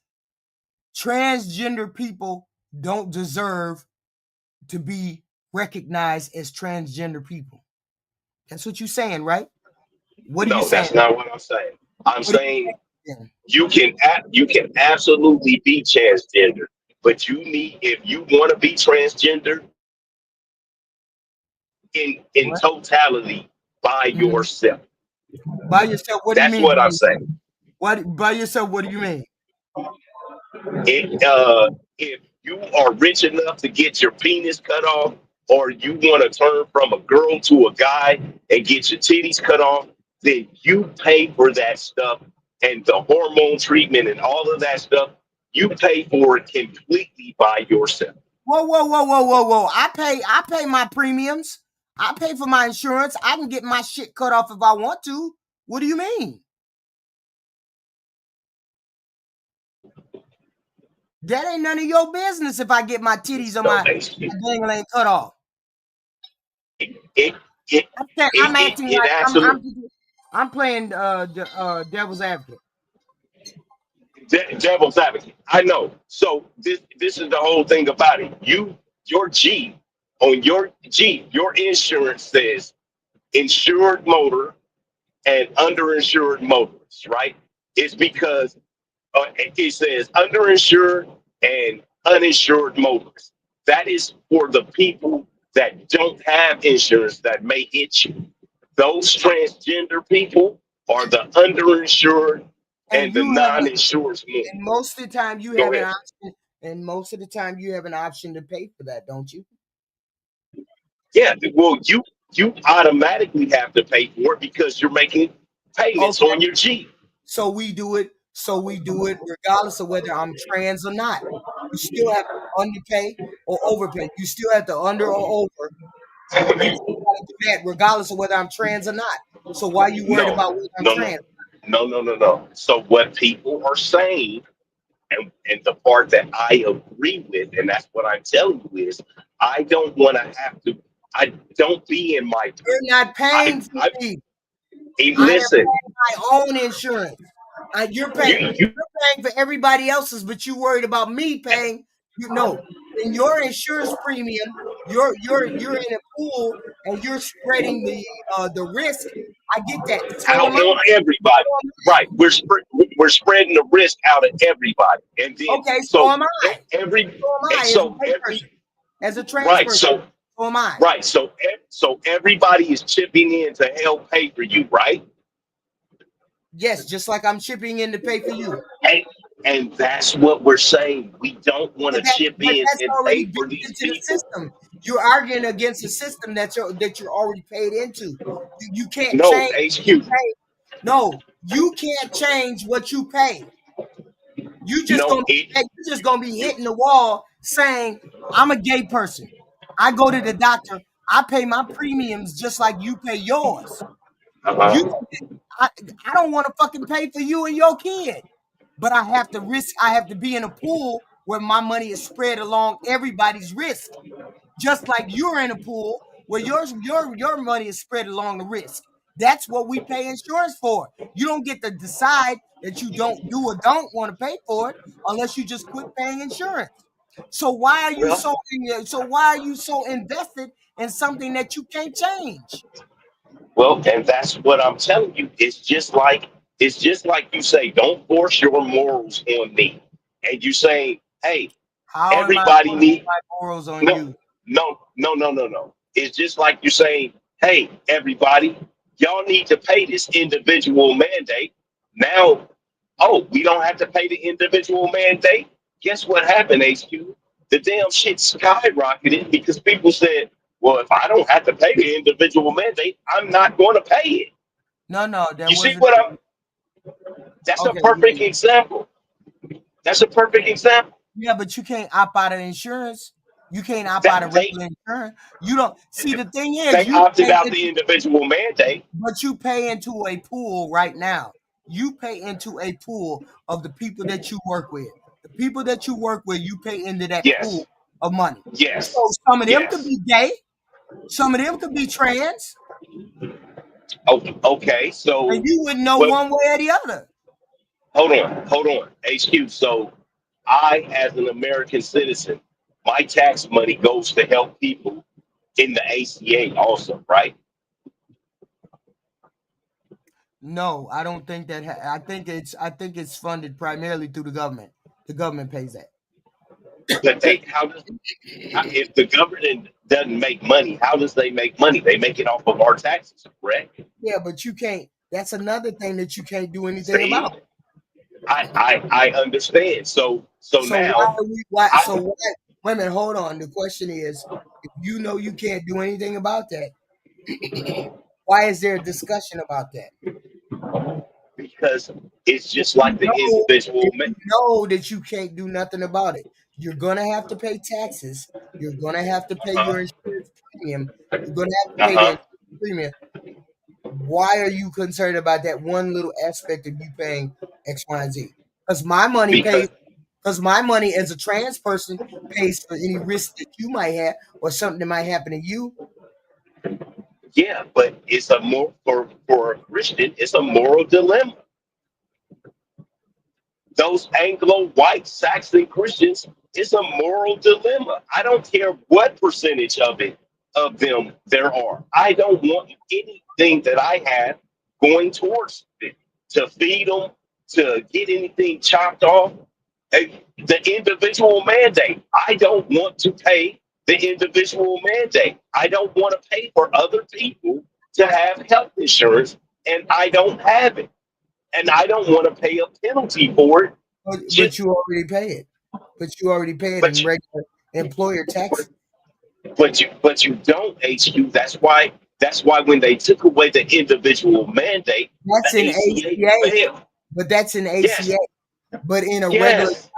transgender people don't deserve to be recognized as transgender people. That's what you're saying, right? What are you No, saying? that's not what I'm saying. I'm saying you can absolutely be transgender, but if you want to be transgender in totality by yourself. By yourself, what do you That's mean? what I'm saying. What by yourself? What do you mean? If you are rich enough to get your penis cut off, or you want to turn from a girl to a guy and get your titties cut off, then you pay for that stuff, and the hormone treatment and all of that stuff. You pay for it completely by yourself. Whoa. I pay my premiums. I pay for my insurance. I can get my shit cut off if I want to. What do you mean? That ain't none of your business if I get my titties or my dangling cut off. I'm playing devil's advocate. Devil's advocate. I know. So this is the whole thing about it. Your Jeep, your insurance says insured motor and underinsured motorists, right? It's because it says underinsured and uninsured motorists. That is for the people that don't have insurance that may hit you. Those transgender people are the underinsured and the non-insured. And most of the time you have an option. And most of the time you have an option to pay for that, don't you? Yeah, well, you automatically have to pay for it because you're making payments on your Jeep. So we do it regardless of whether I'm trans or not. You still have to underpay or overpay. You still have to under or over. You still have to do that regardless of whether I'm trans or not. So why are you worried about whether I'm trans? No. So what people are saying, and the part that I agree with, and that's what I'm telling you is, I don't want to have to. I don't be in my. You're not paying for me. Listen. I am paying my own insurance. You're paying for everybody else's, but you worried about me paying. In your insurance premium, you're in a pool and you're spreading the risk. I get that. I don't want everybody. Right. We're spreading the risk out of everybody. And then so am I. As a trans person. So am I. Right. So everybody is chipping in to help pay for you, right? Yes, just like I'm chipping in to pay for you. And that's what we're saying. We don't want to chip in and pay for these people. System. You're arguing against a system that you're already paid into. You can't change. HQ. No, you can't change what you pay. You're just gonna be hitting the wall saying, I'm a gay person. I go to the doctor. I pay my premiums just like you pay yours. I don't want to fucking pay for you and your kid, but I have to be in a pool where my money is spread along everybody's risk. Just like you're in a pool where your money is spread along the risk. That's what we pay insurance for. You don't get to decide that you don't want to pay for it unless you just quit paying insurance. So why are you so invested in something that you can't change? Well, and that's what I'm telling you. It's just like you say, don't force your morals on me. And you say, hey, everybody needs morals on you. No. It's just like you're saying, hey, everybody, y'all need to pay this individual mandate. Now, we don't have to pay the individual mandate. Guess what happened, HQ? The damn shit skyrocketed because people said, well, if I don't have to pay the individual mandate, I'm not going to pay it. No. You see what I'm? That's a perfect example. That's a perfect example. Yeah, but you can't opt out of insurance. You can't opt That out of regular insurance. You don't see the thing is they you opted pay out into, the individual mandate. but you pay into a pool right now. You pay into a pool of the people that you work with. The people that you work with, you pay into that Yes, pool of money. yes, So some of them could yes. be gay, some of them could be trans, Okay, and so you wouldn't know what? one way or the other. Hold on. HQ. So I, as an American citizen, my tax money goes to help people in the ACA also, right? No, I don't think that. I think it's funded primarily through the government. The government pays that. But if the government doesn't make money, how does they make money? They make it off of our taxes, correct? Yeah, but you can't. That's another thing that you can't do anything See, about. I understand. So So why now are we? Why? So I why? Wait a minute. Hold on. The question is, if you know you can't do anything about that, why is there a discussion about that? because it's If just you like the know, individual. if you know that you can't do nothing about it, you're gonna have to pay taxes. You're gonna have to pay your insurance premium. You're gonna have to pay the Uh-huh. insurance premium. Why are you concerned about that one little aspect of you paying X, Y, and Z? Because my money pays. Because Because my money as a trans person pays for any risk that you might have or something that might happen to you. yeah, but it's a more for a Christian, it's a moral dilemma. Those Anglo white Saxon Christians, it's a moral dilemma. I don't care what percentage of them there are. I don't want anything that I have going towards it to feed them, to get anything chopped off. The individual mandate. I don't want to pay the individual mandate. I don't want to pay for other people to have health insurance, and I don't have it. And I don't want to pay a penalty for it. But you already pay it. But you already pay it in regular employer taxes. But you don't, HQ. That's why when they took away the individual mandate, That's the in ACA ACA. failed. But that's in Yes. ACA. But in a Yes.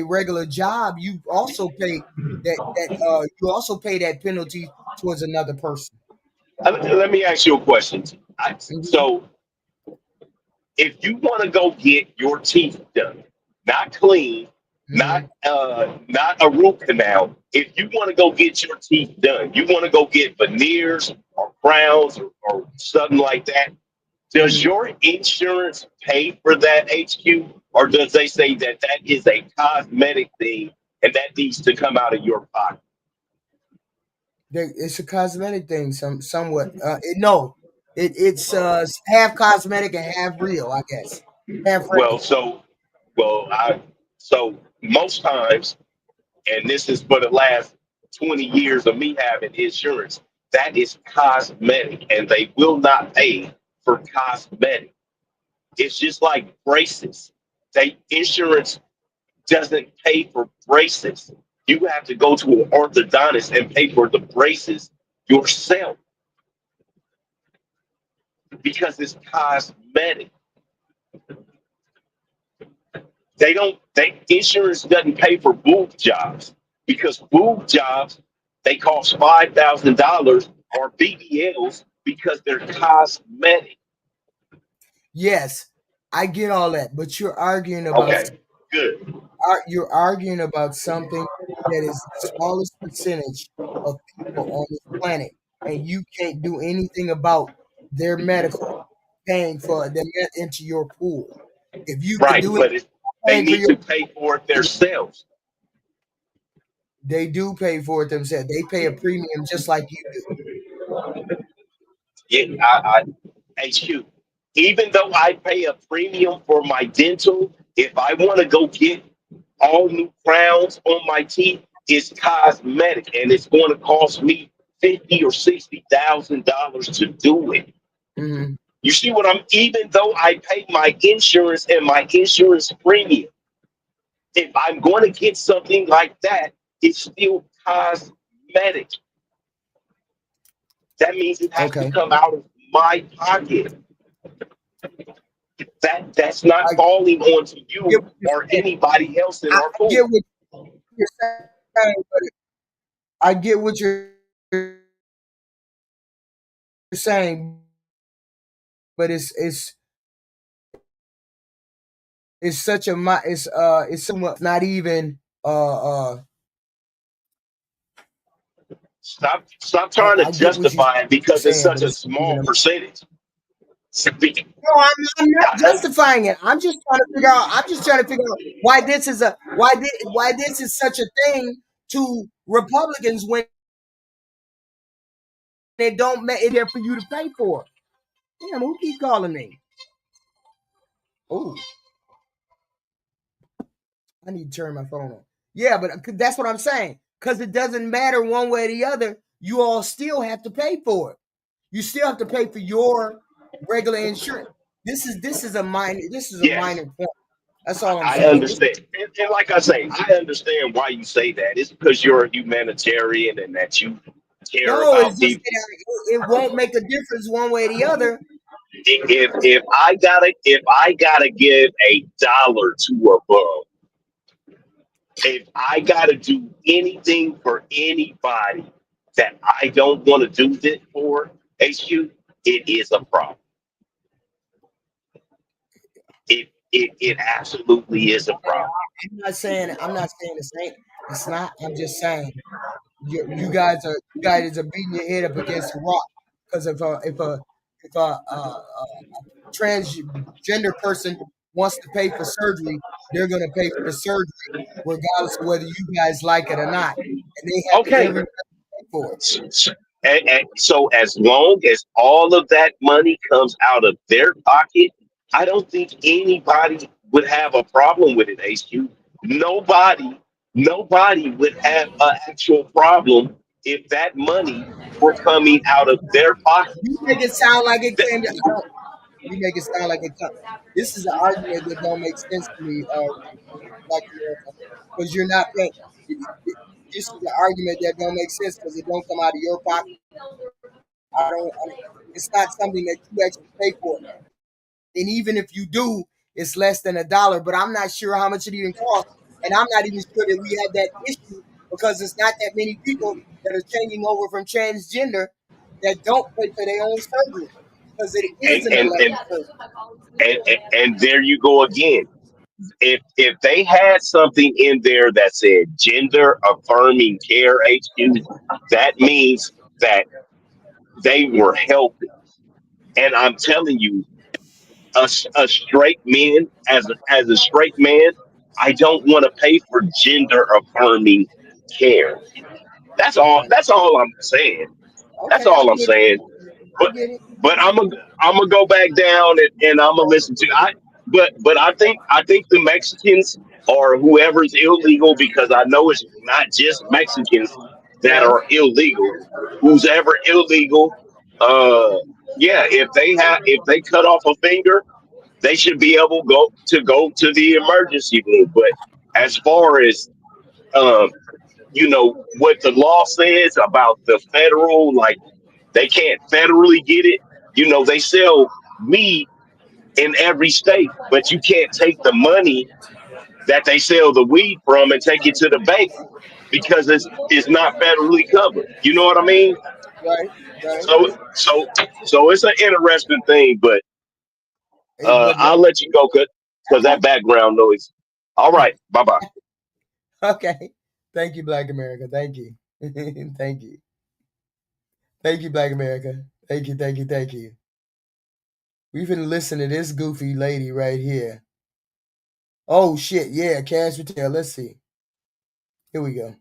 regular job, you also pay you also pay that penalty towards another person. Let me ask you a question. So if you want to go get your teeth done, not clean, not a root canal. If you want to go get your teeth done, you want to go get veneers or crowns or something like that. Does your insurance pay for that, HQ, or does they say that that is a cosmetic thing and that needs to come out of your pocket? It's a cosmetic thing, somewhat. It's half cosmetic and half real, I guess. Half Well, real. so most times, and this is for the last 20 years of me having insurance, that is cosmetic, and they will not pay for cosmetic. It's just like braces. Insurance doesn't pay for braces. You have to go to an orthodontist and pay for the braces yourself because it's cosmetic. Insurance doesn't pay for boob jobs because boob jobs, they cost $5,000 or BBLs because they're cosmetic. Yes, I get all that, but you're arguing about Okay, good. you're arguing about something that is the smallest percentage of people on this planet, and you can't do anything about their medical paying for them into your pool. If you could Right, do it, but they paying for need your, to pay for it themselves. they do pay for it themselves. They pay a premium just like you do. Yeah, HQ. Even though I pay a premium for my dental, if I want to go get all new crowns on my teeth, it's cosmetic and it's going to cost me $50,000 or $60,000 to do it. Mhm. You see what even though I pay my insurance and my insurance premium, if I'm going to get something like that, it's still cosmetic. That means it has to come out of my pocket. That's not falling onto you or anybody else in our pool. Get what you're saying, but I get what you're saying, but it's such a it's somewhat not even Stop trying to justify it because it's such a small percentage. No, I'm not justifying it. I'm just trying to figure out why this is such a thing to Republicans when they don't make it there for you to pay for. Damn, who keep calling me? Oh, I need to turn my phone on. Yeah, but that's what I'm saying. Because it doesn't matter one way or the other. You all still have to pay for it. You still have to pay for your regular insurance. This is a minor point. That's all I'm saying. I understand. And like I say, I understand why you say that. It's because you're a humanitarian and that you care about people. It won't make a difference one way or the other. If I gotta give $1 to a bum, if I gotta do anything for anybody that I don't want to do this for, HQ, it is a problem. It absolutely is a problem. I'm not saying the same. It's not. I'm just saying you guys are beating your head up against a rock because if a transgender person wants to pay for surgery, they're going to pay for the surgery regardless of whether you guys like it or not, and they have to pay for it. And so as long as all of that money comes out of their pocket, I don't think anybody would have a problem with it, HQ. Nobody would have an actual problem if that money were coming out of their pocket. You make it sound like it came to. You make it sound like it comes. This is an argument that don't make sense to me, because you're not paying. This is an argument that don't make sense because it don't come out of your pocket. It's not something that you actually pay for. And even if you do, it's less than $1. But I'm not sure how much it even costs, and I'm not even sure that we have that issue because it's not that many people that are changing over from transgender that don't pay for their own surgery because it is an elective surgery. And there you go again. If they had something in there that said gender affirming care, HQ, that means that they were helping. And I'm telling you, a straight man, as a straight man, I don't want to pay for gender affirming care. That's all I'm saying. That's all I'm saying. But I'm gonna go back down and I'm gonna listen to. But I think the Mexicans or whoever's illegal, because I know it's not just Mexicans that are illegal. Who's ever illegal, if they cut off a finger, they should be able to go to the emergency room. But as far as what the law says about the federal, like they can't federally get it. They sell weed in every state, but you can't take the money that they sell the weed from and take it to the bank because it's not federally covered. You know what I mean? Right. So it's an interesting thing, but I'll let you go because that background noise. All right. Bye-bye. Okay. Thank you, Black America. Thank you. Thank you. Thank you, Black America. Thank you, thank you, thank you. We've been listening to this goofy lady right here. Oh, shit. Yeah, cash retail. Let's see. Here we go.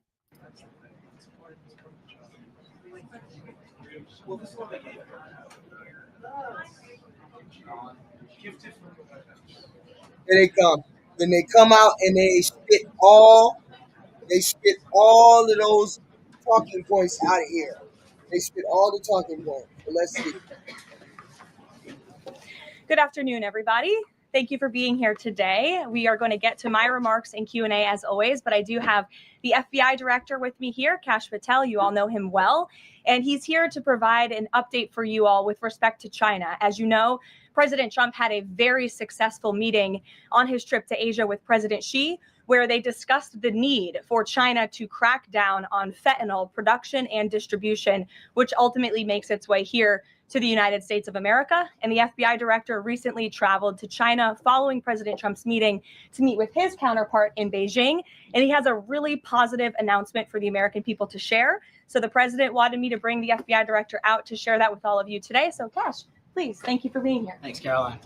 Here they come. Then they come out and they spit all of those talking points out of here. They spit all the talking points. So let's see. Good afternoon, everybody. Thank you for being here today. We are going to get to my remarks and Q&A as always, but I do have the FBI director with me here, Kash Patel. You all know him well, and he's here to provide an update for you all with respect to China. As you know, President Trump had a very successful meeting on his trip to Asia with President Xi, where they discussed the need for China to crack down on fentanyl production and distribution, which ultimately makes its way here to the United States of America. And the FBI director recently traveled to China following President Trump's meeting to meet with his counterpart in Beijing. And he has a really positive announcement for the American people to share. So the president wanted me to bring the FBI director out to share that with all of you today. So Cash, please, thank you for being here. Thanks, Caroline.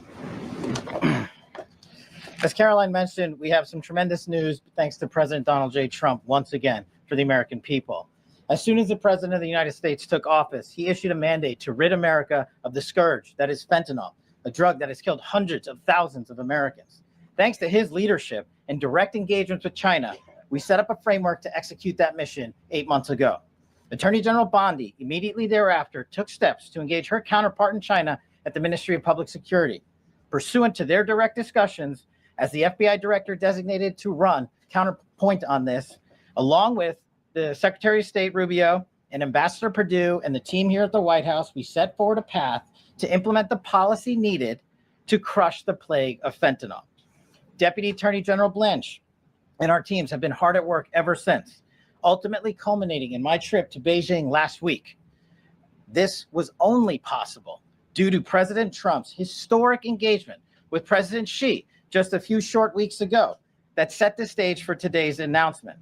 As Caroline mentioned, we have some tremendous news thanks to President Donald J. Trump once again for the American people. As soon as the President of the United States took office, he issued a mandate to rid America of the scourge that is fentanyl, a drug that has killed hundreds of thousands of Americans. Thanks to his leadership and direct engagements with China, we set up a framework to execute that mission 8 months ago. Attorney General Bondi immediately thereafter took steps to engage her counterpart in China at the Ministry of Public Security. Pursuant to their direct discussions, as the FBI director designated to run counterpoint on this, along with the Secretary of State Rubio and Ambassador Perdue and the team here at the White House, we set forward a path to implement the policy needed to crush the plague of fentanyl. Deputy Attorney General Blanche and our teams have been hard at work ever since, ultimately culminating in my trip to Beijing last week. This was only possible due to President Trump's historic engagement with President Xi just a few short weeks ago that set the stage for today's announcement.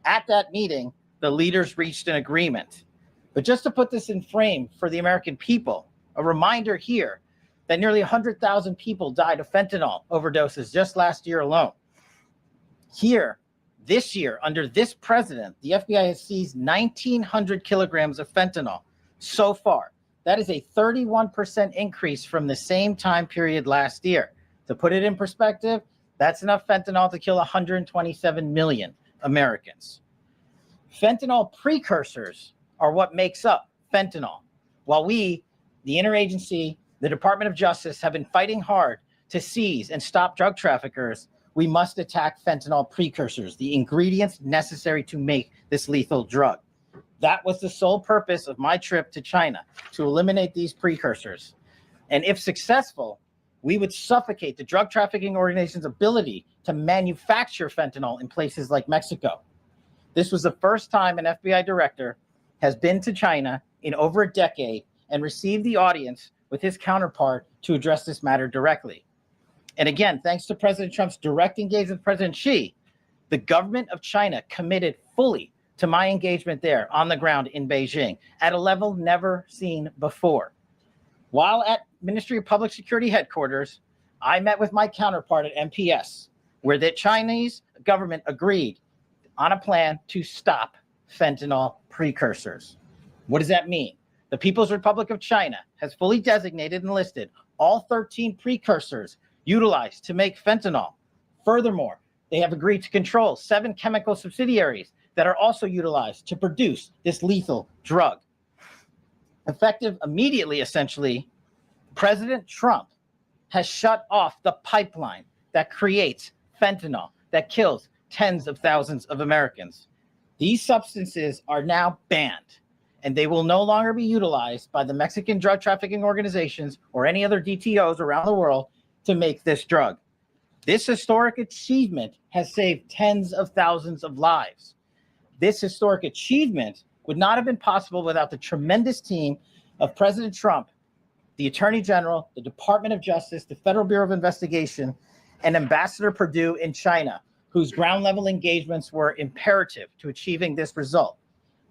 At that meeting, the leaders reached an agreement. But just to put this in frame for the American people, a reminder here that nearly 100,000 people died of fentanyl overdoses just last year alone. Here, this year, under this president, the FBI has seized 1,900 kilograms of fentanyl so far. That is a 31% increase from the same time period last year. To put it in perspective, that's enough fentanyl to kill 127 million Americans. Fentanyl precursors are what makes up fentanyl. While we, the interagency, the Department of Justice, have been fighting hard to seize and stop drug traffickers, we must attack fentanyl precursors, the ingredients necessary to make this lethal drug. That was the sole purpose of my trip to China, to eliminate these precursors. And if successful, we would suffocate the drug trafficking organization's ability to manufacture fentanyl in places like Mexico. This was the first time an FBI director has been to China in over a decade and received the audience with his counterpart to address this matter directly. And again, thanks to President Trump's direct engagement with President Xi, the government of China committed fully to my engagement there on the ground in Beijing at a level never seen before. While at Ministry of Public Security headquarters, I met with my counterpart at MPS, where the Chinese government agreed on a plan to stop fentanyl precursors. What does that mean? The People's Republic of China has fully designated and listed all 13 precursors utilized to make fentanyl. Furthermore, they have agreed to control 7 chemical subsidiaries that are also utilized to produce this lethal drug. Effective immediately, essentially, President Trump has shut off the pipeline that creates fentanyl that kills tens of thousands of Americans. These substances are now banned, and they will no longer be utilized by the Mexican drug trafficking organizations or any other DTOs around the world to make this drug. This historic achievement has saved tens of thousands of lives. This historic achievement would not have been possible without the tremendous team of President Trump, the Attorney General, the Department of Justice, the Federal Bureau of Investigation, and Ambassador Perdue in China, whose ground-level engagements were imperative to achieving this result.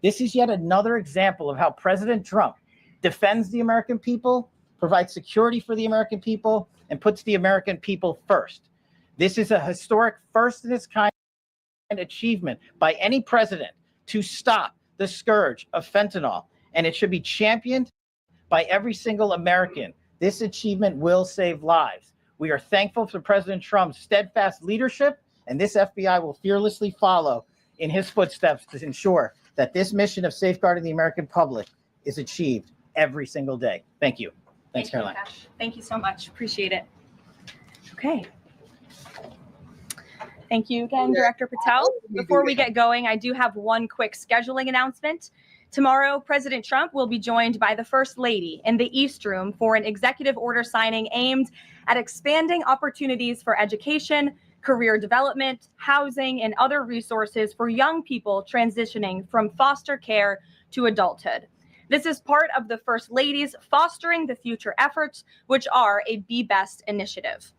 This is yet another example of how President Trump defends the American people, provides security for the American people, and puts the American people first. This is a historic first in its kind achievement by any president to stop the scourge of fentanyl, and it should be championed by every single American. This achievement will save lives. We are thankful for President Trump's steadfast leadership, and this FBI will fearlessly follow in his footsteps to ensure that this mission of safeguarding the American public is achieved every single day. Thank you. Thanks, Caroline. Cash. Thank you so much. Appreciate it. Okay. Thank you again, Director Patel. Before we get going, I do have one quick scheduling announcement. Tomorrow, President Trump will be joined by the First Lady in the East Room for an executive order signing aimed at expanding opportunities for education, career development, housing, and other resources for young people transitioning from foster care to adulthood. This is part of the First Lady's Fostering the Future efforts, which are a Be Best initiative.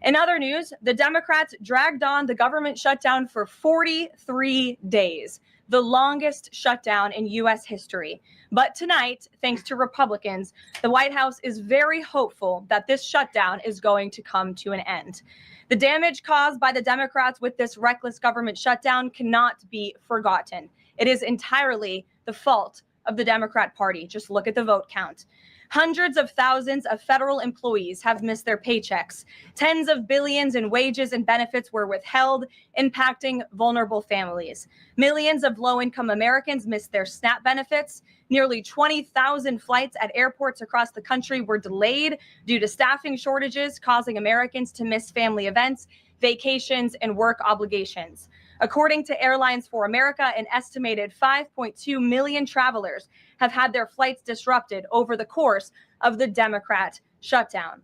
In other news, the Democrats dragged on the government shutdown for 43 days, the longest shutdown in U.S. history. But tonight, thanks to Republicans, the White House is very hopeful that this shutdown is going to come to an end. The damage caused by the Democrats with this reckless government shutdown cannot be forgotten. It is entirely the fault of the Democrat Party. Just look at the vote count. Hundreds of thousands of federal employees have missed their paychecks. Tens of billions in wages and benefits were withheld, impacting vulnerable families. Millions of low-income Americans missed their SNAP benefits. Nearly 20,000 flights at airports across the country were delayed due to staffing shortages, causing Americans to miss family events, vacations, and work obligations. According to Airlines for America, an estimated 5.2 million travelers have had their flights disrupted over the course of the Democrat shutdown.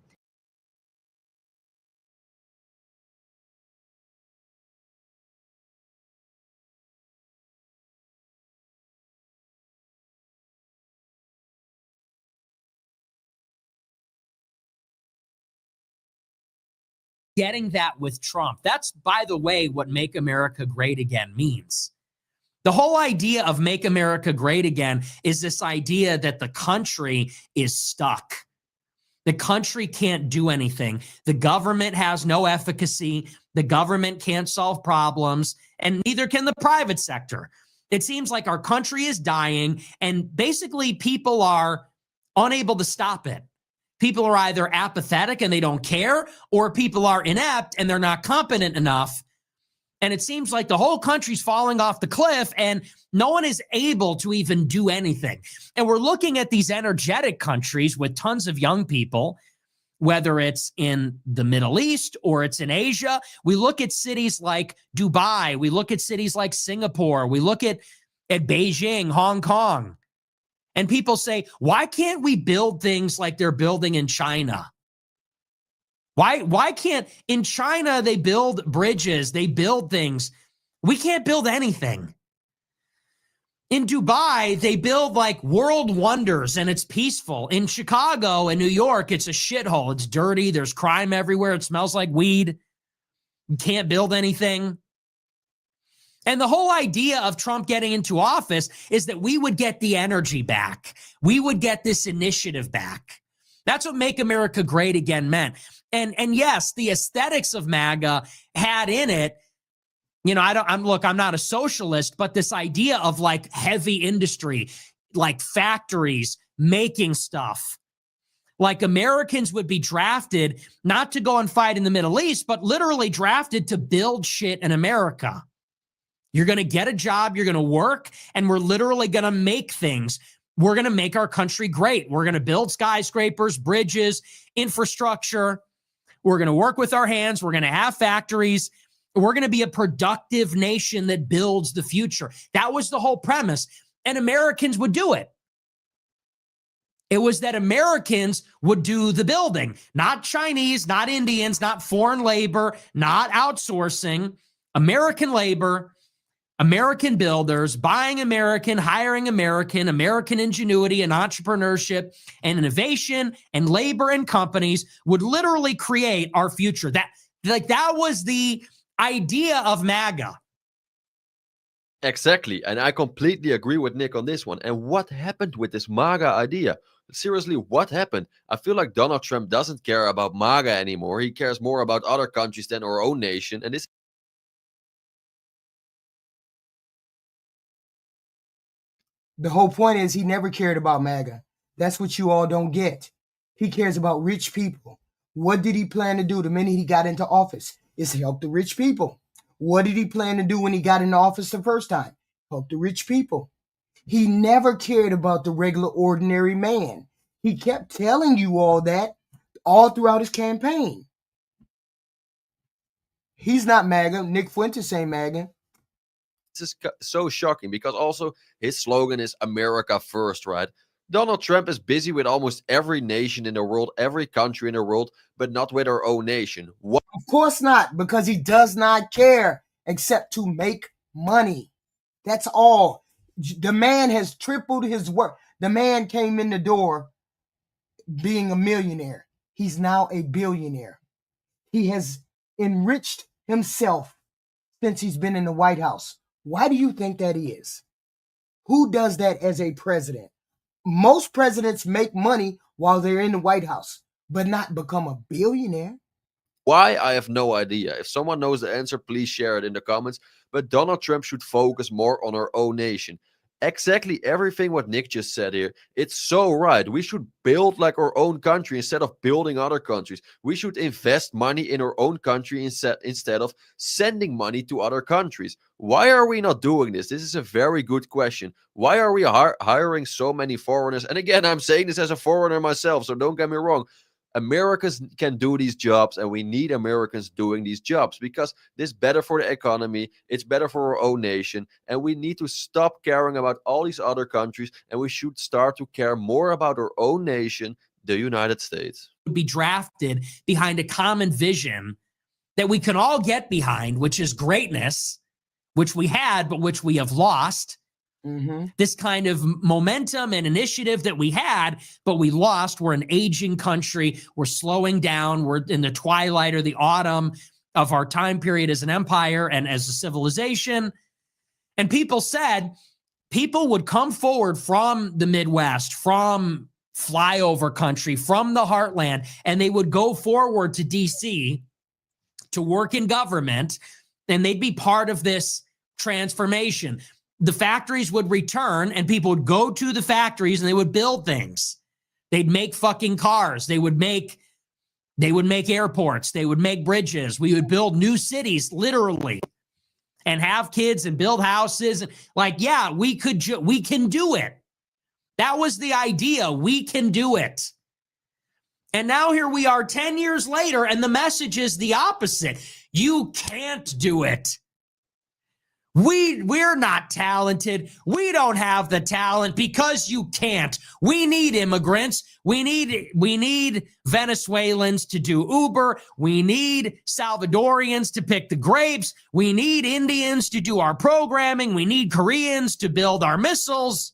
Getting that with Trump. That's, by the way, what Make America Great Again means. The whole idea of Make America Great Again is this idea that the country is stuck. The country can't do anything. The government has no efficacy. The government can't solve problems, and neither can the private sector. It seems like our country is dying, and basically people are unable to stop it. People are either apathetic and they don't care, or people are inept and they're not competent enough. And it seems like the whole country's falling off the cliff and no one is able to even do anything. And we're looking at these energetic countries with tons of young people, whether it's in the Middle East or it's in Asia. We look at cities like Dubai. We look at cities like Singapore. We look at Beijing, Hong Kong. And people say, why can't we build things like they're building in China? Why can't, in China, they build bridges, they build things. We can't build anything. In Dubai, they build like world wonders and it's peaceful. In Chicago and New York, it's a shithole. It's dirty. There's crime everywhere. It smells like weed. You can't build anything. And the whole idea of Trump getting into office is that we would get the energy back. We would get this initiative back. That's what Make America Great Again meant. And yes, the aesthetics of MAGA had in it, you know, I'm not a socialist, but this idea of like heavy industry, like factories making stuff. Like Americans would be drafted not to go and fight in the Middle East, but literally drafted to build shit in America. You're going to get a job, you're going to work, and we're literally going to make things. We're going to make our country great. We're going to build skyscrapers, bridges, infrastructure. We're going to work with our hands. We're going to have factories. We're going to be a productive nation that builds the future. That was the whole premise. And Americans would do it. It was that Americans would do the building, not Chinese, not Indians, not foreign labor, not outsourcing. American labor, American builders, buying American, hiring American, American ingenuity and entrepreneurship and innovation and labor and companies would literally create our future. That was the idea of MAGA. Exactly. And I completely agree with Nick on this one. And what happened with this MAGA idea? Seriously, what happened? I feel like Donald Trump doesn't care about MAGA anymore. He cares more about other countries than our own nation. And this The whole point is he never cared about MAGA. That's what you all don't get. He cares about rich people. What did he plan to do the minute he got into office? Is help the rich people. What did he plan to do when he got into office the first time? Help the rich people. He never cared about the regular, ordinary man. He kept telling you all that all throughout his campaign. He's not MAGA. Nick Fuentes ain't MAGA. This is so shocking because also his slogan is America first, right? Donald Trump is busy with almost every nation in the world, every country in the world, but not with our own nation. What? Of course not, because he does not care except to make money. That's all. The man has tripled his work. The man came in the door being a millionaire. He's now a billionaire. He has enriched himself since he's been in the White House. Why do you think that is? Who does that as a president? Most presidents make money while they're in the White House, but not become a billionaire. Why? I have no idea. If someone knows the answer, please share it in the comments. But Donald Trump should focus more on our own nation. Exactly everything what Nick just said here. It's so right. We should build like our own country instead of building other countries. We should invest money in our own country instead of sending money to other countries. Why are we not doing this? This is a very good question. Why are we hiring so many foreigners? And again, I'm saying this as a foreigner myself, so don't get me wrong. Americans can do these jobs, and we need Americans doing these jobs because this is better for the economy, it's better for our own nation, and we need to stop caring about all these other countries, and we should start to care more about our own nation, the United States. Be drafted behind a common vision that we can all get behind, which is greatness, which we had, but which we have lost. This kind of momentum and initiative that we had, but we lost. We're an aging country. We're slowing down. We're in the twilight or the autumn of our time period as an empire and as a civilization. And people said people would come forward from the Midwest, from flyover country, from the heartland, and they would go forward to DC to work in government, and they'd be part of this transformation. The factories would return and people would go to the factories and they would build things. They'd make fucking cars. They would make airports. They would make bridges. We would build new cities, literally, and have kids and build houses. Like, yeah, we can do it. That was the idea. We can do it. And now here we are 10 years later, and the message is the opposite. You can't do it. We're not talented. We don't have the talent because you can't. We need immigrants. We need Venezuelans to do Uber. We need Salvadorians to pick the grapes. We need Indians to do our programming. We need Koreans to build our missiles.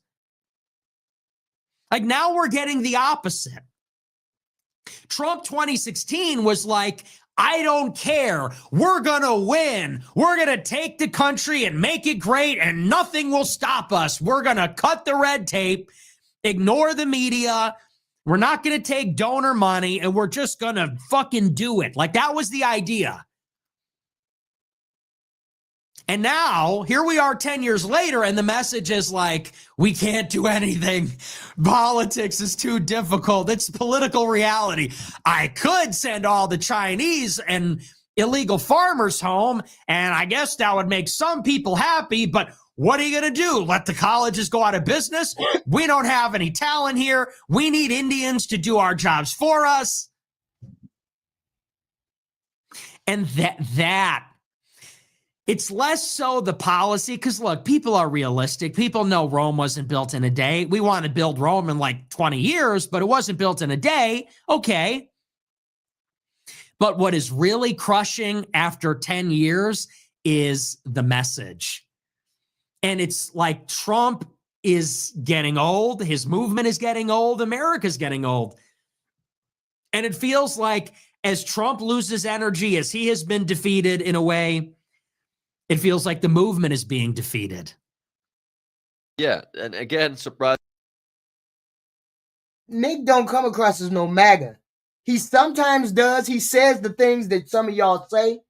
Like, now we're getting the opposite. Trump 2016 was like, I don't care. We're going to win. We're going to take the country and make it great, and nothing will stop us. We're going to cut the red tape, ignore the media. We're not going to take donor money, and we're just going to fucking do it. Like, that was the idea. And now, here we are 10 years later, and the message is like, we can't do anything. Politics is too difficult. It's political reality. I could send all the Chinese and illegal farmers home, and I guess that would make some people happy, but what are you going to do? Let the colleges go out of business? We don't have any talent here. We need Indians to do our jobs for us. And that it's less so the policy, because look, people are realistic. People know Rome wasn't built in a day. We want to build Rome in like 20 years, but it wasn't built in a day. Okay. But what is really crushing after 10 years is the message. And it's like Trump is getting old. His movement is getting old. America's getting old. And it feels like as Trump loses energy, as he has been defeated in a way, it feels like the movement is being defeated. Yeah, and again, surprise. Nick don't come across as no MAGA. He sometimes does. He says the things that some of y'all say,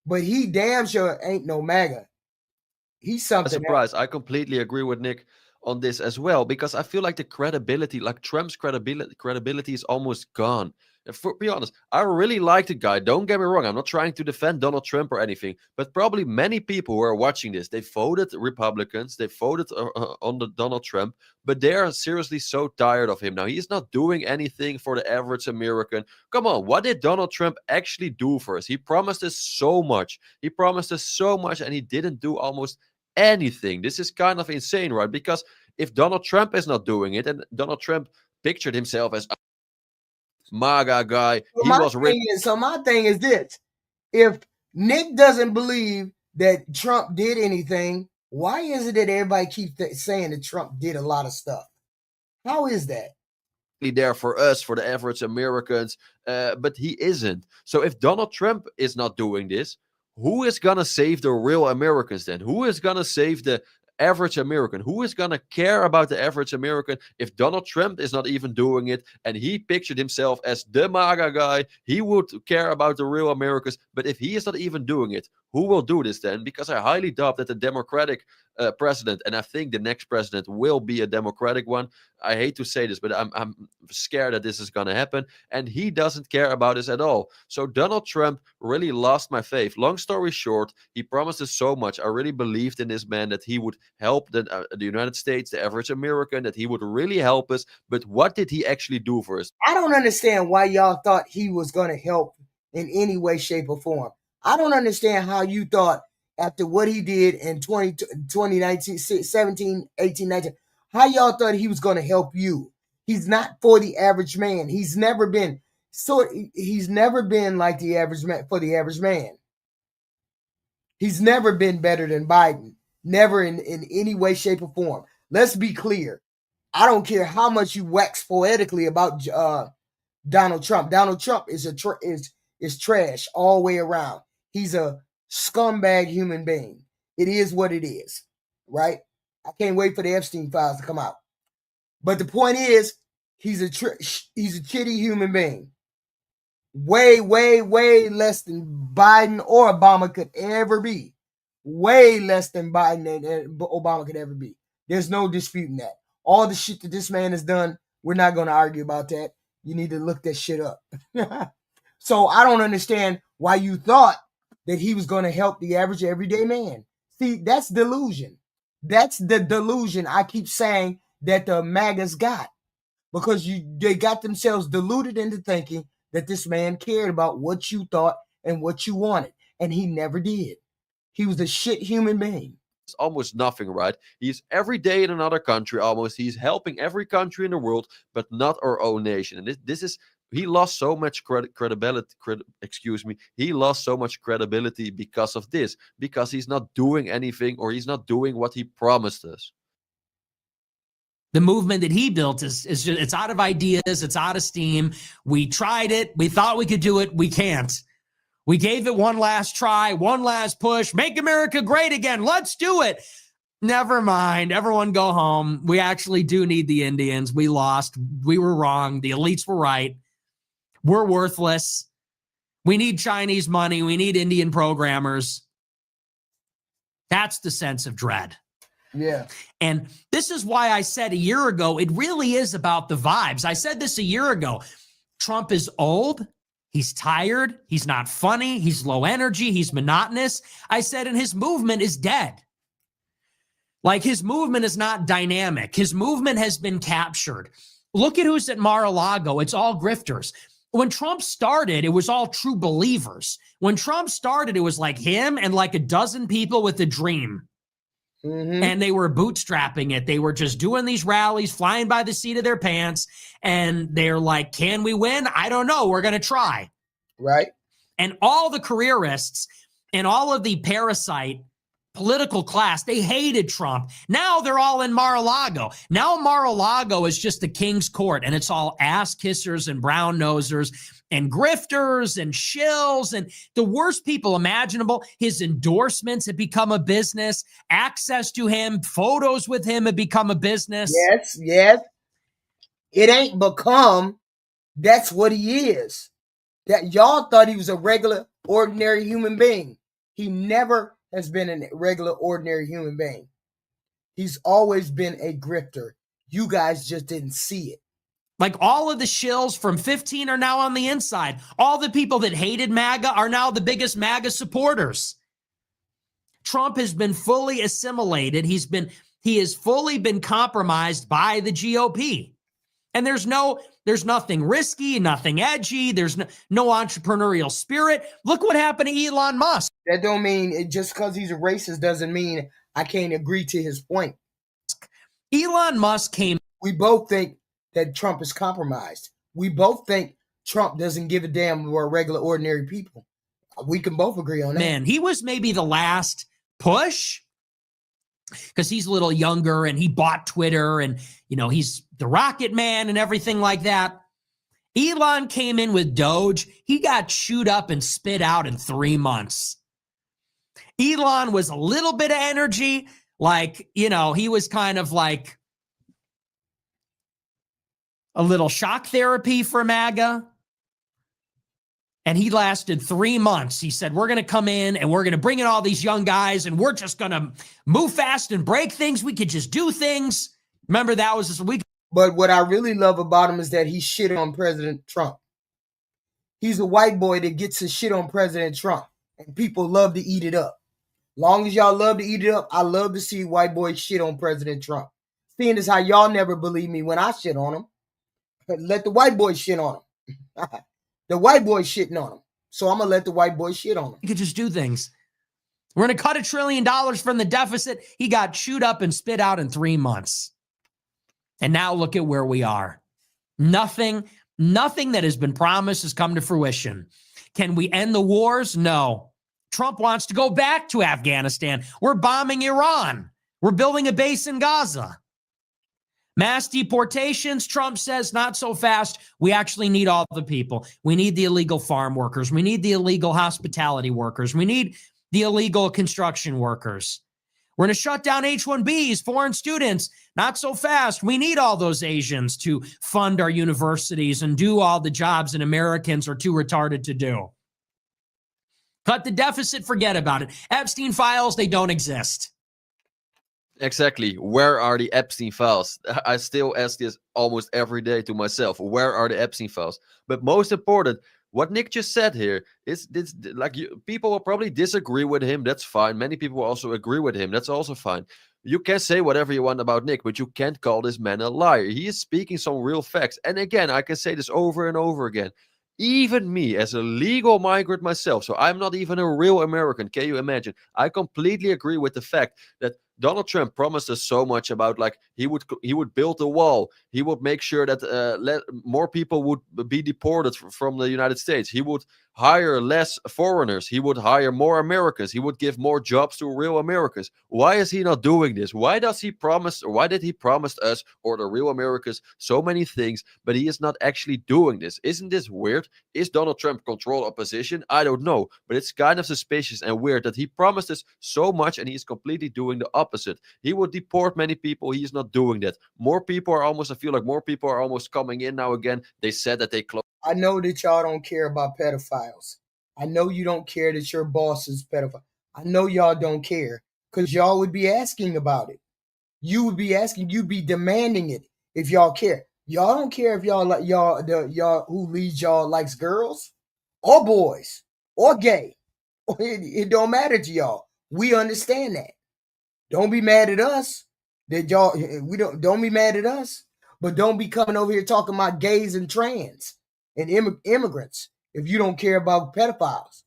but he damn sure ain't no MAGA. He's something. Surprise. I completely agree with Nick on this as well, because I feel like the credibility, like Trump's credibility is almost gone. And for be honest, I really like the guy. Don't get me wrong. I'm not trying to defend Donald Trump or anything, but probably many people who are watching this, they voted Republicans, they voted on Donald Trump, but they are seriously so tired of him now. He's not doing anything for the average American. Come on, what did Donald Trump actually do for us? He promised us so much. He promised us so much, and he didn't do almost anything. This is kind of insane, right? Because if Donald Trump is not doing it, and Donald Trump pictured himself as a MAGA guy, So he my was rich. my thing is this: if Nick doesn't believe that Trump did anything, why is it that everybody keeps saying that Trump did a lot of stuff? How is that? There for us, for the average Americans, but he isn't. So if Donald Trump is not doing this, who is gonna save the real Americans then? Who is gonna save the average American? Who is gonna care about the average American if Donald Trump is not even doing it and he pictured himself as the MAGA guy? He would care about the real Americans, but if he is not even doing it, who will do this then? Because I highly doubt that the Democratic president, and I think the next president will be a Democratic one. I hate to say this, but I'm scared that this is going to happen, and he doesn't care about this at all. So Donald Trump really lost my faith. Long story short, he promised us so much. I really believed in this man that he would help the United States, the average American, that he would really help us. But what did he actually do for us? I don't understand why y'all thought he was going to help in any way, shape, or form. I don't understand how you thought after what he did in 2019, 17, 18, 19, how y'all thought he was going to help you. He's not for the average man. He's never been like the average man for the average man. He's never been better than Biden. Never in any way, shape, or form. Let's be clear. I don't care how much you wax poetically about Donald Trump. Donald Trump is trash all the way around. He's a scumbag human being. It is what it is, right? I can't wait for the Epstein files to come out. But the point is, he's a shitty human being. Way, way, way less than Biden or Obama could ever be. Way less than Biden and Obama could ever be. There's no disputing that. All the shit that this man has done, we're not going to argue about that. You need to look that shit up. So I don't understand why you thought that he was going to help the average everyday man. See, that's delusion. That's the delusion I keep saying that the MAGAs got. Because they got themselves deluded into thinking that this man cared about what you thought and what you wanted. And he never did. He was a shit human being. It's almost nothing, right? He's every day in another country almost. He's helping every country in the world, but not our own nation. And this is, he lost so much credibility. He lost so much credibility because of this, because he's not doing anything, or he's not doing what he promised us. The movement that he built is just, it's out of ideas. It's out of steam. We tried it. We thought we could do it. We can't. We gave it one last try, one last push. Make America great again. Let's do it. Never mind. Everyone go home. We actually do need the Indians. We lost. We were wrong. The elites were right. We're worthless. We need Chinese money. We need Indian programmers. That's the sense of dread. Yeah. And this is why I said a year ago, it really is about the vibes. I said this a year ago. Trump is old. He's tired. He's not funny. He's low energy. He's monotonous. I said, and his movement is dead. Like, his movement is not dynamic. His movement has been captured. Look at who's at Mar-a-Lago. It's all grifters. When Trump started, it was all true believers. When Trump started, it was like him and like a dozen people with a dream. Mm-hmm. And they were bootstrapping it. They were just doing these rallies, flying by the seat of their pants. And they're like, can we win? I don't know. We're going to try. Right. And all the careerists and all of the parasite political class, they hated Trump. Now they're all in Mar-a-Lago. Now Mar-a-Lago is just the king's court, and it's all ass kissers and brown nosers and grifters and shills and the worst people imaginable. His endorsements have become a business. Access to him, photos with him have become a business. Yes, yes. It ain't become. That's what he is. That y'all thought he was a regular, ordinary human being. He never has been a regular, ordinary human being. He's always been a grifter. You guys just didn't see it. Like, all of the shills from 15 are now on the inside. All the people that hated MAGA are now the biggest MAGA supporters. Trump has been fully assimilated. He has fully been compromised by the GOP. And there's nothing risky, nothing edgy. There's no entrepreneurial spirit. Look what happened to Elon Musk. That don't mean just because he's a racist doesn't mean I can't agree to his point. Elon Musk came. We both think that Trump is compromised. We both think Trump doesn't give a damn about regular, ordinary people. We can both agree on that. Man, he was maybe the last push because he's a little younger and he bought Twitter and, he's the Rocket Man and everything like that. Elon came in with Doge. He got chewed up and spit out in 3 months. Elon was a little bit of energy. Like, he was kind of like a little shock therapy for MAGA. And he lasted 3 months. He said, we're going to come in and we're going to bring in all these young guys and we're just going to move fast and break things. We could just do things. Remember, that was this week. But what I really love about him is that he shit on President Trump. He's a white boy that gets to shit on President Trump. And people love to eat it up. Long as y'all love to eat it up, I love to see white boys shit on President Trump. Seeing as how y'all never believe me when I shit on him, let the white boy shit on him. The white boy shitting on him. So I'm going to let the white boy shit on him. You could just do things. We're going to cut $1 trillion from the deficit. He got chewed up and spit out in 3 months. And now look at where we are. Nothing that has been promised has come to fruition. Can we end the wars? No. Trump wants to go back to Afghanistan. We're bombing Iran. We're building a base in Gaza. Mass deportations, Trump says, not so fast. We actually need all the people. We need the illegal farm workers. We need the illegal hospitality workers. We need the illegal construction workers. We're going to shut down H-1Bs, foreign students. Not so fast. We need all those Asians to fund our universities and do all the jobs that Americans are too retarded to do. Cut the deficit, forget about it. Epstein files, they don't exist. Exactly. Where are the Epstein files? I still ask this almost every day to myself. Where are the Epstein files? But most important, what Nick just said here is this, like, people will probably disagree with him. That's fine. Many people will also agree with him. That's also fine. You can say whatever you want about Nick, but you can't call this man a liar. He is speaking some real facts. And again, I can say this over and over again. Even me, as a legal migrant myself, so I'm not even a real American, can you imagine? I completely agree with the fact that Donald Trump promised us so much about, like, he would build a wall. He would make sure that more people would be deported from the United States. He would hire less foreigners. He would hire more Americans. He would give more jobs to real Americans. Why is he not doing this? Why did he promise us or the real Americans so many things, but he is not actually doing this? Isn't this weird? Is Donald Trump control opposition? I don't know, but it's kind of suspicious and weird that he promised us so much and he's completely doing the opposite. He would deport many people. He is not doing that. I feel like more people are almost coming in now again. They said that they closed. I know that y'all don't care about pedophiles. I know you don't care that your boss is pedophile. I know y'all don't care because y'all would be asking about it. You would be asking, you'd be demanding it if y'all care. Y'all don't care if y'all like y'all who leads y'all likes girls or boys or gay. It don't matter to y'all. We understand that. Don't be mad at us that y'all. Don't be mad at us, but don't be coming over here talking about gays and trans and immigrants if you don't care about pedophiles.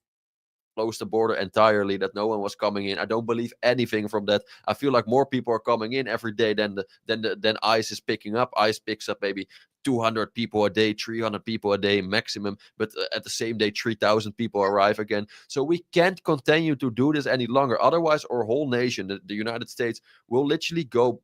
Closed the border entirely, that no one was coming in. I don't believe anything from that. I feel like more people are coming in every day than ICE is picking up. ICE picks up maybe 200 people a day, 300 people a day maximum, but at the same day 3,000 people arrive again. So we can't continue to do this any longer. Otherwise, our whole nation, the United States, will literally go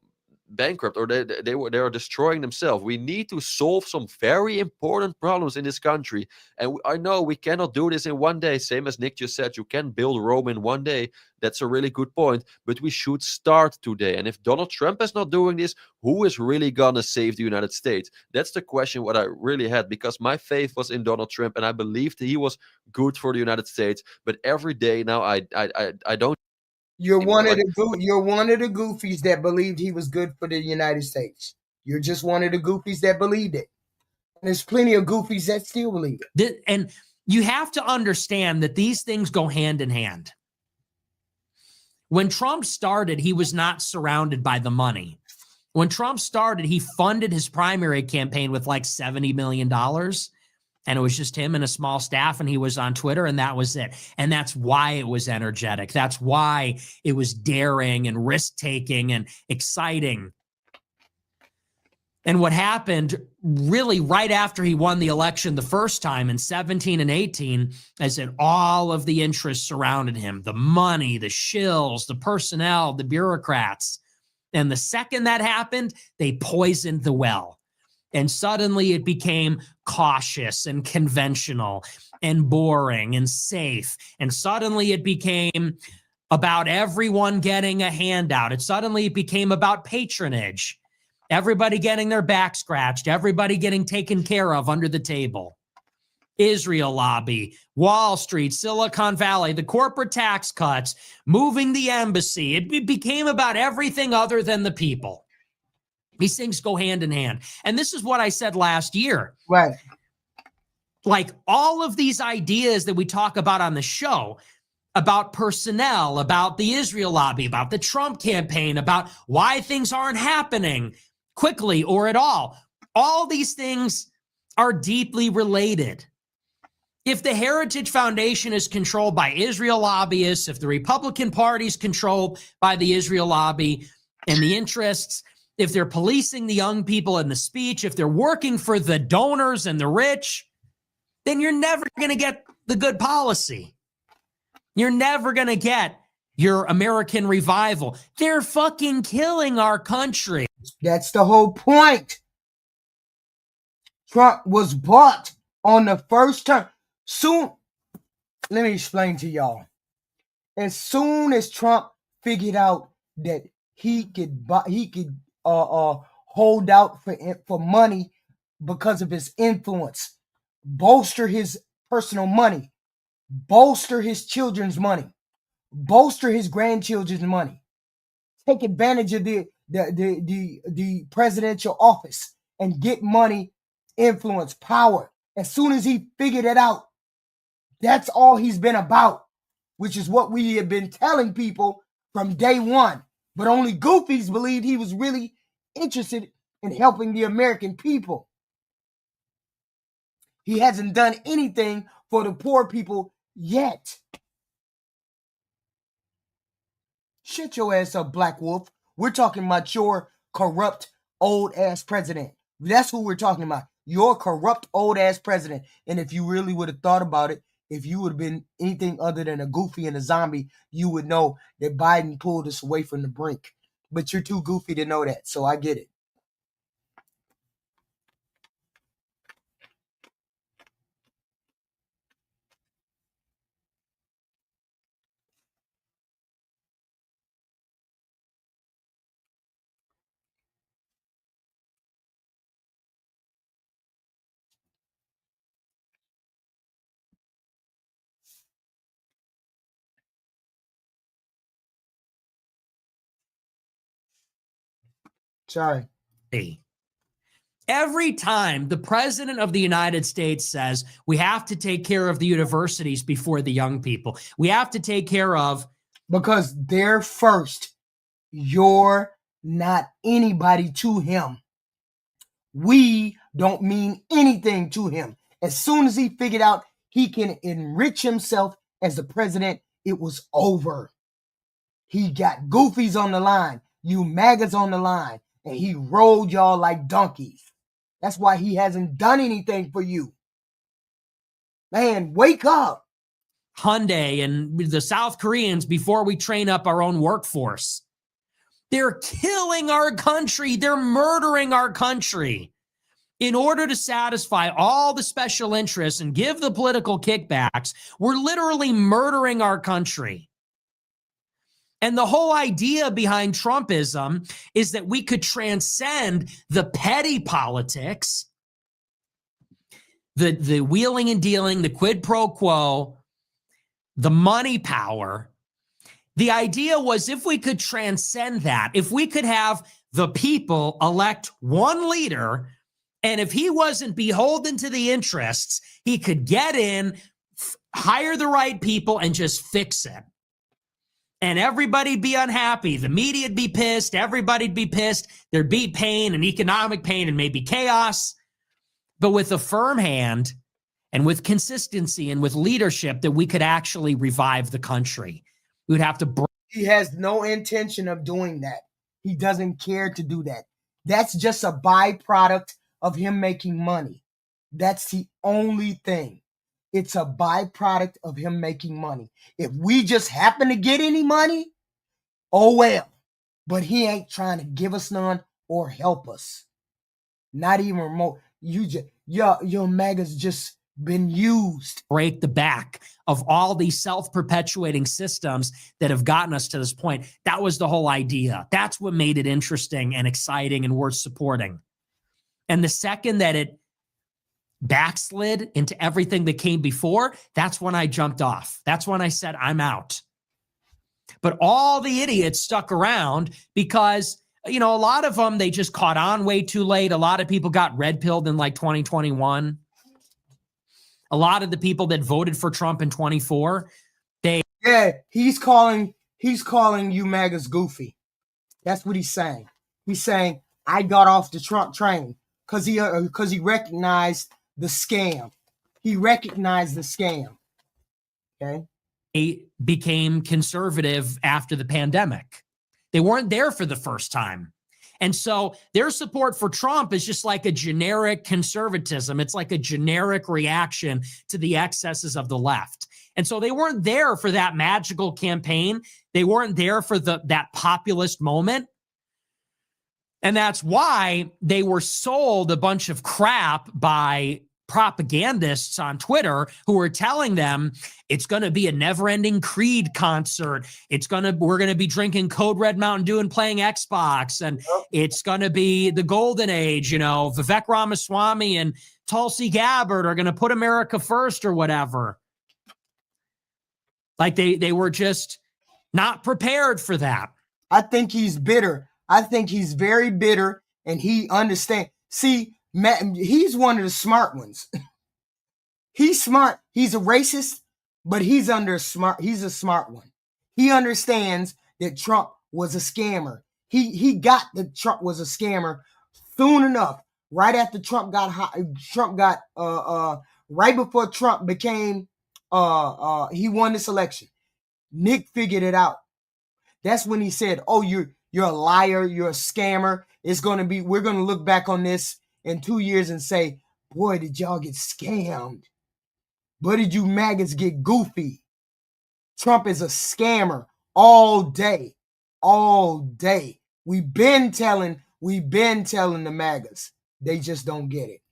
bankrupt, or they are destroying themselves. We need to solve some very important problems in this country, and I know we cannot do this in one day. Same as Nick just said, you can build Rome in one day. That's a really good point, but we should start today. And if Donald Trump is not doing this, who is really gonna save the United States? That's the question what I really had, because my faith was in Donald Trump and I believed he was good for the United States. But every day now I don't. You're one of the goofies that believed he was good for the United States. You're just one of the goofies that believed it. And there's plenty of goofies that still believe it. And you have to understand that these things go hand in hand. When Trump started, he was not surrounded by the money. When Trump started, he funded his primary campaign with like $70 million. And it was just him and a small staff, and he was on Twitter, and that was it. And that's why it was energetic. That's why it was daring and risk-taking and exciting. And what happened really right after he won the election the first time in 17 and 18 is that all of the interests surrounded him, the money, the shills, the personnel, the bureaucrats. And the second that happened, they poisoned the well. And suddenly it became cautious and conventional and boring and safe. And suddenly it became about everyone getting a handout. Suddenly it became about patronage. Everybody getting their back scratched. Everybody getting taken care of under the table. Israel lobby, Wall Street, Silicon Valley, the corporate tax cuts, moving the embassy. It became about everything other than the people. These things go hand in hand. And this is what I said last year. Right. Like all of these ideas that we talk about on the show, about personnel, about the Israel lobby, about the Trump campaign, about why things aren't happening quickly or at all these things are deeply related. If the Heritage Foundation is controlled by Israel lobbyists, if the Republican Party is controlled by the Israel lobby and the interests, if they're policing the young people in the speech, if they're working for the donors and the rich, then you're never going to get the good policy. You're never going to get your American revival. They're fucking killing our country. That's the whole point. Trump was bought on the first term. Soon, let me explain to y'all. As soon as Trump figured out that he could hold out for money because of his influence, bolster his personal money, bolster his children's money, bolster his grandchildren's money, take advantage of the presidential office and get money, influence, power. As soon as he figured it out, that's all he's been about, which is what we have been telling people from day one. But only goofies believed he was really interested in helping the American people. He hasn't done anything for the poor people yet. Shut your ass up, Black Wolf. We're talking about your corrupt old ass president. That's who we're talking about. Your corrupt old ass president. And if you really would have thought about it, if you would have been anything other than a goofy and a zombie, you would know that Biden pulled us away from the brink. But you're too goofy to know that, so I get it. Sorry. Every time the president of the United States says we have to take care of the universities before the young people, we have to take care of. Because they're first. You're not anybody to him. We don't mean anything to him. As soon as he figured out he can enrich himself as the president, it was over. He got goofies on the line, you MAGAs on the line, and he rolled y'all like donkeys. That's why he hasn't done anything for you. Man, wake up. Hyundai and the South Koreans before we train up our own workforce. They're killing our country. They're murdering our country. In order to satisfy all the special interests and give the political kickbacks, we're literally murdering our country. And the whole idea behind Trumpism is that we could transcend the petty politics, the wheeling and dealing, the quid pro quo, the money power. The idea was if we could transcend that, if we could have the people elect one leader, and if he wasn't beholden to the interests, he could get in, hire the right people, and just fix it. and everybody'd be unhappy. The media'd be pissed. Everybody'd be pissed. There'd be pain and economic pain and maybe chaos. But with a firm hand and with consistency and with leadership, that we could actually revive the country. We would have to. He has no intention of doing that. He doesn't care to do that. That's just a byproduct of him making money. That's the only thing. It's a byproduct of him making money. If we just happen to get any money, oh well. But he ain't trying to give us none or help us. Not even remote. Your MAGA's just been used. Break the back of all these self-perpetuating systems that have gotten us to this point. That was the whole idea. That's what made it interesting and exciting and worth supporting. And the second that it backslid into everything that came before, that's when I jumped off. That's when I said, I'm out. But all the idiots stuck around because, a lot of them, they just caught on way too late. A lot of people got red-pilled in like 2021. A lot of the people that voted for Trump in 24, he's calling you MAGAs goofy. That's what he's saying. He's saying, I got off the Trump train because he recognized the scam. He recognized the scam. Okay. They became conservative after the pandemic. They weren't there for the first time. And so their support for Trump is just like a generic conservatism. It's like a generic reaction to the excesses of the left. And so they weren't there for that magical campaign. They weren't there for that populist moment. And that's why they were sold a bunch of crap by propagandists on Twitter who were telling them it's going to be a never-ending Creed concert. We're going to be drinking Code Red Mountain Dew and playing Xbox, and it's going to be the golden age. Vivek Ramaswamy and Tulsi Gabbard are going to put America first or whatever. Like they were just not prepared for that. I think he's bitter. I think he's very bitter, and he understands. See, he's one of the smart ones. He's smart. He's a racist, but he's a smart one. He understands that Trump was a scammer. He got that Trump was a scammer soon enough. Right after Trump got right before Trump became he won this election. Nick figured it out. That's when he said, "Oh, you're a liar. You're a scammer. We're going to look back on this in 2 years and say, boy, did y'all get scammed. Boy, did you MAGAs get goofy. Trump is a scammer all day. All day. We've been telling the MAGAs. They just don't get it.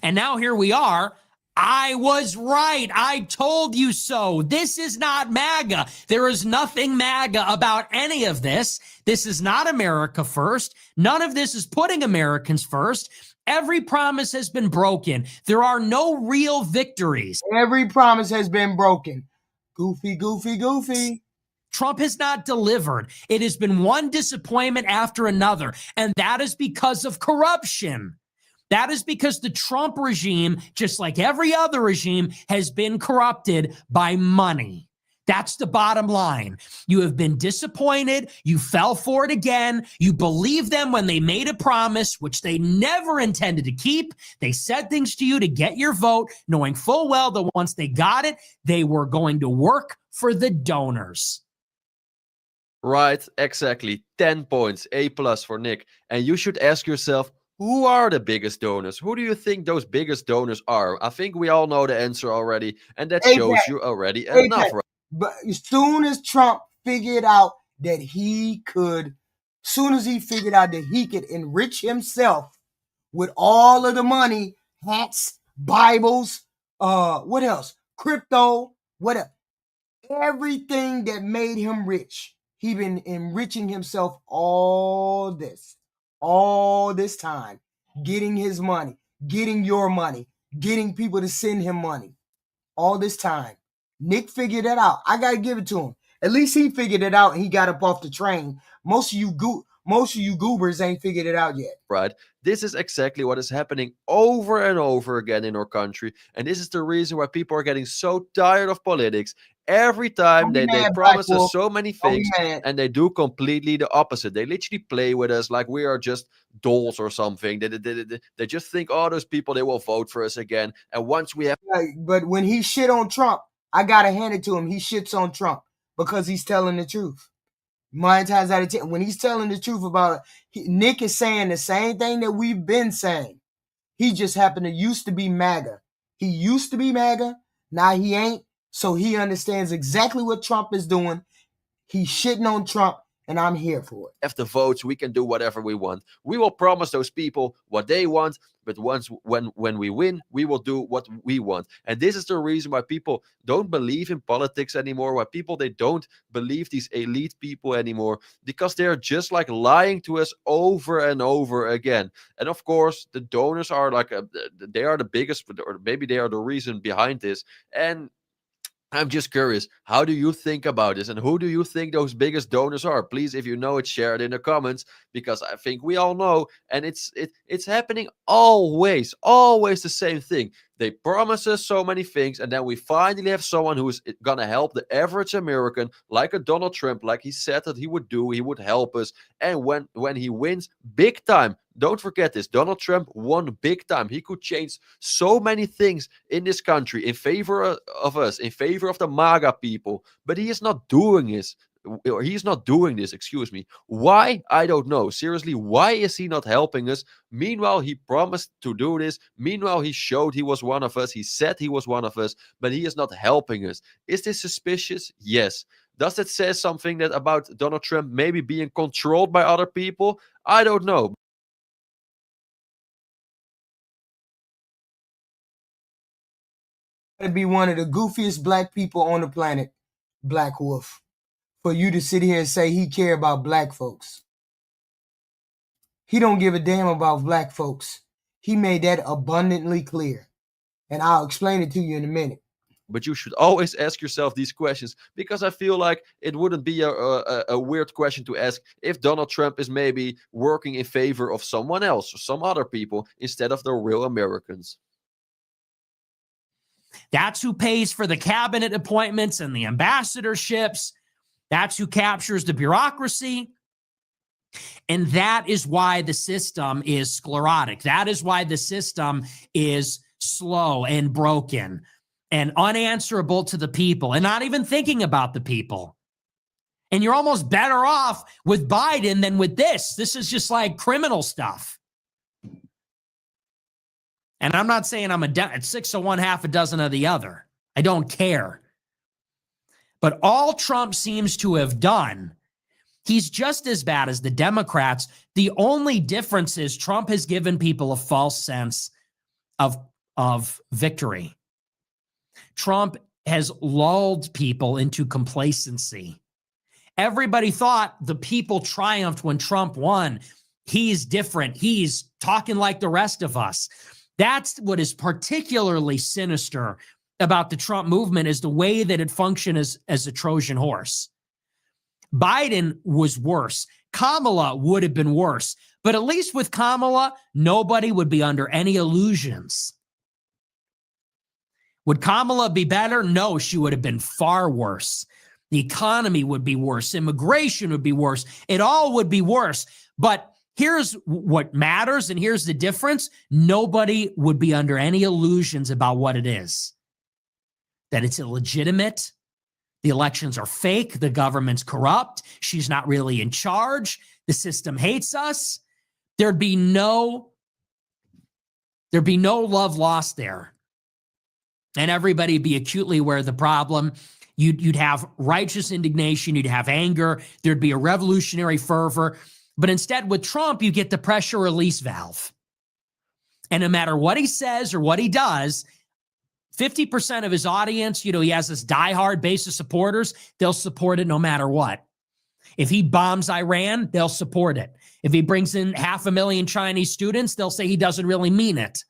And now here we are. I was right. I told you so. This is not MAGA. There is nothing MAGA about any of this. This is not America first. None of this is putting Americans first. Every promise has been broken. There are no real victories. Every promise has been broken. Goofy, goofy, goofy. Trump has not delivered. It has been one disappointment after another, and that is because of corruption. That is because the Trump regime, just like every other regime, has been corrupted by money. That's the bottom line. You have been disappointed. You fell for it again. You believed them when they made a promise, which they never intended to keep. They said things to you to get your vote, knowing full well that once they got it, they were going to work for the donors. Right, exactly. 10 points, A+ for Nick. And you should ask yourself, who are the biggest donors? Who do you think those biggest donors are? I think we all know the answer already, and that shows you already enough. Right? But as soon as Trump figured out that he could enrich himself with all of the money, hats, Bibles, what else? Crypto, what else? Everything that made him rich. He been enriching himself all this time, getting his money, getting your money, getting people to send him money. All this time. Nick figured it out. I got to give it to him. At least he figured it out and he got up off the train. Most of you goobers ain't figured it out yet. Right. This is exactly what is happening over and over again in our country. And this is the reason why people are getting so tired of politics Every time Don't be they mad, promise Black us Wolf. so many Don't be things, mad. and they do completely the opposite. They literally play with us like we are just dolls or something. They just think, oh, those people, they will vote for us again. And once we have But when he shit on Trump, I gotta hand it to him. He shits on Trump because he's telling the truth. 9 times out of 10, when he's telling the truth about it, Nick is saying the same thing that we've been saying. He just happened to used to be MAGA. He used to be MAGA. Now he ain't. So he understands exactly what Trump is doing. He's shitting on Trump, and I'm here for it. the votes, we can do whatever we want. We will promise those people what they want, but when we win, we will do what we want. And this is the reason why people don't believe in politics anymore, why people, they don't believe these elite people anymore, because they're just like lying to us over and over again. And of course, the donors are like, they are the biggest, or maybe they are the reason behind this. And I'm just curious, how do you think about this? And who do you think those biggest donors are? Please, if you know it, share it in the comments, because I think we all know. And it's happening always the same thing. They promise us so many things, and then we finally have someone who's going to help the average American, like a Donald Trump, like he said that he would do. He would help us. And when he wins big time, don't forget this, Donald Trump won big time. He could change so many things in this country in favor of us, in favor of the MAGA people, but he is not doing this. Or he's not doing this, excuse me. Why? I don't know. Seriously, why is he not helping us? Meanwhile, he promised to do this. Meanwhile, he showed he was one of us. He said he was one of us, but he is not helping us. Is this suspicious? Yes. Does it say something that about Donald Trump maybe being controlled by other people? I don't know. To be one of the goofiest black people on the planet, Black Wolf, for you to sit here and say he care about black folks. He don't give a damn about black folks. He made that abundantly clear. And I'll explain it to you in a minute. But you should always ask yourself these questions, because I feel like it wouldn't be a weird question to ask if Donald Trump is maybe working in favor of someone else or some other people instead of the real Americans. That's who pays for the cabinet appointments and the ambassadorships. That's who captures the bureaucracy. And that is why the system is sclerotic. That is why the system is slow and broken and unanswerable to the people and not even thinking about the people. And you're almost better off with Biden than with this. This is just like criminal stuff. And I'm not saying I'm it's 6 of one, half a dozen of the other. I don't care. But all Trump seems to have done, he's just as bad as the Democrats. The only difference is Trump has given people a false sense of victory. Trump has lulled people into complacency. Everybody thought the people triumphed when Trump won. He's different. He's talking like the rest of us. That's what is particularly sinister about the Trump movement, is the way that it functioned as a Trojan horse. Biden was worse. Kamala would have been worse. But at least with Kamala, nobody would be under any illusions. Would Kamala be better? No, she would have been far worse. The economy would be worse. Immigration would be worse. It all would be worse. But here's what matters, and here's the difference. Nobody would be under any illusions about what it is. That it's illegitimate. The elections are fake. The government's corrupt. She's not really in charge. The system hates us. There'd be no love lost there. And everybody would be acutely aware of the problem. You'd have righteous indignation. You'd have anger. There'd be a revolutionary fervor. But instead, with Trump, you get the pressure release valve. And no matter what he says or what he does, 50% of his audience, he has this diehard base of supporters. They'll support it no matter what. If he bombs Iran, they'll support it. If he brings in 500,000 Chinese students, they'll say he doesn't really mean it.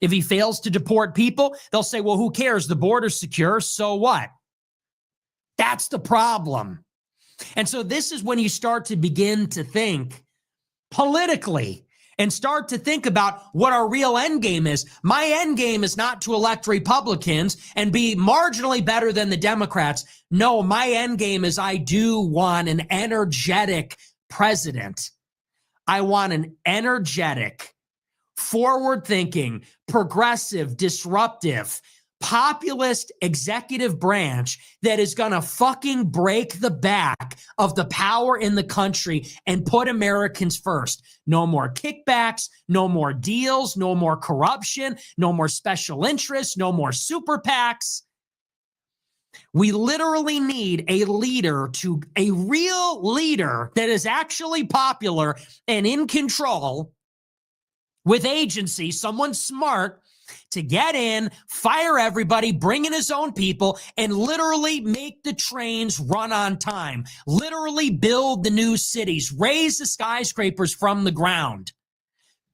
If he fails to deport people, they'll say, well, who cares? The border's secure, so what? That's the problem. And so this is when you start to begin to think politically and start to think about what our real end game is. My end game is not to elect Republicans and be marginally better than the Democrats. No, my end game is I do want an energetic president. I want an energetic, forward-thinking, progressive, disruptive, populist executive branch that is going to fucking break the back of the power in the country and put Americans first. No more kickbacks, no more deals, no more corruption, no more special interests, no more super PACs. We literally need a real leader that is actually popular and in control with agency, someone smart, to get in, fire everybody, bring in his own people, and literally make the trains run on time. Literally build the new cities, raise the skyscrapers from the ground,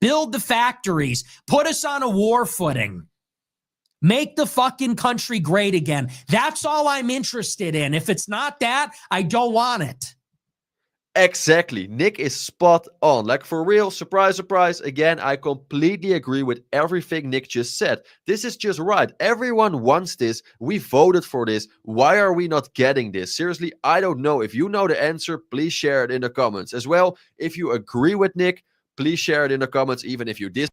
build the factories, put us on a war footing, make the fucking country great again. That's all I'm interested in. If it's not that, I don't want it. Exactly. Nick is spot on. Like, for real, surprise, surprise. Again, I completely agree with everything Nick just said. This is just right. Everyone wants this. We voted for this. Why are we not getting this? Seriously, I don't know. If you know the answer, please share it in the comments. As well, if you agree with Nick, please share it in the comments, even if you disagree.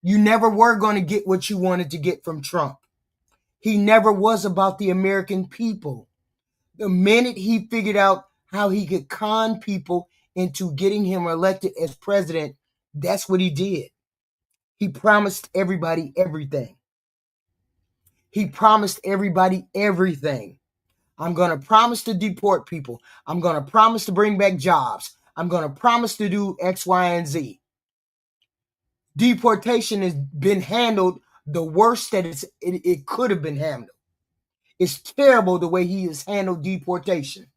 You never were going to get what you wanted to get from Trump. He never was about the American people. The minute he figured out how he could con people into getting him elected as president, that's what he did. He promised everybody everything. He promised everybody everything. I'm going to promise to deport people. I'm going to promise to bring back jobs. I'm going to promise to do X, Y, and Z. Deportation has been handled the worst that it could have been handled. It's terrible the way he has handled deportation.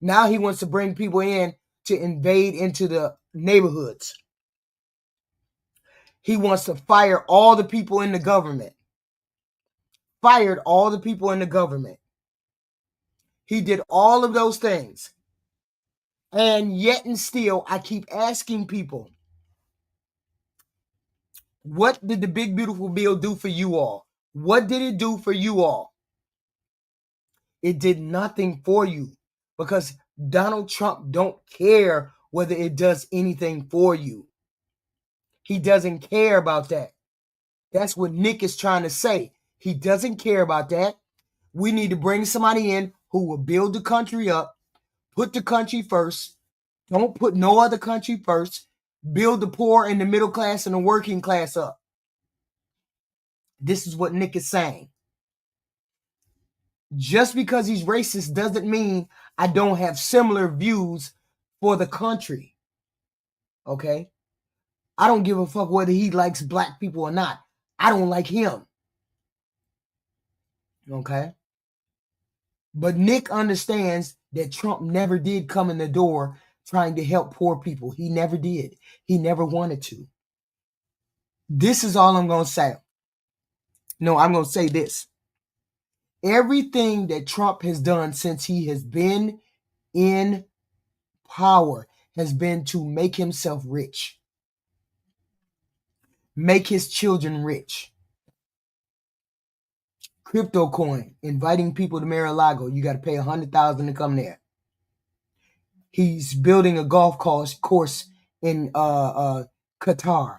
Now he wants to bring people in to invade into the neighborhoods. He wants to fire all the people in the government. Fired all the people in the government. He did all of those things. And yet and still, I keep asking people, what did the big beautiful bill do for you all? What did it do for you all? It did nothing for you because Donald Trump don't care whether it does anything for you. He doesn't care about that. That's what Nick is trying to say. He doesn't care about that. We need to bring somebody in who will build the country up, put the country first. Don't put no other country first. Build the poor and the middle class and the working class up. This is what Nick is saying. Just because he's racist doesn't mean I don't have similar views for the country. Okay? I don't give a fuck whether he likes black people or not. I don't like him. Okay? But Nick understands that Trump never did come in the door trying to help poor people. He never did. He never wanted to. This is all I'm going to say. No, I'm going to say this. Everything that Trump has done since he has been in power has been to make himself rich. Make his children rich. Crypto coin, inviting people to Mar-a-Lago. You got to pay $100,000 to come there. He's building a golf course in Qatar.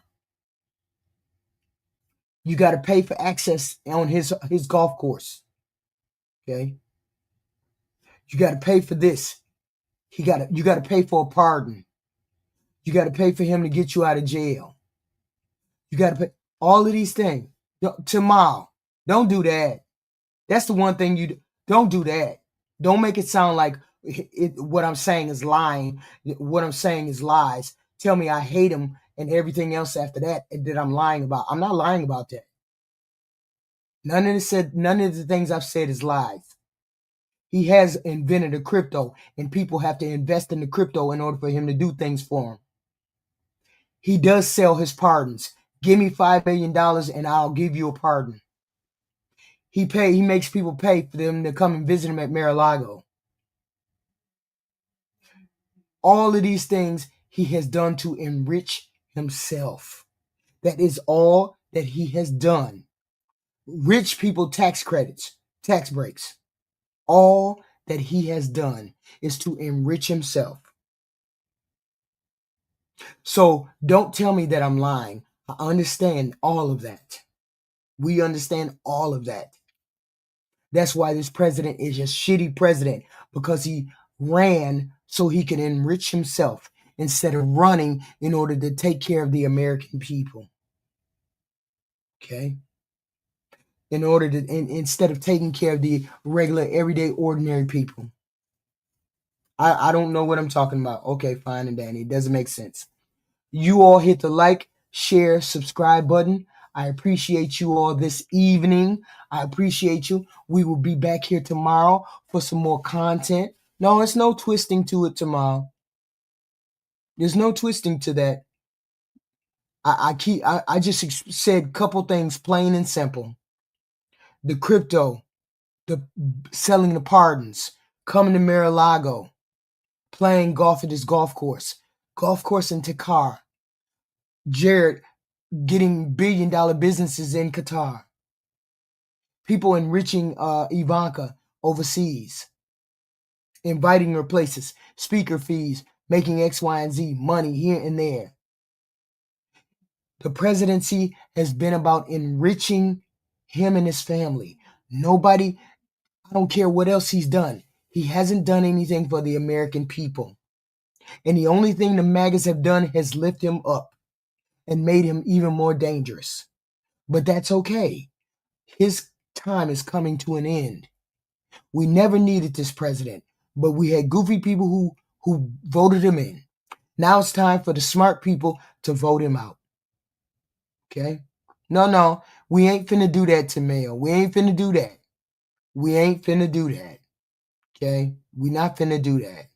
You got to pay for access on his golf course. Okay. You got to pay for this. You got to pay for a pardon. You got to pay for him to get you out of jail. You got to pay all of these things. Tomorrow, don't do that. That's the one thing you don't do that. Don't make it sound like what I'm saying is lying. What I'm saying is lies. Tell me I hate him and everything else after that I'm lying about. I'm not lying about that. None of the things I've said is lies. He has invented a crypto, and people have to invest in the crypto in order for him to do things for him. He does sell his pardons. Give me $5 million and I'll give you a pardon. He makes people pay for them to come and visit him at Mar-a-Lago. All of these things he has done to enrich himself. That is all that he has done. Rich people tax credits, tax breaks. All that he has done is to enrich himself. So don't tell me that I'm lying. I understand all of that. We understand all of that. That's why this president is a shitty president, because he ran so he could enrich himself instead of running in order to take care of the American people. Okay? Instead of taking care of the regular, everyday, ordinary people. I don't know what I'm talking about. Okay, fine and dandy. It doesn't make sense. You all hit the like, share, subscribe button. I appreciate you all this evening. I appreciate you. We will be back here tomorrow for some more content. No, there's no twisting to it tomorrow. There's no twisting to that. I just said a couple things plain and simple. The crypto, the selling the pardons, coming to Mar-a-Lago, playing golf at his golf course in Takar. Jared getting $1 billion businesses in Qatar. People enriching Ivanka overseas, inviting her places, speaker fees, making X, Y, and Z money here and there. The presidency has been about enriching him and his family. Nobody, I don't care what else he's done. He hasn't done anything for the American people. And the only thing the MAGAs have done has lift him up and made him even more dangerous. But that's okay. His time is coming to an end. We never needed this president, but we had goofy people who voted him in. Now it's time for the smart people to vote him out. Okay? No, we ain't finna do that to Mayo. We ain't finna do that. We ain't finna do that. Okay? We not finna do that.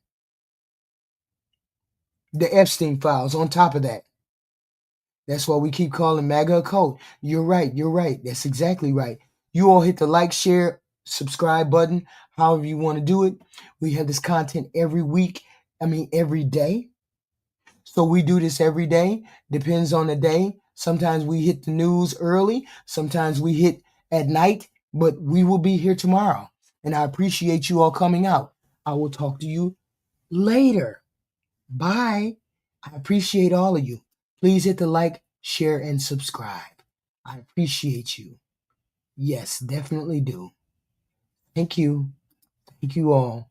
The Epstein files on top of that. That's why we keep calling MAGA a cult. You're right. That's exactly right. You all hit the like, share, subscribe button, however you want to do it. We have this content every day. So we do this every day. Depends on the day. Sometimes we hit the news early. Sometimes we hit at night. But we will be here tomorrow. And I appreciate you all coming out. I will talk to you later. Bye. I appreciate all of you. Please hit the like, share, and subscribe. I appreciate you. Yes, definitely do. Thank you. Thank you all.